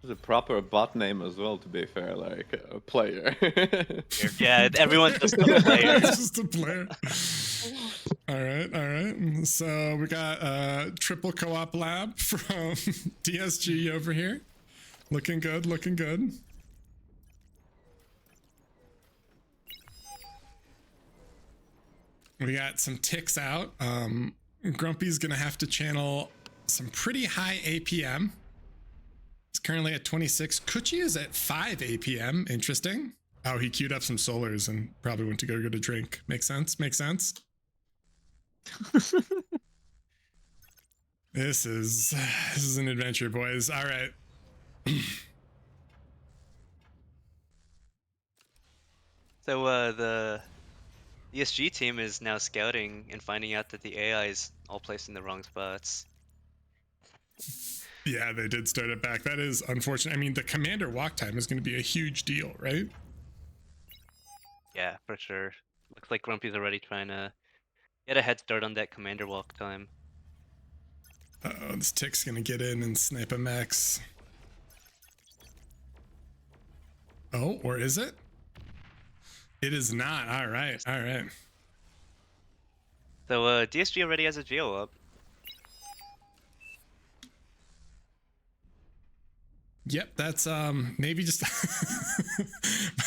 It's a proper bot name as well, to be fair, like a player. Yeah, everyone's just a player. It's just a player. All right. So we got a triple co-op lab from DSG over here. Looking good. We got some ticks out. Grumpy's gonna have to channel some pretty high APM. It's currently at 26. Kuchi is at 5 APM. Interesting. Oh, he queued up some solars and probably went to go get a drink. Makes sense. This is an adventure, boys. All right. So the ESG team is now scouting and finding out that the AI is all placed in the wrong spots. Yeah, they did start it back. That is unfortunate. I mean, the commander walk time is going to be a huge deal, right? Yeah, for sure. Looks like Grumpy's already trying to get a head start on that commander walk time. Uh-oh, this tick's going to get in and snipe a max. Oh, or is it? It is not. All right. So DSG already has a geo up. Yep, that's maybe just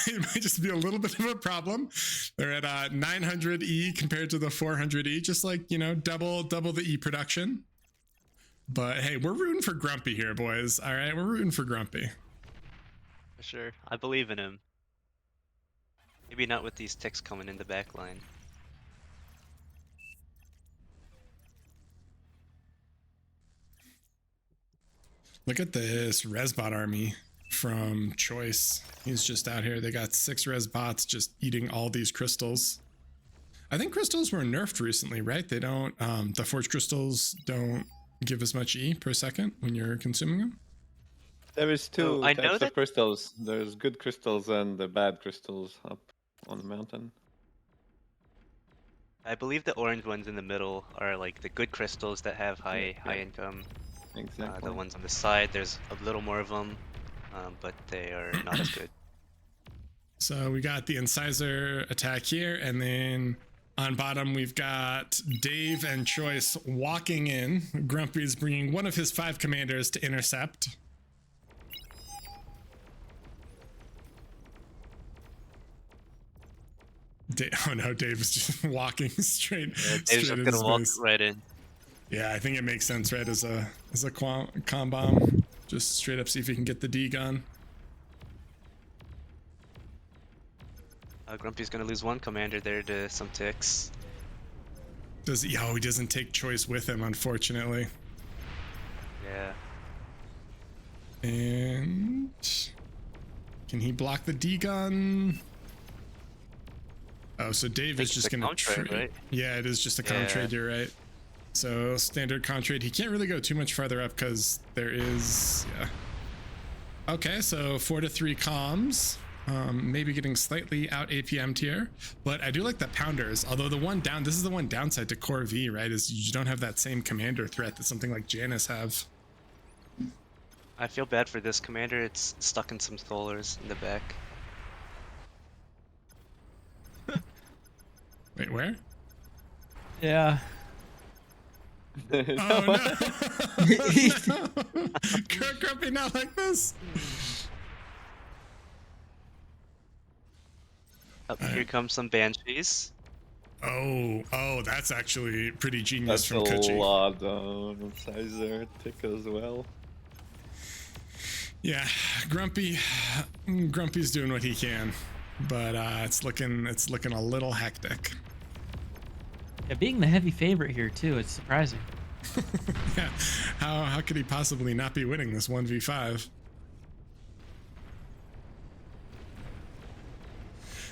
it might just be a little bit of a problem. They're at 900 E compared to the 400 E, just like, you know, double the E production. But hey, we're rooting for Grumpy here, boys. All right, we're rooting for Grumpy. For sure. I believe in him. Maybe not with these ticks coming in the back line. Look at this Resbot army from Choice. He's just out here. They got 6 Resbots just eating all these crystals. I think crystals were nerfed recently, right? They don't, the forge crystals don't give as much E per second when you're consuming them. There is two I know types that- of crystals. There's good crystals and the bad crystals up on the mountain. I believe the orange ones in the middle are like the good crystals that have high yeah. income. Exactly. The ones on the side, there's a little more of them, but they are not as good. So we got the incisor attack here, and then on bottom we've got Dave and Choice walking in. Grumpy's bringing one of his 5 commanders to intercept. Oh no, Dave is just walking straight. Dave's straight just into gonna walk space. right in. Yeah, I think it makes sense, right? As a com bomb, just straight up see if he can get the D gun. Grumpy's gonna lose one commander there to some ticks. Does he? Oh, he doesn't take Choice with him, unfortunately. Yeah. And can he block the D gun? Oh, so Dave is It's just a gonna comp trade, right? Yeah, it is just a comp Yeah. trade. You're right. So standard comp trade. He can't really go too much farther up because there is. Yeah. Okay, so 4 to 3 comms. Maybe getting slightly out APM tier, but I do like the pounders. Although the one down, this is the one downside to Core V, right? Is you don't have that same commander threat that something like Janus have. I feel bad for this commander. It's stuck in some solars in the back. Wait, where? Yeah. Oh no! Grumpy not like this. Up here comes some banshees. Oh, that's actually pretty genius That's a from Kuchi. lot on incisor tick as well. Yeah, Grumpy's doing what he can, but it's looking a little hectic. Yeah, being the heavy favorite here too, it's surprising. Yeah, how could he possibly not be winning this 1v5?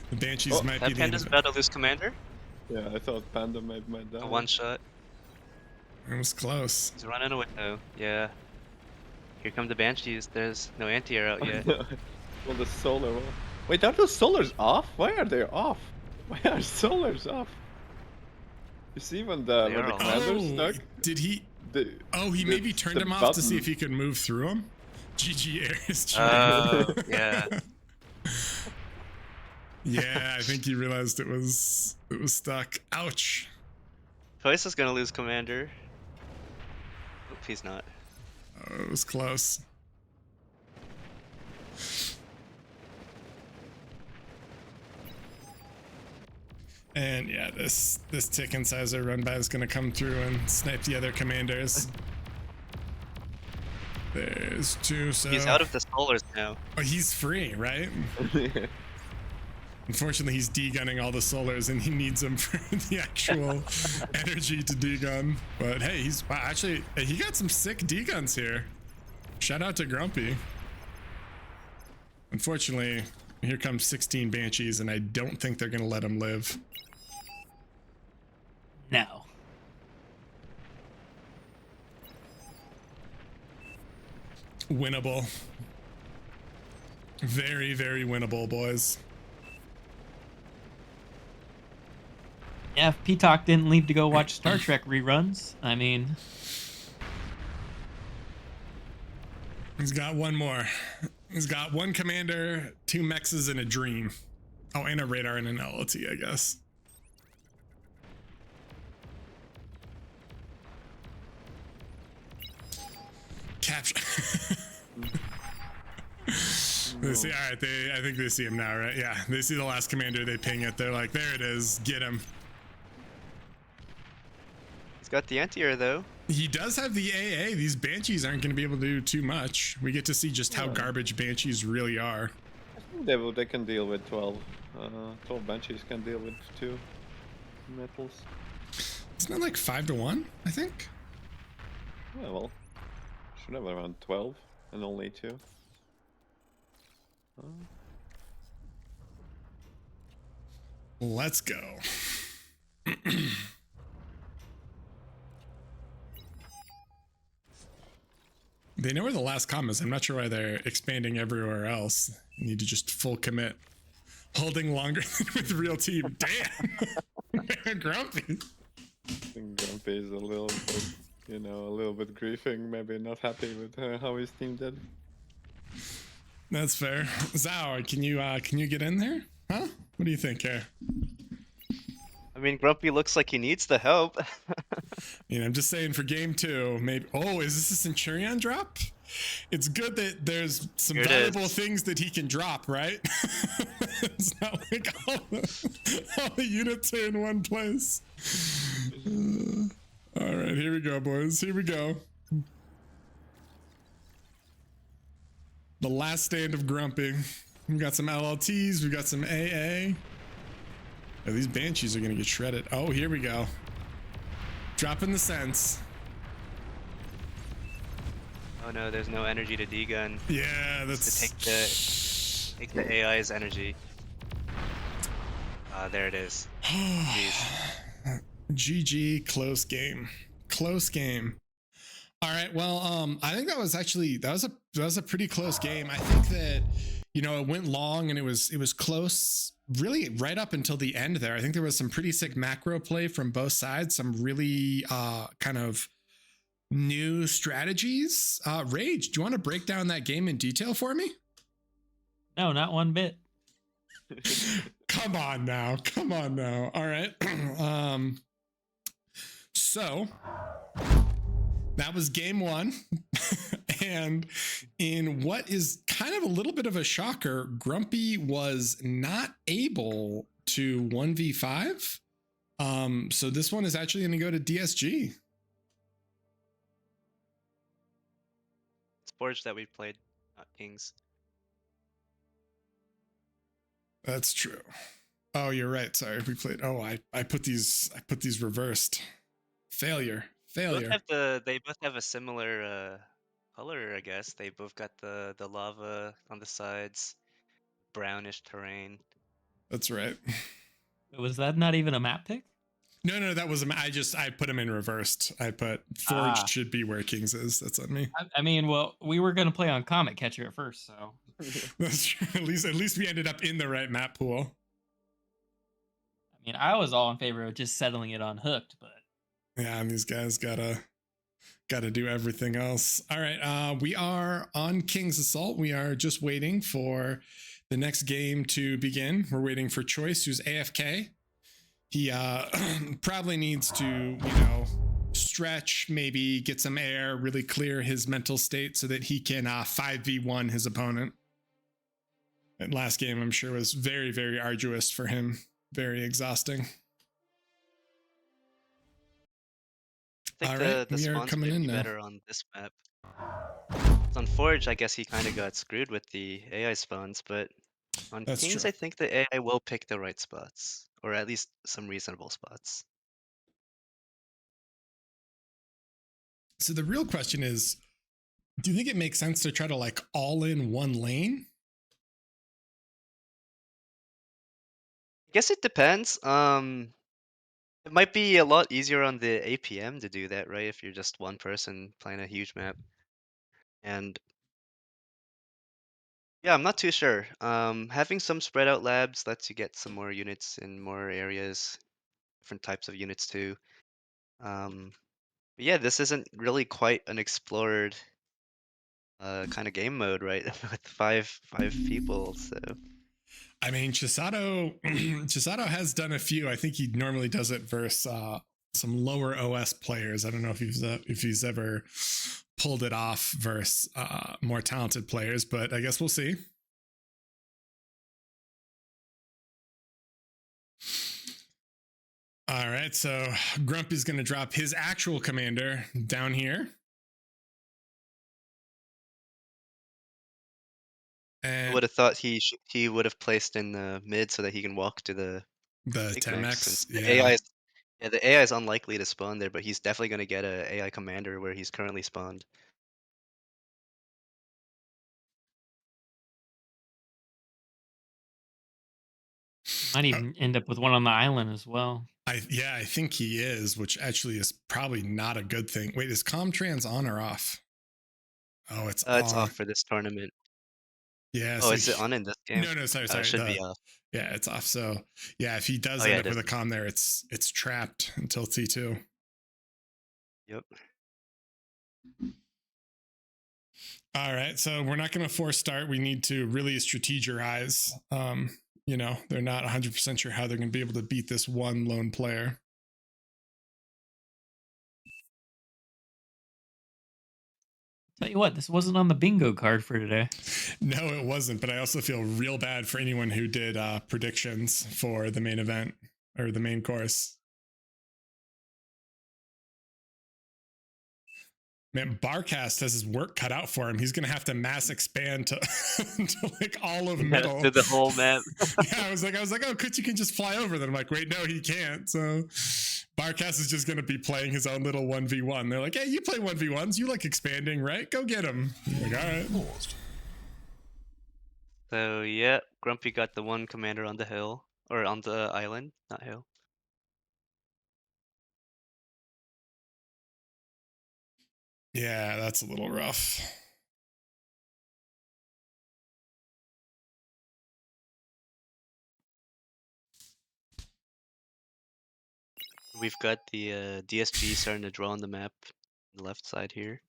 The Banshees might be That panda's the about to lose commander. Yeah, I thought Panda might die. A one shot. It was close. He's running away though. Yeah. Here come the banshees. There's no anti-air out yet. Well, the solar. Wait, are those solars off? Why are they off? Why are solars off? You see when the They are off. commander's stuck? Did he? The, He the- maybe turned the him off to see button- if he could move through him. GG Ares cheating. Yeah. Yeah, I think he realized it was stuck. Ouch. Choice is gonna lose commander. Oop, he's not. Oh, it was close. And yeah, this tick incisor run by is gonna come through and snipe the other commanders. There's 2, so He's out of the solars now. oh, he's free, right? Unfortunately, he's degunning all the solars, and he needs them for the actual energy to degun. But hey, wow, actually, he got some sick deguns here. Shout out to Grumpy. Unfortunately, here comes 16 Banshees, and I don't think they're gonna let him live. No. Winnable. Very, very winnable, boys. Yeah, if P-Talk didn't leave to go watch Star Trek reruns, I mean, He's got one more. He's got 1 commander, 2 mexes, and a dream. Oh, and a radar and an LLT, I guess. Capture. They see, all right, I think they see him now, right? Yeah, they see the last commander, they ping it, they're like, there it is, get him. He's got the anti-air though. He does have the AA. These Banshees aren't going to be able to do too much. We get to see just how Yeah. garbage Banshees really are. I think they can deal with 12. 12 Banshees can deal with 2 metals. Isn't that like 5-1, I think? Yeah, well, should have around 12 and only 2. Let's go. They know where the last comm is. I'm not sure why they're expanding everywhere else. You need to just full commit. Holding longer than with real team. Damn. Grumpy. I think Grumpy is a little bit, a little bit grieving, maybe not happy with how his team did. That's fair. Zao, can you get in there? Huh? What do you think here? I mean, Grumpy looks like he needs the help. I'm just saying for game 2, maybe. Oh, is this a Centurion drop? It's good that there's some Here it valuable is. things that he can drop, right? It's not like all the units are in one place. All right, here we go, boys. Here we go. The last stand of Grumpy. We've got some LLTs. We've got some AA. Oh, these Banshees are going to get shredded. Oh, here we go. Dropping the sense. Oh no, there's no energy to D-gun. Yeah, that's... To take the AI's energy. There it is. Jeez. GG, close game. Close game. All right, well, I think that was a pretty close game. I think that, it went long and it was close really right up until the end there. I think there was some pretty sick macro play from both sides, some really kind of new strategies. Rage, do you want to break down that game in detail for me? No, not one bit. Come on now. All right. So that was game 1. And in what is kind of a little bit of a shocker, Grumpy was not able to 1v5. So this one is actually going to go to DSG. It's Forge that we played, not Kings. That's true. Oh, you're right. Sorry, we played. Oh, I put these reversed. Failure. They both have a similar color, I guess. They both got the lava on the sides, brownish terrain. That's right. Was that not even a map pick? No, that was I put them in reversed. I put Forged should be where Kings is. That's on me. I mean, well, we were gonna play on Comet Catcher at first, so That's true. At least we ended up in the right map pool. I mean, I was all in favor of just settling it on Hooked, but Yeah, and these guys gotta do everything else. All right, we are on King's Assault. We are just waiting for the next game to begin. We're waiting for Choice, who's AFK. He probably needs to, stretch, maybe get some air, really clear his mental state so that he can 5v1 his opponent. That last game, I'm sure, was very, very arduous for him. Very exhausting. I think Alright, the we are spawns coming might in be now. better on this map. On Forge, I guess he kind of got screwed with the AI spawns, but on That's Kings, true. I think the AI will pick the right spots, or at least some reasonable spots. So the real question is, do you think it makes sense to try to all in one lane? I guess it depends. It might be a lot easier on the APM to do that, right? If you're just one person playing a huge map. And yeah, I'm not too sure. Having some spread out labs lets you get some more units in more areas, different types of units too. But yeah, this isn't really quite an explored kind of game mode, right? With five people, so I mean, Chisato has done a few. I think he normally does it versus some lower OS players. I don't know if he's ever pulled it off versus more talented players, but I guess we'll see. All right, so Grumpy's going to drop his actual commander down here. I And would have thought he would have placed in the mid so that he can walk to the the big mech, since 10x, the yeah. AI is the AI is unlikely to spawn there, but he's definitely going to get a AI commander where he's currently spawned. Might even end up with one on the island as well. I think he is, which actually is probably not a good thing. Wait, is Comtrans on or off? Oh, it's It's on. off for this tournament. Yeah. Oh, So is it on in this game? no, sorry. It should be off. Yeah, it's off. So yeah, if he does Oh, end yeah, up it with a is. com there, it's trapped until T2. Yep. All right, so we're not going to force start. We need to really strategize. They're not 100% sure how they're going to be able to beat this one lone player. Tell you what, this wasn't on the bingo card for today. No, it wasn't, but I also feel real bad for anyone who did predictions for the main event or the main course. Man, Barcast has his work cut out for him. He's going to have to mass expand to, to like all of middle. To the whole map. Yeah, I was like, oh, Kutch, you can just fly over. Then I'm like, wait, no, he can't. So Barcast is just going to be playing his own little 1v1. They're like, hey, you play 1v1s. You like expanding, right? Go get him. I'm like, all right. So yeah, Grumpy got the one commander on the hill, or on the island, not hill. Yeah, that's a little rough. We've got the DSG starting to draw on the map, on the left side here.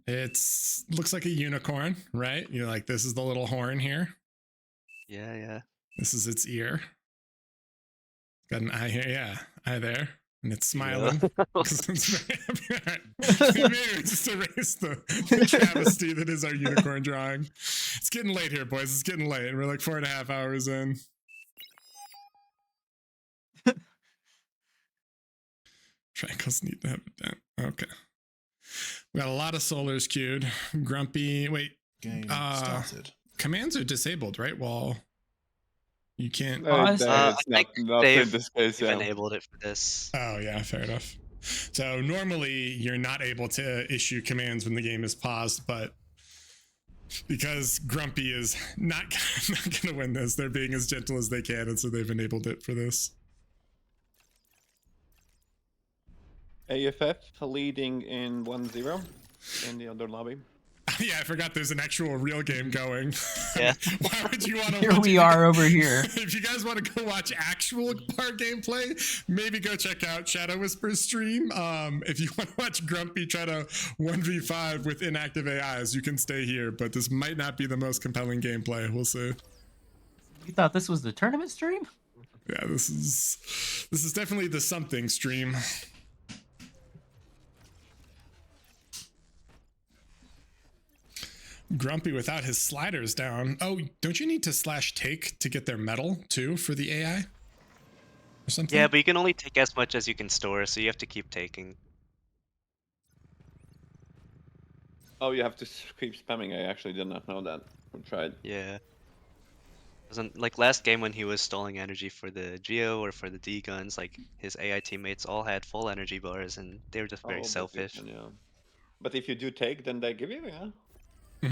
It's looks like a unicorn, right? You're like, this is the little horn here. Yeah. This is its ear. Got an eye here, yeah, eye there, and it's smiling. It's very happy. Maybe we just erase the travesty that is our unicorn drawing. It's getting late here, boys. It's getting late. We're like 4.5 hours in. Triangles need to have it down. Okay. We got a lot of solars queued. Grumpy. Wait. Game started. Commands are disabled, right? Well, you can't. It's I not think in they've this case, yeah. enabled it for this. Oh, yeah, fair enough. So normally you're not able to issue commands when the game is paused, but because Grumpy is not going to win this, they're being as gentle as they can, and so they've enabled it for this. AFF leading in 1-0 in the other lobby. Yeah, I forgot there's an actual real game going. Yeah. Why would you want to? Here we are over here. If you guys want to go watch actual bar gameplay, maybe go check out Shadow Whisper's stream. If you want to watch Grumpy try to 1v5 with inactive AIs, you can stay here, but this might not be the most compelling gameplay. We'll see. You thought this was the tournament stream? Yeah, this is definitely the something stream. Grumpy without his sliders down. Oh, don't you need to /take to get their metal too for the AI? Or something? Yeah, but you can only take as much as you can store, so you have to keep taking. Oh, you have to keep spamming. I actually did not know that. I tried. Yeah. Wasn't like last game when he was stalling energy for the Geo or for the D guns, like his AI teammates all had full energy bars and they were just very but you selfish. can, yeah. But if you do take, then they give you, yeah?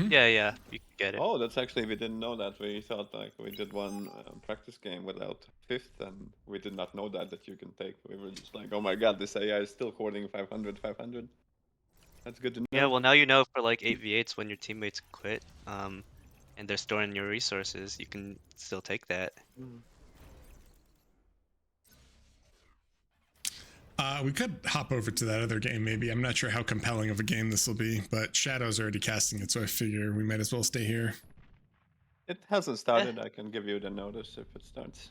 Yeah, you can get it. Oh, that's actually, we didn't know that. We thought like we did one practice game without fifth, and we did not know that you can take. We were just like, oh my god, this AI is still hoarding 500. That's good to know. Yeah, well now you know for like 8v8s when your teammates quit, and they're storing your resources, you can still take that. We could hop over to that other game maybe. I'm not sure how compelling of a game this will be, but Shadow's already casting it, so I figure we might as well stay here. It hasn't started. I can give you the notice if it starts.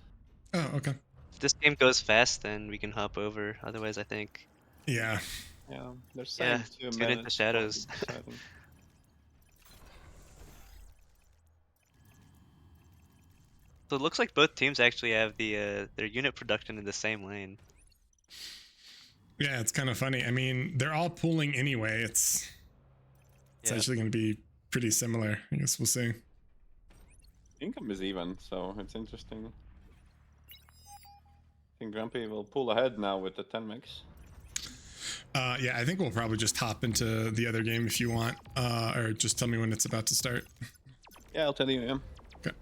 Oh, okay. If this game goes fast, then we can hop over. Otherwise, I think. Yeah. Yeah, there's Yeah, 2 tune into Shadows. So it looks like both teams actually have their unit production in the same lane. Yeah, it's kind of funny. I mean, they're all pooling anyway. It's Yeah. actually going to be pretty similar. I guess we'll see. Income is even, so it's interesting. I think Grumpy will pull ahead now with the 10 mix. Yeah, I think we'll probably just hop into the other game if you want, or just tell me when it's about to start. Yeah, I'll tell you, yeah. Okay.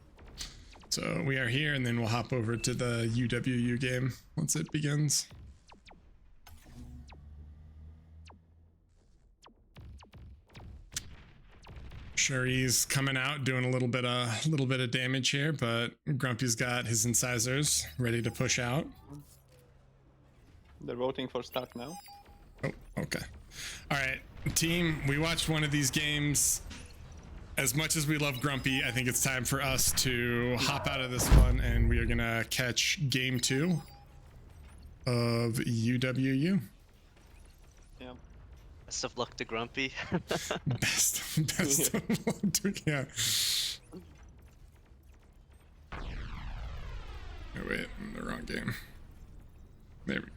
So we are here, and then we'll hop over to the UWU game once it begins. Sure, he's coming out doing a little bit of damage here, but Grumpy's got his incisors ready to push out. They're voting for start now. Oh, okay. All right, team, we watched one of these games. As much as we love Grumpy, I think it's time for us to hop out of this one, and we are gonna catch game 2 of UWU. Yeah. Best of luck to Grumpy. Best of luck to, yeah. Oh wait, I'm in the wrong game. There we go.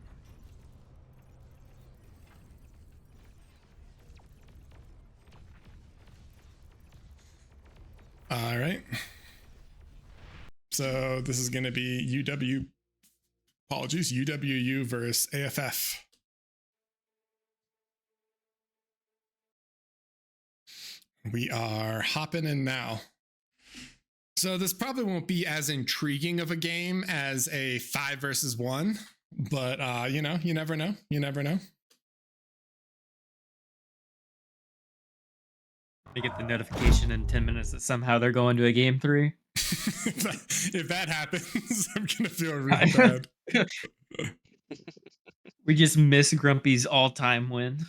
All right. So this is going to be UWU versus AFF. We are hopping in now. So this probably won't be as intriguing of a game as a 5 versus 1, but you know, you never know. You never know. They get the notification in 10 minutes that somehow they're going to a game 3. If that happens, I'm gonna feel really bad. We just miss Grumpy's all-time win.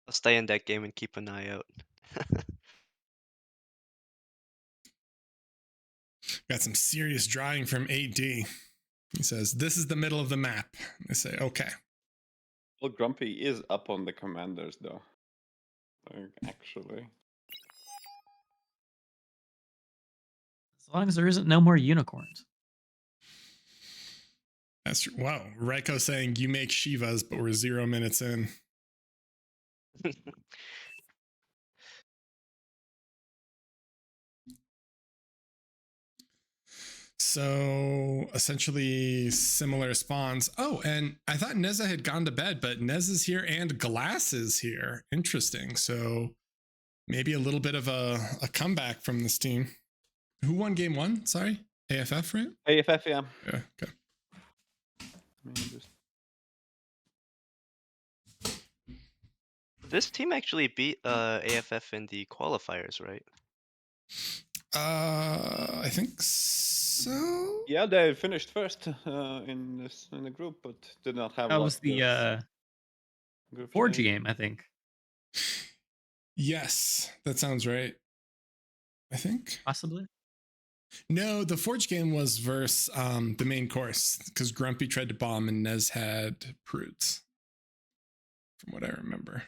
I'll stay in that game and keep an eye out. Got some serious drawing from AD. He says, this is the middle of the map. I say, okay. Well, Grumpy is up on the commanders, though. Like, actually. As long as there isn't no more unicorns. That's true. Wow. Raiko saying you make Shivas, but we're 0 minutes in. So essentially similar spawns. Oh, and I thought Neza had gone to bed, but Nez is here and Glass is here. Interesting. So maybe a little bit of a comeback from this team. Who won game 1? Sorry. AFF, right? AFF, yeah. Yeah, okay. This team actually beat AFF in the qualifiers, right? I think so. Yeah, they finished first in the group, but did not have. That was the group Forge stage. game, I think. Yes, that sounds right. I think. Possibly. No, the Forge game was versus the main course because Grumpy tried to bomb and Nez had prudes. From what I remember.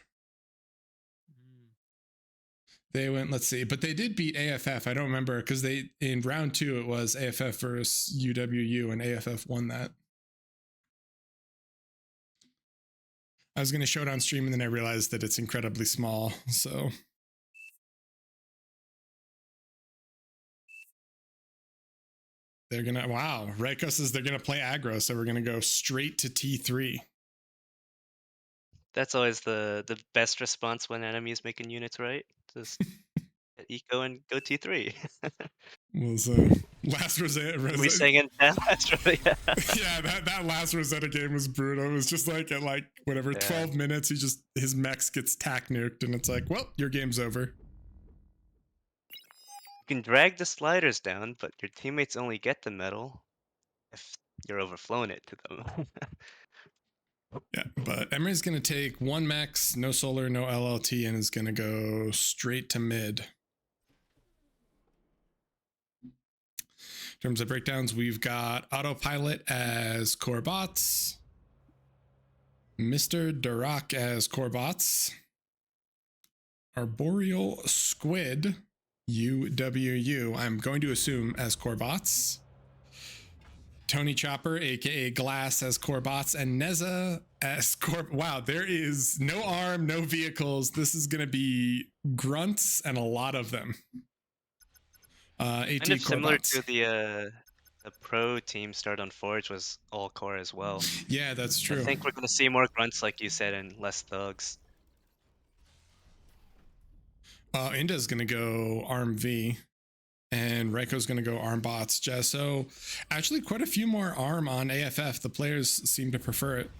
They went, let's see, but they did beat AFF. I don't remember because they in round 2 it was AFF versus UWU and AFF won that. I was going to show it on stream and then I realized that it's incredibly small. So they're going to, wow. Raiko says they're going to play aggro. So we're going to go straight to T3. That's always the best response when enemies making units, right? Just hit eco and go T3. Was last Rosetta. We sang in that last really. Yeah, that last Rosetta game was brutal. It was just like at like whatever 12 minutes, his mechs gets tack nuked, and it's like, well, your game's over. You can drag the sliders down, but your teammates only get the medal if you're overflowing it to them. Yeah, but Emery's going to take 1 max, no solar, no LLT, and is going to go straight to mid. In terms of breakdowns, we've got Autopilot as core bots, Mr. Duroc as core bots, Arboreal Squid, UWU. I'm going to assume as core bots. Tony Chopper, aka Glass, as core bots, and Neza as core. Wow, there is no arm, no vehicles. This is going to be grunts and a lot of them. AT Kind of core similar bots. to the pro team start on Forge was all core as well. Yeah, that's I true. think we're gonna see more grunts, like you said, and less thugs. Inda's going to go arm V. And Reiko's going to go arm bots. Just so actually quite a few more arm on AFF. The players seem to prefer it.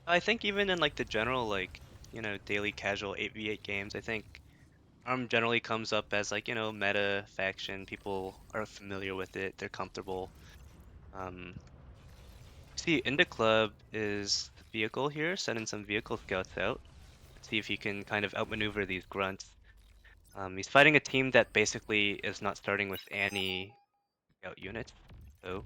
I think even in like the general, like, you know, daily casual 8v8 games, I think ARM generally comes up as like, you know, meta faction. People are familiar with it. They're comfortable. See, Inda Club is the vehicle here, sending some vehicle scouts out. See if he can kind of outmaneuver these grunts. He's fighting a team that basically is not starting with any scout units. So,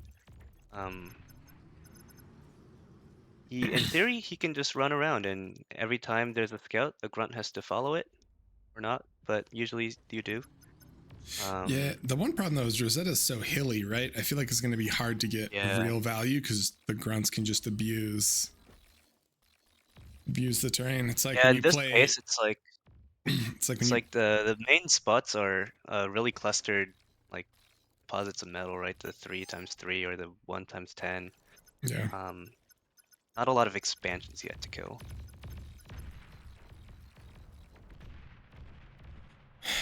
in theory, he can just run around, and every time there's a scout, the grunt has to follow it, or not. But usually you do. Yeah, the one problem though is Rosetta's so hilly, right? I feel like it's going to be hard to get Yeah. real value because the grunts can just abuse the terrain. It's like Yeah, when in you this play. case, it's like It's like when the main spots are really clustered, like deposits of metal, right? The 3x3 or the 1x10. yeah. Not a lot of expansions yet to kill.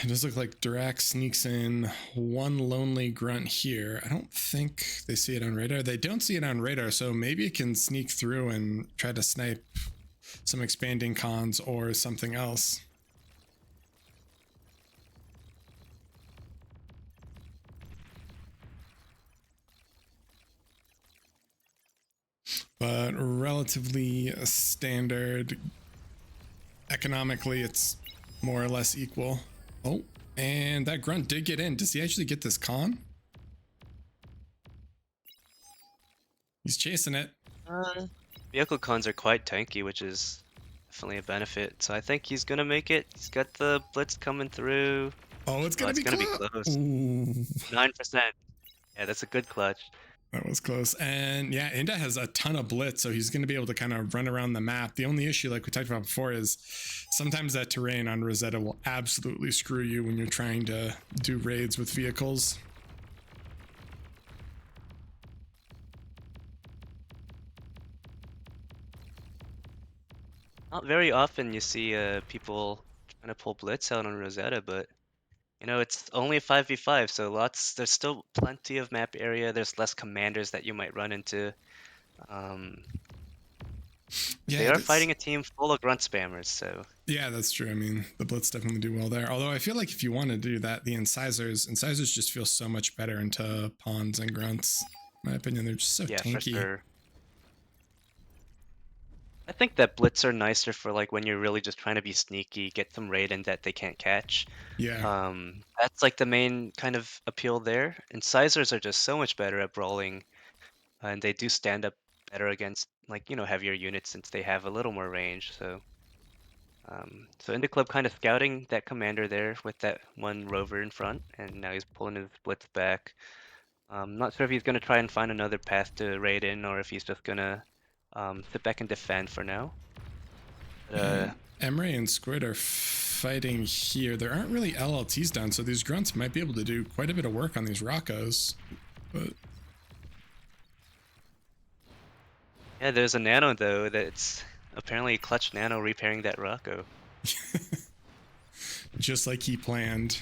It does look like Dirac sneaks in one lonely grunt here. I don't think they see it on radar. They don't see it on radar, so maybe it can sneak through and try to snipe some expanding cons or something else. But relatively standard. Economically, it's more or less equal. Oh, and that grunt did get in. Does he actually get this con? He's chasing it. Vehicle cons are quite tanky, which is definitely a benefit. So I think he's gonna make it. He's got the blitz coming through. Oh, it's gonna, it's be, gonna be close. close. Ooh, 9%. Yeah, that's a good clutch. that was close. And yeah, Inda has a ton of blitz, so he's going to be able to kind of run around the map. The only issue, like we talked about before, is sometimes that terrain on Rosetta will absolutely screw you when you're trying to do raids with vehicles. Not very often you see people trying to pull blitz out on Rosetta, but you know, it's only a 5v5, so there's still plenty of map area. There's less commanders that you might run into. Yeah, They are fighting a team full of grunt spammers, so yeah, that's true. I mean, the blitz definitely do well there. Although I feel like if you want to do that, the incisors just feel so much better into pawns and grunts. In my opinion, they're just so yeah, tanky. for sure. I think that blitz are nicer for like when you're really just trying to be sneaky, get some raid in that they can't catch. Yeah. That's like the main kind of appeal there. Incisors are just so much better at brawling, and they do stand up better against like, you know, heavier units since they have a little more range. So Inda Club kind of scouting that commander there with that one rover in front, and now he's pulling his blitz back. Not sure if he's gonna try and find another path to raid in, or if he's just gonna sit back and defend for now. But, Emre and Squid are fighting here. There aren't really LLTs down, so these grunts might be able to do quite a bit of work on these Roccos. But yeah, there's a nano though that's apparently clutch nano repairing that Rocco. just like he planned.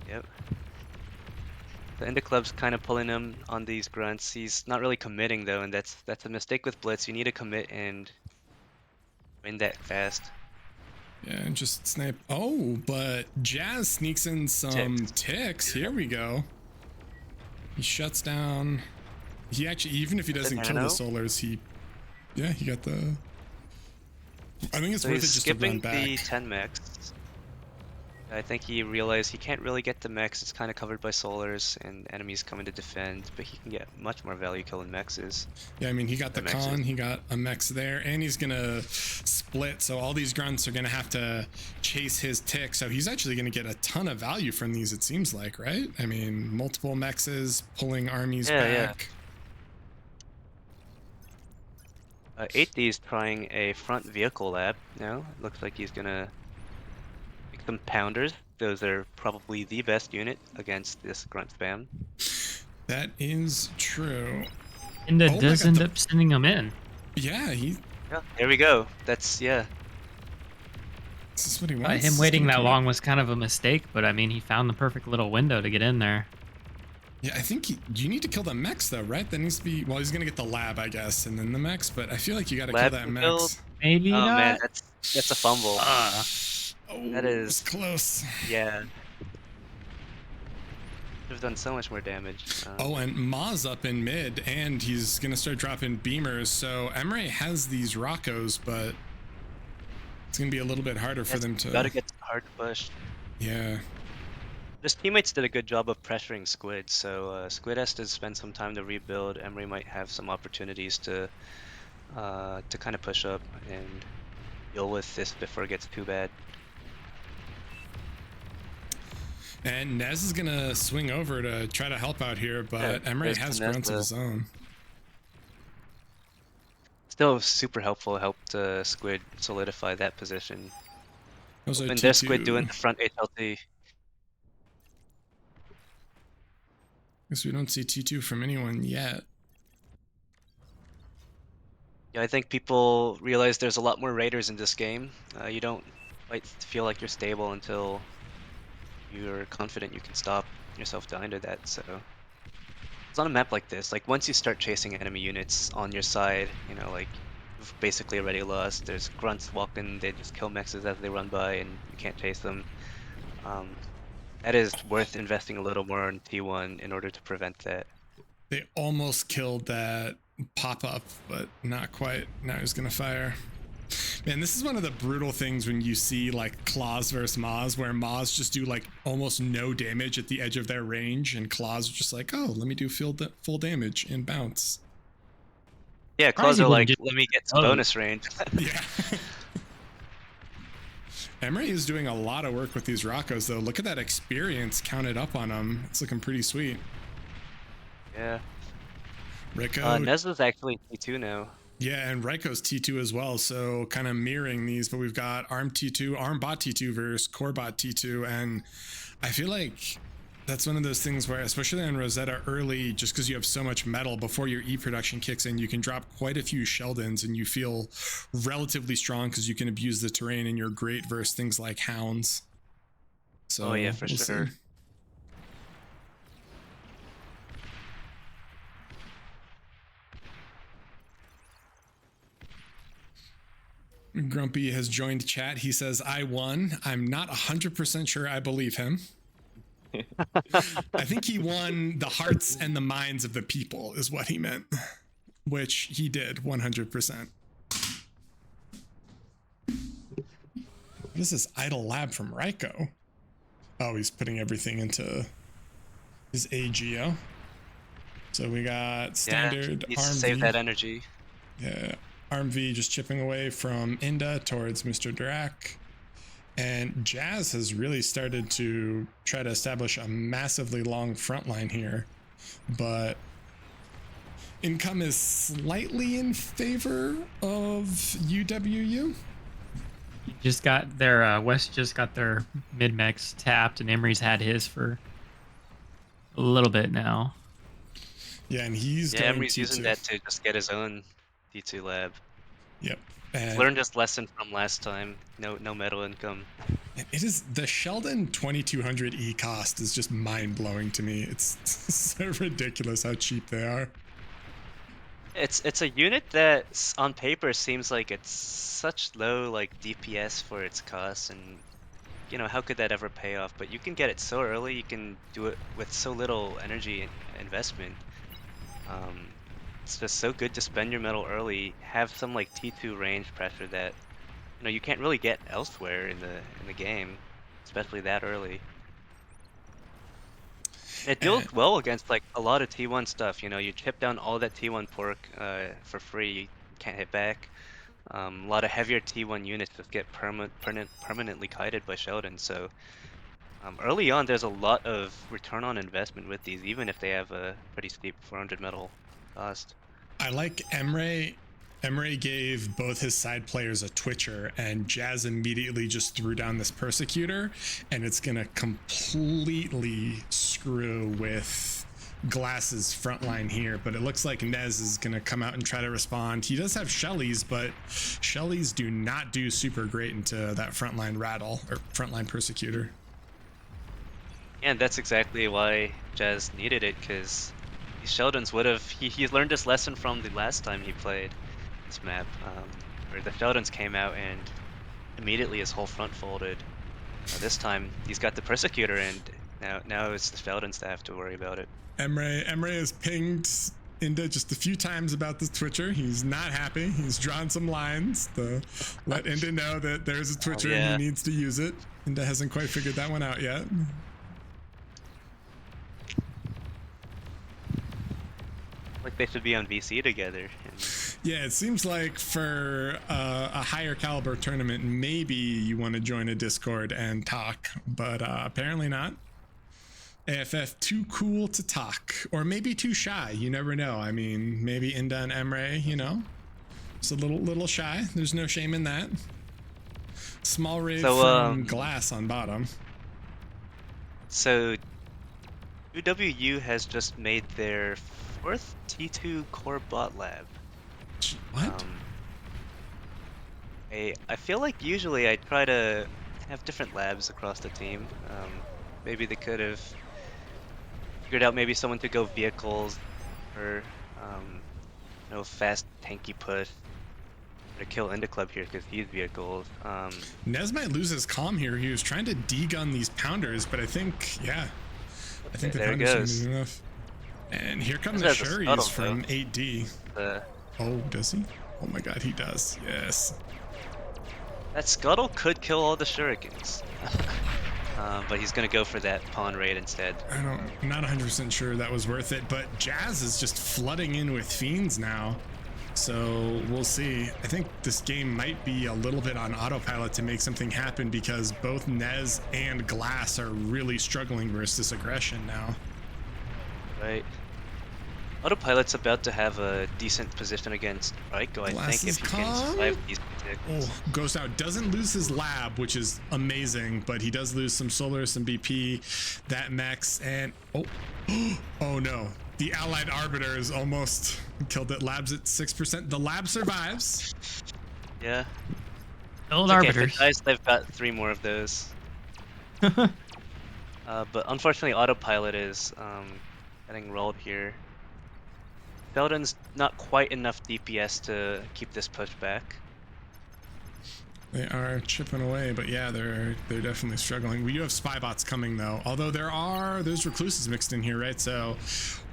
Yep. The Inda Club's kind of pulling him on these grunts. He's not really committing though, and that's a mistake with Blitz. You need to commit and win that fast. Yeah, and just snipe. Oh, but Jazz sneaks in some ticks. Here we go. He shuts down. He actually, even if he doesn't kill the solars, he got the. I think it's So worth it he's just to run skipping back. the 10 max. I think he realized he can't really get the mechs. It's kind of covered by solars and enemies coming to defend, but he can get much more value killing mexes. Yeah, I mean, he got the mexes. con, he got a mex there, and he's gonna split. So all these grunts are gonna have to chase his tick. So he's actually gonna get a ton of value from these, it seems like, right? I mean, multiple mexes pulling armies back. 8D is trying a front vehicle lab now. It looks like he's gonna make some pounders. Those are probably the best unit against this grunt spam. That is true. And it Oh, does I got end the- up sending them in. Yeah, Yeah, there we go. That's this is what he wants. Him He's waiting gonna that come long out. was kind of a mistake, but I mean, he found the perfect little window to get in there. Yeah, I think you need to kill the mex though, right? That needs to be, well, he's gonna get the lab, I guess, and then the mex, but I feel like you gotta kill Lab that can mex. kill- Maybe Oh not. man, that's a fumble. Uh, Oh, That it is- was close. Yeah. Could have done so much more damage. Oh, and Ma's up in mid, and he's gonna start dropping beamers. So Emre has these Roccos, but it's gonna be a little bit harder for them to. Gotta get hard to push. Yeah, His teammates did a good job of pressuring Squid, so Squid has to spend some time to rebuild. Emery might have some opportunities to kind of push up and deal with this before it gets too bad. and Nez is gonna swing over to try to help out here, but Yeah, Emre there's has Nez grunts of his own. Still super helpful, helped Squid solidify that position. Also, And there's T2. Squid doing the front HLT. Guess we don't see T2 from anyone yet. Yeah, I think people realize there's a lot more raiders in this game. You don't quite feel like you're stable until you're confident you can stop yourself dying to that. So it's on a map like this. Like once you start chasing enemy units on your side, you know, like you've basically already lost. There's grunts walking, they just kill mexes as they run by, and you can't chase them. That is worth investing a little more on T1 in order to prevent that. They almost killed that pop-up, but not quite. Now he's gonna fire. Man, this is one of the brutal things when you see like Claws versus Maz, where Maz just do like almost no damage at the edge of their range, and Claws are just like, oh, let me do full damage and bounce. Yeah, claws are people like, just- let me get some Oh. bonus range. Yeah. Emery is doing a lot of work with these Roccos, though. Look at that experience counted up on him. It's looking pretty sweet. Yeah. Rico, Nezla's actually T2 now. yeah, and Raiko's T2 as well, so kind of mirroring these, but we've got ARM T2, ARM bot T2 versus Core bot T2, and I feel like that's one of those things where, especially on Rosetta early, just because you have so much metal before your E production kicks in, you can drop quite a few Sheldons and you feel relatively strong because you can abuse the terrain and you're great versus things like Hounds. So Oh, yeah, for we'll see. sure. Grumpy has joined chat. He says, I won. I'm not 100% sure I believe him. I think he won the hearts and the minds of the people, is what he meant, which he did 100%. What is this idle lab from Raiko? Oh, he's putting everything into his AGO. So we got standard needs to arm save V. that energy. Yeah, Arm V just chipping away from Inda towards Mr. Drak. And Jazz has really started to try to establish a massively long front line here. But income is slightly in favor of UWU. just got their West just got their mid mechs tapped, and Emery's had his for a little bit now. Yeah, and he's Yeah, going Emery's T2. using that to just get his own T2 lab. Yep. And Learned his lesson from last time. No metal income. it is the Sheldon 2200E cost is just mind blowing to me. It's so ridiculous how cheap they are. It's a unit that on paper seems like it's such low like DPS for its cost, and you know, how could that ever pay off? But you can get it so early, you can do it with so little energy investment. It's just so good to spend your metal early, have some like T2 range pressure that you know you can't really get elsewhere in the game. especially that early. It deals well against like a lot of T1 stuff. You know, you chip down all that T1 pork for free. You can't hit back. A lot of heavier T1 units just get permanently kited by Sheldon. So early on, there's a lot of return on investment with these, even if they have a pretty steep 400 metal cost. I like Emre. Emre gave both his side players a Twitcher, and Jazz immediately just threw down this Persecutor, and it's gonna completely screw with Glass's front line here. But it looks like Nez is gonna come out and try to respond. He does have Shelly's, but Shelly's do not do super great into that frontline rattle or frontline Persecutor. And that's exactly why Jazz needed it, because Sheldons would have, he learned this lesson from the last time he played this map, where the Sheldons came out and immediately his whole front folded. This time he's got the Persecutor, and now it's the Sheldons that have to worry about it. Emre has pinged Inda just a few times about this Twitcher. He's not happy. He's drawn some lines to let Inda know that there's a Twitcher and he needs to use it. Inda hasn't quite figured that one out yet. Like they should be on VC together. Yeah, it seems like for a higher caliber tournament, maybe you want to join a Discord and talk, but apparently not. AFF too cool to talk, or maybe too shy. You never know. I mean, maybe Inda and Emre, you know, it's a little shy. There's no shame in that. Small raid from Glass on bottom. So UWU has just made their 4th T2 core bot lab. What? I feel like usually I try to have different labs across the team. Maybe they could have figured out maybe someone to go vehicles, or fast tanky push to kill Club here because he's vehicles. Nez might lose his calm here. He was trying to degun these pounders, but I think the pounders are enough. And here come the Shuris from 8D. Oh, does he? Oh my god, he does. Yes. That Scuttle could kill all the Shurikens. But he's going to go for that pawn raid instead. I'm not 100% sure that was worth it, but Jazz is just flooding in with Fiends now. So we'll see. I think this game might be a little bit on autopilot to make something happen, because both Nez and Glass are really struggling versus this aggression now. Right. Autopilot's about to have a decent position against Raiko, I think, if he can survive these predictions. Oh, goes out. Doesn't lose his lab, which is amazing, but he does lose some solar, some BP, that mechs, and oh no. The Allied Arbiters almost killed it. Lab's at 6%. The lab survives. Yeah. Old okay, Arbiters. Guys, they've got 3 more of those. But unfortunately, Autopilot is getting rolled here. Sheldon's not quite enough DPS to keep this push back. They are chipping away, but yeah, they're definitely struggling. We do have spy bots coming though, although there's recluses mixed in here, right? So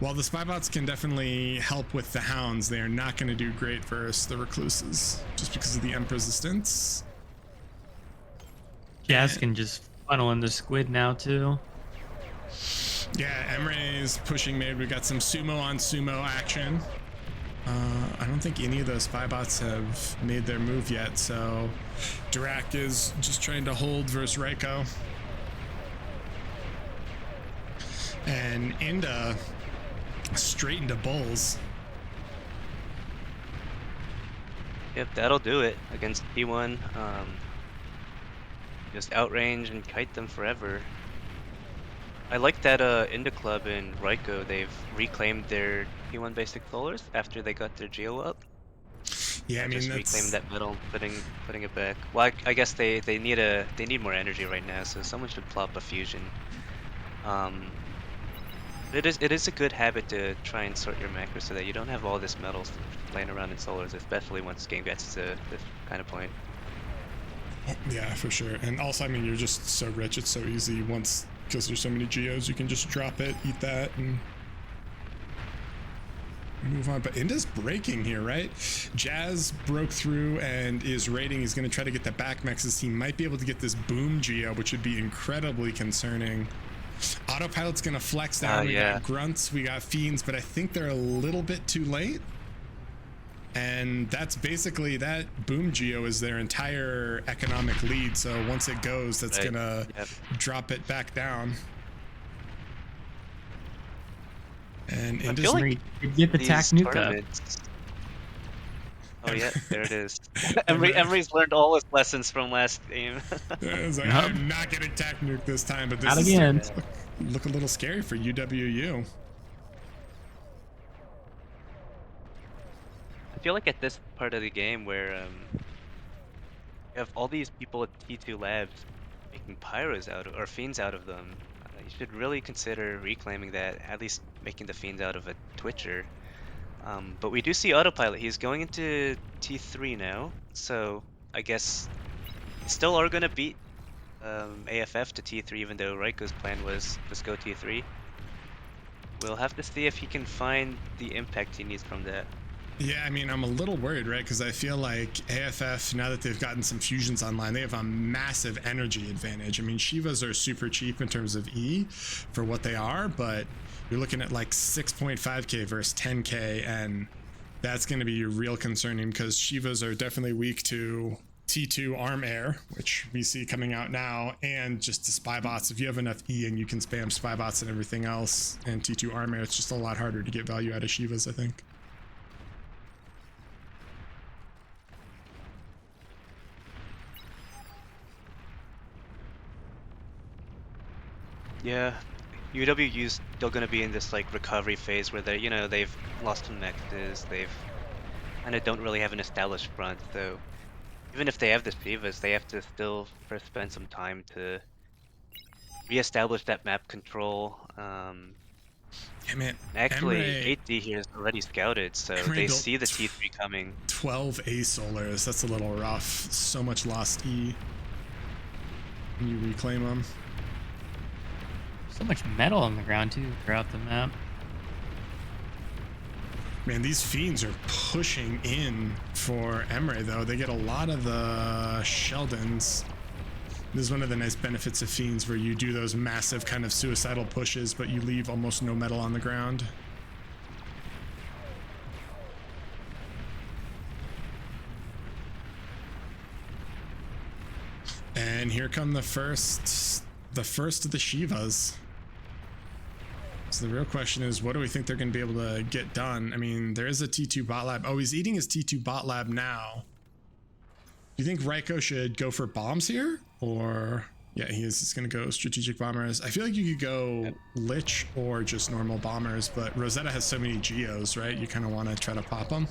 while the spy bots can definitely help with the hounds, they are not going to do great versus the recluses just because of the Emp resistance. Jazz can just funnel in the squid now too. Yeah, Emre is pushing mid. We got some sumo on sumo action. I don't think any of those spy bots have made their move yet, so Dirac is just trying to hold versus Raiko. And Inda straight into bulls. Yep, that'll do it against T1. Just outrange and kite them forever. I like that Club and Raiko, they've reclaimed their T1 basic solars after they got their Geo up. Yeah, I mean, just reclaimed that metal, putting it back. Well, I guess they need more energy right now, so someone should plop a fusion. It is a good habit to try and sort your macros so that you don't have all this metal laying around in solars, especially once the game gets to this kind of point. Yeah, for sure. And also, I mean, you're just so rich, it's so easy once, because there's so many geos, you can just drop it, eat that, and move on. But Inda's breaking here, right? Jazz broke through and is raiding. He's going to try to get the back mexes. He might be able to get this boom geo, which would be incredibly concerning. Autopilot's going to flex down. We got grunts, we got fiends, but I think they're a little bit too late. And that's basically, that boom geo is their entire economic lead. So once it goes, that's gonna drop it back down. And I feel like get the tac nuke up. Oh yeah, there it is. Emery's learned all his lessons from last game. It's like, I'm not getting tac nuke this time, but this Not is again. look a little scary for UWU. I feel like at this part of the game where you have all these people at T2 Labs making pyros out of, or fiends out of them, you should really consider reclaiming that, at least making the fiends out of a Twitcher. But we do see Autopilot. He's going into T3 now, so I guess they still are going to beat AFF to T3, even though Raiko's plan was just go T3. We'll have to see if he can find the impact he needs from that. Yeah, I mean, I'm a little worried, right? Because I feel like AFF, now that they've gotten some fusions online, they have a massive energy advantage. I mean, Shivas are super cheap in terms of E for what they are, but you're looking at like 6.5k versus 10k, and that's going to be real concerning because Shivas are definitely weak to T2 arm air, which we see coming out now, and just the spy bots. If you have enough E and you can spam spy bots and everything else, and T2 arm air, it's just a lot harder to get value out of Shivas, I think. Yeah, UWU's still gonna be in this like recovery phase where they, they've lost some mexes, they've kind of don't really have an established front. So even if they have the Shivas, they have to still first spend some time to reestablish that map control. Yeah, man. Actually, Emre, 8D here is already scouted, so Emre they built see the T3 coming. 12 A solars. That's a little rough. So much lost E. When you reclaim them. So much metal on the ground too throughout the map. Man, these fiends are pushing in for Emre, though. They get a lot of the Sheldons. This is one of the nice benefits of fiends, where you do those massive kind of suicidal pushes, but you leave almost no metal on the ground. And here come the first of the Shivas. So the real question is, what do we think they're going to be able to get done? I mean, there is a T2 bot lab. Oh, he's eating his T2 bot lab now. Do you think Raiko should go for bombs here? Or, yeah, he's going to go strategic bombers. I feel like you could go Lich or just normal bombers, but Rosetta has so many geos, right? You kind of want to try to pop them.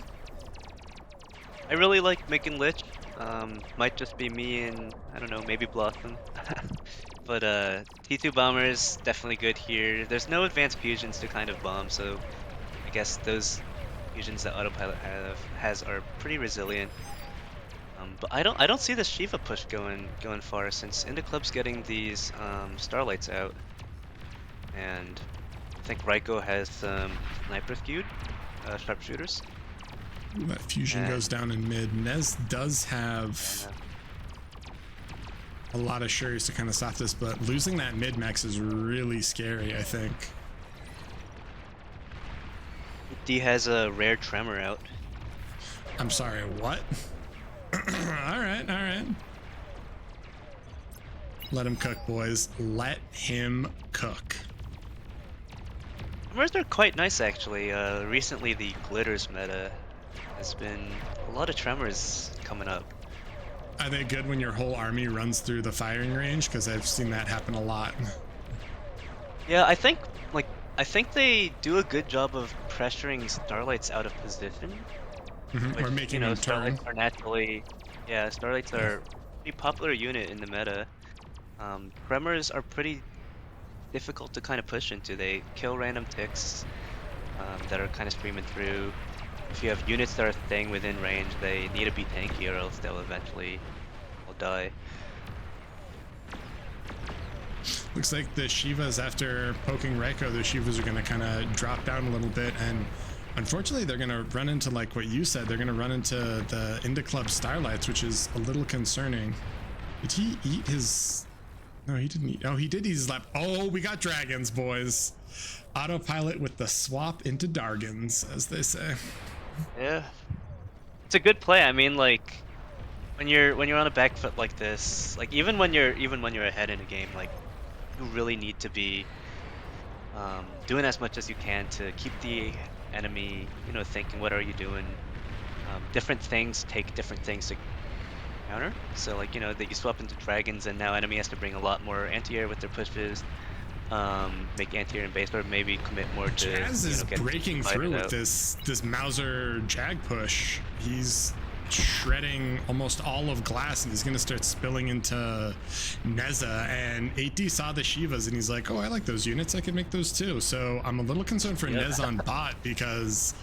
I really like making Lich. Might just be me and, I don't know, maybe Blossom. But T2 bombers definitely good here. There's no advanced fusions to kind of bomb, so I guess those fusions that Autopilot has are pretty resilient. But I don't see the Shiva push going far, since Inda Club's getting these Starlights out, and I think Raiko has some sniper skewed sharpshooters. Ooh, that fusion goes down in mid. Nez does have a lot of Shuris to kind of stop this, but losing that mid max is really scary, I think. D has a rare tremor out. I'm sorry, what? all right. Let him cook, boys. Let him cook. Tremors are quite nice, actually. Recently, the glitters meta has been a lot of tremors coming up. Are they good when your whole army runs through the firing range? Because I've seen that happen a lot. Yeah, I think they do a good job of pressuring Starlights out of position. Or making them turn. Starlights are naturally, Starlights are a pretty popular unit in the meta. Tremors are pretty difficult to kind of push into. They kill random ticks that are kind of streaming through. If you have units that are staying within range, they need to be tanky or else they'll eventually die. Looks like the Shivas, after poking Raiko, the Shivas are going to kind of drop down a little bit, and Unfortunately, they're going to run into, like what you said, they're going to run into the Indy Club Starlights, which is a little concerning. Did he eat his... No, he didn't eat... Oh, he did eat his lap. Oh, we got dragons, boys. Autopilot with the swap into Dargans, as they say. Yeah, it's a good play. I mean, like when you're on a back foot like this, like even when you're ahead in a game, like you really need to be doing as much as you can to keep the enemy, thinking, what are you doing? Different things take different things to counter. So like, that you swap into dragons and now enemy has to bring a lot more anti-air with their pushes, make anti-air and base, or maybe commit more to Jazz is get breaking through with this Mauser Jag push. He's shredding almost all of glass, and he's gonna start spilling into Neza. And 8D saw the Shivas and he's like, oh, I like those units, I can make those too. So I'm a little concerned for Neza on bot, because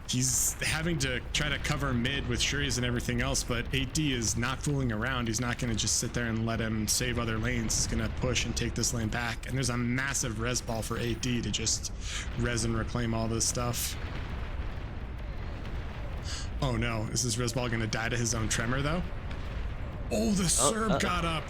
he's having to try to cover mid with Shuris and everything else, but 8D is not fooling around. He's not going to just sit there and let him save other lanes. He's going to push and take this lane back. And there's a massive res ball for 8D to just res and reclaim all this stuff. Oh no, is this res ball going to die to his own tremor though? Oh, the Serb got up.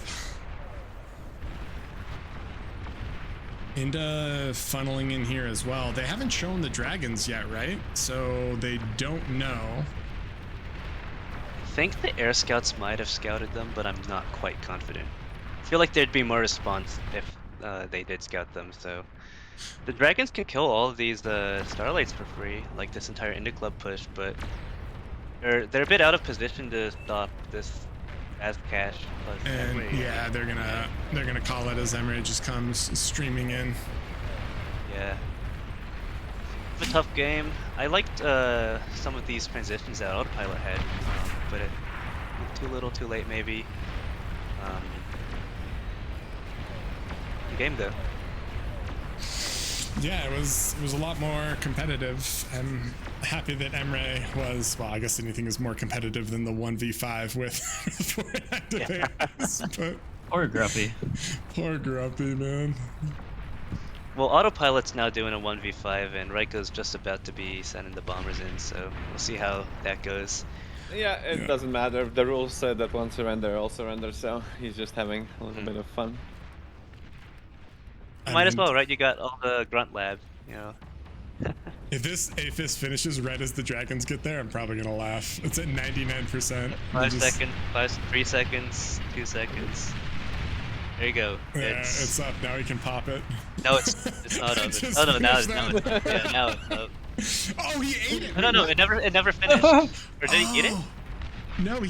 Into funneling in here as well. They haven't shown the dragons yet, right? So they don't know. I think the air scouts might have scouted them, but I'm not quite confident. I feel like there'd be more response if they did scout them. So the dragons can kill all of these starlights for free, like this entire Indy Club push, but they're a bit out of position to stop this as cash plus And Emery. yeah, they're gonna call it as Emery just comes streaming in. Yeah. It's a tough game. I liked some of these transitions that Autopilot had, but it too little, too late maybe. Good game though. Yeah, it was a lot more competitive. I'm happy that Emre was, well, I guess anything is more competitive than the 1v5 with 4 activators, but Or Grumpy. poor Grumpy, man. Well, Autopilot's now doing a 1v5, and Raiko's just about to be sending the bombers in, so we'll see how that goes. Yeah, it doesn't matter. The rules said that one surrender, all surrender, so he's just having a little bit of fun. Might as well, right? You got all the grunt lab, If this finishes right as the dragons get there, I'm probably gonna laugh. It's at 99%. 5 seconds, 3 seconds, 2 seconds. There you go. Yeah, it's up. Now he can pop it. No, it's out of it. Oh no, now it's up. Oh, he ate it. No, it never finished. Or did he eat it? No,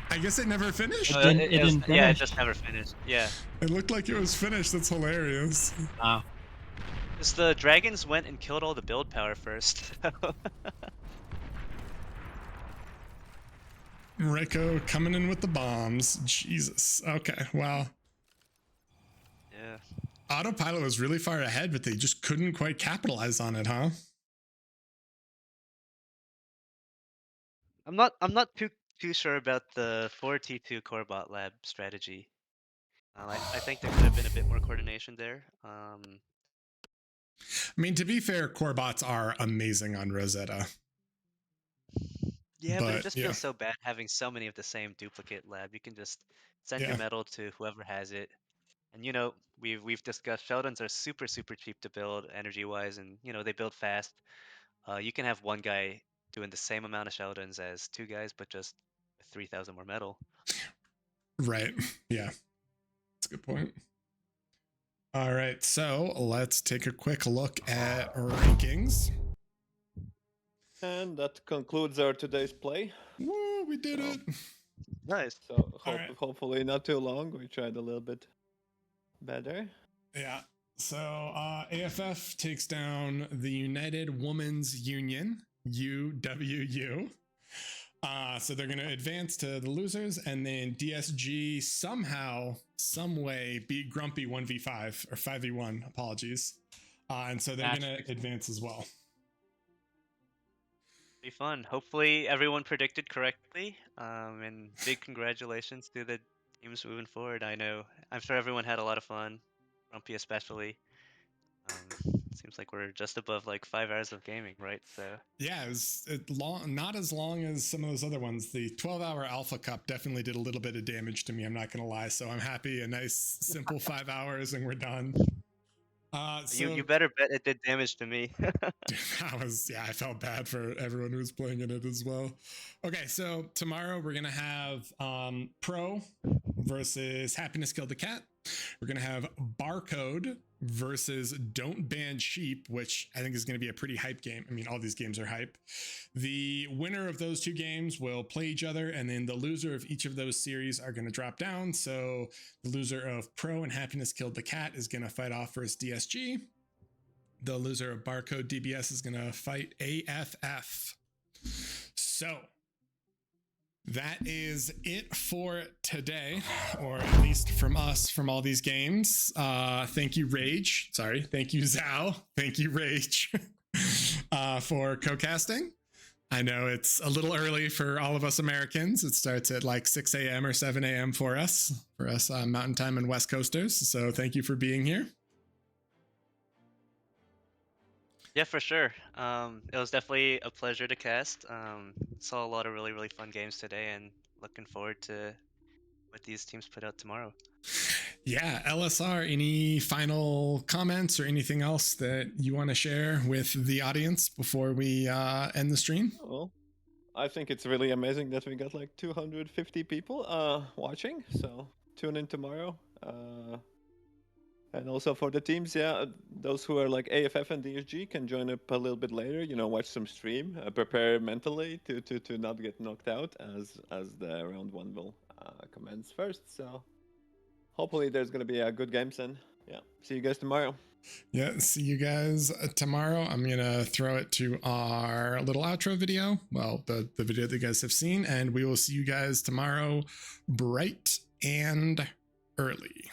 I guess it never finished. It didn't Yeah, it finish. just never finished. Yeah. It looked like it was finished. That's hilarious. Wow. Because the dragons went and killed all the build power first. Reiko coming in with the bombs. Jesus. Okay, wow. Yeah. Autopilot was really far ahead, but they just couldn't quite capitalize on it, huh? I'm not too sure about the 4T2 core bot lab strategy. I think there could have been a bit more coordination there. I mean, to be fair, core bots are amazing on Rosetta. Yeah, but it But, just yeah. feels so bad having so many of the same duplicate lab. You can just send your Yeah. metal to whoever has it. And we've discussed Sheldons are super cheap to build energy wise, and they build fast. You can have one guy doing the same amount of Sheldons as 2 guys, but just 3,000 more metal. Right. Yeah. That's a good point. All right. So let's take a quick look at rankings. And that concludes our today's play. Woo, we did it. Nice. So right. hopefully not too long. We tried a little bit better. Yeah. So AFF takes down the United Women's Union, UWU. So they're going to advance to the losers, and then DSG somehow, some way beat Grumpy 1v5 or 5v1. Apologies. And so they're going to advance as well. Be fun. Hopefully everyone predicted correctly. And big congratulations to the teams moving forward. I'm sure everyone had a lot of fun, Grumpy especially. Seems Seems like we're just above like 5 hours of gaming, right? So Yeah, it was long, not as long as some of those other ones. The 12-hour Alpha Cup definitely did a little bit of damage to me. I'm not gonna lie. So I'm happy. A nice, simple 5 hours, and we're done. you better bet it did damage to me. I felt bad for everyone who was playing in it as well. Okay, so tomorrow we're gonna have Pro versus Happiness Killed the Cat. We're gonna have Barcode versus Don't Ban Sheep, which I think is gonna be a pretty hype game. I mean, all these games are hype. The winner of those two games will play each other, and then the loser of each of those series are gonna drop down. So the loser of Pro and Happiness Killed the Cat is gonna fight off versus DSG. The loser of Barcode DBS is going to fight AFF. So that is it for today, or at least from us, from all these games. Thank you, Rage. Sorry. Thank you, Zao. Thank you, Rage, for co-casting. I know it's a little early for all of us Americans. It starts at like 6 a.m. or 7 a.m. for us Mountain Time and West Coasters. So thank you for being here. Yeah, for sure. It was definitely a pleasure to cast. Saw a lot of really, really fun games today, and looking forward to what these teams put out tomorrow. Yeah, LSR, any final comments or anything else that you want to share with the audience before we end the stream? Well, I think it's really amazing that we got like 250 people watching. So tune in tomorrow. And also for the teams, those who are like AFF and DSG can join up a little bit later. Watch some stream, prepare mentally to not get knocked out as the round one will commence first. So hopefully there's gonna be a good games, and see you guys tomorrow. Yeah, see you guys tomorrow. I'm gonna throw it to our little outro video. Well, the video that you guys have seen, and we will see you guys tomorrow, bright and early.